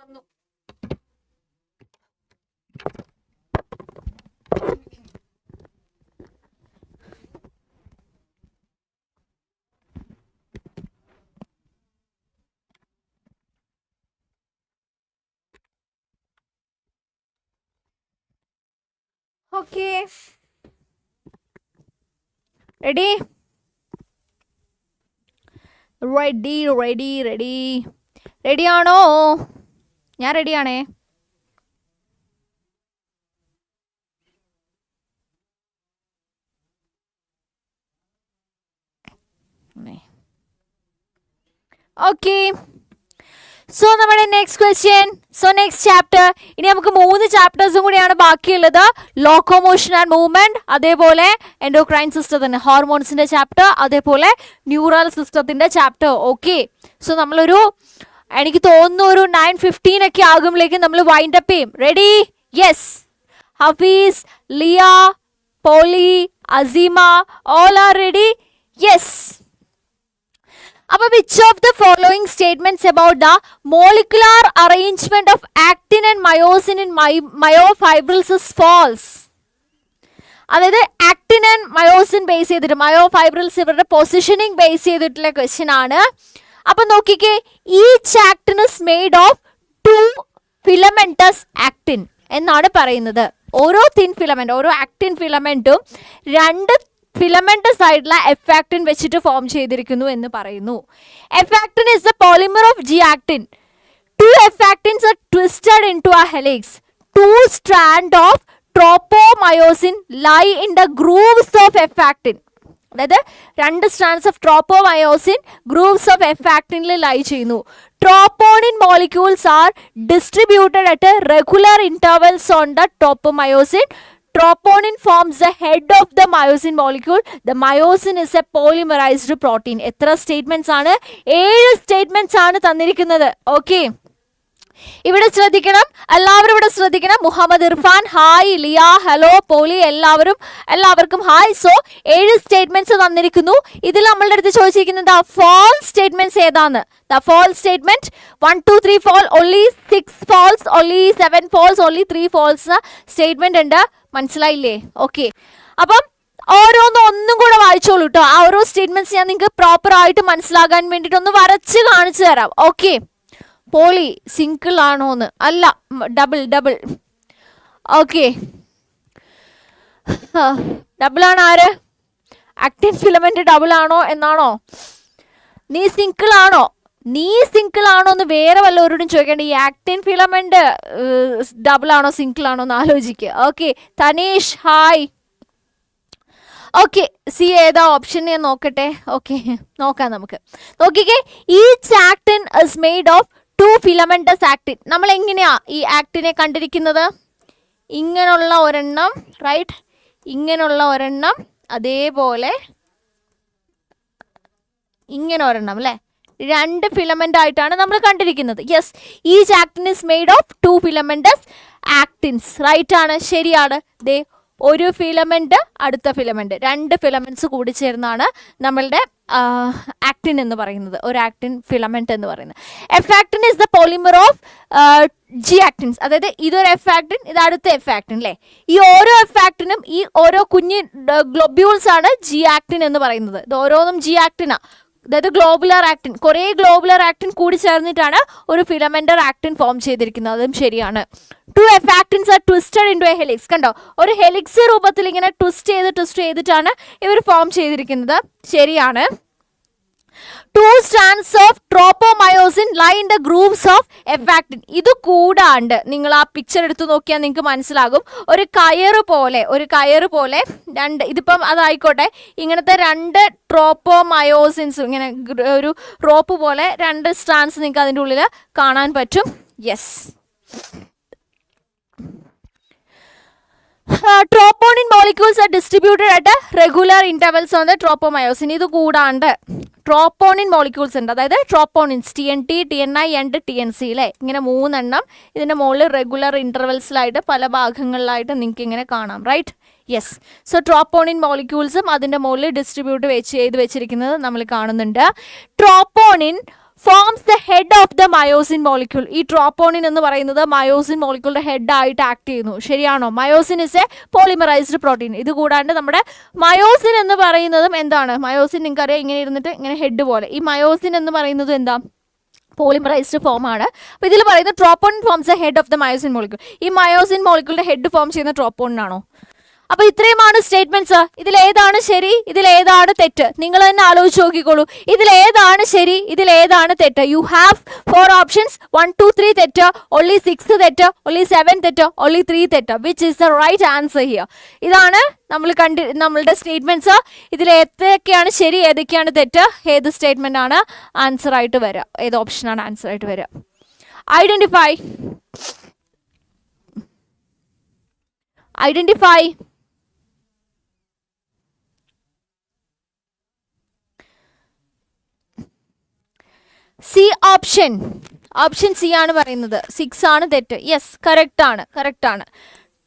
Okay. Ready? Ready ആണോ? ഞാൻ ready ആണേ. Okay. So നമ്മുടെ next question. So next chapter. ഇനി നമുക്ക് 3 ചാപ്റ്റേഴ്സും കൂടിയാണ് ബാക്കിയുള്ളത്. ലോക്കോമോഷൻ ആൻഡ് മൂവ്മെന്റ്, അതേപോലെ എൻഡോക്രൈൻ സിസ്റ്റത്തിന്റെ ഹോർമോൺസിന്റെ ചാപ്റ്റർ, അതേപോലെ ന്യൂറൽ സിസ്റ്റത്തിന്റെ ചാപ്റ്റർ. ഓക്കെ. സോ നമ്മളൊരു എനിക്ക് തോന്നുന്നു ഒരു 9:15 ഒക്കെ ആകുമ്പോഴേക്കും നമ്മൾ വൈൻഡ് അപ്പ് ചെയ്യും. Ready? Yes. Hafeez, Liya, Polly, Aseema, all are ready? Yes. അപ്പോൾ which of the following statements about the molecular arrangement of actin and myosin in myofibrils is false? അതായത് ആക്ടിൻ ആൻഡ് മയോസിൻ ബേസ് ചെയ്തിട്ട് മയോഫൈബ്രിൽസ് ഇവരുടെ പൊസിഷനിങ് ബേസ് ചെയ്തിട്ടുള്ള question ആണ്. അപ്പം നോക്കിക്കേ, each actin is made of 2 filamentous actin എന്നാണ് പറയുന്നത്. ഓരോ തിൻ ഫിലമെന്റ്, ഓരോ ആക്ടിൻ ഫിലമെന്റും 2 ഫിലമെന്റസ് ആയിട്ടുള്ള എഫാക്ടിൻ വെച്ചിട്ട് ഫോം ചെയ്തിരിക്കുന്നു എന്ന് പറയുന്നു. F actin is the polymer of G actin. 2 F actins are twisted into a helix. 2 strand of tropomyosin lie in the grooves of F actin. അതായത് 2 strands of tropomyosin grooves of എഫാക്ടിനിൽ lie ചെയ്യുന്നു. Troponin molecules are distributed at regular intervals on the ട്രോപ്പോമയോസിൻ. Troponin forms the head of the myosin molecule. The myosin is a polymerized protein. എത്ര statements ആണ്? 7 statements ആണ് തന്നിരിക്കുന്നത്. Okay, ഇവിടെ ശ്രദ്ധിക്കണം, എല്ലാവരും ഇവിടെ ശ്രദ്ധിക്കണം. Muhammad Irfan hi, Liya hello, Polly എല്ലാവർക്കും ഹായ്. സോ 7 സ്റ്റേറ്റ്മെന്റ്സ് തന്നിരിക്കുന്നു. ഇതിൽ നമ്മളുടെ അടുത്ത് ചോദിച്ചിരിക്കുന്നത് ഫാൾസ് സ്റ്റേറ്റ്മെന്റ്സ് ഏതാന്ന്. The false statement 1 2 3 false, only 6 false, only 7 false, only 3 false statement ഉണ്ട്. മനസ്സിലായില്ലേ? ഓക്കെ, അപ്പം ഒന്നും കൂടെ വായിച്ചോളൂ കേട്ടോ. ആ ഓരോ സ്റ്റേറ്റ്മെന്റ്സ് ഞാൻ നിങ്ങൾക്ക് പ്രോപ്പർ ആയിട്ട് മനസ്സിലാകാൻ വേണ്ടിയിട്ട് ഒന്ന് വരച്ച് കാണിച്ചു തരാം. ഓക്കെ, പോളി സിംഗിൾ ആണോന്ന്? അല്ല, ഡബിൾ. ഓക്കെ, ഡബിൾ ആണ്. ആര്? ആക്ടിൻ ഫിലമെന്റ് ഡബിൾ ആണോ എന്നാണോ? നീ സിംഗിൾ ആണോ എന്ന് വേറെ വല്ലവരോടും ചോദിക്കേണ്ട. ഈ ആക്ടിൻ ഫിലമെന്റ് ഡബിൾ ആണോ സിംഗിൾ ആണോ എന്ന് ആലോചിക്കുക. Okay, Thaneesh hi. Okay, C ഏതാ ഓപ്ഷൻ ഞാൻ നോക്കട്ടെ. ഓക്കെ, നോക്കാം നമുക്ക്. നോക്കിക്കേ, each actin is made of 2 filamentous actin. നമ്മൾ എങ്ങനെയാ ഈ ആക്ടിനെ കണ്ടിരിക്കുന്നത്? ഇങ്ങനെയുള്ള ഒരെണ്ണം, റൈറ്റ്, ഇങ്ങനെയുള്ള ഒരെണ്ണം, അതേപോലെ ഇങ്ങനെ ഒരെണ്ണം, അല്ലേ? 2 ഫിലമെന്റ് ആയിട്ടാണ് നമ്മൾ കണ്ടിരിക്കുന്നത്. Yes, each actin is made of 2 filamentous actins. Right ആണ്, ശരിയാണ്. ദേ ഒരു ഫിലമെന്റ്, അടുത്ത ഫിലമെന്റ്, 2 ഫിലമെന്റ്സ് കൂടി ചേർന്നാണ് നമ്മളുടെ ആക്ടിൻ എന്ന് പറയുന്നത്, ഒരു ആക്ടിൻ ഫിലമെന്റ് എന്ന് പറയുന്നത്. F actin is the polymer of G actins. അതായത് ഇതൊരു എഫാക്ടിൻ, ഇത് അടുത്ത എഫാക്ടിൻ, അല്ലേ? ഈ ഓരോ എഫാക്ടിനും ഈ ഓരോ കുഞ്ഞ് ഗ്ലോബ്യൂൾസ് ആണ് ജി ആക്ടിൻ എന്ന് പറയുന്നത്. ഇത് ഓരോന്നും ജി ആക്ടിനാ. അതായത് ഗ്ലോബുലർ ആക്ടിൻ, കുറേ ഗ്ലോബുലർ ആക്ടിൻ കൂടി ചേർന്നിട്ടാണ് ഒരു ഫിലമെന്റർ ആക്ടിൻ ഫോം ചെയ്തിരിക്കുന്നത്. അതും ശരിയാണ്. 2 F actins are twisted into a helix. കണ്ടോ, ഒരു ഹെലിക്സ് രൂപത്തിൽ ഇങ്ങനെ ട്വിസ്റ്റ് ചെയ്തിട്ടാണ് ഇവർ ഫോം ചെയ്തിരിക്കുന്നത്. ശരിയാണ്. 2 strands of tropomyosin lie in the grooves of ephactin. ഇത് കൂടാണ്ട് നിങ്ങൾ ആ പിക്ചർ എടുത്ത് നോക്കിയാൽ നിങ്ങൾക്ക് മനസ്സിലാകും. ഒരു കയറ് പോലെ 2, ഇതിപ്പം അതായിക്കോട്ടെ, ഇങ്ങനത്തെ 2 ട്രോപ്പോമയോസിൻസ്, ഇങ്ങനെ ഒരു റോപ്പ് പോലെ 2 സ്ട്രാൻഡ്സ് നിങ്ങൾക്ക് അതിൻ്റെ ഉള്ളിൽ കാണാൻ പറ്റും. Yes, troponin molecules are distributed at regular intervals on the tropomyosin. ഇത് കൂടാണ്ട് ട്രോപ്പോണിൻ മോളിക്യൂൾസ് ഉണ്ട്. അതായത് ട്രോപ്പോണിൻസ് TNT, TNI ആൻഡ് TNC, അല്ലേ? ഇങ്ങനെ 3 എണ്ണം ഇതിൻ്റെ മുകളിൽ റെഗുലർ ഇൻ്റർവെൽസിലായിട്ട് പല ഭാഗങ്ങളിലായിട്ട് നിങ്ങൾക്ക് ഇങ്ങനെ കാണാം. റൈറ്റ്? യെസ്. സോ ട്രോപ്പോണിൻ മോളിക്യൂൾസും അതിൻ്റെ മുകളിൽ ഡിസ്ട്രിബ്യൂട്ട് ചെയ്ത് വെച്ചിരിക്കുന്നത് നമ്മൾ കാണുന്നുണ്ട്. Troponin forms the head of the myosin molecule. ഈ ട്രോപ്പോണിൻ എന്ന് പറയുന്നത് മയോസിൻ മോളിക്യൂളിന്റെ ഹെഡ് ആയിട്ട് ആക്ട് ചെയ്യുന്നു. ശരിയാണോ? Myosin is A polymerised protein. ഇത് കൂടാണ്ട് നമ്മുടെ മയോസിൻ എന്ന് പറയുന്നതും എന്താണ്? മയോസിൻ നിങ്ങൾക്കറിയാം, ഇങ്ങനെ ഇരുന്നിട്ട് ഇങ്ങനെ ഹെഡ് പോലെ. ഈ മയോസിൻ എന്ന് പറയുന്നത് എന്താ? പോളിമറൈസ്ഡ് ഫോം ആണ്. അപ്പോൾ ഇതിൽ പറയുന്നത് troponin forms the head of the myosin molecule. ഈ മയോസിൻ മോളിക്യൂളിന്റെ ഹെഡ് ഫോം ചെയ്യുന്ന ട്രോപ്പോണിൻ ആണോ? അപ്പോൾ ഇത്രയുമാണ് സ്റ്റേറ്റ്മെന്റ്സ്. ഇതിലേതാണ് ശരി, ഇതിലേതാണ് തെറ്റ്? നിങ്ങൾ തന്നെ ആലോചിച്ച് നോക്കിക്കോളൂ. ഇതിലേതാണ് ശരി, ഇതിലേതാണ് തെറ്റ്? U have 4 options. 1, 2, 3 തെറ്റ്, only 6 തെറ്റ്, only 7 തെറ്റ്, only 3 തെറ്റ്. Which is the right answer here? ഇതാണ് നമ്മളുടെ സ്റ്റേറ്റ്മെന്റ്സ്. ഇതിൽ ഏതൊക്കെയാണ് ശരി, ഏതൊക്കെയാണ് തെറ്റ്, ഏത് സ്റ്റേറ്റ്മെന്റ് ആണ് ആൻസർ ആയിട്ട് വരിക, ഏത് ഓപ്ഷനാണ് ആൻസർ ആയിട്ട് വരിക? Identify. C option. Option C ആണ് പറയുന്നത്. 6 ആണ് തെറ്റ്. യെസ്, കറക്റ്റ് ആണ്.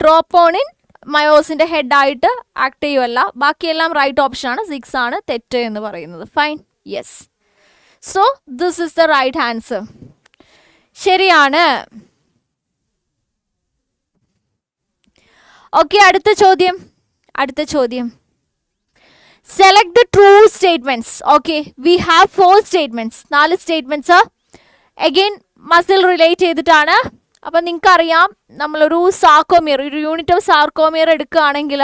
ട്രോപ്പോണിൻ മയോസിന്റെ ഹെഡ് ആയിട്ട് ആക്ട് ചെയ്യുമല്ല, ബാക്കിയെല്ലാം റൈറ്റ് ഓപ്ഷൻ ആണ്. 6 ആണ് തെറ്റ് എന്ന് പറയുന്നത്. Fine. Yes, so this is the right answer. ശരിയാണ്. ഓക്കെ, അടുത്ത ചോദ്യം. Select the true statements. Okay, we have 4 statements. 4 statements. Again, muscle relate ചെയ്തിട്ടാണ്. അപ്പം നിങ്ങൾക്കറിയാം, നമ്മളൊരു സാർക്കോമിയർ, ഒരു യൂണിറ്റ് ഓഫ് സാർക്കോമിയർ എടുക്കുകയാണെങ്കിൽ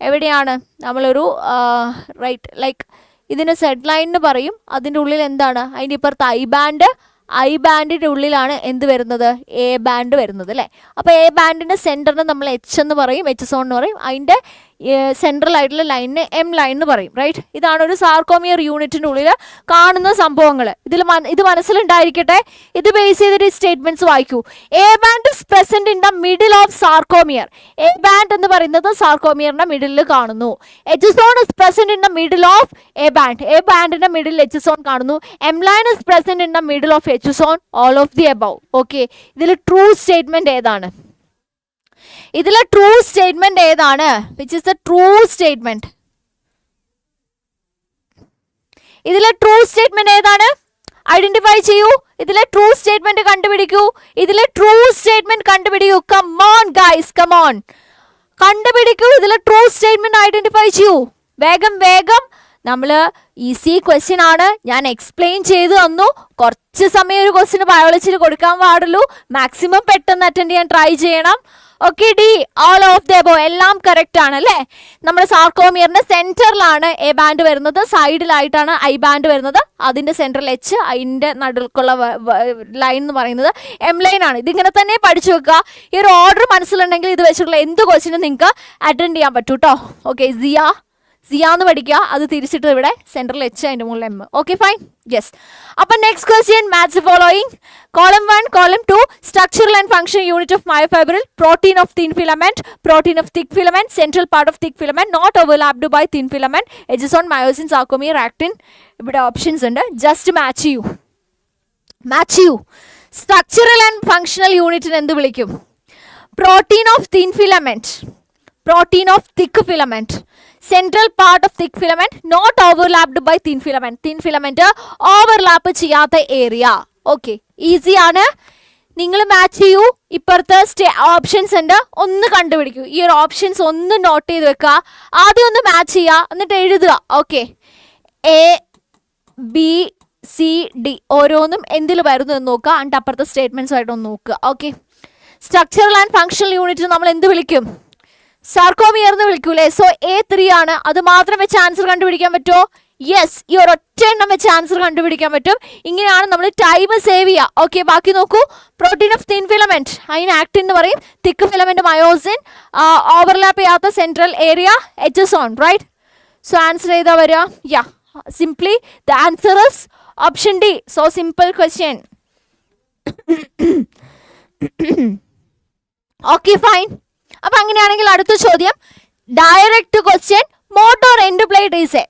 എവിടെയാണ് നമ്മളൊരു റൈറ്റ്, ലൈക്ക് ഇതിന് സെഡ് ലൈൻ എന്ന് പറയും. അതിൻ്റെ ഉള്ളിൽ എന്താണ്? അതിൻ്റെ ഇപ്പുറത്ത് ഐ ബാൻഡിൻ്റെ ഉള്ളിലാണ് എന്ത് വരുന്നത്? എ ബാൻഡ് വരുന്നത് അല്ലേ? അപ്പോൾ എ ബാൻഡിൻ്റെ സെൻറ്ററിന് നമ്മൾ എച്ച് എന്ന് പറയും, എച്ച് സോൺ എന്ന് പറയും. അതിൻ്റെ സെൻട്രൽ ആയിട്ടുള്ള ലൈനിന് എം ലൈൻ എന്ന് പറയും. റൈറ്റ്, ഇതാണ് ഒരു സാർക്കോമിയർ യൂണിറ്റിൻ്റെ ഉള്ളിൽ കാണുന്ന സംഭവങ്ങൾ. ഇത് മനസ്സിലുണ്ടായിരിക്കട്ടെ. ഇത് ബേസ് ചെയ്തിട്ട് സ്റ്റേറ്റ്മെന്റ്സ് വായിക്കൂ. A band is present in the middle of sarcomere. A band എന്ന് പറയുന്നത് സാർക്കോമിയറിന്റെ മിഡിലിൽ കാണുന്നു. H zone is present in the middle of A band. A ബാൻഡിന്റെ മിഡിൽ എച്ച് സോൺ കാണുന്നു. M line is present in the middle of H zone. All of the above. Okay, ഇതിൽ true statement ഏതാണ്? Which is the true statement? ഇതിലെ true statement ഏതാണ്? Identify ചെയ്യൂ. ഇതിലെ true statement കണ്ടുപിടിക്കൂ. Come on guys, come on. കണ്ടുപിടിക്കൂ. ഇതിലെ true statement identify ചെയ്യൂ. വേഗം. നമ്മൾ ഈസി ക്വസ്റ്റ്യൻ ആണ്, ഞാൻ എക്സ്പ്ലെയിൻ ചെയ്ത് തന്നു. കുറച്ച് സമയം ഒരു ക്വസ്റ്റ്യന് ബയോളജിയിൽ കൊടുക്കാൻ പാടുള്ളൂ. മാക്സിമം പെട്ടെന്ന് അറ്റൻഡ് ചെയ്യാൻ ട്രൈ ചെയ്യണം. Okay, D all of the above എല്ലാം കറക്റ്റ് ആണ് അല്ലേ? നമ്മുടെ സാർക്കോമിയറിന്റെ സെന്ററിലാണ് എ ബാൻഡ് വരുന്നത്, സൈഡിലായിട്ടാണ് ഐ ബാൻഡ് വരുന്നത്. അതിന്റെ സെൻട്രൽ എച്ച്, അതിന്റെ നടുക്കുള്ള ലൈൻ എന്ന് പറയുന്നത് എം ലൈൻ ആണ്. ഇതിങ്ങനെ തന്നെ പഠിച്ചു വെക്കുക. ഈ ഒരു ഓർഡർ മനസ്സിലുണ്ടെങ്കിൽ ഇത് വെച്ചിട്ടുള്ള എന്ത് ക്വസ്റ്റ്യനും നിങ്ങൾക്ക് അറ്റൻഡ് ചെയ്യാൻ പറ്റൂ കേട്ടോ. ഓക്കെ, സിയ എന്ന് പഠിക്കുക. അത് തിരിച്ചിട്ട് ഇവിടെ സെൻട്രൽ എച്ച്, അതിൻ്റെ മുകളിൽ എം. Okay, fine. യെസ്. അപ്പം next question, match following. Column 1, column 2, structural and functional unit of myofibril, protein of thin filament, protein of thick filament, central part of thick filament, not overlapped by thin filament, edges on myosin, sarcomere, actin. ഇവിടെ options ഉണ്ട്. Just match ചെയ്യൂ. Structural and functional യൂണിറ്റിന് എന്ത് വിളിക്കും? Protein of thin filament, protein of thick filament, central part of thick filament, not overlapped by thin filament. Thin filament overlap ചെയ്യാത്ത area. Okay, easy ആണ്. നിങ്ങൾ match ചെയ്യൂ. ഇപ്പുറത്തെ ഓപ്ഷൻസ് ഉണ്ട്, ഒന്ന് കണ്ടുപിടിക്കൂ. ഈ ഒരു ഓപ്ഷൻസ് ഒന്ന് നോട്ട് ചെയ്ത് വെക്കുക. ആദ്യം ഒന്ന് മാച്ച് ചെയ്യുക, എന്നിട്ട് എഴുതുക. Okay, A B C D ഓരോന്നും എന്തിൽ വരുന്നു എന്ന് നോക്കുക. എന്നിട്ട് അപ്പുറത്തെ സ്റ്റേറ്റ്മെന്റ്സ് ഒന്ന് നോക്കുക. Okay, structural and functional unit നമ്മൾ എന്ത് വിളിക്കും? സാർക്കോമിയർ എന്ന് വിളിക്കൂലേ? സോ A3 ആണ്. അത് മാത്രം വെച്ച് ആൻസർ കണ്ടുപിടിക്കാൻ പറ്റുമോ? യെസ്, ഈ ഒരൊറ്റ എണ്ണം വെച്ച് ആൻസർ കണ്ടുപിടിക്കാൻ പറ്റും. ഇങ്ങനെയാണ് നമ്മൾ ടൈം സേവ് ചെയ്യുക. ഓക്കെ, ബാക്കി നോക്കൂ. പ്രോട്ടീൻ ഓഫ് തിൻ ഫിലമെന്റ്, അതിന് ആക്ടിൻ എന്ന് പറയും. തിക്ക് ഫിലമെന്റ് മയോസിൻ, ഓവർലാപ്പ് ചെയ്യാത്ത central area H zone. Right, so answer ചെയ്താൽ വരിക? Yeah, simply the answer is option D. So simple question. Okay, fine. അപ്പൊ അങ്ങനെയാണെങ്കിൽ അടുത്ത ചോദ്യം, direct question. Motor end plate is a,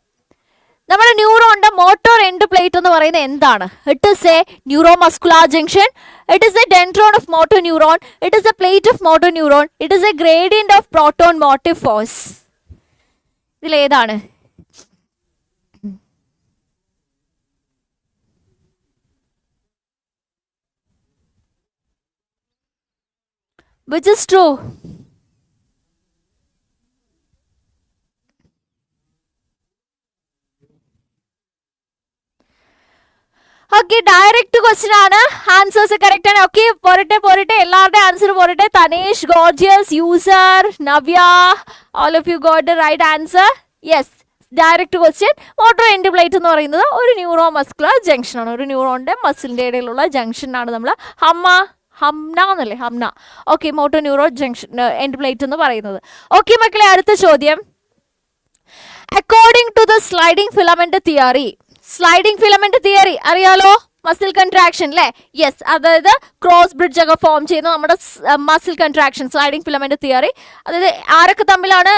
നമ്മുടെ ന്യൂറോണിന്റെ മോട്ടോർ എൻഡ് പ്ലേറ്റ് എന്ന് പറയുന്നത് എന്താണ്? It is a neuromuscular junction, it is a dendron of motor neuron, it is a plate of motor neuron, it is a gradient of proton motive force. ഇതിലേതാണ്? Which is true? Okay, direct question ആണ്. Answers correct ആണ്. Okay, പോരട്ടെ എല്ലാവരുടെ answer പോരട്ടെ. Thanesh, Gorgeous, User, Navya, all of you got the right answer. Yes, direct question. Motor end plate എന്ന് പറയുന്നത് ഒരു neuro muscular junction ആണ്. ഒരു ന്യൂറോണിന്റെ മസിലിന്റെ ഇടയിലുള്ള ജംഗ്ഷനാണ് നമ്മൾ ഹംന എന്നല്ലേ, Hamna. Okay, motor neuro junction end plate എന്ന് പറയുന്നത്. ഓക്കെ മക്കളെ, അടുത്ത ചോദ്യം. According to the sliding filament theory. Sliding filament theory അറിയാലോ, മസിൽ കൺട്രാക്ഷൻ അല്ലേ? യെസ്, അതായത് ക്രോസ് ബ്രിഡ്ജ് ഒക്കെ ഫോം ചെയ്യുന്ന നമ്മുടെ muscle contraction, sliding filament theory. അതായത് ആരൊക്കെ തമ്മിലാണ്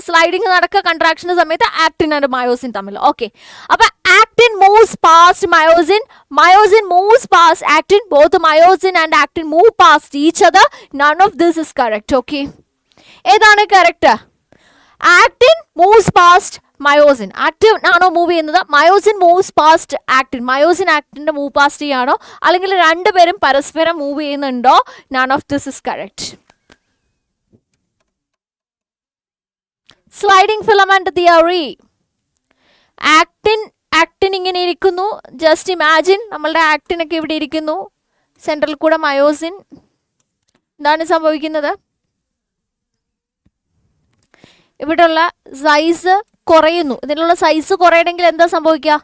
സ്ലൈഡിങ് നടക്കുക കൺട്രാക്ഷന്റെ സമയത്ത്? ആക്ടിൻ ആൻഡ് മയോസിൻ തമ്മിൽ. ഓക്കെ, അപ്പൊ actin moves past myosin, myosin moves past actin, both myosin and actin move past each other. None of this is correct. Okay, ഏതാണ് correct? Actin moves past myosin. Actin ആണോ move ചെയ്യുന്നത്? Myosin moves past actin. Myosin ആക്ടിന്റെ move past ചെയ്യാണോ, അല്ലെങ്കിൽ രണ്ടുപേരും പരസ്പരം move ചെയ്യുന്നുണ്ടോ? None of this is correct. Sliding filament theory. Actin ഇങ്ങനെ ഇരിക്കുന്നു. ജസ്റ്റ് ഇമാജിൻ, നമ്മളുടെ ആക്ടിൻ ഒക്കെ ഇവിടെ ഇരിക്കുന്നു, സെൻട്രൽ കൂടെ മയോസിൻ. എന്താണ് സംഭവിക്കുന്നത്? ഇവിടെയുള്ള സൈസ് കുറയുന്നു. ഇതിനുള്ള സൈസ് കുറയണമെങ്കിൽ എന്താ സംഭവിക്കുക?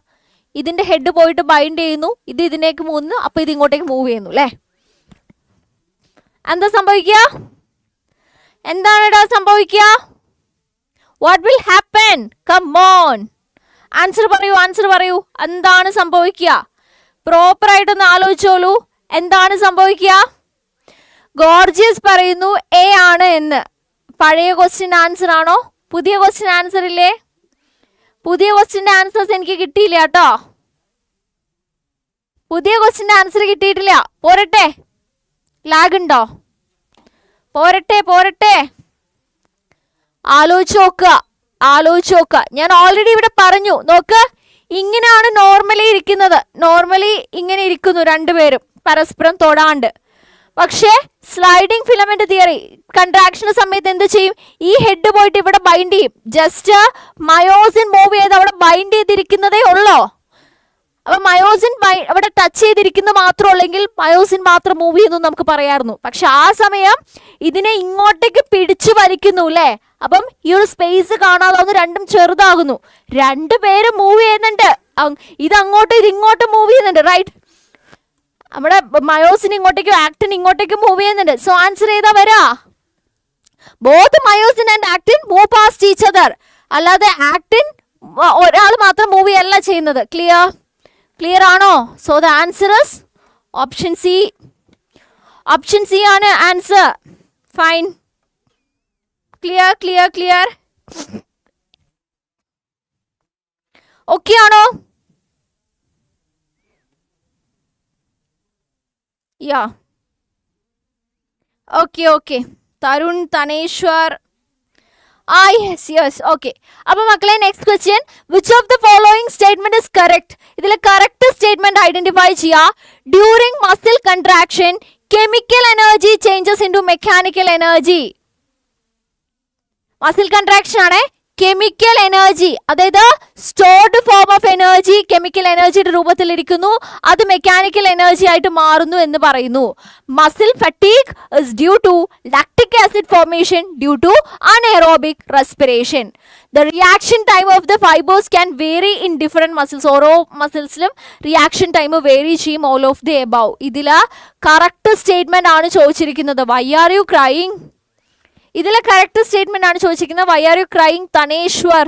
ഇതിന്റെ ഹെഡ് പോയിട്ട് ബൈൻഡ് ചെയ്യുന്നു, ഇത് ഇതിനേക്ക് മൂവുന്നു, അപ്പൊ ഇത് ഇങ്ങോട്ടേക്ക് മൂവ് ചെയ്യുന്നു അല്ലേ? എന്താ സംഭവിക്കുക? എന്താണ് ഇവിടെ സംഭവിക്കുക? What will happen? Come on, answer പറയൂ. എന്താണ് സംഭവിക്കുക? പ്രോപ്പർ ആയിട്ടൊന്ന് ആലോചിച്ചോളൂ. എന്താണ് സംഭവിക്കുക? ഗോർജിയസ് പറയുന്നു എ ആണ് എന്ന്. പഴയ ക്വസ്റ്റ്യൻ ആൻസർ ആണോ? പുതിയ ക്വസ്റ്റ്യൻ ആൻസർ ഇല്ലേ? പുതിയ ക്വസ്റ്റ്യന്റെ ആൻസേഴ്സ് എനിക്ക് കിട്ടിയില്ല കേട്ടോ. പുതിയ ക്വസ്റ്റ്യന്റെ ആൻസർ കിട്ടിയിട്ടില്ല. പോരട്ടെ, ലാഗ് ഉണ്ടോ? പോരട്ടെ, ആലോചിച്ച് നോക്കുക. ഞാൻ ഓൾറെഡി ഇവിടെ പറഞ്ഞു. നോക്ക്, ഇങ്ങനെയാണ് നോർമലി ഇരിക്കുന്നത്. നോർമലി ഇങ്ങനെ ഇരിക്കുന്നു രണ്ടുപേരും പരസ്പരം തൊടാണ്ട്. പക്ഷേ സ്ലൈഡിംഗ് ഫിലമെന്റ് തിയറി കൺട്രാക്ഷന് സമയത്ത് എന്ത് ചെയ്യും? ഈ ഹെഡ് പോയിട്ട് ഇവിടെ ബൈൻഡ് ചെയ്യും. ജസ്റ്റ് മയോസിൻ മൂവ് ചെയ്ത് അവിടെ ബൈൻഡ് ചെയ്തിരിക്കുന്നതേ ഉള്ളോ. അപ്പൊ മയോസിൻ അവിടെ ടച്ച് ചെയ്തിരിക്കുന്ന മാത്രം ഉള്ളെങ്കിൽ മയോസിൻ മാത്രം മൂവ് ചെയ്യുന്നു നമുക്ക് പറയാമായിരുന്നു. പക്ഷെ ആ സമയം ഇതിനെ ഇങ്ങോട്ടേക്ക് പിടിച്ചു വലിക്കുന്നു അല്ലേ? അപ്പം ഈ ഒരു സ്പേസ് കാണാതെ രണ്ടും ചെറുതാകുന്നു. രണ്ടുപേരും മൂവ് ചെയ്യുന്നുണ്ട്. ഇത് അങ്ങോട്ടും ഇത് ഇങ്ങോട്ടും മൂവ് ചെയ്യുന്നുണ്ട്. റൈറ്റ്, നമ്മുടെ മയോസിൻ ഇങ്ങോട്ടേക്കും ആക്ടിൻ ഇങ്ങോട്ടേക്കും മൂവ് ചെയ്യുന്നുണ്ട്. സോ ആൻസർ ഏതാ വരാ? Both myosin and actin move past each other. അല്ലാതെ ആക്ടിൻ ഒരാൾ മാത്രം മൂവ് ചെയ്യല്ല ചെയ്യുന്നത്. ക്ലിയർ ആണോ? So the answer is option C. Option C ആണ് ആൻസർ. Fine, clear. ഓക്കെ ആണോ? യാ, ഓക്കെ. തരുൺ, തനേശ്വർ. യെസ്. ഓക്കെ, അപ്പൊ മക്കളെ next question. Which of the following statement is correct? ഇതിൽ കറക്റ്റ് സ്റ്റേറ്റ്മെന്റ് ഐഡന്റിഫൈ ചെയ്യുക. During muscle contraction chemical energy changes into mechanical energy. Muscle contraction ആണ്. Chemical energy, അതായത് stored form of energy chemical എനർജിയുടെ രൂപത്തിൽ ഇരിക്കുന്നു, അത് മെക്കാനിക്കൽ എനർജി ആയിട്ട് മാറുന്നു എന്ന് പറയുന്നു. Muscle fatigue is due to lactic acid formation due to anaerobic respiration. The reaction time of the fibres can vary in different muscles. ഓരോ മസിൽസിലും റിയാക്ഷൻ ടൈം വേരി ചെയ്യും. All of the above. ഇതില് correct statement ആണ് ചോദിച്ചിരിക്കുന്നത്. Why are you crying? ഇതിലെ correct statement ആണ് ചോദിച്ചിരിക്കുന്നത്. Why are you crying? Thaneshwar.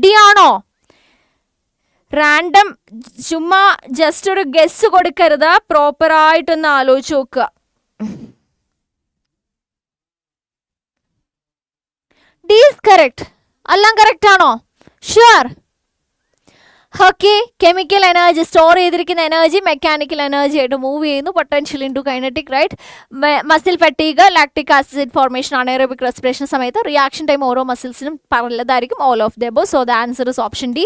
D ആണോ? റാൻഡം ചുമ്മാ ജസ്റ്റ് ഒരു ഗസ് കൊടുക്കരുത്. പ്രോപ്പർ ആയിട്ടൊന്ന് ആലോചിച്ച് നോക്കുക. D is correct. എല്ലാം കറക്റ്റ് ആണോ? Sure. Okay, chemical energy store ചെയ്തിരിക്കുന്ന എനർജി മെക്കാനിക്കൽ എനർജി ആയിട്ട് മൂവ് ചെയ്യുന്നു. Potential into kinetic. Right, muscle fatigue lactic acid formation anaerobic respiration സമയത്ത് റിയാക്ഷൻ ടൈം ഓരോ മസിൽസിനും പലതായിരിക്കും. All of the above. So the answer is option D.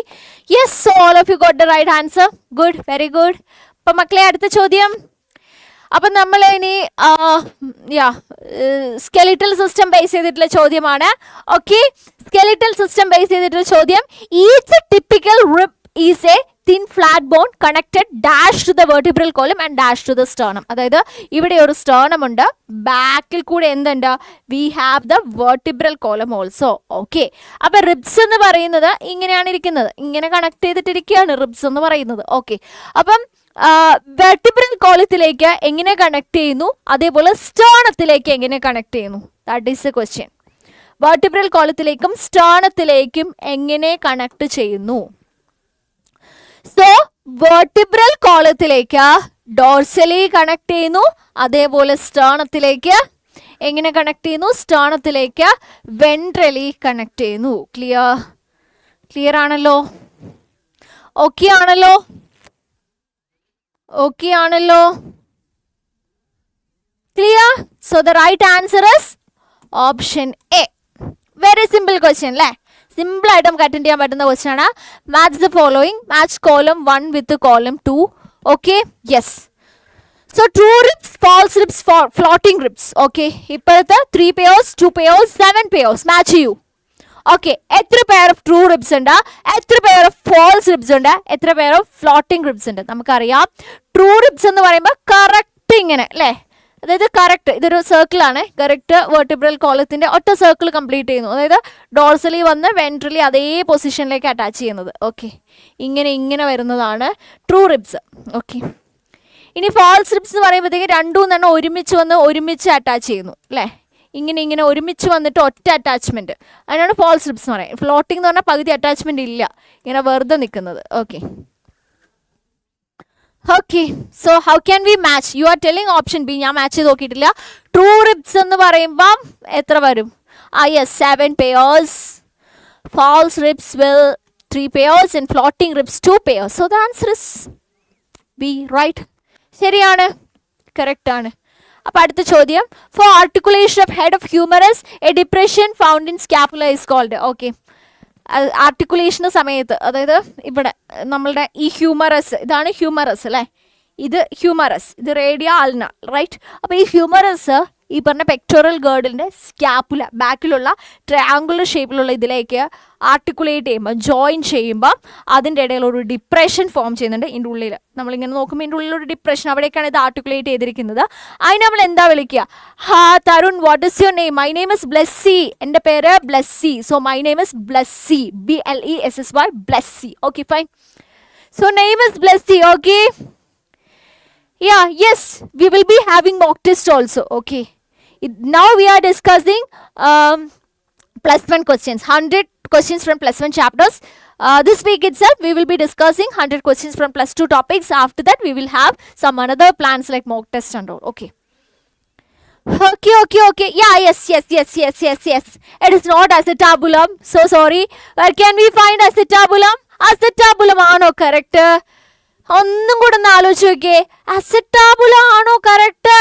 Yes, so all of you got the right answer. Good, very good. അപ്പൊ മക്കളെ അടുത്ത ചോദ്യം. അപ്പം നമ്മൾ ഇനി സ്കെലിറ്റൽ സിസ്റ്റം ബേസ് ചെയ്തിട്ടുള്ള ചോദ്യമാണ്. ഓക്കെ, സ്കെലിറ്റൽ സിസ്റ്റം ബേസ് ചെയ്തിട്ടുള്ള ചോദ്യം. Each typical rib is A thin flat bone connected dash to the vertebral column and dash to the sternum. അതായത് ഇവിടെ ഒരു sternum ഉണ്ട്, ബാക്കിൽ കൂടെ എന്തുണ്ട്, we have the vertebral column also. Okay, അപ്പൊ റിബ്സ് എന്ന് പറയുന്നത് ഇങ്ങനെയാണ് ഇരിക്കുന്നത്, ഇങ്ങനെ കണക്ട് ചെയ്തിട്ടിരിക്കുകയാണ് റിബ്സ് എന്ന് പറയുന്നത്. ഓക്കെ, അപ്പം വെർട്ടിബ്രൽ കോളത്തിലേക്ക് എങ്ങനെ കണക്ട് ചെയ്യുന്നു, അതേപോലെ സ്റ്റേണത്തിലേക്ക് എങ്ങനെ കണക്ട് ചെയ്യുന്നു, that is a question. Vertebral കോളത്തിലേക്കും സ്റ്റേണത്തിലേക്കും എങ്ങനെ കണക്ട് ചെയ്യുന്നു? സോ വെർട്ടിബ്രൽ കോളത്തിലേക്ക് ഡോർസലി കണക്ട് ചെയ്യുന്നു, അതേപോലെ സ്റ്റേണത്തിലേക്ക് എങ്ങനെ കണക്ട് ചെയ്യുന്നു, സ്റ്റേണത്തിലേക്ക് വെൻട്രലി കണക്ട് ചെയ്യുന്നു. ക്ലിയർ ആണല്ലോ? ഓക്കെ ആണല്ലോ? ഓക്കെ ആണല്ലോ? Clear? So the right answer is option A. Very simple question അല്ലേ? സിമ്പിൾ ആയിട്ട് നമുക്ക് അറ്റൻഡ് ചെയ്യാൻ പറ്റുന്ന ക്വസ്റ്റ്യൻ ആണ്. Match the following, match column 1 with column 2. Okay, yes. So true ribs, false ribs, floating ribs. Okay, ഇപ്പോഴത്തെ 3 pairs, 2 pairs, 7 pairs match ചെയ്യൂ. Okay, എത്ര pair of true ribs ഉണ്ട്, എത്ര പെയർ ഓഫ് ഫാൾസ് റിബ്സ് ഉണ്ട്, എത്ര pair of floating ribs ഉണ്ട്? നമുക്കറിയാം true ribs എന്ന് പറയുമ്പോൾ കറക്റ്റ് ഇങ്ങനെ അല്ലേ, അതായത് കറക്റ്റ് ഇതൊരു സർക്കിളാണ്, കറക്റ്റ് വെർട്ടിബ്രൽ കോളത്തിന്റെ ഒറ്റ സർക്കിൾ കംപ്ലീറ്റ് ചെയ്യുന്നു, അതായത് ഡോർസലി വന്ന് വെൻട്രലി അതേ പൊസിഷനിലേക്ക് അറ്റാച്ച് ചെയ്യുന്നത്. ഓക്കെ, ഇങ്ങനെ വരുന്നതാണ് ട്രൂ റിബ്സ്. ഓക്കെ, ഇനി ഫാൾസ് റിബ്സ് എന്ന് പറയുമ്പോഴത്തേക്ക് രണ്ടും തന്നെ ഒരുമിച്ച് അറ്റാച്ച് ചെയ്യുന്നു അല്ലേ, ഇങ്ങനെ ഒരുമിച്ച് വന്നിട്ട് ഒറ്റ അറ്റാച്ച്മെന്റ്, അതിനാണ് ഫാൾസ് റിബ്സ് എന്ന് പറയുന്നത്. ഫ്ലോട്ടിംഗ് എന്ന് പറഞ്ഞാൽ പകുതി അറ്റാച്ച്മെന്റ് ഇല്ല, ഇങ്ങനെ വെറുതെ നിൽക്കുന്നത്. Okay, okay, so how can we match? You are telling option B. ഞാൻ മാച്ച് ചെയ്ത് നോക്കിയിട്ടില്ല. ട്രൂ റിബ്സ് എന്ന് പറയുമ്പം എത്ര വരും? Yes, 7 pairs. False ribs will 3 pairs and floating ribs 2 pairs. So the answer is B, right? ശരിയാണ്, correct ആണ്. അപ്പോൾ അടുത്ത ചോദ്യം, for articulation of head of humerus a depression found in scapula is called. Okay, ആർട്ടിക്കുലേഷന് സമയത്ത്, അതായത് ഇവിടെ നമ്മളുടെ ഈ ഹ്യൂമറസ്, ഇതാണ് ഹ്യൂമറസ് അല്ലേ, ഇത് ഹ്യൂമറസ്, ഇത് റേഡിയ അൾന, റൈറ്റ്? അപ്പോൾ ഈ ഹ്യൂമറസ് ഈ പറഞ്ഞ പെക്ടോറൽ ഗേർഡിൻ്റെ സ്കാപ്പുല ബാക്കിലുള്ള ട്രയാങ്കുലർ ഷേപ്പിലുള്ള ഇതിലേക്ക് ആർട്ടിക്കുലേറ്റ് ചെയ്യുമ്പോൾ, ജോയിൻ ചെയ്യുമ്പോൾ അതിൻ്റെ ഇടയിൽ ഒരു ഡിപ്രഷൻ ഫോം ചെയ്യുന്നുണ്ട്. ഇതിൻ്റെ ഉള്ളിൽ നമ്മളിങ്ങനെ നോക്കുമ്പോൾ ഇതിൻ്റെ ഉള്ളിൽ ഒരു ഡിപ്രഷൻ, അവിടേക്കാണ് ഇത് ആർട്ടിക്കുലേറ്റ് ചെയ്തിരിക്കുന്നത്. അതിന് നമ്മൾ എന്താ വിളിക്കുക? Tarun, what is your name? My name is Blessy. എൻ്റെ പേര് Blessy. So my name is Blessy, BLESSY, Blessy. Okay, fine. So name is Blessy. Okay, yes, we will be having mock test also. Okay, now we are discussing plus 1 questions, 100 questions from plus 1 chapters. This week itself we will be discussing 100 questions from plus 2 topics. After that we will have some another plans like mock test and all. Okay, yes, it is not acetabulum. So sorry, where can we find acetabulum? Acetabulum ആണോ correct? ഒന്നും കൂടെ ഒന്ന് ആലോചിച്ച് നോക്കിയേ, acetabula ആണോ correct?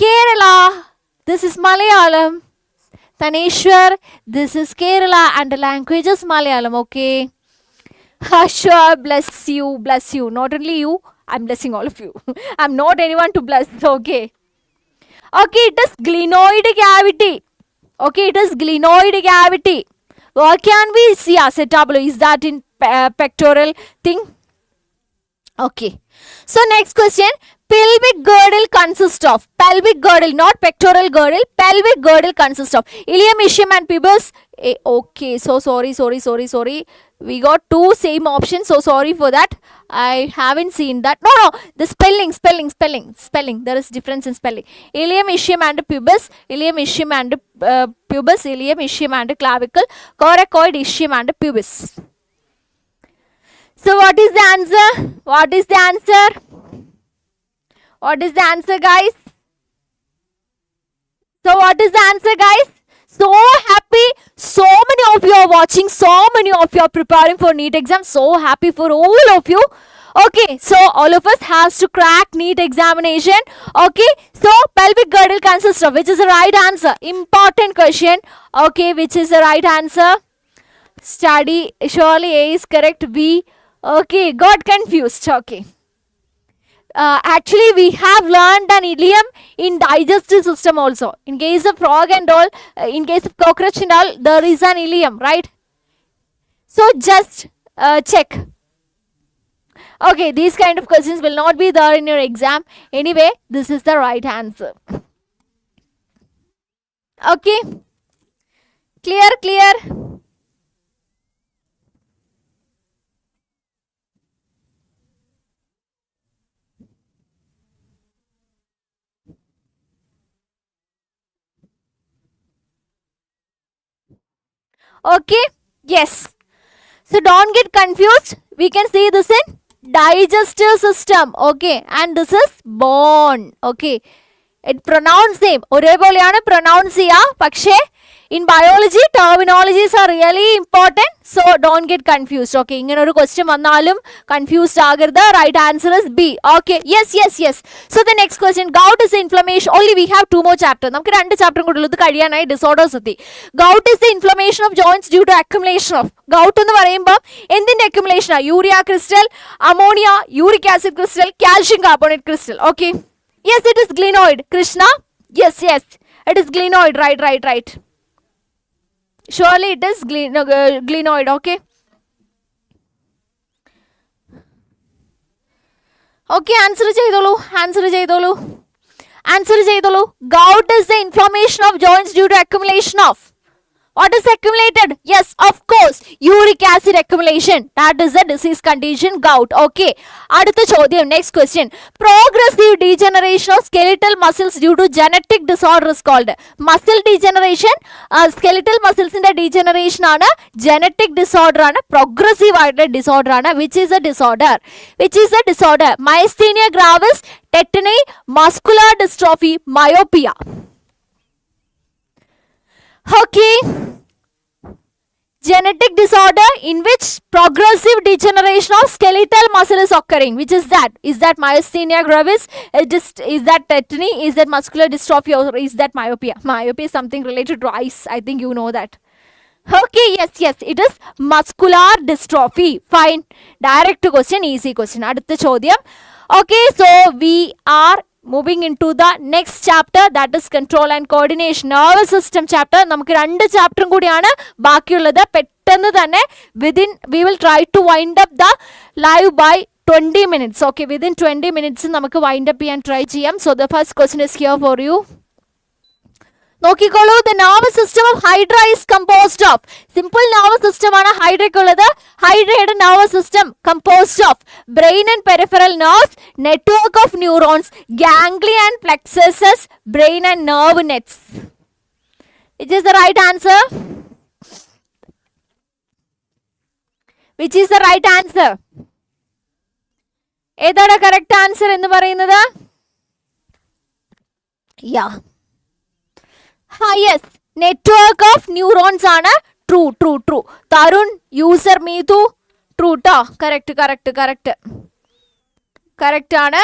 Kerala, this is Malayalam. Thaneshwar, this is Kerala and the language is Malayalam. Okay, sure, bless you. Not only you, I'm blessing all of you. I'm not anyone to bless. Okay, it is glenoid cavity. Okay, it is glenoid cavity. What can we see acetabulum? Is that in pectoral thing? Okay, so next question, pelvic girdle consists of, pelvic girdle, not pectoral girdle, pelvic girdle consists of ilium, ischium and pubis. Okay, so sorry, we got 2 same options, so sorry for that. I haven't seen that. No, the spelling, there is difference in spelling. Ilium, ischium and pubis, ilium, ischium and pubis, ilium, ischium and clavicle, coracoid, ischium and pubis. So what is the answer? What is the answer, guys? So what is the answer, guys? So happy, so many of you are watching, so many of you are preparing for NEET exam. So happy for all of you. Okay, so all of us has to crack NEET examination. Okay, so pelvic girdle consists of, which is the right answer? Important question. Okay, which is the right answer? Study, surely A is correct. B. Okay, got confused. Okay, actually we have learned an ileum in digestive system also. In case of frog and all, in case of cockroach and all, there is an ileum, right? So just check. Okay, these kind of questions will not be there in your exam. Anyway, this is the right answer. Okay, clear. Okay, yes. So don't get confused. We can see this in digestive system. Okay, and this is bone. Okay, it pronounce same. ഒരേപോലെയാണ് pronounce ചെയ്യുക. പക്ഷേ in biology terminologies are really important, so don't get confused. Okay, ഇങ്ങനെ ഒരു question വന്നാലും confused ആകരുത്. Right answer is B. Okay, yes. So the next question, gout is inflammation. Only we have 2 more chapters. നമുക്ക് 2 chapter കൂടി ഉള്ളത് കഴിയാനായി disorders എത്തി. Gout is the inflammation of joints due to accumulation of. Gout എന്ന് പറയുമ്പോൾ എന്തിന്റെ accumulation ആ? Urea crystal, ammonia, uric acid crystal, calcium carbonate crystal. Okay, yes, it is glenoid. Krishna, yes, it is glenoid. Right. Surely it is glenoid. Okay. Okay, answer ചെയ്തോളൂ. Gout is the inflammation of joints due to accumulation of. What is accumulated? Yes, of course, uric acid accumulation. That is the disease condition, gout. Okay. Adutha chodyam, next question. Progressive degeneration of skeletal muscles due to genetic disorder is called. Muscle degeneration, skeletal muscles in the degeneration aanu genetic disorder aanu, progressive disorder aanu. Which is a disorder? Myasthenia gravis, tetany, muscular dystrophy, myopia. Okay, genetic disorder in which progressive degeneration of skeletal muscle is occurring. Which is that? Is that myasthenia gravis? Is that tetany? Is that muscular dystrophy, or is that myopia? Myopia is something related to eyes. I think you know that. Okay, yes, it is muscular dystrophy. Fine. Direct question, easy question. Adutha chodyam. Okay, so we are moving into the next chapter, that is control and coordination, nervous system chapter. നമുക്ക് 2 ചാപ്റ്ററും കൂടിയാണ് ബാക്കിയുള്ളത്. പെട്ടെന്ന് തന്നെ we will try to wind up the live by 20 minutes. Okay, within 20 minutes നമുക്ക് wind up ചെയ്യാൻ try ചെയ്യാം. So the first question is here for you. നോക്കിക്കോളൂ, the nervous system of hydra is composed of. Simple nervous system ആണ് ഹൈഡ്രയ്ക്കുള്ളത്. ഹൈഡ്രയുടെ nervous system composed of brain and peripheral nerves, network of neurons, ganglia and plexuses, brain and nerve nets. Which is the right answer? ഏതാണ് correct answer എന്ന് പറയുന്നത്? Yeah. Yes, network of neurons ആണ്. True. Tarun, user Meetu, true ta. Correct. Correct ആണ്.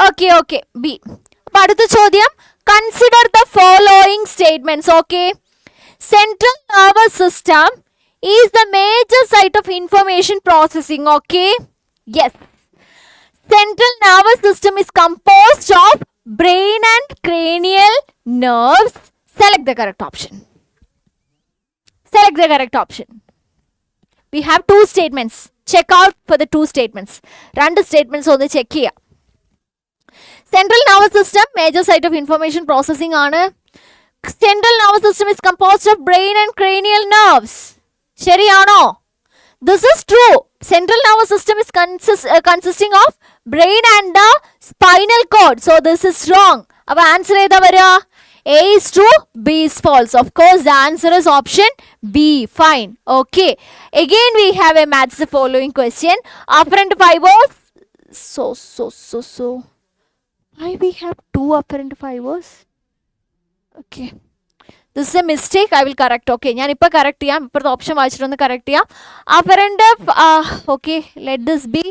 Okay, B. അപ്പോൾ അടുത്ത ചോദ്യം, consider the following statements. Okay, central nervous system is the major site of information processing. Okay, yes. Central nervous system is composed of brain and cranial nerves. Select the correct option. We have 2 statements. Check out for the 2 statements. 2 statements ഒന്ന് check ചെയ്യാം. Central nervous system, major site of information processing ആണ്. Central nervous system is composed of brain and cranial nerves. ശരിയാണോ? This is true. Central nervous system is consisting of brain and the spinal cord. So this is wrong. Our answer is A is true, B is false. Of course, the answer is option B. Fine. Okay. Again, we have a match the following question. Afferent fibers. So. Why we have 2 afferent fibers? Okay. This is a mistake. I will correct. Okay, ഞാൻ ഇപ്പോൾ correct ചെയ്യാം. ഇപ്പോഴത്തെ option വായിച്ചിട്ടൊന്ന് correct ചെയ്യാം. Afferent, okay, let this be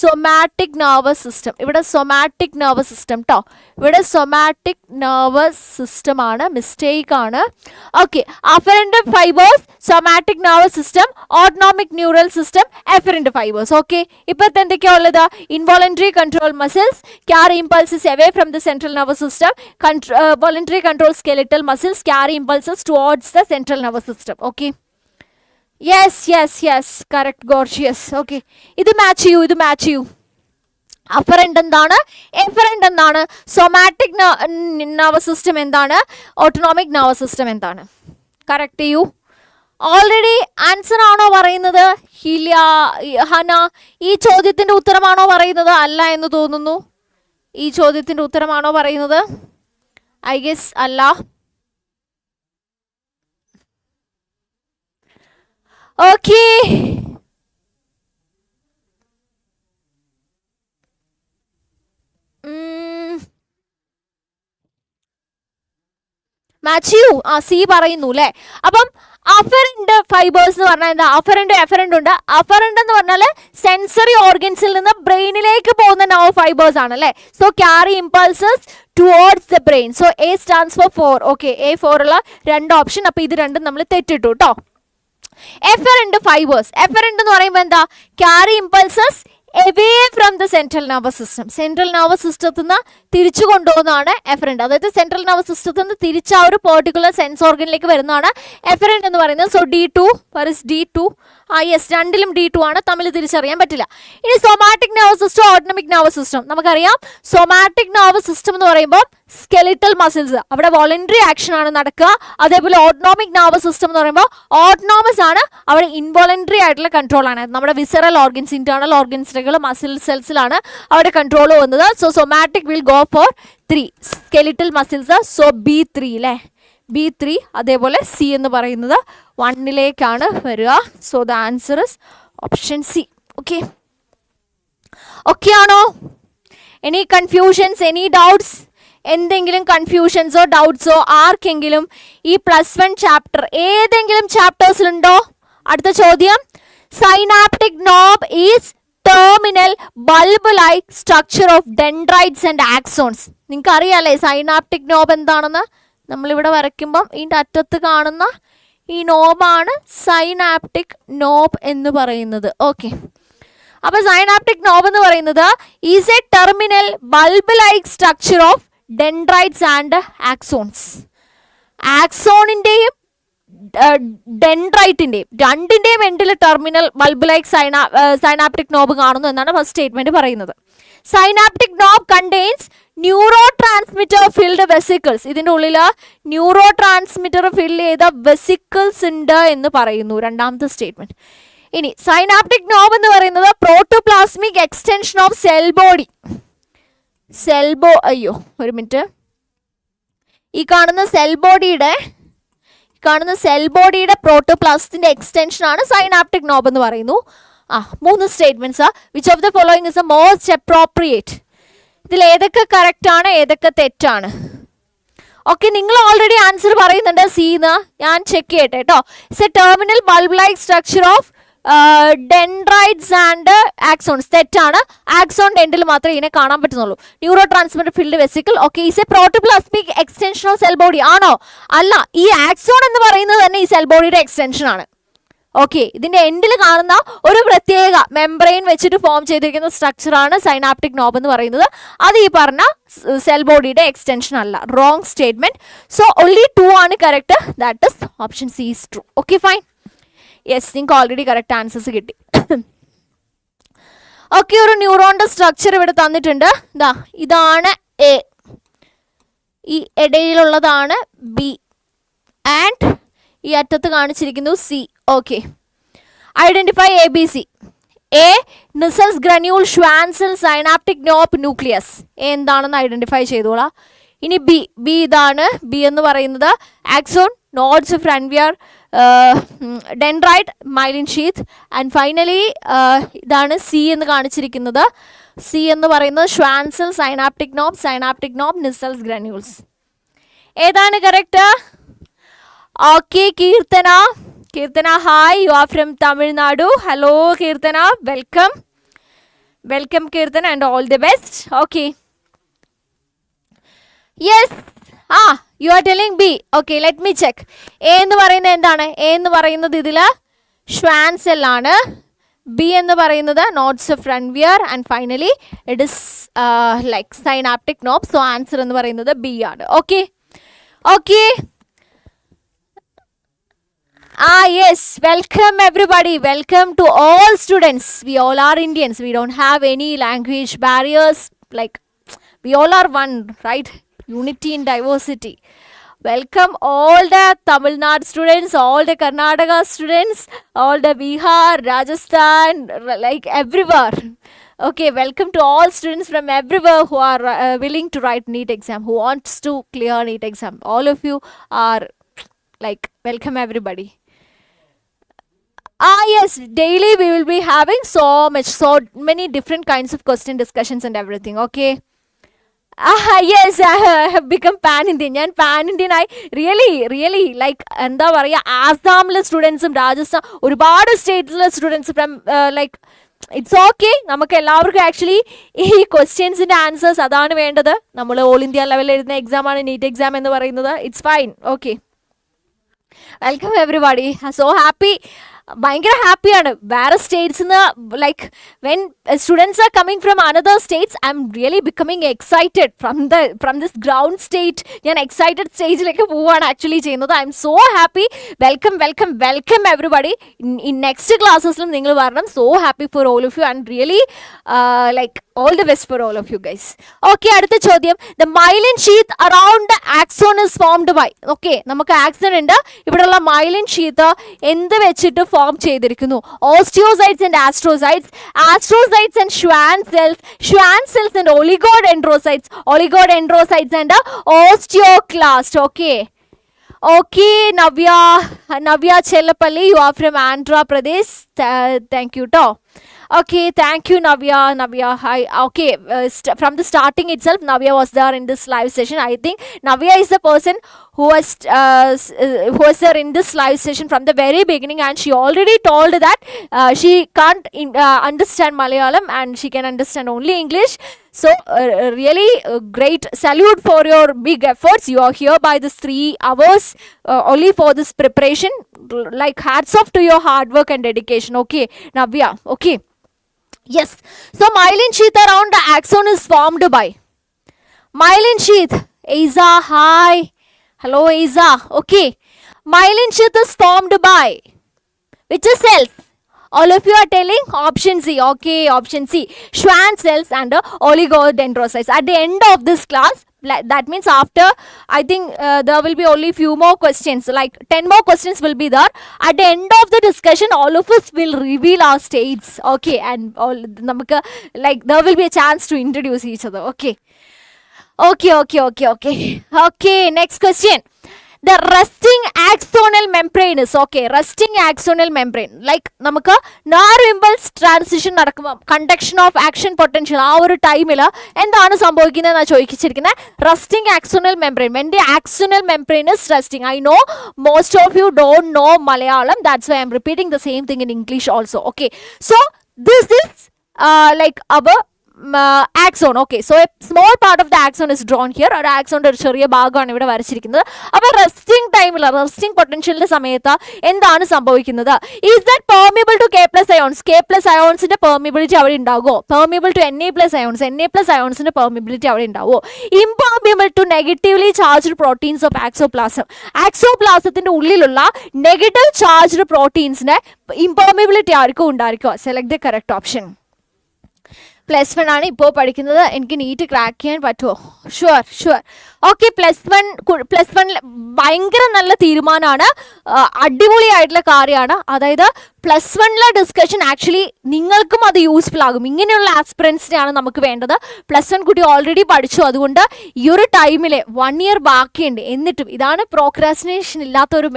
somatic nervous system. ഇവിടെ somatic nervous system ട്ടോ. ഇവിടെ somatic nervous system ആണ്, mistake ആണ്. Okay, afferent fibres, somatic nervous system, autonomic neural system, efferent fibres. Okay, ഇപ്പോഴത്തെ എന്തൊക്കെയാ ഉള്ളത്? Involuntary control muscles carry impulses away from the central nervous system, voluntary control skeletal muscles carry impulses towards the central nervous system. Okay, yes correct, gorgeous. Okay, ഇത് match ചെയ്യൂ. Afferent എന്താണ്, efferent എന്താണ്, somatic nervous system എന്താണ്, autonomic nervous system എന്താണ്? Correct ചെയ്യൂ. Already answer ആണോ പറയുന്നത് ഹന? ഈ ചോദ്യത്തിന്റെ ഉത്തരമാണോ പറയുന്നത്? അല്ല എന്ന് തോന്നുന്നു. ഈ ചോദ്യത്തിന്റെ ഉത്തരമാണോ പറയുന്നത്? ഐ ഗെസ് അല്ല. ഓക്കെ, മാച്ച് ചെയ്യൂ. സി പറയുന്നു അല്ലേ. അപ്പം അഫറന്റ് ഫൈബേഴ്സ് എന്ന് പറഞ്ഞാൽ എന്താ? എഫറന്റ് ഉണ്ട്. അഫറന്റ് എന്ന് പറഞ്ഞാൽ സെൻസറി ഓർഗൻസിൽ നിന്ന് ബ്രെയിനിലേക്ക് പോകുന്ന നർവ് ഫൈബേഴ്സ് ആണ് അല്ലേ. So carry impulses towards the brain. So A stands for 4. Okay, A4 ഉള്ള രണ്ട് ഓപ്ഷൻ. അപ്പൊ ഇത് രണ്ടും നമ്മൾ തെറ്റിട്ടു കേട്ടോ. എഫറന്റ് ഫൈബേഴ്സ്, എഫറന്റ് എന്ന് പറയുമ്പോൾ എന്താ? Carry impulses away from the central nervous system. Central nervous സിസ്റ്റത്തിൽ നിന്ന് തിരിച്ചു കൊണ്ടുപോകുന്നതാണ് എഫറന്റ്. അതായത് സെൻട്രൽ നെർവസ് സിസ്റ്റത്തിൽ നിന്ന് തിരിച്ച് ആ ഒരു പെർട്ടിക്കുലർ സെൻസ് ഓർഗനിലേക്ക് വരുന്നതാണ് എഫറന്റ് എന്ന് പറയുന്നത്. So D2, D2. യെസ്, രണ്ടിലും D2 ആണ്, തമ്മിൽ തിരിച്ചറിയാൻ പറ്റില്ല. ഇനി somatic nervous system, autonomic nervous system. നമുക്കറിയാം സൊമാറ്റിക് നെർവസ് സിസ്റ്റം എന്ന് പറയുമ്പോൾ സ്കെലിറ്റൽ മസിൽസ്, അവിടെ വോളണ്ടറി ആക്ഷൻ ആണ് നടക്കുക. അതേപോലെ ഓട്ടോണോമിക് നെർവസ് സിസ്റ്റം എന്ന് പറയുമ്പോൾ ഓട്ടോണോമസ് ആണ്, അവിടെ ഇൻവോളണ്ടറി ആയിട്ടുള്ള കൺട്രോൾ ആണ്. നമ്മുടെ വിസറൽ ഓർഗൻസ്, ഇന്റേണൽ ഓർഗൻസുകൾ, മസിൽ സെൽസിലാണ് അവിടെ കൺട്രോൾ വന്നത്. So somatic will go for 3 skeletal muscles. So B3 അല്ലേ, B3. അതേപോലെ സി എന്ന് പറയുന്നത് 1ലേക്കാണ് വരിക. So the answer is option C. Okay, okay ആണോ? Any confusions, any doubts? എന്തെങ്കിലും കൺഫ്യൂഷൻസോ ഡൗട്ട്സോ ആർക്കെങ്കിലും ഈ +1 ചാപ്റ്റർ ഏതെങ്കിലും ചാപ്റ്റേഴ്സിലുണ്ടോ? അടുത്ത ചോദ്യം, synaptic knob is terminal bulb like structure of dendrites and axons. നിങ്ങൾക്ക് അറിയാലേ സൈനാപ്റ്റിക് നോബ് എന്താണെന്ന്? നമ്മളിവിടെ വരയ്ക്കുമ്പം ഇതിൻ്റെ അറ്റത്ത് കാണുന്ന ഈ നോബാണ് സൈനാപ്റ്റിക് നോബ് എന്ന് പറയുന്നത്. ഓക്കെ, അപ്പൊ സൈനാപ്റ്റിക് നോബ് എന്ന് പറയുന്നത് is a terminal bulb like structure of dendrites and axons. ആക്സോണിന്റെയും ഡെൻഡ്രൈറ്റിന്റെയും രണ്ടിന്റെയും എൻഡിൽ terminal bulb like synaptic knob കാണുന്നു എന്നാണ് ഫസ്റ്റ് സ്റ്റേറ്റ്മെന്റ് പറയുന്നത്. Synaptic knob contains neurotransmitter filled vesicles. ഇതിന്റെ ഉള്ളിൽ ന്യൂറോ ട്രാൻസ്മിറ്റർ ഫിൽ ചെയ്ത വെസിക്കിൾസ് ഉണ്ട് എന്ന് പറയുന്നു, രണ്ടാമത്തെ സ്റ്റേറ്റ്മെന്റ്. ഇനി സൈനാപ്റ്റിക് നോബ് എന്ന് പറയുന്നത് protoplasmic extension of cell body. ഒരു മിനിറ്റ്, ഈ കാണുന്ന സെൽ ബോഡിയുടെ പ്രോട്ടോപ്ലാസത്തിന്റെ എക്സ്റ്റൻഷൻ ആണ് സൈനാപ്റ്റിക് നോബ് എന്ന് പറയുന്നു. 3 statements. Which of the following is the most appropriate? ഇതിൽ ഏതൊക്കെ കറക്റ്റ് ആണ്, ഏതൊക്കെ തെറ്റാണ്? ഓക്കെ, നിങ്ങൾ ഓൾറെഡി ആൻസർ പറയുന്നുണ്ട് സീന്ന്. ഞാൻ ചെക്ക് ചെയ്യട്ടെ കേട്ടോ. It's a terminal bulb like structure of dendrites and axons. തെറ്റാണ്. ആക്സോണിന്റെ എൻഡിൽ മാത്രമേ ഇതിനെ കാണാൻ പറ്റുന്നുള്ളൂ. Neurotransmitter filled vesicle. Okay, is a protoplasmic extension of cell body ആണോ? അല്ല, ഈ ആക്സോൺ എന്ന് പറയുന്നത് തന്നെ ഈ സെൽ ബോഡിയുടെ എക്സ്റ്റൻഷൻ ആണ്. ഓക്കെ, ഇതിന്റെ എൻഡിൽ കാണുന്ന ഒരു പ്രത്യേക മെംബ്രെയിൻ വെച്ചിട്ട് ഫോം ചെയ്തിരിക്കുന്ന സ്ട്രക്ചറാണ് സൈനാപ്റ്റിക് നോബ് എന്ന് പറയുന്നത്. അത് ഈ പറഞ്ഞ സെൽ ബോഡിയുടെ എക്സ്റ്റൻഷൻ അല്ല. Wrong statement. സോ ഓൺലി 2 ആണ് correct. That is option C is true. Okay, fine. Yes, നിങ്ങൾക്ക് ഓൾറെഡി കറക്റ്റ് ആൻസേഴ്സ് കിട്ടി. ഓക്കെ, ഒരു ന്യൂറോണിന്റെ സ്ട്രക്ചർ ഇവിടെ തന്നിട്ടുണ്ട്. ഇതാണ് എ, ഈ ഇടയിലുള്ളതാണ് ബി, ആൻഡ് ഈ അറ്റത്ത് കാണിച്ചിരിക്കുന്നു C. Okay, identify ABC. A Nissl's granule Schwann cell synaptic knob nucleus. എന്താണെന്ന് ഐഡന്റിഫൈ ചെയ്തോളാം. ഇനി ബി ഇതാണ്. ബി എന്ന് പറയുന്നത് axon, nodes, of Ranvier, dendrite, myelin sheath. And finally ഇതാണ് സി എന്ന് കാണിച്ചിരിക്കുന്നത്. സി എന്ന് പറയുന്നത് ഷ്വാൻസൽ സൈനാപ്റ്റിക് നോബ് നിസൽസ് ഗ്രന്യൂൾസ്. ഏതാണ് correct? Okay, Keerthana hi, you are from Tamil Nadu. Hello Keerthana, welcome. Welcome Kirtan and all the best. Okay. Yes. You are telling B. Okay, let me check. A എന്ന് പറയുന്നത് എന്താണ്? A എന്ന് പറയുന്നത് ഇതിൽ Schwann cell ആണ്. B എന്ന് പറയുന്നത് nodes of Ranvier and finally it is like synaptic knob. So answer എന്ന് പറയുന്നത് B ആണ്. Okay. Okay. Yes, welcome everybody. Welcome to all students. We all are Indians. We don't have any language barriers. Like, we all are one, right? Unity in diversity. Welcome all the Tamil Nadu students, all the Karnataka students, all the Bihar, Rajasthan, like everywhere. Okay, welcome to all students from everywhere who are willing to write NEET exam, who wants to clear NEET exam. All of you are like, welcome everybody. Yes, daily we will be having so many different kinds of question discussions and everything. Okay. Yes, I have become pan-Indian. Pan-Indian, I really like, എന്താ പറയുക, ആസാമിലെ സ്റ്റുഡൻസും രാജസ്ഥാൻ ഒരുപാട് സ്റ്റേറ്റിലെ students from like it's okay. നമുക്ക് എല്ലാവർക്കും actually ഈ ക്വസ്റ്റ്യൻസിൻ്റെ answers അതാണ് വേണ്ടത്. നമ്മൾ ഓൾ ഇന്ത്യ ലെവലിൽ എഴുതുന്ന എക്സാമാണ് നീറ്റ് എക്സാം എന്ന് പറയുന്നത്. It's fine. Okay, welcome everybody. So happy, ഭയങ്കര ഹാപ്പിയാണ്. വേറെ സ്റ്റേറ്റ്സിൽ നിന്ന് like when students are coming from another states I'm really becoming excited from this ground state. ഞാൻ എക്സൈറ്റഡ് സ്റ്റേജിലേക്ക് പോവുകയാണ് ആക്ച്വലി ചെയ്യുന്നത്. I'm so happy. Welcome everybody. In next ക്ലാസ്സസിലും നിങ്ങൾ വരണം. So happy for all of you and really like all the best for all of you guys. Okay, അടുത്ത ചോദ്യം. The myelin sheath around the axon is formed by. Okay, നമുക്ക് accent ഉണ്ട്. ഇവിടെയുള്ള myelin sheath എന്ത് വെച്ചിട്ട് form ചെയ്തിരിക്കുന്നു? Osteocytes and astrocytes. Astrocytes and Schwann cells and oligodendrocytes and osteoclast. Okay, Navya Chellapalli, you are from Andhra Pradesh. Thank you to. Okay, thank you Navya. Hi. Okay, from the starting itself Navya was there in this live session. I think Navya is the person who was there in this live session from the very beginning, and she already told that she can't understand Malayalam and she can understand only English. So really great salute for your big efforts. You are here by this 3 hours only for this preparation. Like, hats off to your hard work and dedication. Okay, Navya. Okay. Yes. So myelin sheath around the axon is formed by myelin sheath. Aiza, hi. Hello Aiza. Okay. Myelin sheath is formed by which cells? All of you are telling option C. Okay, option C. Schwann cells and oligodendrocytes. At the end of this class, that means after, I think there will be only few more questions, like 10 more questions will be there. At the end of the discussion, all of us will reveal our states. Okay, and all namukku, like, there will be a chance to introduce each other. Okay, next question. The resting axonal membrane is okay. Resting axonal membrane, like നമുക്ക് nerve impulse transition നടക്കുമ്പോൾ conduction of action potential ആ ഒരു ടൈമിൽ എന്താണ് സംഭവിക്കുന്നതെന്നാണ് ചോദിച്ചിരിക്കുന്നത്. resting axonal membrane. When the axonal membrane is resting, I know most of you don't know Malayalam, that's why I'm repeating the same thing in English also. Okay, so this is like our axon. Okay, so a small part of the axon is drawn here. ഒരു ആക്സോണിന്റെ ഒരു ചെറിയ ഭാഗമാണ് ഇവിടെ വരച്ചിരിക്കുന്നത്. അപ്പോൾ resting ടൈമിൽ, resting പൊട്ടൻഷ്യലിന്റെ സമയത്ത് എന്താണ് സംഭവിക്കുന്നത്? Is that permeable to K+ ions? K+ അയോൺസിന്റെ പെർമിബിലിറ്റി അവിടെ ഉണ്ടാകുമോ? Permeable to Na+ ions? Na+ അയോൺസിന്റെ പെർമിബിലിറ്റി അവിടെ ഉണ്ടാവുമോ? Impermeable to negatively charged proteins of axoplasm? ആക്സോപ്ലാസത്തിന്റെ ഉള്ളിലുള്ള നെഗറ്റീവ് ചാർജ്ഡ് പ്രോട്ടീൻസിന്റെ ഇംപെർമിബിലിറ്റി ആർക്കും ഉണ്ടായിരിക്കുക? Select the correct option. +1 ആണ് ഇപ്പോൾ പഠിക്കുന്നത്. എനിക്ക് നീറ്റ് ക്രാക്ക് ചെയ്യാൻ പറ്റുമോ? ഷുവർ. ഓക്കെ, +1 ഭയങ്കര നല്ല തീരുമാനമാണ്, അടിപൊളിയായിട്ടുള്ള കാര്യമാണ്. അതായത് +1 ഡിസ്കഷൻ ആക്ച്വലി നിങ്ങൾക്കും അത് യൂസ്ഫുൾ ആകും. ഇങ്ങനെയുള്ള ആസ്പിറൻസിനെയാണ് നമുക്ക് വേണ്ടത്. +1 കുട്ടി ഓൾറെഡി പഠിച്ചു, അതുകൊണ്ട് ഈ ഒരു ടൈമിൽ 1 ഇയർ ബാക്കിയുണ്ട്. എന്നിട്ടും ഇതാണ് പ്രോക്രാസ്റ്റിനേഷൻ ഇല്ലാത്തൊരു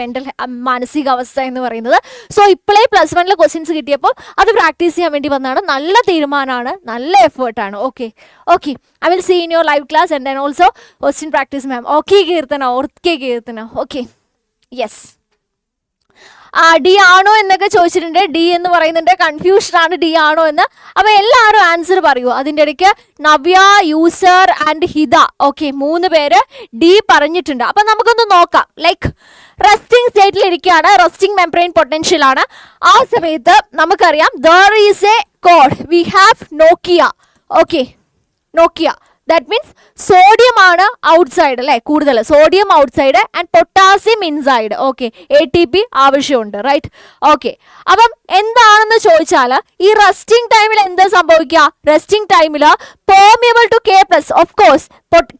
മാനസികാവസ്ഥ എന്ന് പറയുന്നത്. സോ ഇപ്പോഴേ +1 ക്വസ്റ്റ്യൻസ് കിട്ടിയപ്പോൾ അത് പ്രാക്ടീസ് ചെയ്യാൻ വേണ്ടി വന്നതാണ്. നല്ല തീരുമാനമാണ്, നല്ല എഫേർട്ടാണ്. Okay, I will see in your live class and then also question practice, ma'am. Okay, Kirtana. Okay. Yes. D ആണോ എന്നൊക്കെ ചോദിച്ചിട്ടുണ്ട്. ഡി എന്ന് പറയുന്നുണ്ട്, കൺഫ്യൂഷൻ ആണ് ഡി ആണോ എന്ന്. അപ്പൊ എല്ലാവരും ആൻസർ പറയൂ. അതിൻ്റെ ഇടയ്ക്ക് Navya, user and Hitha, okay, 3 പേര് ഡി പറഞ്ഞിട്ടുണ്ട്. അപ്പൊ നമുക്കൊന്ന് നോക്കാം. ലൈക്ക് റെസ്റ്റിംഗ് സ്റ്റേറ്റിൽ ഇരിക്കുകയാണ്, റെസ്റ്റിംഗ് മെംബ്രെയിൻ പൊട്ടൻഷ്യൽ ആണ്. ആ സമയത്ത് നമുക്കറിയാം there is a code, we have Nokia, okay, Nokia. That means sodium ആണ് ഔട്ട്സൈഡ് അല്ലേ, കൂടുതൽ sodium outside and potassium inside. Okay, ATP ആവശ്യമുണ്ട്, റൈറ്റ്. ഓക്കെ, അപ്പം എന്താണെന്ന് ചോദിച്ചാൽ ഈ റെസ്റ്റിംഗ് ടൈമിൽ എന്താ സംഭവിക്കുക? റെസ്റ്റിംഗ് ടൈമിൽ permeable to K+, of course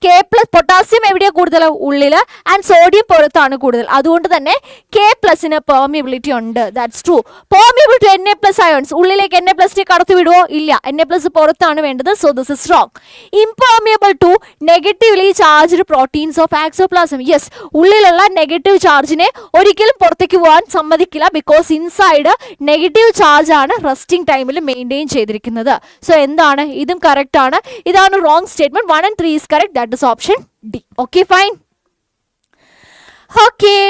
K+, potassium എവിടെയാണ് കൂടുതൽ? ഉള്ളിൽ, ആൻഡ് സോഡിയം പുറത്താണ് കൂടുതൽ. അതുകൊണ്ട് തന്നെ K+ന് പെർമിയബിലിറ്റി ഉണ്ട്. That's true. Permeable to Na+ ions, ഉള്ളിലേക്ക് Na+ കടത്തി വിടുവോ? ഇല്ല, Na+ പുറത്താണ് വേണ്ടത്. So this is wrong. Impermeable to negatively charged proteins of axoplasm. Yes, ഉള്ളിലുള്ള നെഗറ്റീവ് ചാർജിനെ ഒരിക്കലും പുറത്തേക്ക് പോകാൻ സമ്മതിക്കില്ല. ബിക്കോസ് ഇൻസൈഡ് നെഗറ്റീവ് ചാർജ് ആണ് റെസ്റ്റിംഗ് ടൈമിൽ മെയിൻറ്റെയിൻ ചെയ്തിരിക്കുന്നത്. സോ എന്താണ്? ഇതും കറക്റ്റ് ആണ്. ഇതാണ് wrong statement. 1 and 3 is correct. That is option D. Okay, fine. Okay.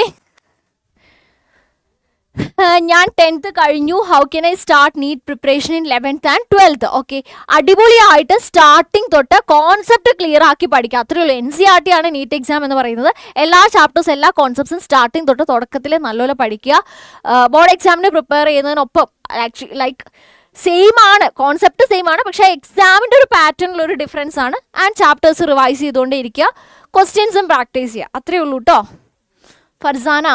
ഞാൻ 10th കഴിഞ്ഞു. How can I start NEET preparation in 11th and 12th? Okay, അടിപൊളിയായിട്ട് സ്റ്റാർട്ടിങ് തൊട്ട് കോൺസെപ്റ്റ് ക്ലിയർ ആക്കി പഠിക്കുക. അത്രയേ ഉള്ളൂ. NCERT ആണ് നീറ്റ് എക്സാം എന്ന് പറയുന്നത്. എല്ലാ ചാപ്റ്റേഴ്സ്, എല്ലാ കോൺസെപ്റ്റ്സും സ്റ്റാർട്ടിങ് തൊട്ട് തുടക്കത്തിൽ നല്ലപോലെ പഠിക്കുക. ബോർഡ് എക്സാമിന് പ്രിപ്പയർ ചെയ്യുന്നതിനൊപ്പം ആക്ച്വലി ലൈക്ക് സെയിം ആണ്, കോൺസെപ്റ്റ് സെയിം ആണ്, പക്ഷേ എക്സാമിൻ്റെ ഒരു പാറ്റേണിൽ ഒരു ഡിഫറൻസ് ആണ്. ആൻഡ് ചാപ്റ്റേഴ്സ് റിവൈസ് ചെയ്തുകൊണ്ടേ ഇരിക്കുക, ക്വസ്റ്റ്യൻസും പ്രാക്ടീസ് ചെയ്യുക. അത്രയേ ഉള്ളൂ കേട്ടോ. ഫർസാന,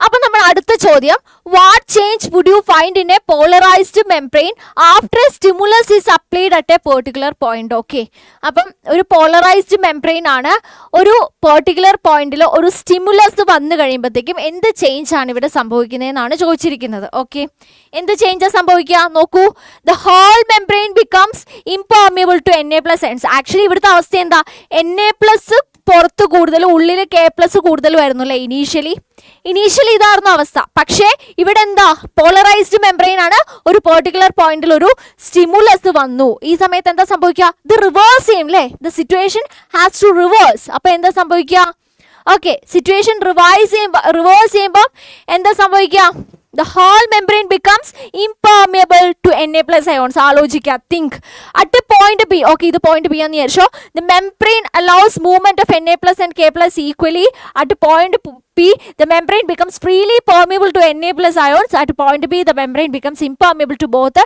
അപ്പൊ നമ്മുടെ അടുത്ത ചോദ്യം, what change would you find in a polarised membrane after stimulus is applied at a particular point? Okay, അപ്പം ഒരു പോളറൈസ്ഡ് മെംബ്രെയിൻ ആണ്. ഒരു പെർട്ടിക്കുലർ പോയിന്റിൽ ഒരു സ്റ്റിമുലസ് വന്നു കഴിയുമ്പോഴത്തേക്കും എന്ത് ചേഞ്ച് ആണ് ഇവിടെ സംഭവിക്കുന്നതെന്നാണ് ചോദിച്ചിരിക്കുന്നത്. ഓക്കെ, എന്ത് ചേഞ്ചാ സംഭവിക്കുക? നോക്കൂ, the whole membrane becomes impermeable to Na+ ions. Actually ഇവിടുത്തെ അവസ്ഥ എന്താ? Na+ പുറത്ത് കൂടുതൽ, ഉള്ളിൽ K+ കൂടുതൽ വരുന്നു അല്ലേ? ഇനീഷ്യലി ഇതായിരുന്നു അവസ്ഥ. പക്ഷേ ഇവിടെ എന്താ? പോളറൈസ്ഡ് മെംബ്രെയിൻ ആണ്. ഒരു പെർട്ടിക്കുലർ പോയിന്റിൽ ഒരു സ്റ്റിമുലസ് വന്നു. ഈ സമയത്ത് എന്താ സംഭവിക്കുക? ഇത് റിവേഴ്സ് ചെയ്യും അല്ലേ? The situation has to reverse. അപ്പൊ എന്താ സംഭവിക്കുക? ഓക്കെ, സിറ്റുവേഷൻ റിവേഴ്സ് ചെയ്യുമ്പോൾ എന്താ സംഭവിക്കുക? The whole membrane becomes impermeable to Na+ ions. ആലോചിക്കുക, think at the point B. Okay, ഇത് point B ആണെന്ന് വിചാരിച്ചോ. The membrane allows movement of Na+ and K+ equally. At the point P, the membrane becomes freely permeable to Na+ ions. At point B, the membrane becomes impermeable to both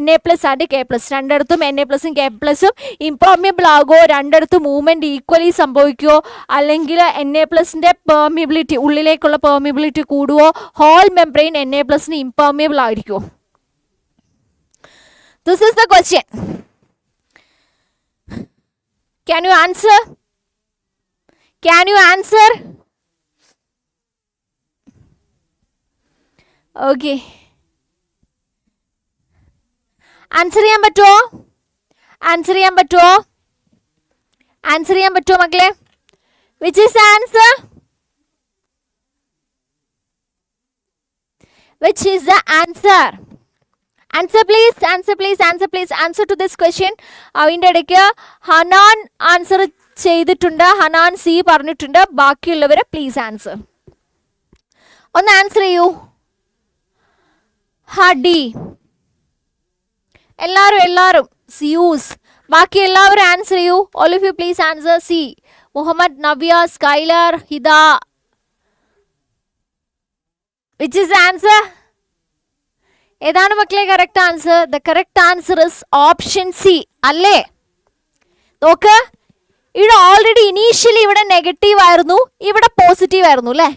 Na+ and K+. രണ്ടിടത്തും Na+ ഉം K+ഉം impermeable ആകുമോ? രണ്ടിടത്തും movement equally സംഭവിക്കുമോ? അല്ലെങ്കിൽ Na+ന്റെ permeability, ഉള്ളിലേക്കുള്ള permeability കൂടുവോ? Whole membrane Na+ന് impermeable ആയിരിക്കുമോ? This is the question. Can you answer? Can you answer? Okay. Answer ചെയ്യാൻ പറ്റുമോ? ആൻസർ ചെയ്യാൻ പറ്റുമോ? ആൻസർ ചെയ്യാൻ പറ്റുമോ മക്കളെ? Which is answer? Which is the answer? Answer please, answer please, answer please, answer to this question. അതിൻ്റെ ഇടയ്ക്ക് ഹനാൻ answer ചെയ്തിട്ടുണ്ട്, ഹനാൻ സി പറഞ്ഞിട്ടുണ്ട്. ബാക്കിയുള്ളവർ പ്ലീസ് ആൻസർ. ഒന്ന് ആൻസർ ചെയ്യൂ. ഹഡി, എല്ലാവരും സിയൂസ്, ബാക്കി എല്ലാവരും ആൻസർ ചെയ്യൂ. All of you please answer. C Muhammad, Navya, Skyler, Hida. Which is the answer? ഏതാണ് മക്കളെ correct answer? The correct answer is option C അല്ലേ? നോക്ക്, ഇവിടെ ഓൾറെഡി ഇനീഷ്യലി ഇവിടെ നെഗറ്റീവ് ആയിരുന്നു, ഇവിടെ പോസിറ്റീവ് ആയിരുന്നു അല്ലേ?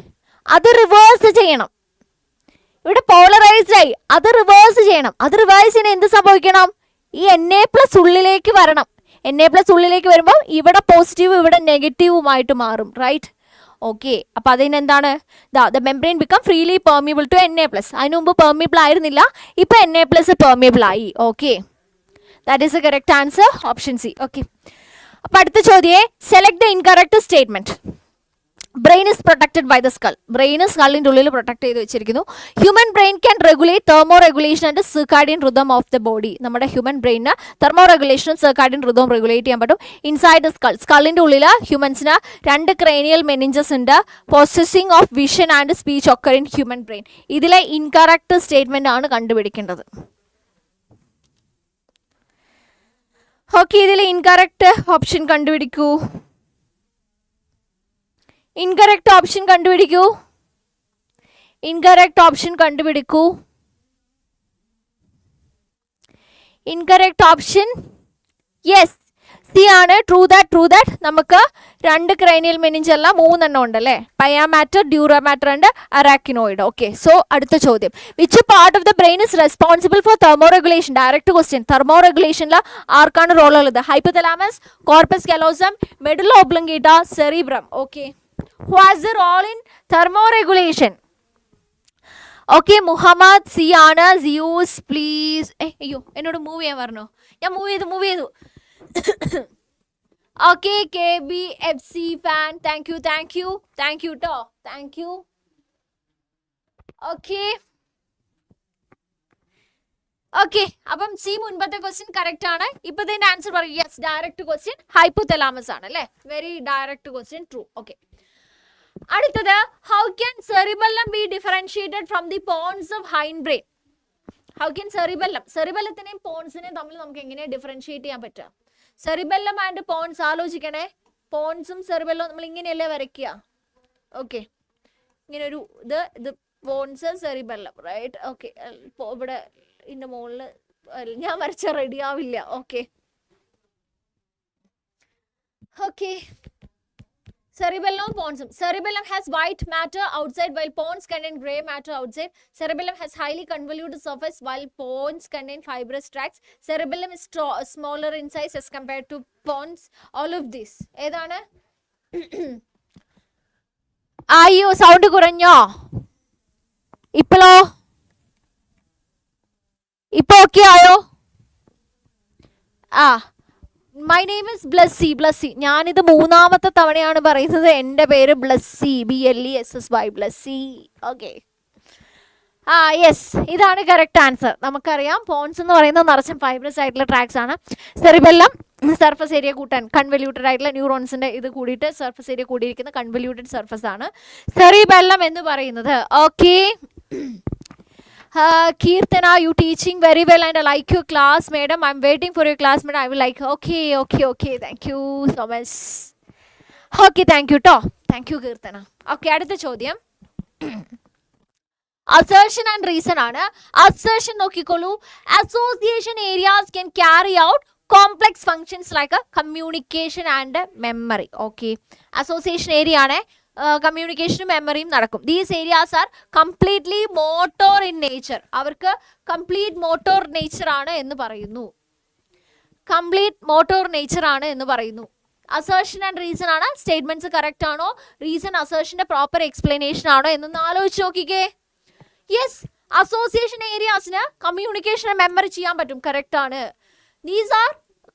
അത് റിവേഴ്സ് ചെയ്യണം. ഇവിടെ പോളറൈസ്ഡ് ആയി, അത് റിവേഴ്സ് ചെയ്യണം. അത് റിവേഴ്സ് ചെയ്യാൻ എന്ത് സംഭവിക്കണം? ഈ Na+ ഉള്ളിലേക്ക് വരണം. Na+ ഉള്ളിലേക്ക് വരുമ്പോൾ ഇവിടെ പോസിറ്റീവ് ഇവിടെ നെഗറ്റീവുമായിട്ട് മാറും, റൈറ്റ്? ഓക്കെ, അപ്പൊ അതിനെന്താണ്? The membrane become freely permeable to Na+. അതിനു മുമ്പ് പെർമിയബിൾ ആയിരുന്നില്ല, ഇപ്പൊ Na+ പെർമിയബിൾ ആയി. Okay, that is a correct answer, option C. Okay, അപ്പൊ അടുത്ത ചോദ്യം, select the incorrect statement. Brain is protected by the skull. Brain is skull in ഉള്ളിൽ protect ചെയ്ത് വെച്ചിരിക്കുന്നു. Human brain can regulate thermoregulation and circadian rhythm of the body. നമ്മുടെ human ബ്രെയിനിന് തെർമോ റെഗുലേഷനും സർക്കാഡിയൻ റിതവും റെഗുലേറ്റ് ചെയ്യാൻ പറ്റും. ഇൻസൈഡ് ദ സ്കൾ, സ്കളിൻ്റെ ഉള്ളിൽ ഹ്യൂമൻസിന് 2 ക്രേനിയൽ മെനിഞ്ചസ് ഉണ്ട്. Processing of vision and speech occur in human brain. ഇതിലെ ഇൻകറക്റ്റ് സ്റ്റേറ്റ്മെന്റ് ആണ് കണ്ടുപിടിക്കേണ്ടത്. ഓക്കെ, ഇതിലെ ഇൻകറക്റ്റ് ഓപ്ഷൻ കണ്ടുപിടിക്കൂ. ഇൻകറക്റ്റ് ഓപ്ഷൻ കണ്ടുപിടിക്കൂ. ഇൻകറക്റ്റ് ഓപ്ഷൻ കണ്ടുപിടിക്കൂ. ഇൻകറക്റ്റ് ഓപ്ഷൻ യെസ്, സി ആണ്. ട്രൂ ദാറ്റ് നമുക്ക് 2 ക്രേനിയൽ മെനിഞ്ച് അല്ല 3 എണ്ണം ഉണ്ടല്ലേ. Pia mater, dura mater and arachnoid. Okay, so അടുത്ത ചോദ്യം. Which part of the brain is responsible for thermoregulation? Direct question. തെർമോ റെഗുലേഷനിൽ ആർക്കാണ് റോൾ ഉള്ളത്? Hypothalamus, corpus callosum, medulla oblongata, cerebrum. Okay, who has the role in thermoregulation? Okay, Muhammad C ആണ്. സിയൂസ് please. അയ്യോ, എന്നോട് മൂവ് ചെയ്യാൻ പറഞ്ഞോ? ഞാൻ മൂവ് ചെയ്തു. Okay, K B F C fan, thank you ട്ടോ, താങ്ക് യു. ഓക്കെ, അപ്പം സി മുൻപത്തെ ക്വസ്റ്റ്യൻ കറക്റ്റ് ആണ്. ഇപ്പത്തെ ആൻസർ പറയും. യെസ്, ഡയറക്റ്റ് ക്വസ്റ്റ്യൻ ഹൈപ്പോതലാമസ് ആണ് അല്ലേ. Very direct question, true. Okay, അടുത്തത്, how can cerebellum be differentiated from the pons of hindbrain? How can സെറിബെല്ലത്തിനെയും പോൺസിനെയും തമ്മിൽ നമുക്ക് എങ്ങനെ ഡിഫറൻഷിയേറ്റ് ചെയ്യാൻ പറ്റുക? സെറിബെല്ലം ആൻഡ് പോൺസ് ആലോചിക്കണേ. പോൺസും സെറിബെല്ലവും നമ്മൾ ഇങ്ങനെയല്ലേ വരയ്ക്കുക? ഓക്കെ, ഇങ്ങനെ ഒരു ഇത് പോൺസ്, സെറിബെല്ലം, റൈറ്റ്? ഓക്കെ, ഇവിടെ ഇതിന്റെ മുകളിൽ ഞാൻ വരച്ച റെഡി ആവില്ല. Okay, cerebellum ponsum. Cerebellum has white matter outside while pons contain gray matter outside. Cerebellum has highly convoluted surface while pons contain fibrous tracts. Cerebellum is smaller in size as compared to pons. All of this. ഏതാണ്? അയ്യോ, sound കുറഞ്ഞോ? ഇപ്പോ okay ആയോ? My name is Blessy. ഞാനിത് 3ാമത്തെ തവണയാണ് പറയുന്നത്. എൻ്റെ പേര് Blessy, BLESSY, Blessy. Okay, yes, ഇതാണ് കറക്റ്റ് ആൻസർ. നമുക്കറിയാം പോൺസ് എന്ന് പറയുന്നത് നിറച്ചും ഫൈബ്രസ് ആയിട്ടുള്ള ട്രാക്സ് ആണ്. സെറിബെല്ലം സർഫസ് ഏരിയ കൂട്ടാൻ കൺവല്യൂട്ടഡ് ആയിട്ടുള്ള ന്യൂറോൺസിന്റെ ഇത് കൂടിയിട്ട് സർഫസ് ഏരിയ കൂടിയിരിക്കുന്ന കൺവല്യൂട്ടഡ് സർഫസ് ആണ് സെറിബെല്ലം എന്ന് പറയുന്നത്. Okay, Kirtana, you teaching very well and I like your class, madam. I'm waiting for your class, madam. I will like. Okay. Thank you so much. Okay, thank you, to. Thank you, Kirtana. Okay, അടുത്ത ചോദ്യം. Assertion and reason ആണ്. Assertion നോക്കിക്കോളൂ. Association areas can carry out complex functions like a communication and memory. Okay, association area ആണ്. കമ്മ്യൂണിക്കേഷനും മെമ്മറിയും നടക്കും. These areas are completely motor in nature. അവർക്ക് complete motor nature ആണ് എന്ന് പറയുന്നു. അസേർഷൻ ആൻഡ് റീസൺ ആണ്. സ്റ്റേറ്റ്മെന്റ്സ് കറക്റ്റ് ആണോ, റീസൺ അസേർഷന്റെ പ്രോപ്പർ എക്സ്പ്ലനേഷൻ ആണോ എന്നൊന്ന് ആലോചിച്ച് നോക്കിക്കേ. യെസ്, അസോസിയേഷൻ ഏരിയാസിന് കമ്മ്യൂണിക്കേഷൻ മെമ്മറി ചെയ്യാൻ പറ്റും. കറക്റ്റ് ആണ്. These are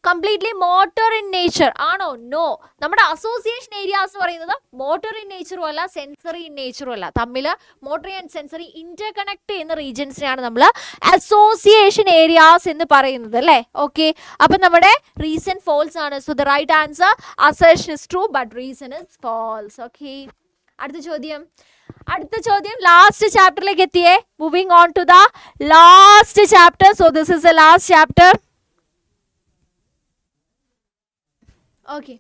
completely motor in nature ആണോ? നോ. നമ്മുടെ അസോസിയേഷൻ ഏരിയാസ് പറയുന്നത് മോട്ടോർ ഇൻ നേച്ചറും അല്ല, സെൻസറി ഇൻ നേച്ചറും അല്ല. തമ്മിൽ മോട്ടറി ആൻഡ് സെൻസറി ഇന്റർ കണക്ട് ചെയ്യുന്ന റീജിയൻസിനെയാണ് നമ്മൾ അസോസിയേഷൻ ഏരിയാസ് എന്ന് പറയുന്നത് അല്ലേ. ഓക്കെ, അപ്പം നമ്മുടെ റീസൺ ഫോൾസ് ആണ്. So the right answer assertion is true but reason is false. Okay, അടുത്ത ചോദ്യം ലാസ്റ്റ് ചാപ്റ്ററിലേക്ക് എത്തിയേ. Moving on to the last chapter. So this is the last chapter. Okay,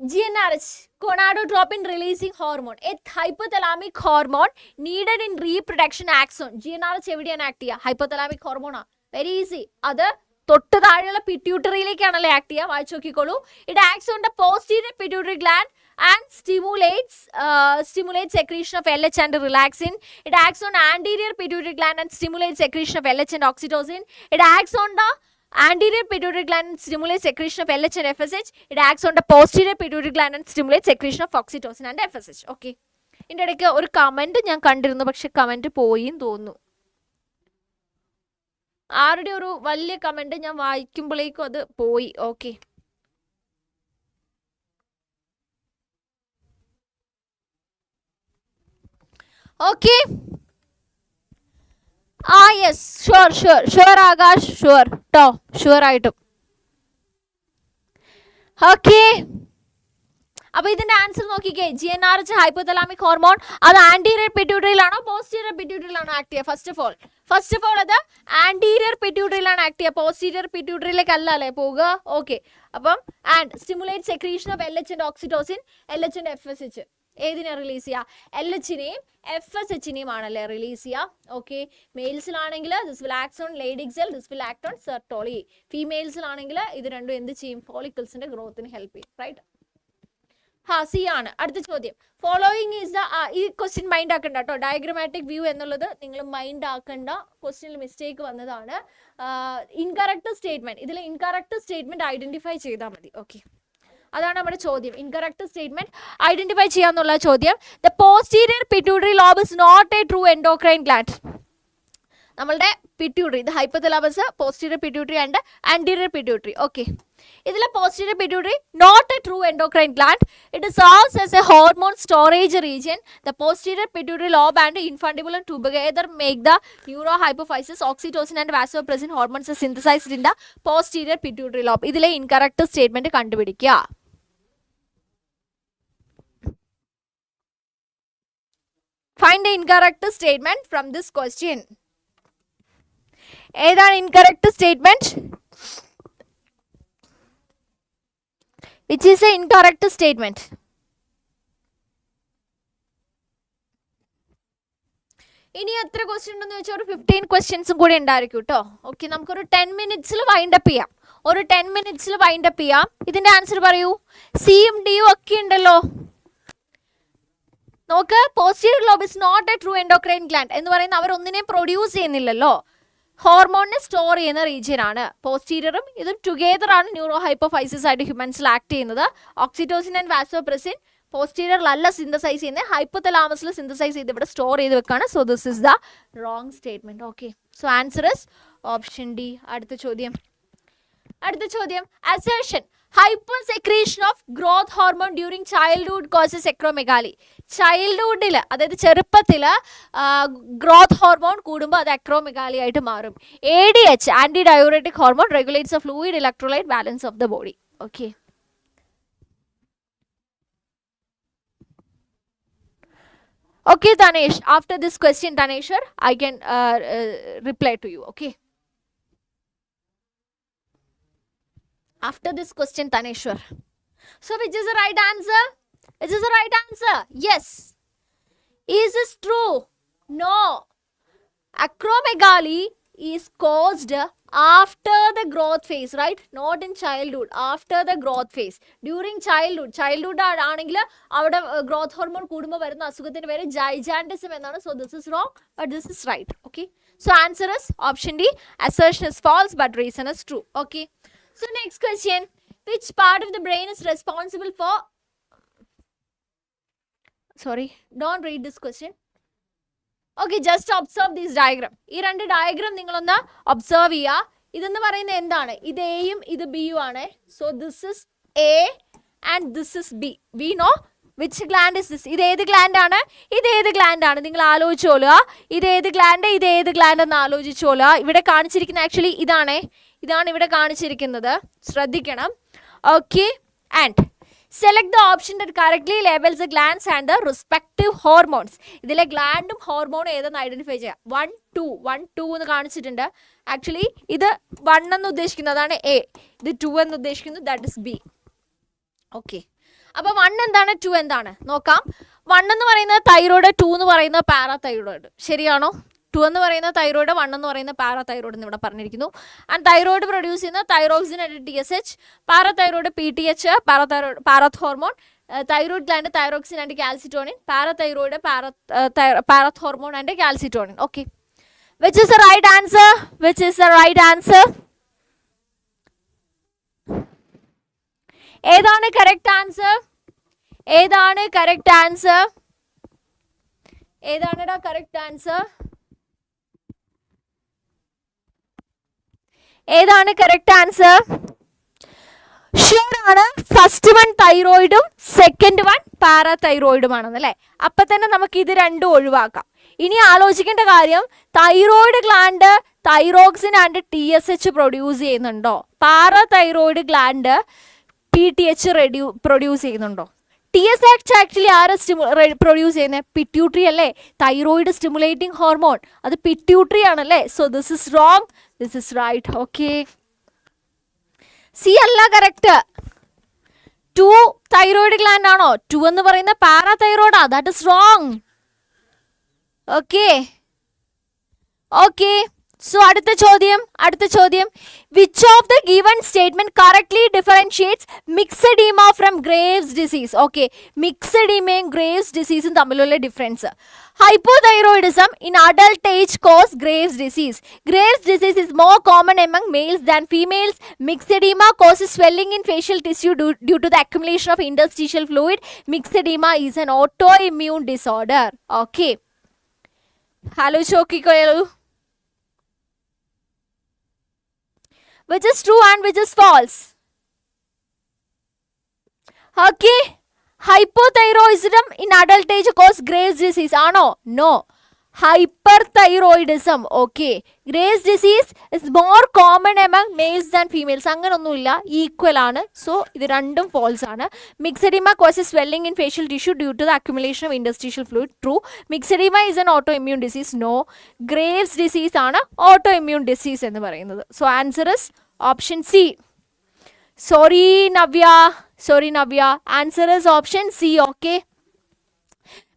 GnRH, gonadotropin releasing hormone, a hypothalamic hormone needed in reproduction axon. GnRH എവിടെയാണ് act ചെയ്യുക? Hypothalamic ഹോർമോണാ. Very easy. അത് തൊട്ട് താഴെയുള്ള പിറ്റ്യൂട്ടറിയിലേക്കാണല്ലോ ആക്ട് ചെയ്യുക. വായിച്ചു നോക്കിക്കോളൂ. It acts on the posterior pituitary gland and stimulates secretion of LH and relaxin. It acts on anterior pituitary gland and stimulates secretion of LH and oxytocin. It acts on the anterior pituitary gland and stimulates secretion of LH and FSH. It acts on the posterior pituitary gland and stimulates secretion of oxytocin and FSH. Okay, ഇതിൻ്റെ ഇടയ്ക്ക് ഒരു comment ഞാൻ കണ്ടിരുന്നു, പക്ഷെ comment പോയിന്ന് തോന്നുന്നു. ആരുടെ ഒരു വലിയ കമൻറ്റ് ഞാൻ വായിക്കുമ്പോഴേക്കും അത് പോയി. Okay, Okay. Yes, sure Akash, sure ആയിട്ടും. Okay. അപ്പോൾ ഇതിന്റെ ആൻസർ നോക്കിക്കേ. GnRH ഹൈപ്പോതലാമിക് ഹോർമോൺ അത് ആന്റീരിയർ പിറ്റ്യൂട്ടറിയിലാണോ പോസ്റ്റീരിയർ പിറ്റ്യൂട്ടറിയിലാണോ ആക്ട് ചെയ്യുക? ഫസ്റ്റ് ഓഫ് ഓൾ അത് ആന്റീരിയർ പിറ്റ്യൂട്ടറിയിലാണ് ആക്ട് ചെയ്യുക, പോസ്റ്റീരിയർ പിറ്റ്യൂട്ടറിയിലേക്ക് അല്ല അല്ലേ പോവുക. ഓക്കെ. അപ്പം and stimulate secretion of LH and oxytocin, LH and FSH. ഏതിനെ റിലീസ് ചെയ്യുക? LHനെയും FSHനെയും ആണല്ലേ റിലീസ് ചെയ്യുക. ഓക്കെ. മെയിൽസിലാണെങ്കിൽ this will act on Leydig cell, this will act on Sertoli. ഫീമെയിൽസിലാണെങ്കിൽ ഇത് രണ്ടും എന്ത് ചെയ്യും? ഫോളിക്കിൾസിന്റെ ഗ്രോത്തിന് ഹെൽപ്പ് ചെയ്യും. റൈറ്റ്. സി ആണ്. അടുത്ത ചോദ്യം. ഫോളോയിങ് ഈസ് ദ, ഈ ക്വസ്റ്റ്യൻ മൈൻഡ് ആക്കണ്ട കേട്ടോ. ഡയഗ്രമാറ്റിക് വ്യൂ എന്നുള്ളത് നിങ്ങൾ മൈൻഡ് ആക്കണ്ട, ക്വസ്റ്റ്യനിൽ മിസ്റ്റേക്ക് വന്നതാണ്. ഇൻകറക്റ്റ് സ്റ്റേറ്റ്മെന്റ്, ഇതിൽ ഇൻകറക്റ്റ് സ്റ്റേറ്റ്മെന്റ് ഐഡന്റിഫൈ ചെയ്താൽ മതി. ഓക്കെ, അതാണ് നമ്മുടെ ചോദ്യം. ഇൻകറക്റ്റ് സ്റ്റേറ്റ്മെന്റ് ഐഡന്റിഫൈ ചെയ്യാന്നുള്ള ചോദ്യം. The posterior pituitary lobe is not a true endocrine gland. നമ്മളുടെ പിറ്റ്യൂട്ടറി, ഇത് hypothalamus, posterior pituitary and anterior pituitary. Okay, ഇതിലെ posterior pituitary not a true endocrine gland. It serves as a hormone storage region. The posterior pituitary lobe and infundibulum together make the neurohypophysis. Oxytocin and vasopressin hormones are synthesized in the posterior pituitary lobe. ഇതിലെ incorrect statement കണ്ടുപിടിക്കുക. Find the incorrect statement from this question. ഏതാണ് incorrect statement? Which is an incorrect statement? ഇനി എത്ര question ഉണ്ടെന്ന് വെച്ചാൽ ഒരു 15 ക്വസ്റ്റ്യൻസും കൂടി ഉണ്ടായിരിക്കും കേട്ടോ. ഓക്കെ, നമുക്കൊരു 10 മിനിറ്റ്സിൽ വൈൻഡ് അപ്പ് ചെയ്യാം. ഇതിന്റെ ആൻസർ പറയൂ. സിയും ഡിയും ഒക്കെ ഉണ്ടല്ലോ. നോക്ക്, posterior lobe is not a true endocrine gland എന്ന് പറയുന്ന അവർ ഒന്നിനെയും പ്രൊഡ്യൂസ് ചെയ്യുന്നില്ലല്ലോ. ഹോർമോണിനെ സ്റ്റോർ ചെയ്യുന്ന റീജിയൻ ആണ്. പോസ്റ്റീരിയറും ഇതും ടുഗെദർ ആണ് ന്യൂറോ ഹൈപ്പോഫൈസിസ് ആയിട്ട് ഹ്യൂമൻസിൽ ആക്ട് ചെയ്യുന്നത്. ഓക്സിറ്റോസിൻ ആൻഡ് വാസോപ്രസിൻ പോസ്റ്റീരിയറിലല്ല സിന്തസൈസ് ചെയ്യുന്നത്, ഹൈപ്പോതലാമസിൽ സിന്തസൈസ് ചെയ്ത് ഇവിടെ സ്റ്റോർ ചെയ്ത് വെക്കാണ്. So this is the wrong statement. Okay, so answer is option D. അടുത്ത ചോദ്യം. Assertion hyposecretion of growth hormone during childhood causes acromegaly. ചൈൽഡ്ഹുഡിൽ, അതായത് ചെറുപ്പത്തിൽ ഗ്രോത്ത് ഹോർമോൺ കൂടുമ്പോൾ അത് അക്രോമെഗാലി ആയിട്ട് മാറും. ADH anti diuretic hormone regulates the fluid electrolyte balance of the body. Okay, okay Tanesh, after this question Taneshwar I can reply to you. Okay, after this question Taneshwar. So which is the right answer? Yes. Is this true? No. Acromegaly is caused after the growth phase, right? Not in childhood. After the growth phase. During childhood ആണെങ്കിൽ അവിടെ growth hormone കൂടുമ്പോൾ വരുന്ന അസുഖത്തിന് പേര് gigantism എന്നാണ്. So this is wrong, but this is right. Okay, so answer is option D. Assertion is false, but reason is true. Okay, so next question. Which part of the brain is responsible for, sorry, don't read this question. Okay, just observe this diagram. ഈ രണ്ട് diagram നിങ്ങളൊന്ന് observe ചെയ്യുക. ഇതെന്ന് പറയുന്നത് എന്താണ്? ഇത് എയും ഇത് ബിയും ആണ്. So this is A and this is B. We know which gland is this. ഇത് ഏത് ഗ്ലാൻഡ് ആണ്? നിങ്ങൾ ആലോചിച്ചോളുക. ഇത് ഏത് ഗ്ലാൻഡ് എന്ന് ആലോചിച്ചോളുക. ഇവിടെ കാണിച്ചിരിക്കുന്ന ആക്ച്വലി ഇതാണ് ഇവിടെ കാണിച്ചിരിക്കുന്നത്. ശ്രദ്ധിക്കണം. Okay, and select the option that correctly labels the glands and the respective hormones. ഇതിലെ ഗ്ലാൻഡും ഹോർമോണും ഏതെന്ന് ഐഡന്റിഫൈ ചെയ്യാം. 1, 2 എന്ന് കാണിച്ചിട്ടുണ്ട്. ആക്ച്വലി ഇത് 1 എന്ന് ഉദ്ദേശിക്കുന്നതാണ് എ, ഇത് 2 എന്ന് ഉദ്ദേശിക്കുന്നത് ദാറ്റ് ഇസ് ബി. ഓക്കെ, അപ്പൊ 1 എന്താണ് 2 എന്താണ് നോക്കാം. 1 എന്ന് പറയുന്നത് തൈറോയ്ഡ്, 2 എന്ന് പറയുന്നത് പാരാതൈറോയ്ഡ്. ശരിയാണോ? 2 എന്ന് പറയുന്ന തൈറോയ്ഡ്, 1 എന്ന് പറയുന്ന പാരാതൈറോയ്ഡ് എന്ന് ഇവിടെ പറഞ്ഞിരിക്കുന്നു. ആൻഡ് തൈറോയ്ഡ് പ്രൊഡ്യൂസ് ചെയ്യുന്ന thyroxine and TSH, parathyroid PTH, parathormone, thyroid gland thyroxine and calcitonin, parathyroid parathormone and calcitonin. Okay, which is the right answer? ഏതാണ് കറക്റ്റ് ആൻസർ? ഏതാണടാ കറക്റ്റ് ആൻസർ? ഷുവർ ആണ് first one തൈറോയിഡും second one പാരാതൈറോയിഡുമാണെന്ന് അല്ലേ. അപ്പം തന്നെ നമുക്ക് ഇത് രണ്ടും ഒഴിവാക്കാം. ഇനി ആലോചിക്കേണ്ട കാര്യം, thyroid gland thyroxine and TSH produce ചെയ്യുന്നുണ്ടോ? പാരാതൈറോയിഡ് ഗ്ലാൻഡ് PTH പ്രൊഡ്യൂസ് ചെയ്യുന്നുണ്ടോ? TSH ആക്ച്വലി ആരാ പ്രൊഡ്യൂസ് ചെയ്യുന്നത്? പിറ്റ്യൂട്ടറി അല്ലേ, തൈറോയിഡ് സ്റ്റിമുലേറ്റിംഗ് ഹോർമോൺ, അത് പിറ്റ്യൂട്ടറി ആണല്ലേ. So this is wrong, this is right. Okay, C അല്ല കറക്റ്റ്. 2 തൈറോയിഡ് ഗ്ലാൻഡ് ആണോ? 2 എന്ന് പറയുന്ന പാരാതൈറോയിഡാ, that is wrong. Okay okay, so അടുത്ത ചോദ്യം, which of the given statement correctly differentiates myxoedema from Graves disease? Okay, മിക്സഡീമയും Graves ഡിസീസും തമ്മിലുള്ള difference. Hypothyroidism in adult age cause Graves' disease. Graves' disease is more common among males than females. Myxedema causes swelling in facial tissue due to the accumulation of interstitial fluid. Myxedema is an autoimmune disorder. Okay. Hello, Chokikoyalu. Which is true and which is false? Okay. Hypothyroidism in adult age cause Graves' disease. Ano? No. Hyperthyroidism. Okay. Graves' disease is more common among males than females. Anganonnilla, equal aanu. So, idu random false aanu. Myxedema causes swelling in facial tissue due to the accumulation of interstitial fluid. True. Myxedema is an autoimmune disease. No. Graves' disease aanu autoimmune disease ennu parayunnathu. So, answer is option C. Sorry Navya, answer is option C. Okay,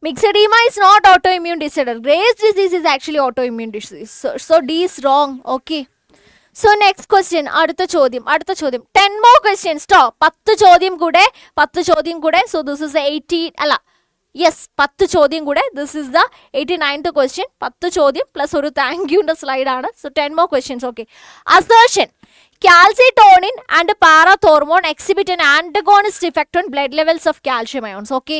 myxedema is not autoimmune disorder. Graves' disease is actually autoimmune disease. So D is wrong. Okay, so next question, അടുത്ത ചോദ്യം 10 more questions. Stop. 10 ചോദ്യം കൂടെ. So this is 18 അല്ല, yes, 10 ചോദ്യം കൂടെ. This is the 89th question. 10 ചോദ്യം plus ഒരു thank you ന്റെ slide ആണ്. So 10 more questions. Okay, assertion, calcitonin and parathormone exhibit an antagonist effect on blood levels of calcium ions. Okay,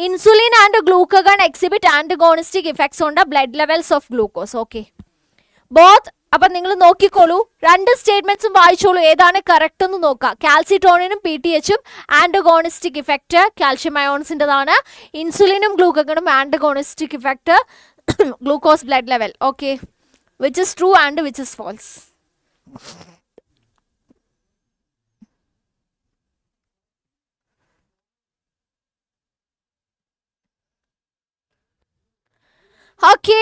insulin and glucagon exhibit antagonistic effects on the blood levels of glucose. Okay, both. അപ്പം നിങ്ങൾ നോക്കിക്കോളൂ, രണ്ട് സ്റ്റേറ്റ്മെന്റ്സും വായിച്ചോളൂ, ഏതാണ് correct എന്ന് നോക്കാം. കാൽസിറ്റോണിനും PTHും ആന്റഗോണിസ്റ്റിക് ഇഫക്റ്റ് കാൽഷ്യം അയോൺസിൻ്റെതാണ്. ഇൻസുലിനും ഗ്ലൂക്കഗണും antagonistic effect glucose blood level. Okay, which is true and which is false? Okay,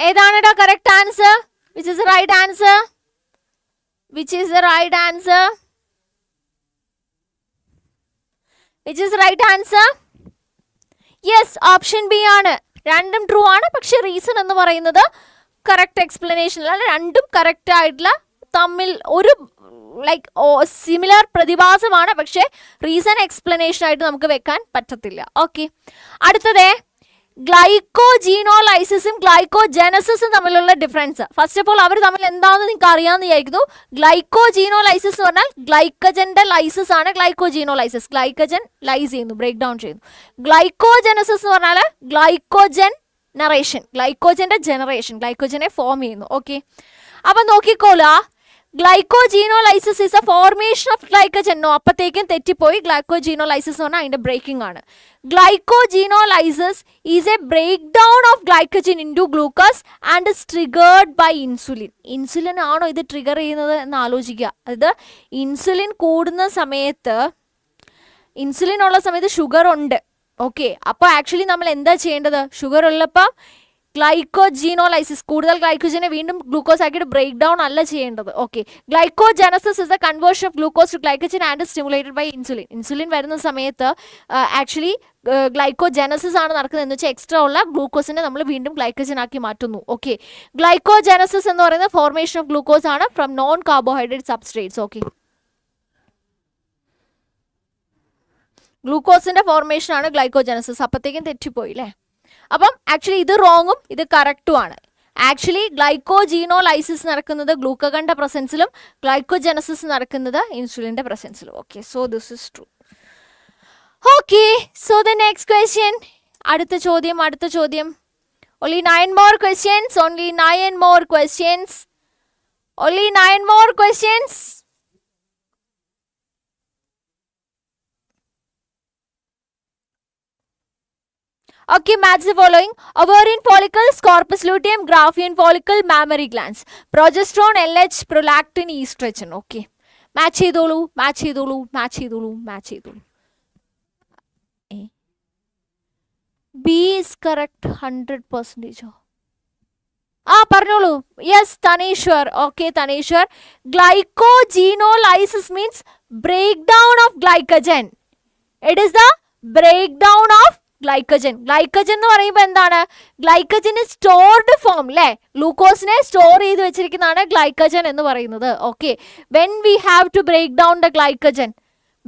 ഏതാണ് correct answer? Which is the right answer? Which is the right answer? Which is the right answer? Yes, option B ആണ്. രണ്ടും true ആണ്, പക്ഷെ reason എന്ന് പറയുന്നത് correct explanation അല്ല. രണ്ടും correct ആയിട്ടുള്ള തമ്മിൽ ഒരു ലൈക്ക് സിമിലർ പ്രതിഭാസമാണ്, പക്ഷെ റീസൺ എക്സ്പ്ലനേഷൻ ആയിട്ട് നമുക്ക് വെക്കാൻ പറ്റത്തില്ല. ഓക്കെ, അടുത്തത് ഗ്ലൈക്കോജീനോലൈസിസും ഗ്ലൈക്കോജനസിസും തമ്മിലുള്ള ഡിഫറൻസ്. ഫസ്റ്റ് ഓഫ് ഓൾ അവർ തമ്മിൽ എന്താണെന്ന് നിങ്ങൾക്ക് അറിയാമെന്ന് വിചാരിക്കുന്നു. ഗ്ലൈക്കോജീനോലൈസിസ് എന്ന് പറഞ്ഞാൽ ഗ്ലൈക്കജന്റെ ലൈസിസ് ആണ് ഗ്ലൈക്കോജീനോലൈസിസ്. ഗ്ലൈക്കജൻ ലൈസ് ചെയ്യുന്നു, ബ്രേക്ക് ഡൗൺ ചെയ്യുന്നു. ഗ്ലൈക്കോജനസിസ് എന്ന് പറഞ്ഞാൽ ഗ്ലൈക്കോജന്റെ ഗ്ലൈക്കോജനെ ഫോം ചെയ്യുന്നു. ഓക്കെ, അപ്പം നോക്കിക്കോളാ, glycogenolysis is a formation of glycogen. No, അപ്പത്തേക്കും തെറ്റിപ്പോയി. ഗ്ലൈക്കോജീനോലൈസിസ് എന്ന് പറഞ്ഞാൽ അതിന്റെ ബ്രേക്കിംഗ് ആണ്. Glycogenolysis is a break down of glycogen into glucose and is triggered by insulin. Insulin ആണോ ഇത് ട്രിഗർ ചെയ്യുന്നത് എന്ന് ആലോചിക്കുക. അതായത് ഇൻസുലിൻ കൂടുന്ന സമയത്ത്, ഇൻസുലിൻ ഉള്ള സമയത്ത് ഷുഗർ ഉണ്ട്. ഓക്കെ, അപ്പോൾ ആക്ച്വലി നമ്മൾ എന്താ ചെയ്യേണ്ടത്? ഷുഗർ ഉള്ളപ്പോൾ ഗ്ലൈക്കോജീനോലൈസിസ്, കൂടുതൽ ഗ്ലൈക്കോജനെ വീണ്ടും ഗ്ലൂക്കോസ് ആക്കിയിട്ട് ബ്രേക്ക് ഡൗൺ അല്ല ചെയ്യേണ്ടത്. Okay, glycogenesis is the conversion of glucose to glycogen and stimulated by insulin. Insulin വരുന്ന സമയത്ത് ആക്ച്വലി ഗ്ലൈക്കോജനസിസ് ആണ് നടക്കുന്നത്, എന്ന് വെച്ചാൽ എക്സ്ട്രാ ഉള്ള ഗ്ലൂക്കോസിനെ നമ്മൾ വീണ്ടും ഗ്ലൈക്കജൻ ആക്കി മാറ്റുന്നു. ഓക്കെ, ഗ്ലൈക്കോജനസിസ് എന്ന് പറയുന്നത് ഫോർമേഷൻ ഓഫ് ഗ്ലൂക്കോസ് ആണ് from non carbohydrate substrates. Okay, ഗ്ലൂക്കോസിന്റെ ഫോർമേഷൻ ആണ് ഗ്ലൈക്കോജനസിസ്. അപ്പത്തേക്കും തെറ്റിപ്പോയി അല്ലേ? അപ്പം ആക്ച്വലി ഇത് റോങ്ങും ഇത് കറക്റ്റും ആണ്. ആക്ച്വലി ഗ്ലൈക്കോജീനോലൈസിസ് നടക്കുന്നത് ഗ്ലൂക്കഗന്റെ പ്രസൻസിലും ഗ്ലൈക്കോജനസിസ് നടക്കുന്നത് ഇൻസുലിന്റെ പ്രസൻസിലും. Okay, so this is true. Okay, so the next question, അടുത്ത ചോദ്യം. only 9 more questions. Only 9 more questions. 9 more questions. Only 9 more questions. Okay, match the following. Ovarian follicles, corpus luteum, Graafian follicle, mammary glands. Progesterone, LH, prolactin, estrogen. Okay. Match ചെയ്തോളൂ, match ചെയ്തോളൂ, match ചെയ്തോളൂ, match ചെയ്തോളൂ. B is correct 100%. പറഞ്ഞോളൂ. Yes, Taneshwar. Okay, Taneshwar. Glycogenolysis means breakdown of glycogen. It is the breakdown of glycogen. Glycogen എന്ന് പറയുമ്പോൾ എന്താണ്? Glycogen is stored form അല്ലേ? ഗ്ലൂക്കോസിനെ store ചെയ്ത് വെച്ചിരിക്കുന്നതാണ് glycogen എന്ന് പറയുന്നത്. Okay. When we have to break down the glycogen,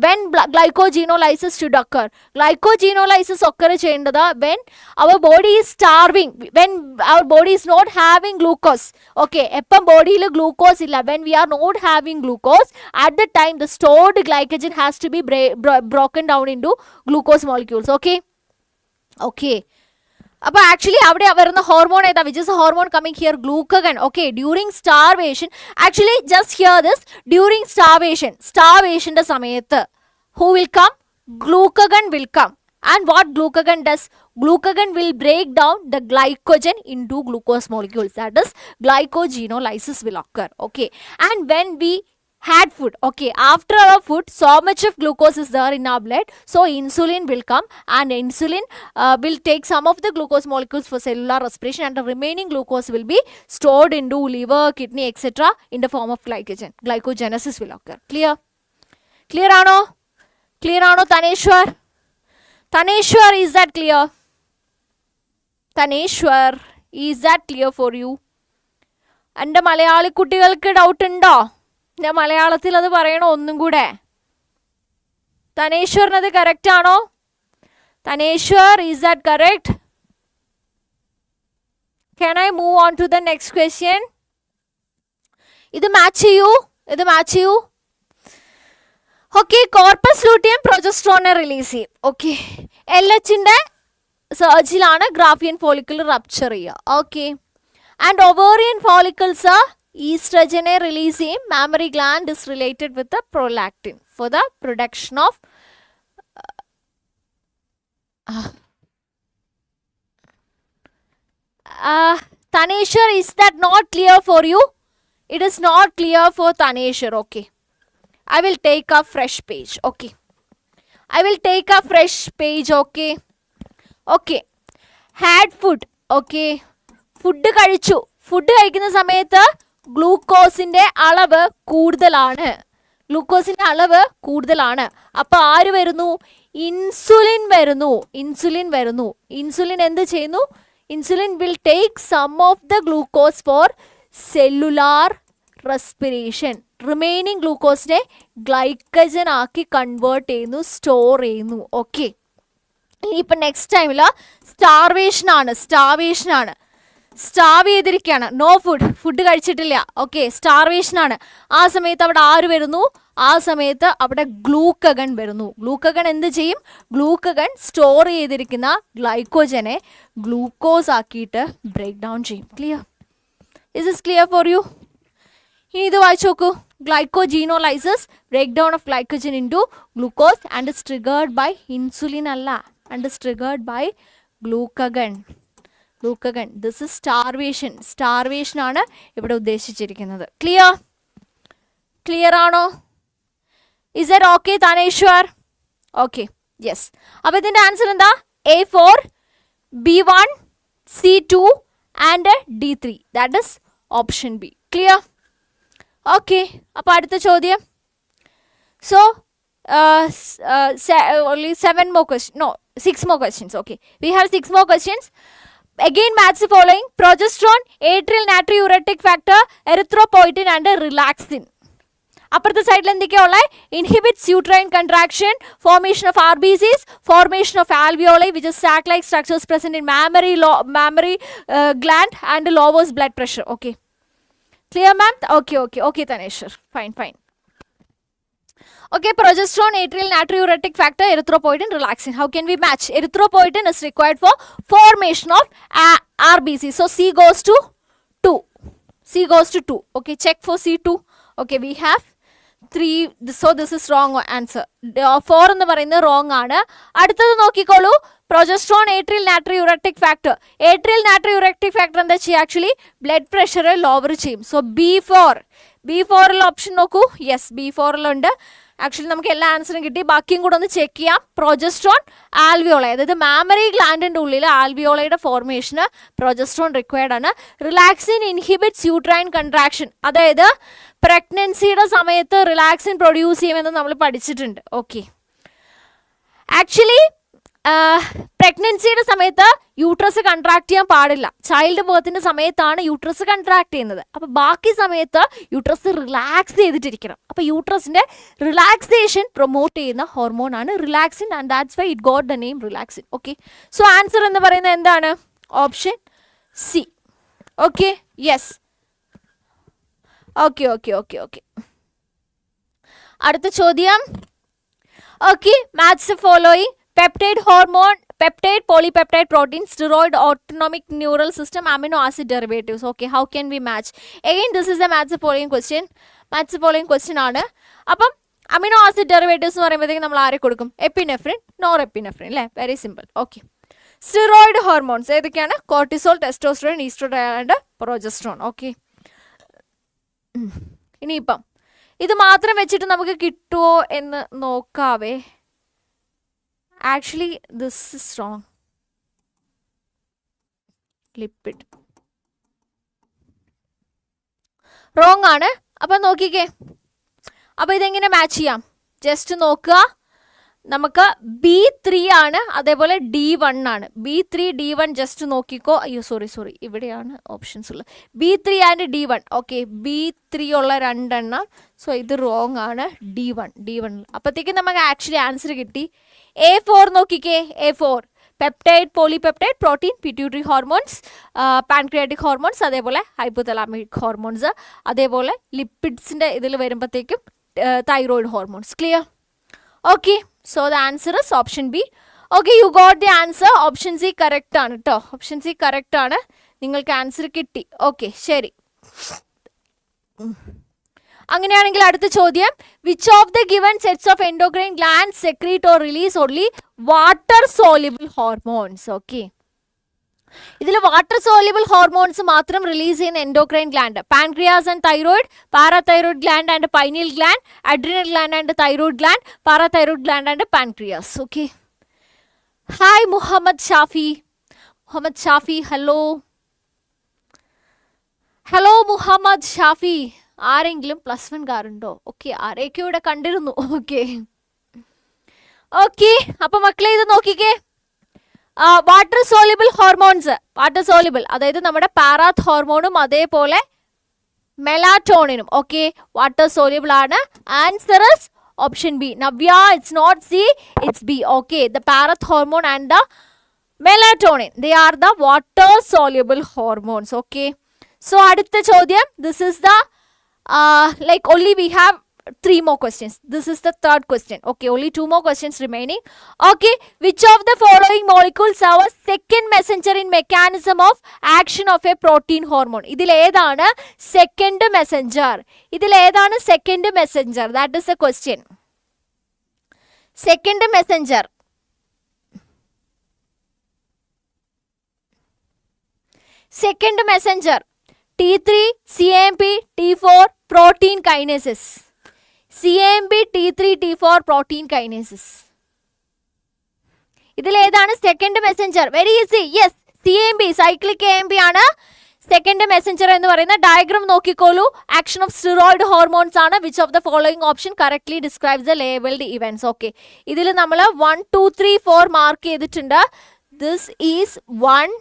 when glycogenolysis should occur. Glycogenolysis occur cheyendada when our body is starving, when our body is not having glucose. Okay, eppam body il glucose illa, when we are not having glucose, at the time the stored glycogen has to be broken down into glucose molecules. Okay, okay. അപ്പോൾ actually അവിടെ വരുന്ന hormone ഏതാ? Which is hormone coming here? Glucagon. Okay, during starvation. Actually just hear this. During സ്റ്റാർവേഷൻ്റെ സമയത്ത് who will come? Glucagon will come. And what glucagon does? Glucagon will break down the glycogen into glucose molecules. That is, glycogenolysis will occur. Okay, and when we had food, okay, after our food, so much of glucose is there in our blood, so insulin will come, and insulin will take some of the glucose molecules for cellular respiration, and the remaining glucose will be stored into liver, kidney, etc. in the form of glycogen. Glycogenesis will occur. Clear? Clear ano? Clear ano, Taneshwar? Taneshwar, is that clear? Taneshwar, is that clear for you? എൻ്റെ മലയാളി കുട്ടികൾക്ക് doubt ഉണ്ടോ? ഞാൻ മലയാളത്തിൽ അത് പറയണോ ഒന്നും കൂടെ? തനേശ്വറിനത് കറക്റ്റ് ആണോ? Taneshwar, is that correct? Can I move on to the next question? ഇത് മാച്ച് ചെയ്യൂ, ഇത് മാച്ച് ചെയ്യൂ. ഓക്കെ, കോർപ്പസ് ലൂട്ടിയം പ്രൊജസ്ട്രോണിനെ റിലീസ് ചെയ്യും. ഓക്കെ, LHന്റെ സർജിലാണ് ഗ്രാഫിയൻ ഫോളിക്കിൾ റപ്ചർ ചെയ്യുക. ഓക്കെ, ആൻഡ് ഒവേറിയൻ ഫോളിക്കിൾസ് ഈസ്ട്രജനെ റിലീസ് ചെയ്യും. Mammary gland is related with the prolactin for the production of Taneshwar, is that not clear for you? It is not clear for Taneshwar. Okay, I will take a fresh page. Okay, I will take a fresh page. Okay, okay, had food. Okay, food കഴിച്ചു. Food കഴിക്കുന്ന സമയത്ത് ഗ്ലൂക്കോസിൻ്റെ അളവ് കൂടുതലാണ്. ഗ്ലൂക്കോസിൻ്റെ അളവ് കൂടുതലാണ്. അപ്പോൾ ആര് വരുന്നു? ഇൻസുലിൻ വരുന്നു. ഇൻസുലിൻ വരുന്നു. ഇൻസുലിൻ എന്ത് ചെയ്യുന്നു? Insulin will take some of the glucose for cellular respiration. Remaining ഗ്ലൂക്കോസിനെ ഗ്ലൈക്കജൻ ആക്കി കൺവേർട്ട് ചെയ്യുന്നു, സ്റ്റോർ ചെയ്യുന്നു. ഓക്കെ, ഇനിയിപ്പോൾ നെക്സ്റ്റ് ടൈമിൽ സ്റ്റാർവേഷനാണ്. സ്റ്റാർവ് ചെയ്തിരിക്കുകയാണ്. നോ ഫുഡ് കഴിച്ചിട്ടില്ല. ഓക്കെ, സ്റ്റാർവേഷനാണ്. ആ സമയത്ത് അവിടെ ആര് വരുന്നു? ആ സമയത്ത് അവിടെ ഗ്ലൂക്കഗൺ വരുന്നു. ഗ്ലൂക്കഗൺ എന്ത് ചെയ്യും? ഗ്ലൂക്കഗൺ സ്റ്റോർ ചെയ്തിരിക്കുന്ന ഗ്ലൈക്കോജനെ ഗ്ലൂക്കോസ് ആക്കിയിട്ട് ബ്രേക്ക് ഡൗൺ ചെയ്യും. Clear? Is this clear for you? ഇനി ഇത് വായിച്ചു നോക്കൂ. Glycogenolysis, break down of glycogen into glucose, and is triggered by insulin അല്ല, and is triggered by glucagon. Glucagon. This is starvation. സ്റ്റാർവേഷനാണ് ഇവിടെ ഉദ്ദേശിച്ചിരിക്കുന്നത്. ക്ലിയർ? ക്ലിയർ ആണോ? Is that okay Taneshwar? Okay, yes. അപ്പോൾ ഇതിൻ്റെ ആൻസർ എന്താ? A4, B1, C2 and D3. That is option B. Clear? Okay, അപ്പോൾ അടുത്ത ചോദ്യം. So only 7 more questions. No, 6 more questions. Okay, we have 6 more questions. Again, match the following: progesterone, atrial natriuretic factor, erythropoietin and relaxin. അപ്പുറത്തെ സൈഡിൽ എന്തൊക്കെയാ ഉള്ളത്? Inhibits uterine contraction, formation of RBCs, formation of alveoli, which is sac-like structures present in mammary gland, and lowers blood pressure. Okay, clear, ma'am? Okay, Taneshwar. Fine. Okay, progesterone, atrial natriuretic factor, erythropoietin, relaxin. How can we match? Erythropoietin is required for formation of RBC. So C goes to 2. Okay, check for C2. Okay, we have 3. So this is wrong answer. 4 എന്ന് പറയുന്നത് wrong ആണ്. അടുത്തത് നോക്കിക്കോളൂ. Progesterone atrial natriuretic factor. Atrial natriuretic factor എന്താ ചെയ്യുക? Actually blood pressure lower ചെയ്യും. So B4 option നോക്കൂ. Yes, B4 actually നമുക്ക് എല്ലാ ആൻസറും കിട്ടി. ബാക്കിയും കൂടെ ഒന്ന് ചെക്ക് ചെയ്യാം. പ്രൊജസ്ട്രോൺ ആൽവിയോള, അതായത് മാമറി ഗ്ലാൻഡിന്റെ ഉള്ളിൽ ആൽവിയോളയുടെ ഫോർമേഷന് പ്രൊജസ്ട്രോൺ റിക്വയർഡ് ആണ്. റിലാക്സിൻ ഇൻഹിബിറ്റ്സ് യൂട്രൈൻ കൺട്രാക്ഷൻ, അതായത് പ്രഗ്നൻസിയുടെ സമയത്ത് റിലാക്സിൻ പ്രൊഡ്യൂസ് ചെയ്യുമെന്ന് നമ്മൾ പഠിച്ചിട്ടുണ്ട്. ഓക്കെ, ആക്ച്വലി പ്രഗ്നൻസിയുടെ സമയത്ത് യൂട്രസ് കൺട്രാക്ട് ചെയ്യാൻ പാടില്ല. ചൈൽഡ് ബർത്തിന്റെ സമയത്താണ് യൂട്രസ് കൺട്രാക്ട് ചെയ്യുന്നത്. അപ്പൊ ബാക്കി സമയത്ത് യൂട്രസ് റിലാക്സ് ചെയ്തിട്ടിരിക്കണം. അപ്പൊ യൂട്രസിന്റെ റിലാക്സേഷൻ പ്രൊമോട്ട് ചെയ്യുന്ന ഹോർമോൺ ആണ് relaxin, and that's why it got the name relaxin. Okay, so answer എന്ന് പറയുന്നത് എന്താണ്? Option C. Okay, yes. Okay okay okay okay അടുത്ത ചോദ്യം. Okay, match the following. Peptide hormone, peptide, polypeptide protein, steroid, autonomic neural system, amino acid derivatives. Okay, how can we match? Again, this is a match the following question. Match the following question ആണ്. അപ്പം amino acid derivatives എന്ന് പറയുമ്പോഴത്തേക്കും നമ്മൾ ആരെ കൊടുക്കും? Epinephrine, norepinephrine അല്ലേ? Very simple. Okay, steroid hormones ഏതൊക്കെയാണ്? Cortisol, testosterone, oestrogen and progesterone. Okay, ഇനിയിപ്പം ഇത് മാത്രം വെച്ചിട്ട് നമുക്ക് കിട്ടുമോ എന്ന് നോക്കാവേ. Actually, this is wrong. Lipid. Wrong ആണ്. അപ്പം നോക്കിക്കേ, അപ്പം ഇതെങ്ങനെ മാച്ച് ചെയ്യാം? ജസ്റ്റ് നോക്കുക. നമുക്ക് B3 ആണ്, അതേപോലെ D1 ആണ്. B3 D1 ജസ്റ്റ് നോക്കിക്കോ. അയ്യോ സോറി, ഇവിടെയാണ് ഓപ്ഷൻസ് ഉള്ളത്. B3 and D1. Okay, B3 ഉള്ള രണ്ടെണ്ണം. സോ ഇത് റോങ് ആണ്. D1. അപ്പോഴത്തേക്കും നമുക്ക് ആക്ച്വലി ആൻസർ കിട്ടി. A4 നോക്കിക്കേ. A4 peptide, polypeptide, protein, pituitary hormones, pancreatic hormones, അതേപോലെ ഹൈപ്പോതലാമിക് ഹോർമോൺസ്, അതേപോലെ ലിപ്പിഡ്സിൻ്റെ ഇതിൽ വരുമ്പോഴത്തേക്കും thyroid hormones. Clear? Okay, so the answer is option B. Okay, you got the answer. Option C correct ആണ് കേട്ടോ. Option C correct ആണ്. നിങ്ങൾക്ക് answer കിട്ടി. Okay, ശരി. അങ്ങനെയാണെങ്കിൽ അടുത്ത ചോദ്യം. Which of the given sets of endocrine glands secrete or release only water soluble hormones? Okay, ഇതിൽ വാട്ടർ സോല്യുബിൾ ഹോർമോൺസ് മാത്രം റിലീസ് ചെയ്യുന്ന endocrine gland pancreas and thyroid, parathyroid gland and pineal gland, adrenal gland and thyroid gland, parathyroid gland and pancreas. Okay, hi Muhammad Shafi. Hello Muhammad Shafi. ആരെങ്കിലും +1 കാരുണ്ടോ? Okay, ആരെയൊക്കെ ഇവിടെ കണ്ടിരുന്നു. Okay, അപ്പൊ മക്കളെ ഇത് നോക്കിക്കേ. Water soluble hormones, water soluble അതായത് നമ്മുടെ പാരാത്ത് ഹോർമോണും അതേപോലെ മെലാറ്റോണിനും. ഓക്കെ, വാട്ടർ സോല്യുബിൾ ആണ്. Answer is option B. Navya, it's not C, it's B. Okay, the parathormone and the melatonin, they are the water soluble hormones. Okay, so അടുത്ത ചോദ്യം. This is the like only we have 3 more questions. This is the third question. Okay, only 2 more questions remaining. Okay, which of the following molecules serve as second messenger in mechanism of action of a protein hormone? ഇതിൽ ഏതാണ് second messenger? That is the question. Second messenger. T3, CAMP, T4, protein kinases. CAMP, T3, T4, protein kinases. ഇതിൽ ഏതാണ് second Messenger? Very easy. Yes, CAMP, cyclic AMP ആണ് second Messenger എന്ന് പറയുന്ന. Diagram നോക്കിക്കോളൂ. Action of steroid hormones ആണ്. Which of the following option correctly describes the labelled events? Okay, ഇതിൽ നമ്മൾ 1, 2, 3, 4 mark ചെയ്തിട്ടുണ്ട്. This is 1,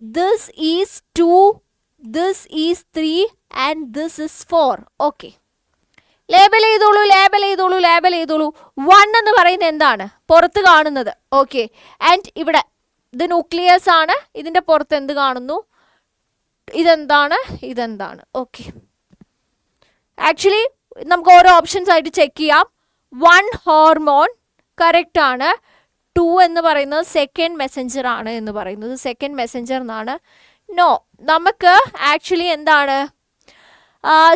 this is 2, this is 3 and this is 4. Okay, label ചെയ്തോളൂ. 1 എന്ന് പറയുന്നത് എന്താണ്? പുറത്ത് കാണുന്നത്. ഓക്കെ, ആൻഡ് ഇവിടെ ഇത് ന്യൂക്ലിയസ് ആണ്. ഇതിന്റെ പുറത്ത് എന്ത് കാണുന്നു? ഇതെന്താണ്? ഓക്കെ, ആക്ച്വലി നമുക്ക് ഓരോ ഓപ്ഷൻസ് ആയിട്ട് ചെക്ക് ചെയ്യാം. 1 ഹോർമോൺ കറക്റ്റ് ആണ്. 2 എന്ന് പറയുന്നത് സെക്കൻഡ് മെസ്സഞ്ചർ ആണ് എന്ന് പറയുന്നത്. സെക്കൻഡ് മെസ്സഞ്ചർ എന്നാണ്. നോ, നമുക്ക് ആക്ച്വലി എന്താണ്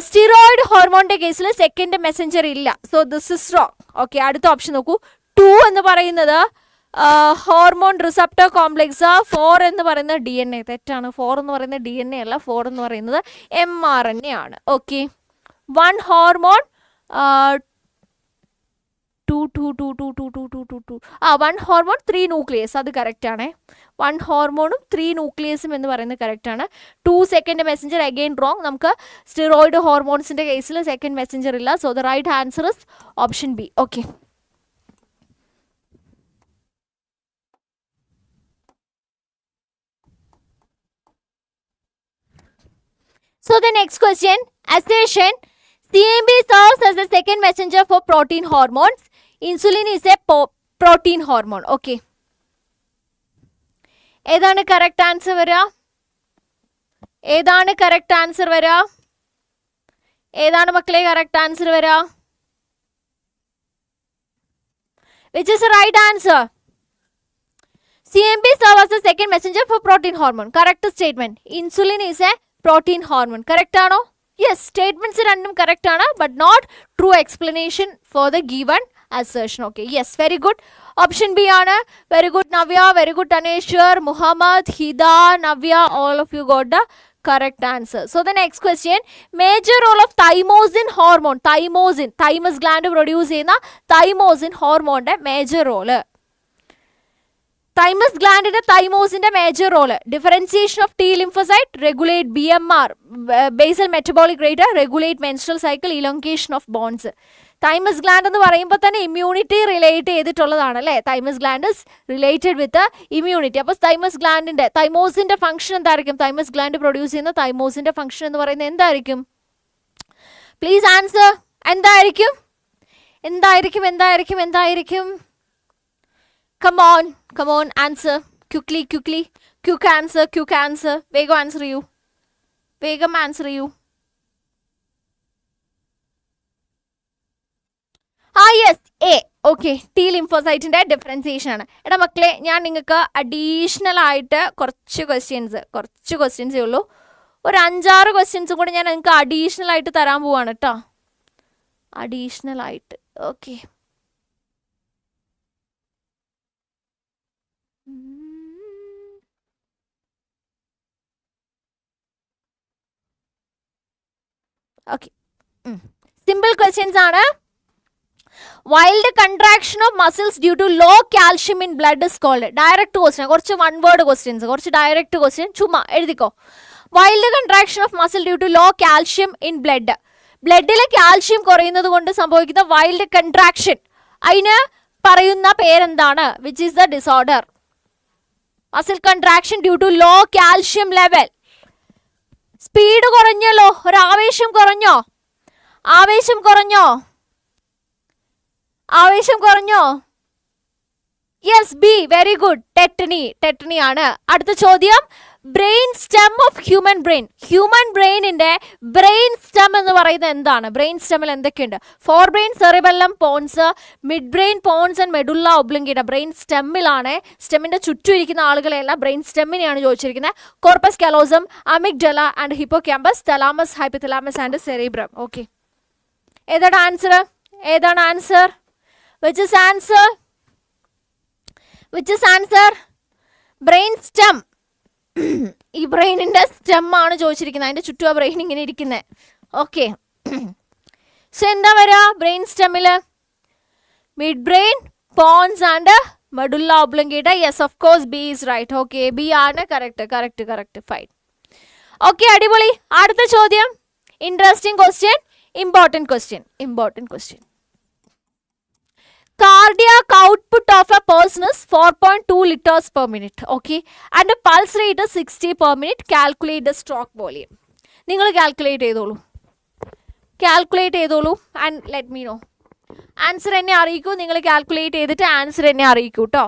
സ്റ്റിറോയിഡ് ഹോർമോണിന്റെ കേസിൽ സെക്കൻഡ് മെസ്സഞ്ചർ ഇല്ല. So this is wrong. Okay, അടുത്ത ഓപ്ഷൻ നോക്കൂ. 2 എന്ന് പറയുന്നത് ഹോർമോൺ റിസപ്റ്റർ കോംപ്ലക്സ്. 4 എന്ന് പറയുന്നത് DNA. തെറ്റാണ്. 4 എന്ന് പറയുന്നത് DNA അല്ല. 4 എന്ന് പറയുന്നത് mRNA ആണ്. Okay, 1 hormone 1 hormone 3 nucleus. അത് കറക്റ്റ് ആണ്. 1 ഹോർമോണും 3 ന്യൂക്ലിയസും എന്ന് പറയുന്നത് കറക്റ്റ് ആണ്. 2 സെക്കൻഡ് മെസ്സഞ്ചർ അഗെയിൻ റോങ്. നമുക്ക് സ്റ്റിറോയിഡ് ഹോർമോൺസിന്റെ കേസിൽ സെക്കൻഡ് മെസ്സഞ്ചർ ഇല്ല. So the right answer is option B. Okay, so the next question, assertion CMB serves as the second messenger for protein hormones. Insulin is a protein hormone. Okay, ഏതാണ് correct answer വരിക? ഏതാണ് correct answer വരിക? ഏതാണ് മക്കളെ correct answer വരിക? Which is the right answer? CMB serves as the second messenger for protein hormone. Correct statement. Insulin is a protein hormone. Correct ആണോ? Yes, statements രണ്ടും correct ആണ്, but not true explanation for the given assertion. Okay, yes, very good. Option B ആണ്. Very good Navya, very good Taneshwar, Muhammad, Hida, Navya, all of you got the correct answer. So the next question, major role of thymosin hormone. Thymosin, thymus gland produce ചെയ്യുന്ന thymosin hormone major role. Thymus gland in the thymosin major role. Differentiation of T lymphocyte, regulate BMR, basal metabolic rate, regulate menstrual cycle, elongation of bonds. Thymus gland എന്ന് പറയുമ്പോൾ തന്നെ immunity relate ചെയ്തിട്ടുള്ളതാണ് അല്ലേ? Thymus gland is related with immunity. അപ്പോൾ thymus ഗ്ലാൻഡിന്റെ തൈമോസിന്റെ function എന്തായിരിക്കും? Thymus gland produce ചെയ്യുന്ന തൈമോസിന്റെ function എന്ന് പറയുന്നത് എന്തായിരിക്കും? Please answer. എന്തായിരിക്കും? എന്തായിരിക്കും? എന്തായിരിക്കും? എന്തായിരിക്കും? Come on, answer. Quickly. Quick answer. Vegam answer you. Yes, A. Okay, T lymphocyte differentiation ആണ്. എടാ മക്കളെ, ഞാൻ നിങ്ങൾക്ക് അഡീഷണൽ ആയിട്ട് കുറച്ച് ക്വസ്റ്റ്യൻസേ ഉള്ളൂ. ഒരു 5-6 ക്വസ്റ്റ്യൻസും കൂടെ ഞാൻ നിങ്ങൾക്ക് അഡീഷണൽ ആയിട്ട് തരാൻ പോവാണ് കേട്ടോ. അഡീഷണൽ ആയിട്ട്. ഓക്കെ, ഓക്കെ, സിമ്പിൾ ക്വസ്റ്റ്യൻസ് ആണ്. Wild contraction of muscles due to low calcium in blood is called. Direct question, കുറച്ച് 1 വേർഡ് ക്വസ്റ്റ്യൻസ്, കുറച്ച് ഡയറക്റ്റ് ക്വസ്റ്റ്യൻ. ചുമ്മാ എഴുതിക്കോ. Wild contraction of muscle due to low calcium in blood. ബ്ലഡിലെ calcium കുറയുന്നത് കൊണ്ട് സംഭവിക്കുന്ന wild contraction, അതിന് പറയുന്ന പേരെന്താണ്? Which is the disorder? Muscle contraction due to low calcium level. Speed കുറഞ്ഞല്ലോ, ഒരു ആവേശം കുറഞ്ഞോ? Yes, B. Very good. Tetany ആണ്. അടുത്ത ചോദ്യം, ബ്രെയിൻ സ്റ്റെം ഓഫ് ഹ്യൂമൻ ബ്രെയിനിന്റെ ബ്രെയിൻ സ്റ്റെം എന്ന് പറയുന്നത് എന്താണ്? ബ്രെയിൻ സ്റ്റെമ്മിൽ എന്തൊക്കെയുണ്ട്? Forebrain, cerebellum, pons, midbrain, pons and medulla oblongata. Brain സ്റ്റെമ്മിലാണ്. സ്റ്റെമ്മിന്റെ ചുറ്റും ഇരിക്കുന്ന ആളുകളെല്ലാം ബ്രെയിൻ സ്റ്റെമ്മിനെയാണ് ചോദിച്ചിരിക്കുന്നത്. Corpus callosum, amygdala and hippocampus, thalamus, hypothalamus and cerebrum. Okay, ഏതാണ് answer? Which is answer? Brain stem. ഈ ബ്രെയിനിന്റെ സ്റ്റെം ആണ് ചോദിച്ചിരിക്കുന്നത്. അതിന്റെ ചുറ്റും ആ ബ്രെയിൻ ഇങ്ങനെ ഇരിക്കുന്നത്. ഓക്കെ, സോ എന്താ വരാ ബ്രെയിൻ സ്റ്റെമ്മില്? Midbrain, pons and medulla oblongata. Yes, of course B is right. Okay, B ആണ് കറക്റ്റ്. ഫൈൻ. ഓക്കെ, അടിപൊളി. അടുത്ത ചോദ്യം, interesting question, important question. Cardiac output of a person is 4.2 liters per minute. Okay, and the pulse rate is 60 per minute. Calculate the stroke volume. നിങ്ങൾ calculate ചെയ്തോളൂ and let me know. Answer എന്നെ അറിയിക്കൂ. നിങ്ങൾ calculate ചെയ്തിട്ട് answer എന്നെ അറിയിക്കൂ കേട്ടോ.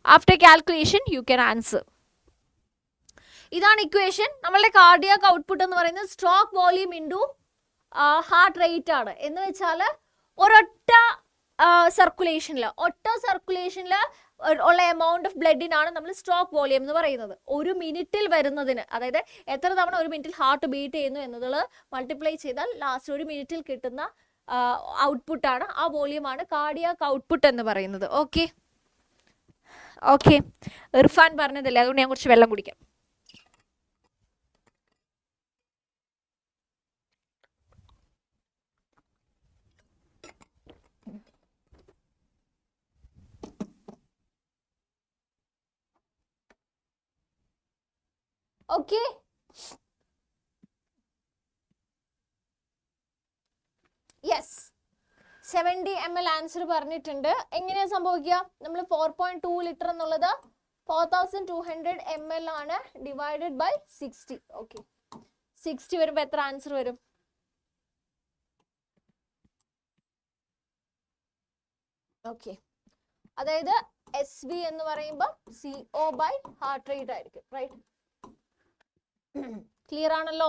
After calculation you can answer. ഇതാണ് ഇക്വേഷൻ. നമ്മളുടെ കാർഡിയാക് ഔട്ട്പുട്ട് എന്ന് പറയുന്നത് stroke volume into heart rate ആണ്. എന്ന് വെച്ചാൽ ഒരൊറ്റ സർക്കുലേഷനിൽ ഒറ്റ സർക്കുലേഷനിൽ ഉള്ള എമൗണ്ട് ഓഫ് ബ്ലഡിനാണ് നമ്മൾ സ്ട്രോക്ക് വോളിയം എന്ന് പറയുന്നത്. ഒരു മിനിറ്റിൽ വരുന്നതിന്, അതായത് എത്ര തവണ ഒരു മിനിറ്റിൽ ഹാർട്ട് ബീറ്റ് ചെയ്യുന്നു എന്നത് മൾട്ടിപ്ലൈ ചെയ്താൽ ലാസ്റ്റ് ഒരു മിനിറ്റിൽ കിട്ടുന്ന ഔട്ട്പുട്ടാണ്, ആ വോളിയമാണ് കാർഡിയാക് ഔട്ട്പുട്ട് എന്ന് പറയുന്നത്. ഓക്കെ ഓക്കെ, ഇർഫാൻ പറഞ്ഞതല്ലേ, അതുകൊണ്ട് ഞാൻ കുറച്ച് വെള്ളം കുടിക്കാം. ഓക്കെ, യെസ് 70 ml ആൻസർ പറഞ്ഞിട്ടുണ്ട്. എങ്ങനെയാ സംഭവിക്കുക? നമ്മൾ 4.2 ലിറ്റർ എന്നുള്ളത് 4200 ml ആണ്, ഡിവൈഡഡ് ബൈ 60. ഓക്കെ, 60 വരുമ്പോൾ എത്ര ആൻസർ വരും? ഓക്കെ, അതായത് SV എന്ന് പറയുമ്പോൾ CO ബൈ ഹാർട്ട് റേറ്റ് ആയിരിക്കും. റൈറ്റ്, ക്ലിയർ ആണല്ലോ?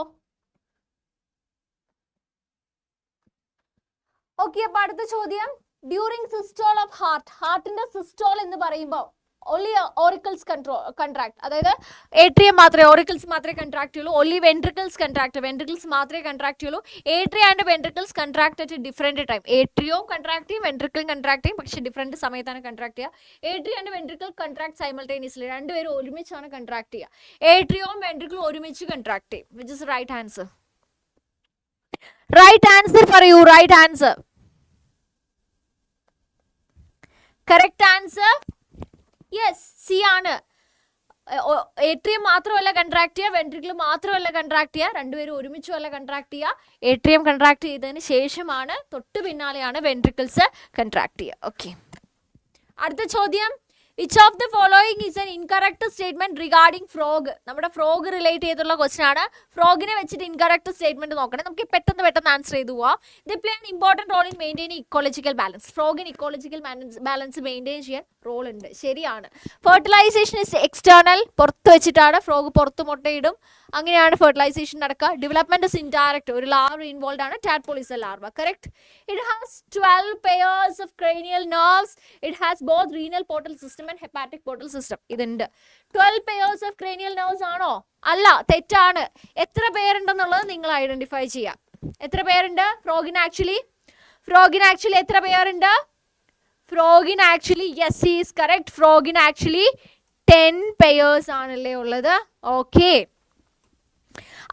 ഓക്കെ, അപ്പൊ അടുത്ത ചോദ്യം, ഡ്യൂറിങ് സിസ്റ്റോൾ ഓഫ് ഹാർട്ടിന്റെ സിസ്റ്റോൾ എന്ന് പറയുമ്പോൾ only auricles contract, അതായത് ഏട്രിയം മാത്രമേ, ഓറിക്കിൾസ് മാത്രമേ കൺട്രാക്ട് ചെയ്യുള്ളൂ. only ventricles contract, വെൻട്രിക്കിൾസ് മാത്രമേ കൺട്രാക്ട് ചെയ്യുള്ളൂ. Atria and ventricles contract at different time. ഏട്രിയവും കൺട്രാക്ട് ചെയ്യും, വെൻട്രിക്കിളും കൺട്രാക്ട് ചെയ്യും, പക്ഷേ ഡിഫറെന്റ് സമയത്താണ് കൺട്രാക്ട് ചെയ്യുക. Atria and ventricle contract simultaneously, രണ്ടുപേരും ഒരുമിച്ചാണ് കൺട്രാക്ട് ചെയ്യുക. ഏട്രിയവും വെൻട്രിക്കിളും ഒരുമിച്ച് കൺട്രാക്ട് ചെയ്യും. Which is right answer? Right answer പറയൂ, right answer. Correct answer yes, C ആണ്. ഏട്രിയം മാത്രമല്ല കൺട്രാക്ട് ചെയ്യുക, വെൻട്രിക്കിൾ മാത്രമല്ല കൺട്രാക്ട് ചെയ്യുക, രണ്ടുപേരും ഒരുമിച്ചുമല്ല കൺട്രാക്ട് ചെയ്യുക. ഏട്രിയം കൺട്രാക്ട് ചെയ്തതിന് ശേഷമാണ്, തൊട്ട് പിന്നാലെയാണ് വെൻട്രിക്കിൾസ് കൺട്രാക്ട് ചെയ്യുക. ഓക്കെ, അടുത്ത ചോദ്യം, which of the following is N incorrect statement regarding frog? നമ്മുടെ ഫ്രോഗ് റിലേറ്റ് ചെയ്തുള്ള ക്വസ്റ്റൻ ആണ്. ഫ്രോഗിനെ വെച്ചിട്ട് ഇൻകറക്റ്റ് സ്റ്റേറ്റ്മെന്റ് നോക്കണം. നമുക്ക് പെട്ടെന്ന് ആൻസർ ചെയ്തു പോവാം. The play an important role in maintaining ecological balance. ഫ്രോഗിന് ഇക്കോളജിക്കൽ ബാലൻസ് മെയിൻറ്റെയിൻ ചെയ്യാൻ റോൾ ഉണ്ട്, ശരിയാണ്. ഫെർട്ടിലൈസേഷൻ ഇസ് എക്സ്റ്റേണൽ, പുറത്ത് വെച്ചിട്ടാണ്, ഫ്രോഗ് പുറത്ത് മുട്ടയിടും, അങ്ങനെയാണ് ഫെർട്ടിലൈസേഷൻ നടക്കുക. ഡെവലപ്മെന്റ് ഇസ് ഇൻഡയറക്റ്റ്, ഒരു ലാർവ ഇൻവോൾവ് ആണ്, tadpole is A larva. Correct. It has 12 pairs of cranial nerves. It has both renal portal system and hepatic portal system. ഇതുണ്ട്. 12 pairs of cranial nerves ആണോ? അല്ല, തെറ്റാണ്. എത്ര പേരുണ്ടെന്നുള്ളത് നിങ്ങൾ identify ചെയ്യാം. എത്ര പേരുണ്ട് ഫ്രോഗിന് ആക്ച്വലി? എത്ര പേരുണ്ട് ഫ്രോഗിന് actually? Yes, he is correct. ഫ്രോഗിന് ആക്ച്വലി 10 pairs ആണല്ലേ ഉള്ളത്. ഓക്കെ,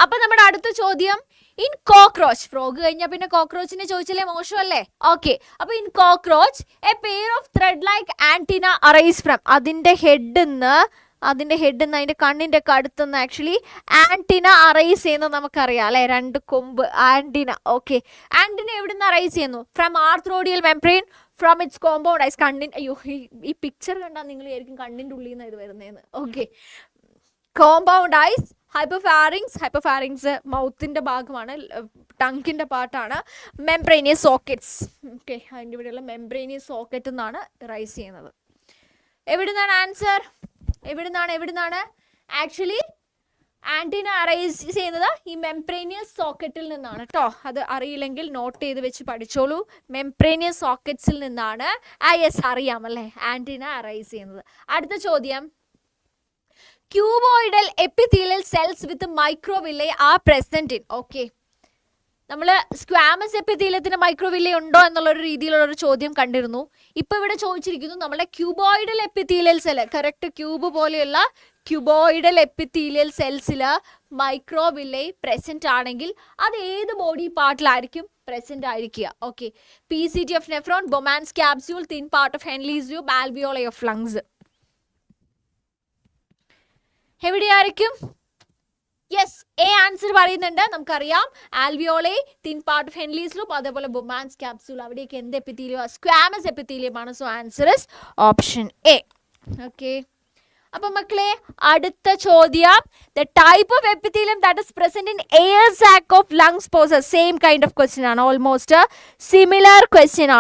അപ്പൊ നമ്മുടെ അടുത്ത ചോദ്യം, ഇൻ കോക്രോച്ച്, ഫ്രോഗ് കഴിഞ്ഞാൽ പിന്നെ കോക്രോച്ചിനെ ചോദിച്ചാലേ മോശമല്ലേ? ഓക്കെ, അപ്പൊ in cockroach A pair of thread like antenna arise from, അതിന്റെ ഹെഡിന്ന് അതിന്റെ കണ്ണിന്റെ ഒക്കെ അടുത്തുനിന്ന് ആക്ച്വലി ആന്റിന അറൈസ് ചെയ്യുന്നത് നമുക്കറിയാം അല്ലെ, 2 കൊമ്പ് ആന്റിന. ഓക്കെ, ആന്റിന എവിടുന്ന് അറൈസ് ചെയ്യുന്നു? From arthrodial membrane, from its compound eyes. അയ്യോ, ഈ പിക്ചർ കണ്ടാൽ നിങ്ങൾ വിചാരിക്കും കണ്ണിന്റെ ഉള്ളിൽ നിന്ന് ഇത് വരുന്നതെന്ന്. ഓക്കെ, കോമ്പൗണ്ട് ഐസ്, ഹൈപ്പോഫാരിങ്സ് മൗത്തിന്റെ ഭാഗമാണ്, ടങ്കിന്റെ പാർട്ടാണ്. Membranous sockets. ഓക്കെ, അതിൻ്റെ ഇവിടെയുള്ള മെംബ്രേനിയസ് സോക്കറ്റ് എന്നാണ് റൈസ് ചെയ്യുന്നത്. എവിടുന്നാണ് ആൻസർ? എവിടുന്നാണ് ആക്ച്വലി ആന്റിന അറൈസ് ചെയ്യുന്നത്? ഈ മെംബ്രേനിയസ് സോക്കറ്റിൽ നിന്നാണ് കേട്ടോ. അത് അറിയില്ലെങ്കിൽ നോട്ട് ചെയ്ത് വെച്ച് പഠിച്ചോളൂ. മെംബ്രേനിയസ് സോക്കറ്റ്സിൽ നിന്നാണ്, യെസ് അറിയാമല്ലേ, ആന്റിന അറൈസ് ചെയ്യുന്നത്. അടുത്ത ചോദ്യം, cuboidal epithelial cells with microvilli are present in. Okay, നമ്മൾ സ്ക്വാമസ് എപ്പിത്തീലിയത്തിന് മൈക്രോവില്ലി ഉണ്ടോ എന്നുള്ളൊരു രീതിയിലുള്ളൊരു ചോദ്യം കണ്ടിരുന്നു. ഇപ്പൊ ഇവിടെ ചോദിച്ചിരിക്കുന്നു നമ്മുടെ cuboidal epithelial cell, correct cube പോലെയുള്ള ക്യൂബോയിഡൽ എപ്പിത്തീലിയൽ സെൽസിൽ മൈക്രോവില്ലി പ്രസന്റ് ആണെങ്കിൽ അത് ഏത് ബോഡി പാർട്ടിലായിരിക്കും പ്രസന്റ് ആയിരിക്കുക? Okay, PCT of nephron, Bowman's capsule, thin part of Henle's tube, alveoli of lungs. എവിടെയായിരിക്കും? യെസ്, എ ആൻസർ പറയുന്നുണ്ട്. നമുക്കറിയാം alveoli, thin part of Henle's loop, അതേപോലെ ബൊമാൻസ് ക്യാപ്സ്യൂൾ, അവിടേക്ക് എന്ത് epithelium? Squamous എപ്പിത്തീലിയമാണ്. So answer is option A. Okay, അപ്പൊ മക്കളെ അടുത്ത ചോദ്യം, the type of epithelium that is present in air sac of lungs possess. Same kind of question ആണ്, almost similar question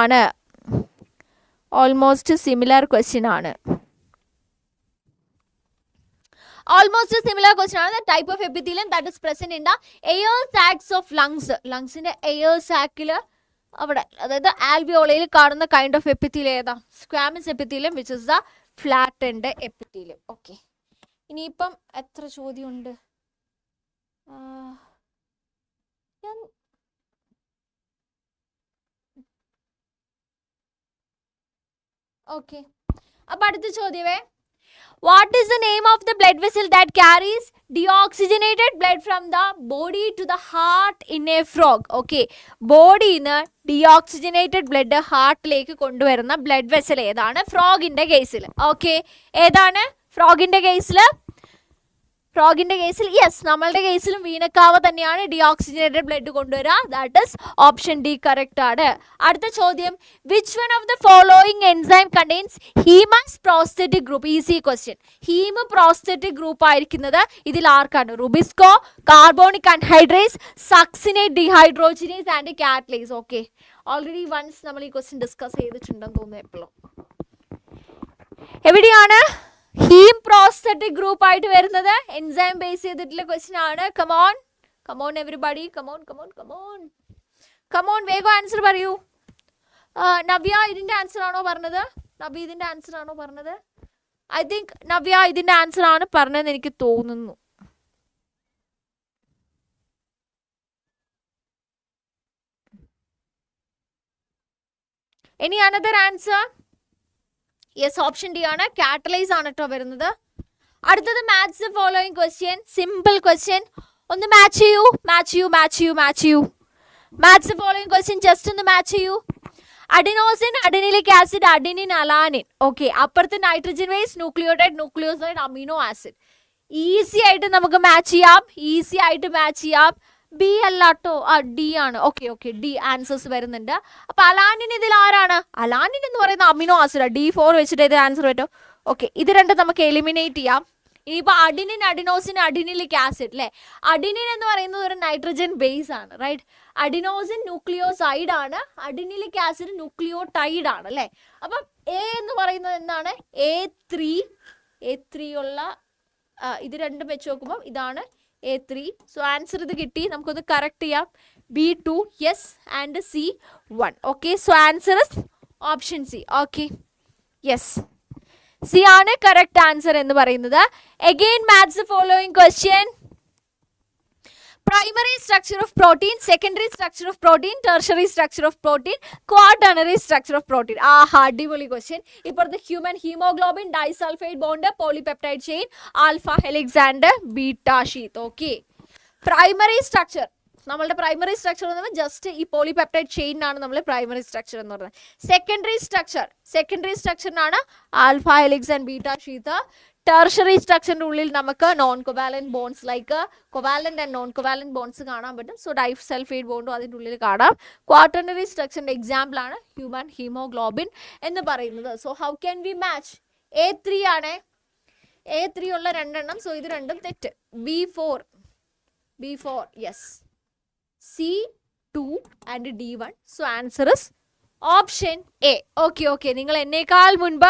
ആണ്. Almost a similar question ആണ്. The type of epithelium that is present in the air sacs of lungs. ലങ്സിന്റെ air സാക്കിൽ അവിടെ, അതായത് ആൽവിയോളയിൽ കാണുന്ന kind of epithelium ഏതാ? Squamous epithelium, which is the flattened epithelium. Okay, ഇനിയിപ്പം എത്ര ചോദ്യമുണ്ട്? ഓക്കെ, അപ്പൊ അടുത്ത ചോദ്യമേ, what is the name of the blood vessel that carries deoxygenated blood from the body to the heart in a frog? Okay, ബോഡിന്ന് deoxygenated blood ഹാർട്ടിലേക്ക് കൊണ്ടുവരുന്ന blood vessel ഏതാണ് ഫ്രോഗിന്റെ കേസിൽ? ഓക്കെ, ഏതാണ് ഫ്രോഗിന്റെ കേസിൽ? ഫ്രോഗിന്റെ കേസിൽ യെസ്, നമ്മളുടെ കേസിലും വീനക്കാവ തന്നെയാണ് ഡിയോക്സിജനേറ്റഡ് ബ്ലഡ് കൊണ്ടുവരിക. That is option D correct ആണ്. അടുത്ത ചോദ്യം, which one of the following enzyme contains haem as prosthetic group? Easy question. Haem prosthetic group ആയിരിക്കുന്നത് ഇതിൽ ആർക്കാണ്? Rubisco, carbonic anhydrase, succinate dehydrogenase and catalase. Okay, already once നമ്മൾ ഈ question discuss ചെയ്തിട്ടുണ്ടെന്ന് തോന്നുന്നു എപ്പോഴും. എവിടെയാണ് ഹീം പ്രോസ്തെറ്റിക് ഗ്രൂപ്പ് ആയിട്ട് വരുന്നത്? എൻസൈം ബേസ് ചെയ്തിട്ടുള്ള ക്വസ്റ്റ്യൻ ആണ്. Come on come on everybody, come on come on come on come on, വേഗം ആൻസർ പറയൂ. നവ്യ ഇതിന്റെ ആൻസർ ആണോ പറഞ്ഞത്? നവ്യ ഇതിന്റെ ആൻസർ ആണോ പറഞ്ഞത്? ഐ തിങ്ക് നവ്യ ഇതിന്റെ ആൻസർ ആണ് പറഞ്ഞതെന്ന് എനിക്ക് തോന്നുന്നു. Any another answer? Yes, option D ആണ്, കാറ്റലൈസ് ആണ് കേട്ടോ വരുന്നത്. അടുത്തത് match the following question, simple question. ഒന്ന് മാച്ച് ചെയ്യൂ, മാച്ച് ചെയ്യൂ, മാച്ച് ചെയ്യൂ, മാച്ച് ചെയ്യൂ. Match the following question, just ഒന്ന് മാച്ച് ചെയ്യൂ. Adenosine, adenylic acid, adenine, alanine. Okay, അപ്പുറത്ത് nitrogen base, nucleotide, nucleoside, amino acid. Easy ആയിട്ട് നമുക്ക് മാച്ച് ചെയ്യാം, ഈസി ആയിട്ട് മാച്ച് ചെയ്യാം. ബി അല്ലാട്ടോ, ഡി ആണ്. ഓക്കെ ഓക്കെ, ഡി ആൻസേഴ്സ് വരുന്നുണ്ട്. അപ്പൊ അലാനിൻ ഇതിൽ ആരാണ്? അലാനിൻ എന്ന് പറയുന്ന അമിനോ ആസിഡ്. D4 വെച്ചിട്ട് ഇത് ആൻസർ പറ്റും. ഓക്കെ, ഇത് രണ്ടും നമുക്ക് എലിമിനേറ്റ് ചെയ്യാം. ഇനിയിപ്പോൾ അഡിനിൻ, അഡിനോസിൻ, അഡിനിലിക് ആസിഡ് അല്ലേ? അഡിനിൻ എന്ന് പറയുന്നത് ഒരു നൈട്രജൻ ബേസ് ആണ്, റൈറ്റ്? അഡിനോസിൻ ന്യൂക്ലിയോസൈഡ് ആണ്, അഡിനിലിക് ആസിഡ് ന്യൂക്ലിയോടൈഡ് ആണ് അല്ലേ? അപ്പം എ എന്ന് പറയുന്നത് എന്താണ്? A3 ഉള്ള ഇത് രണ്ടും വെച്ച് നോക്കുമ്പോൾ ഇതാണ് A3. സോ ആൻസർ ഇത് കിട്ടി. നമുക്കൊന്ന് കറക്റ്റ് ചെയ്യാം. B2 yes and C1. Okay, so answer is option C. Okay, yes, C ആണ് കറക്റ്റ് ആൻസർ എന്ന് പറയുന്നത്. Again match the following question. Primary structure of protein, secondary structure of protein, tertiary structure of protein, quaternary structure of protein. അടിപൊളി question. ഇപ്പോഴത്തെ human haemoglobin, disulphide bond, polypeptide chain, alpha helix and beta sheath. Okay, primary structure, നമ്മളുടെ primary structure എന്ന് പറയുമ്പോൾ just ഈ polypeptide ചെയിനാണ് നമ്മൾ primary structure എന്ന് പറയുന്നത്. Secondary സ്ട്രക്ചറിനാണ് alpha helix and beta sheet. Tertiary സ്ട്രക്ചറിന്റെ ഉള്ളിൽ നമുക്ക് non covalent bonds like covalent and non covalent bonds കാണാൻ പറ്റും. സോ ഡൈസൾഫൈഡ് ബോണ്ടും അതിൻ്റെ ഉള്ളിൽ കാണാം. ക്വാട്ടർണറി സ്ട്രക്ചറിന്റെ എക്സാമ്പിൾ ആണ് ഹ്യൂമൻ ഹീമോഗ്ലോബിൻ എന്ന് പറയുന്നത്. So how can we match? A3 ആണ്, A3 ഉള്ള രണ്ടെണ്ണം. സോ ഇത് രണ്ടും തെറ്റ്. B4 yes, C2 and D1. So answer is option A. Okay okay, നിങ്ങൾ എന്നേക്കാൾ മുൻപ്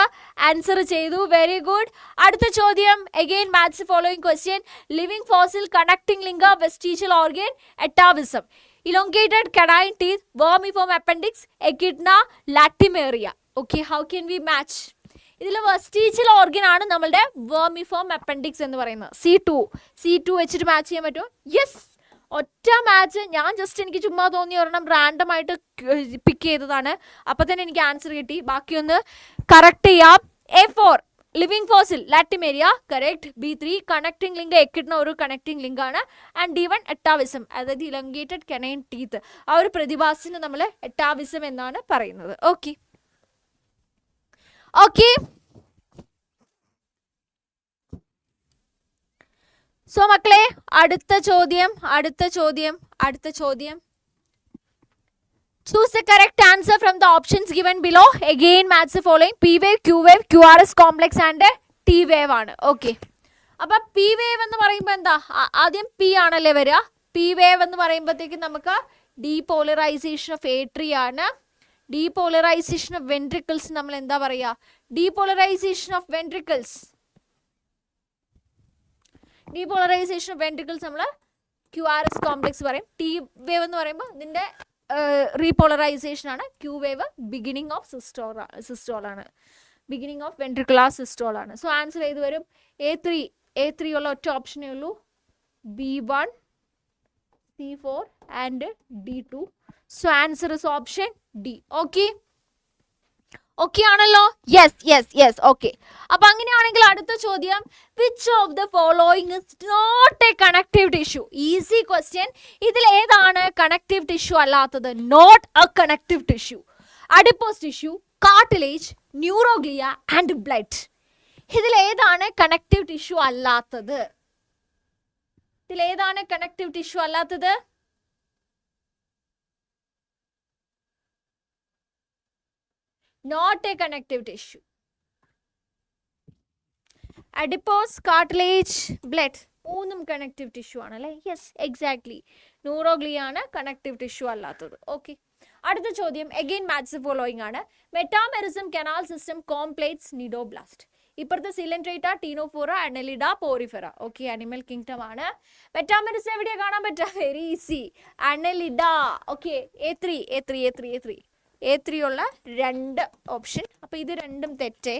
ആൻസർ ചെയ്തു. Very good. അടുത്ത ചോദ്യം, again match following question. Living fossil, connecting link, vestigial organ, atavism, elongated canine teeth, vermiform appendix, echidna, latimeria. Okay, how can we match? ഇതിൽ vestigial organ ആണ് നമ്മളുടെ vermiform appendix എന്ന് പറയുന്നത്. C2 വെച്ചിട്ട് match ചെയ്യാൻ പറ്റുമോ? യെസ്, ഒറ്റ മാച്ച്. ഞാൻ ജസ്റ്റ് എനിക്ക് ചുമ്മാ തോന്നി ഒരെണ്ണം റാൻഡം ആയിട്ട് പിക്ക് ചെയ്തതാണ്. അപ്പം തന്നെ എനിക്ക് ആൻസർ കിട്ടി. ബാക്കിയൊന്ന് കറക്റ്റ് ചെയ്യാം. A4 living fossil, Latimeria correct. B3 connecting link, echidna ഒരു കണക്ടിംഗ് ലിങ്ക് ആണ്. ആൻഡ് D1 എട്ടാവിസം, അതായത് ഇലങ്കേറ്റഡ് കനൈൻ ടീത്ത്. ആ ഒരു പ്രതിഭാസത്തിന് നമ്മൾ എട്ടാവിസം എന്നാണ് പറയുന്നത്. ഓക്കെ ഓക്കെ, സോ മക്കളെ, അടുത്ത ചോദ്യം. Choose the correct answer from the options given below. Again match the following. P wave, Q wave, QRS complex and T wave ആണ്. ഓക്കെ, അപ്പൊ P wave എന്ന് പറയുമ്പോൾ എന്താ? ആദ്യം P ആണല്ലേ വരിക. P wave എന്ന് പറയുമ്പോഴത്തേക്ക് നമുക്ക് ഡീപോളറൈസേഷൻ ഓഫ് A3 ആണ്. ഡീപോളറൈസേഷൻ ഓഫ് വെൻട്രിക്കിൾസ് നമ്മൾ എന്താ പറയുക? ഡീപോളറൈസേഷൻ ഓഫ് വെൻട്രിക്കിൾസ് നമ്മൾ QRS കോംപ്ലക്സ് പറയും. T വേവ് എന്ന് പറയുമ്പോൾ ഇതിൻ്റെ repolarization ആണ്. Q wave beginning of systole ആണ്. Beginning of ventricular systole ആണ്. So answer ഏത് വരും? A3 ഉള്ള ഒറ്റ ഓപ്ഷനേ ഉള്ളൂ. B1, C4 and D2. So answer is option D. Okay. Okay ആണല്ലോ? Yes. Okay. അപ്പോൾ അങ്ങനെയാണെങ്കിൽ അടുത്ത ചോദ്യം, which of the following is not a connective tissue? Easy question. ഇതിൽ ഏതാണ് connective tissue അല്ലാത്തത്? Not a connective tissue. Adipose tissue, cartilage, neuroglia and blood. ഇതിൽ ഏതാണ് connective tissue അല്ലാത്തത്? ഇതിൽ ഏതാണ് connective tissue അല്ലാത്തത്? Not a connective tissue. Adipose, cartilage, blood. മൂന്നും connective tissue ആണല്ലേ? Yes, exactly. Neuroglia ആണ് connective tissue അല്ലാത്തത്. Okay. അടുത്ത ചോദ്യം, again match the following ആണ്. Metamerism canal system completes nidoblast. ഇപ്പുറത്തെ Coelenterata, Ctenophora, Annelida, Porifera. Okay, animal kingdom ആണ്. Metamerism എവിടെയാ കാണാൻ പറ്റുക? Very easy, annelida. Okay, A3 ഉള്ള രണ്ട് ഓപ്ഷൻ. അപ്പോൾ ഇത് രണ്ടും തെറ്റേ.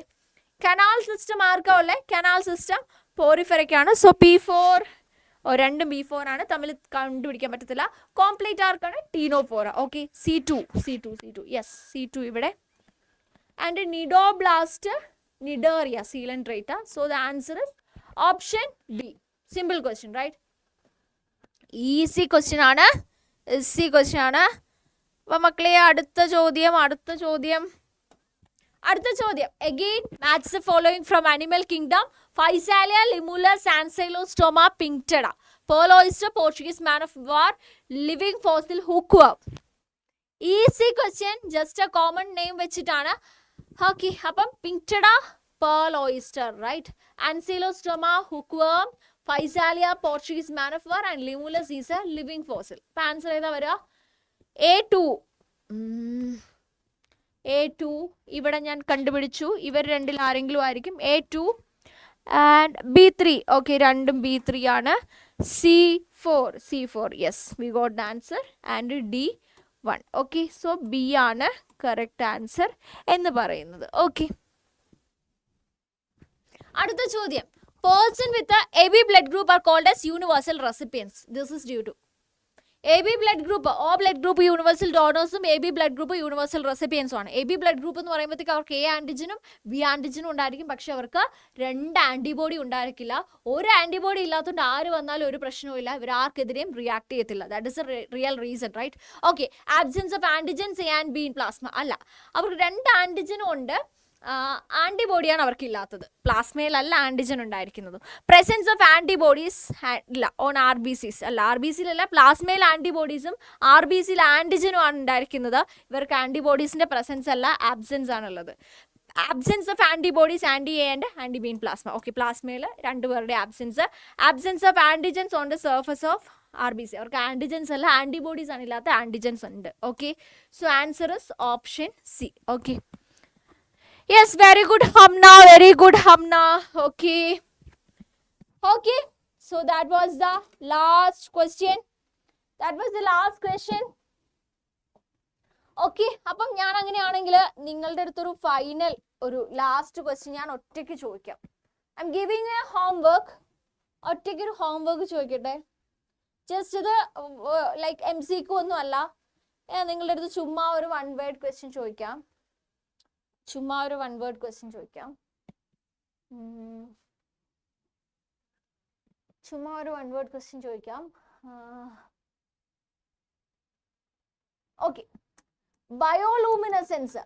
കനാൽ സിസ്റ്റം ആർക്കാ ഉള്ളത്? Canal system പോറിഫെറയ്ക്കാണ്. സോ P4 രണ്ടും B4 ആണ്, തമ്മിൽ കണ്ടുപിടിക്കാൻ പറ്റത്തില്ല. കോംപ്ലീറ്റ് ആർക്കാണ്? Ctenophora. Okay, C2. Yes, C2 ഇവിടെ. And cnidoblast, Cnidaria, Coelenterata. So the answer is option B. Simple question, right? Easy question ആണ്. അപ്പോൾ മക്കളെ അടുത്ത ചോദ്യം. Again, match the following from animal kingdom. Physalia, Limulus, Ancylostoma, Pinctada. Pearl oyster, Portuguese man of war, living fossil, hookworm. Easy question, just a common name വെച്ചിട്ടാണ്. Okay, അപ്പം Pinctada, pearl oyster, right? Ancylostoma, hookworm, Physalia, Portuguese man of war, and Limulus is a living fossil. അപ്പം answer ഏതാ വരിക? A2 ഇവിടെ ഞാൻ കണ്ടുപിടിച്ചു. ഇവർ രണ്ടിൽ ആരെങ്കിലും ആയിരിക്കും. A2 and B3. ഓക്കെ, രണ്ടും B3 ആണ്. C4. Yes, we got the answer. And D1. Okay, so B ആണ് കറക്റ്റ് ആൻസർ എന്ന് പറയുന്നത്. ഓക്കെ, അടുത്ത ചോദ്യം. Person with the AB blood group are called as universal recipients. This is due to AB blood group, O blood group universal donors, AB blood group universal recipients ആണ്. AB blood group എന്ന് പറയുമ്പോഴത്തേക്ക് അവർക്ക് A ആൻറ്റിജനും B ആൻറ്റിജനും ഉണ്ടായിരിക്കും, പക്ഷെ അവർക്ക് രണ്ട് antibody ഉണ്ടായിരിക്കില്ല. ഒരു ആൻറ്റിബോഡി ഇല്ലാത്തതുകൊണ്ട് ആര് വന്നാലും ഒരു പ്രശ്നവും ഇല്ല, ഇവർ ആർക്കെതിരെയും റിയാക്ട് ചെയ്യത്തില്ല. That is a real reason, right? Okay, absence of antigens A and B in plasma അല്ല, അവർക്ക് രണ്ട് ആൻറ്റിജനും ഉണ്ട്, ആൻറ്റിബോഡിയാണ് അവർക്ക് ഇല്ലാത്തത്. പ്ലാസ്മയിലല്ല ആൻറ്റിജൻ ഉണ്ടായിരിക്കുന്നത്. പ്രസൻസ് ഓഫ് ആൻറ്റിബോഡീസ് ഇല്ല ഓൺ RBCs അല്ല, RBCയിലല്ല, പ്ലാസ്മയിൽ ആൻറ്റിബോഡീസും RBCയിൽ ആൻറ്റിജനും ആണ് ഉണ്ടായിരിക്കുന്നത്. ഇവർക്ക് ആൻറ്റിബോഡീസിൻ്റെ പ്രസൻസ് അല്ല, ആബ്സെൻസ് ആണുള്ളത്. Absence of antibodies anti A and anti B in plasma. Okay, പ്ലാസ്മയിൽ രണ്ടുപേരുടെ absence of antigens on the surface of RBC. അവർക്ക് ആൻറ്റിജൻസ് അല്ല, ആൻറ്റിബോഡീസ് ആണ് ഇല്ലാത്ത, ആൻറ്റിജൻസ് ഉണ്ട്. Okay, so answer is option C. Okay, yes, very good Hamna. Okay, so that was the last question. Okay, അപ്പം ഞാൻ അങ്ങനെയാണെങ്കിൽ നിങ്ങളുടെ അടുത്തൊരു ഫൈനൽ ഒരു ലാസ്റ്റ് ക്വസ്റ്റ്യൻ ഞാൻ ഒറ്റയ്ക്ക് ചോദിക്കാം. I'm giving a homework. ഒറ്റയ്ക്കൊരു ഹോംവർക്ക് ചോദിക്കട്ടെ. ജസ്റ്റ് ഇത് ലൈക്ക് MCQ ഒന്നും അല്ല, നിങ്ങളുടെ അടുത്ത് ചുമ്മാ ഒരു വൺ വേർഡ് ക്വസ്റ്റ്യൻ ചോദിക്കാം. ഓക്കെ, ബയോലൂമിനസെൻസ്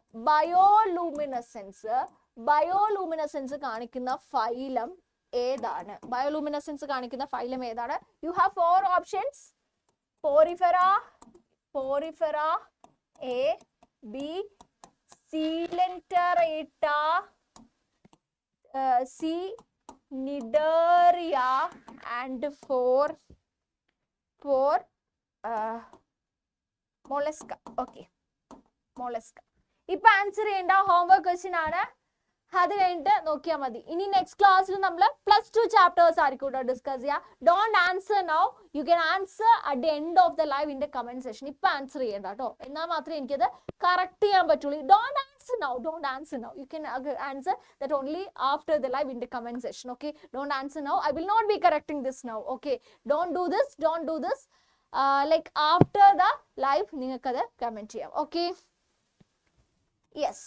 കാണിക്കുന്ന ഫൈലം ഏതാണ്? You have 4 options. Porifera, A, B, Coelenterata, C, Nidaria, and 4 mollusca. Okay, mollusca. ഇപ്പൊ ആൻസർ ചെയ്യേണ്ട ഹോംവർക്ക് ക്വസ്റ്റ്യൻ ആണ്. അത് കഴിഞ്ഞിട്ട് നോക്കിയാൽ മതി. ഇനി നെക്സ്റ്റ് ക്ലാസ്സിൽ നമ്മൾ +2 ചാപ്റ്റേഴ്സ് ആയിരിക്കും കേട്ടോ ഡിസ്കസ് ചെയ്യുക. Don't answer now, you can answer at the end of the live in the comment session. ഇപ്പൊ ആൻസർ ചെയ്യണ്ട കേട്ടോ, എന്നാൽ മാത്രമേ എനിക്കത് കറക്റ്റ് ചെയ്യാൻ പറ്റുള്ളൂ. Don't answer now, you can answer that only after the live in the comment session. Okay, don't answer now, I will not be correcting this now. Okay, don't do this like after the live നിങ്ങൾക്കത് comment ചെയ്യാം. Okay, yes.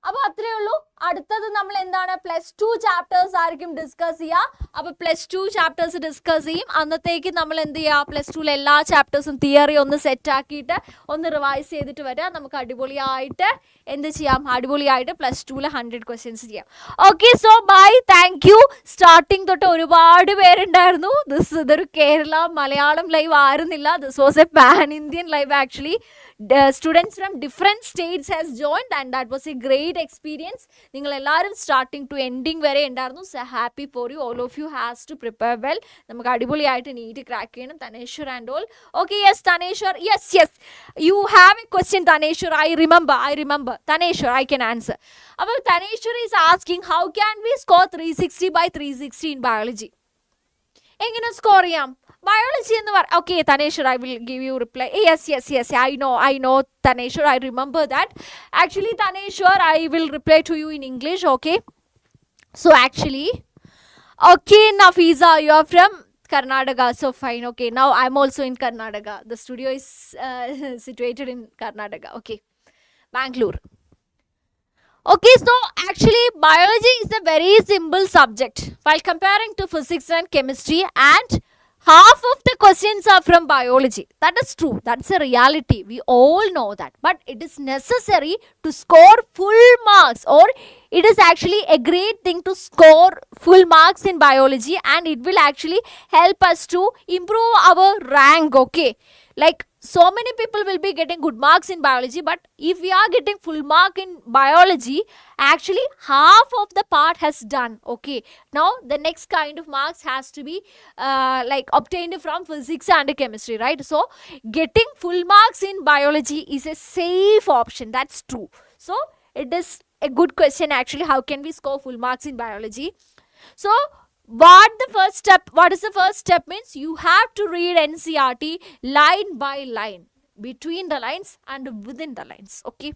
അപ്പൊ അത്രേ ഉള്ളൂ. അടുത്തത് നമ്മൾ എന്താണ് +2 chapters ആയിരിക്കും discuss ചെയ്യുക. അപ്പൊ +2 ചാപ്റ്റേഴ്സ് ഡിസ്കസ് ചെയ്യും. അന്നത്തേക്ക് നമ്മൾ എന്ത് ചെയ്യുക, +2 എല്ലാ ചാപ്റ്റേഴ്സും തിയറി ഒന്ന് സെറ്റ് ആക്കിയിട്ട് ഒന്ന് റിവൈസ് ചെയ്തിട്ട് വരാം. നമുക്ക് അടിപൊളിയായിട്ട് എന്ത് ചെയ്യാം, അടിപൊളിയായിട്ട് +2 100 ക്വസ്റ്റ്യൻസ് ചെയ്യാം. Okay, so bye, thank you. Starting തൊട്ട് ഒരുപാട് പേരുണ്ടായിരുന്നു. ഇതൊരു കേരള മലയാളം ലൈവ് ആയിരുന്നില്ല. This was a pan Indian live actually. Students from different states has joined and that was a great experience. നിങ്ങൾ എല്ലാവരും സ്റ്റാർട്ടിങ് ടു എൻഡിങ് വരെ ഉണ്ടായിരുന്നു. So happy for you, all of you has to prepare well. നമുക്ക് അടിപൊളിയായിട്ട് NEET crack ചെയ്യണം. Thaneshwar and all. Okay, yes Thaneshwar, yes you have a question Thaneshwar. I remember Thaneshwar, I can answer. അപ്പോൾ Thaneshwar is asking how can we score 360/360 in biology. എങ്ങനെ score ചെയ്യാം biology എന്ന് പറ. Okay Thaneshwar, I will give you reply. Yes I know Thaneshwar, I remember that. Actually തനേശ്വർ, I will reply to you in English. Okay, so actually, okay Nafiza, you are from Karnataka, so fine. Okay, now I'm also in Karnataka. The studio is situated in Karnataka. Okay, Bangalore. Okay, so actually biology is a very simple subject while comparing to physics and chemistry, and half of the questions are from biology. That is true, that's a reality, we all know that. But it is necessary to score full marks, or it is actually a great thing to score full marks in biology, and it will actually help us to improve our rank. Okay, like so many people will be getting good marks in biology, but if we are getting full mark in biology, actually half of the part has done. Okay, now the next kind of marks has to be like obtained from physics and chemistry, right? So getting full marks in biology is a safe option, that's true. So it is a good question actually, how can we score full marks in biology? So what is the first step means, you have to read NCERT line by line, between the lines and within the lines. Okay,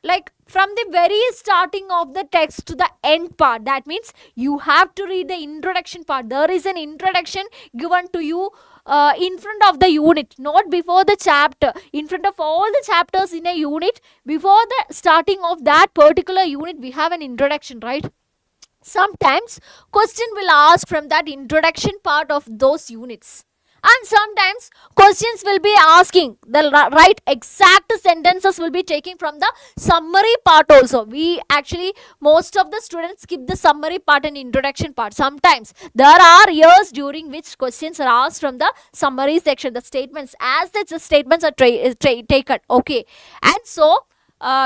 like from the very starting of the text to the end part, that means you have to read the introduction part. There is an introduction given to you in front of the unit, not before the chapter. In front of all the chapters in a unit, before the starting of that particular unit, we have an introduction, right? Sometimes question will ask from that introduction part of those units, and sometimes questions will be asking the right exact sentences will be taking from the summary part also. We actually, most of the students skip the summary part and introduction part. Sometimes there are years during which questions are asked from the summary section, the statements, as the statements are taken. Okay, and so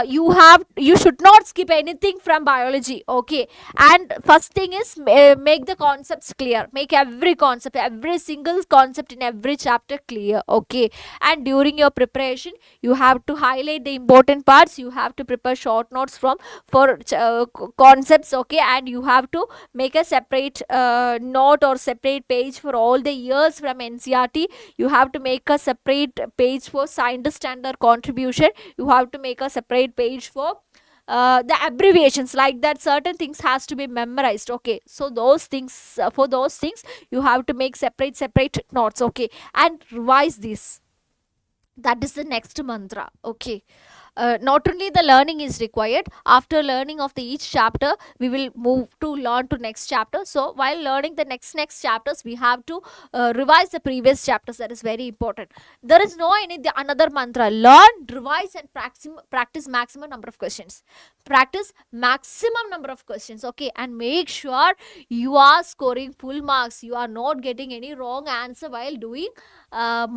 you should not skip anything from biology. Okay, and first thing is make the concepts clear, make every concept, every single concept in every chapter clear. Okay, and during your preparation you have to highlight the important parts, you have to prepare short notes for concepts. Okay, and you have to make a separate note or separate page for all the years from NCERT. You have to make a separate page for scientist and their contribution. You have to make a separate page for the abbreviations, like that certain things has to be memorized. Okay, so those things, for those things you have to make separate notes. Okay, and revise this. That is the next mantra. Okay, not only the learning is required, after learning of the each chapter we will move to learn to next chapter. So while learning the next chapters, we have to revise the previous chapters. That is very important. There is no another mantra. Learn, revise and practice maximum number of questions. Practice maximum number of questions. Okay, and make sure you are scoring full marks, you are not getting any wrong answer while doing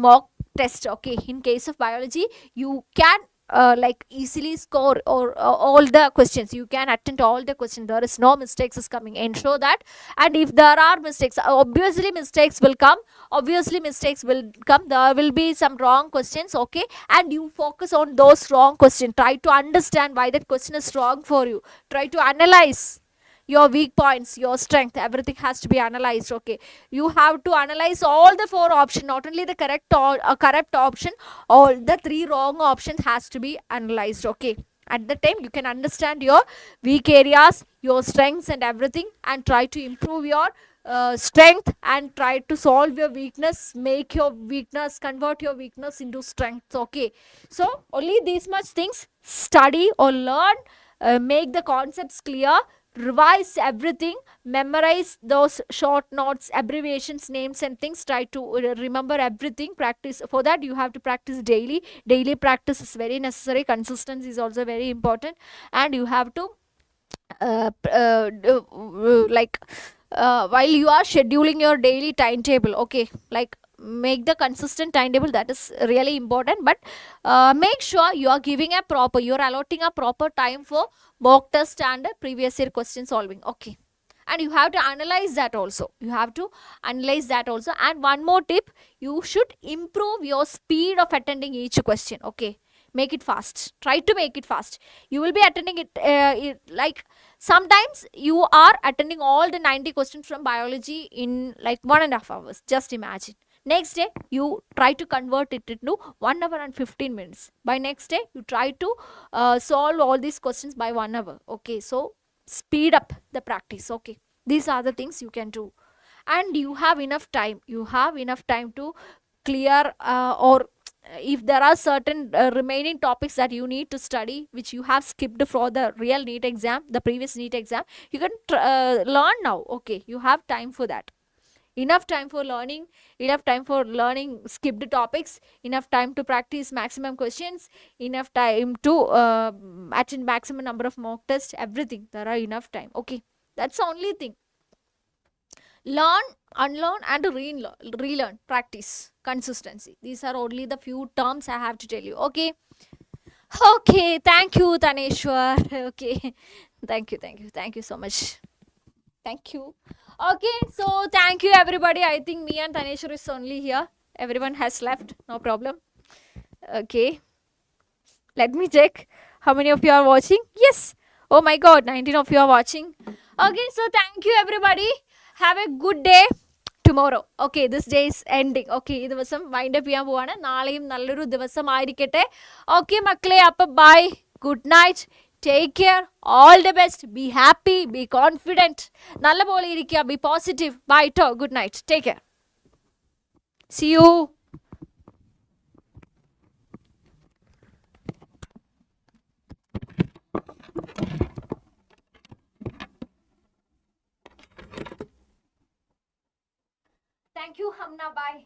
mock test. Okay, in case of biology you can like easily score or all the questions. You can attempt all the questions. There is no mistakes is coming. Ensure that. And if there are mistakes, obviously mistakes will come. Obviously mistakes will come. There will be some wrong questions. Okay, and you focus on those wrong questions. Try to understand why that question is wrong for you. Try to analyze your weak points, your strength, everything has to be analyzed. Okay, you have to analyze all the four options, not only the correct or correct option, all the three wrong options has to be analyzed. Okay, at the time you can understand your weak areas, your strengths and everything, and try to improve your strength, and try to solve your weakness, make your weakness, convert your weakness into strength. Okay, so only these much things: study or learn, make the concepts clear, revise everything, memorize those short notes, abbreviations, names and things. Try to remember everything. Practice. For that you have to practice daily. Daily practice is very necessary. Consistency is also very important. And you have to like while you are scheduling your daily timetable, okay, like make the consistent timetable. That is really important. But make sure you are giving a proper, you are allotting a proper time for mock test and previous year question solving. Okay, and you have to analyze that also. You have to analyze that also. And one more tip: you should improve your speed of attending each question. Okay, make it fast. Try to make it fast. You will be attending it, like sometimes you are attending all the 90 questions from biology in like 1.5 hours. Just imagine. Next day you try to convert it into 1 hour and 15 minutes. By next day you try to solve all these questions by 1 hour. Okay, so speed up the practice. Okay, these are the things you can do. And you have enough time. You have enough time to clear, or if there are certain remaining topics that you need to study, which you have skipped for the real NEET exam, the previous NEET exam, you can learn now. Okay, you have time for that. Enough time for learning, enough time for learning skipped topics, enough time to practice maximum questions, enough time to attend maximum number of mock tests, everything. There are enough time. Okay, that's the only thing. Learn, unlearn and relearn. Practice, consistency. These are only the few terms I have to tell you. Okay, okay, thank you Taneshwar. Okay, thank you so much. Thank you. Okay, so thank you everybody. I think me and Taneshwar is only here. Everyone has left. No problem. Okay, let me check how many of you are watching. Yes. Oh my god, 19 of you are watching. Okay, so thank you everybody. Have a good day tomorrow. Okay, this day is ending. Okay, ഈ ദിവസം wind up ചെയ്യാൻ പോവാണ്. നാളെയും നല്ലൊരു ദിവസമായിരിക്കട്ടെ. Okay മക്കളെ, അപ്പം bye, good night, take care, all the best, be happy, be confident, നല്ല പോലെ ഇരിക്കുക, ബി പോസിറ്റീവ്. ബൈ ടോ, good night, take care, see you. Thank you, Hamna. Bye.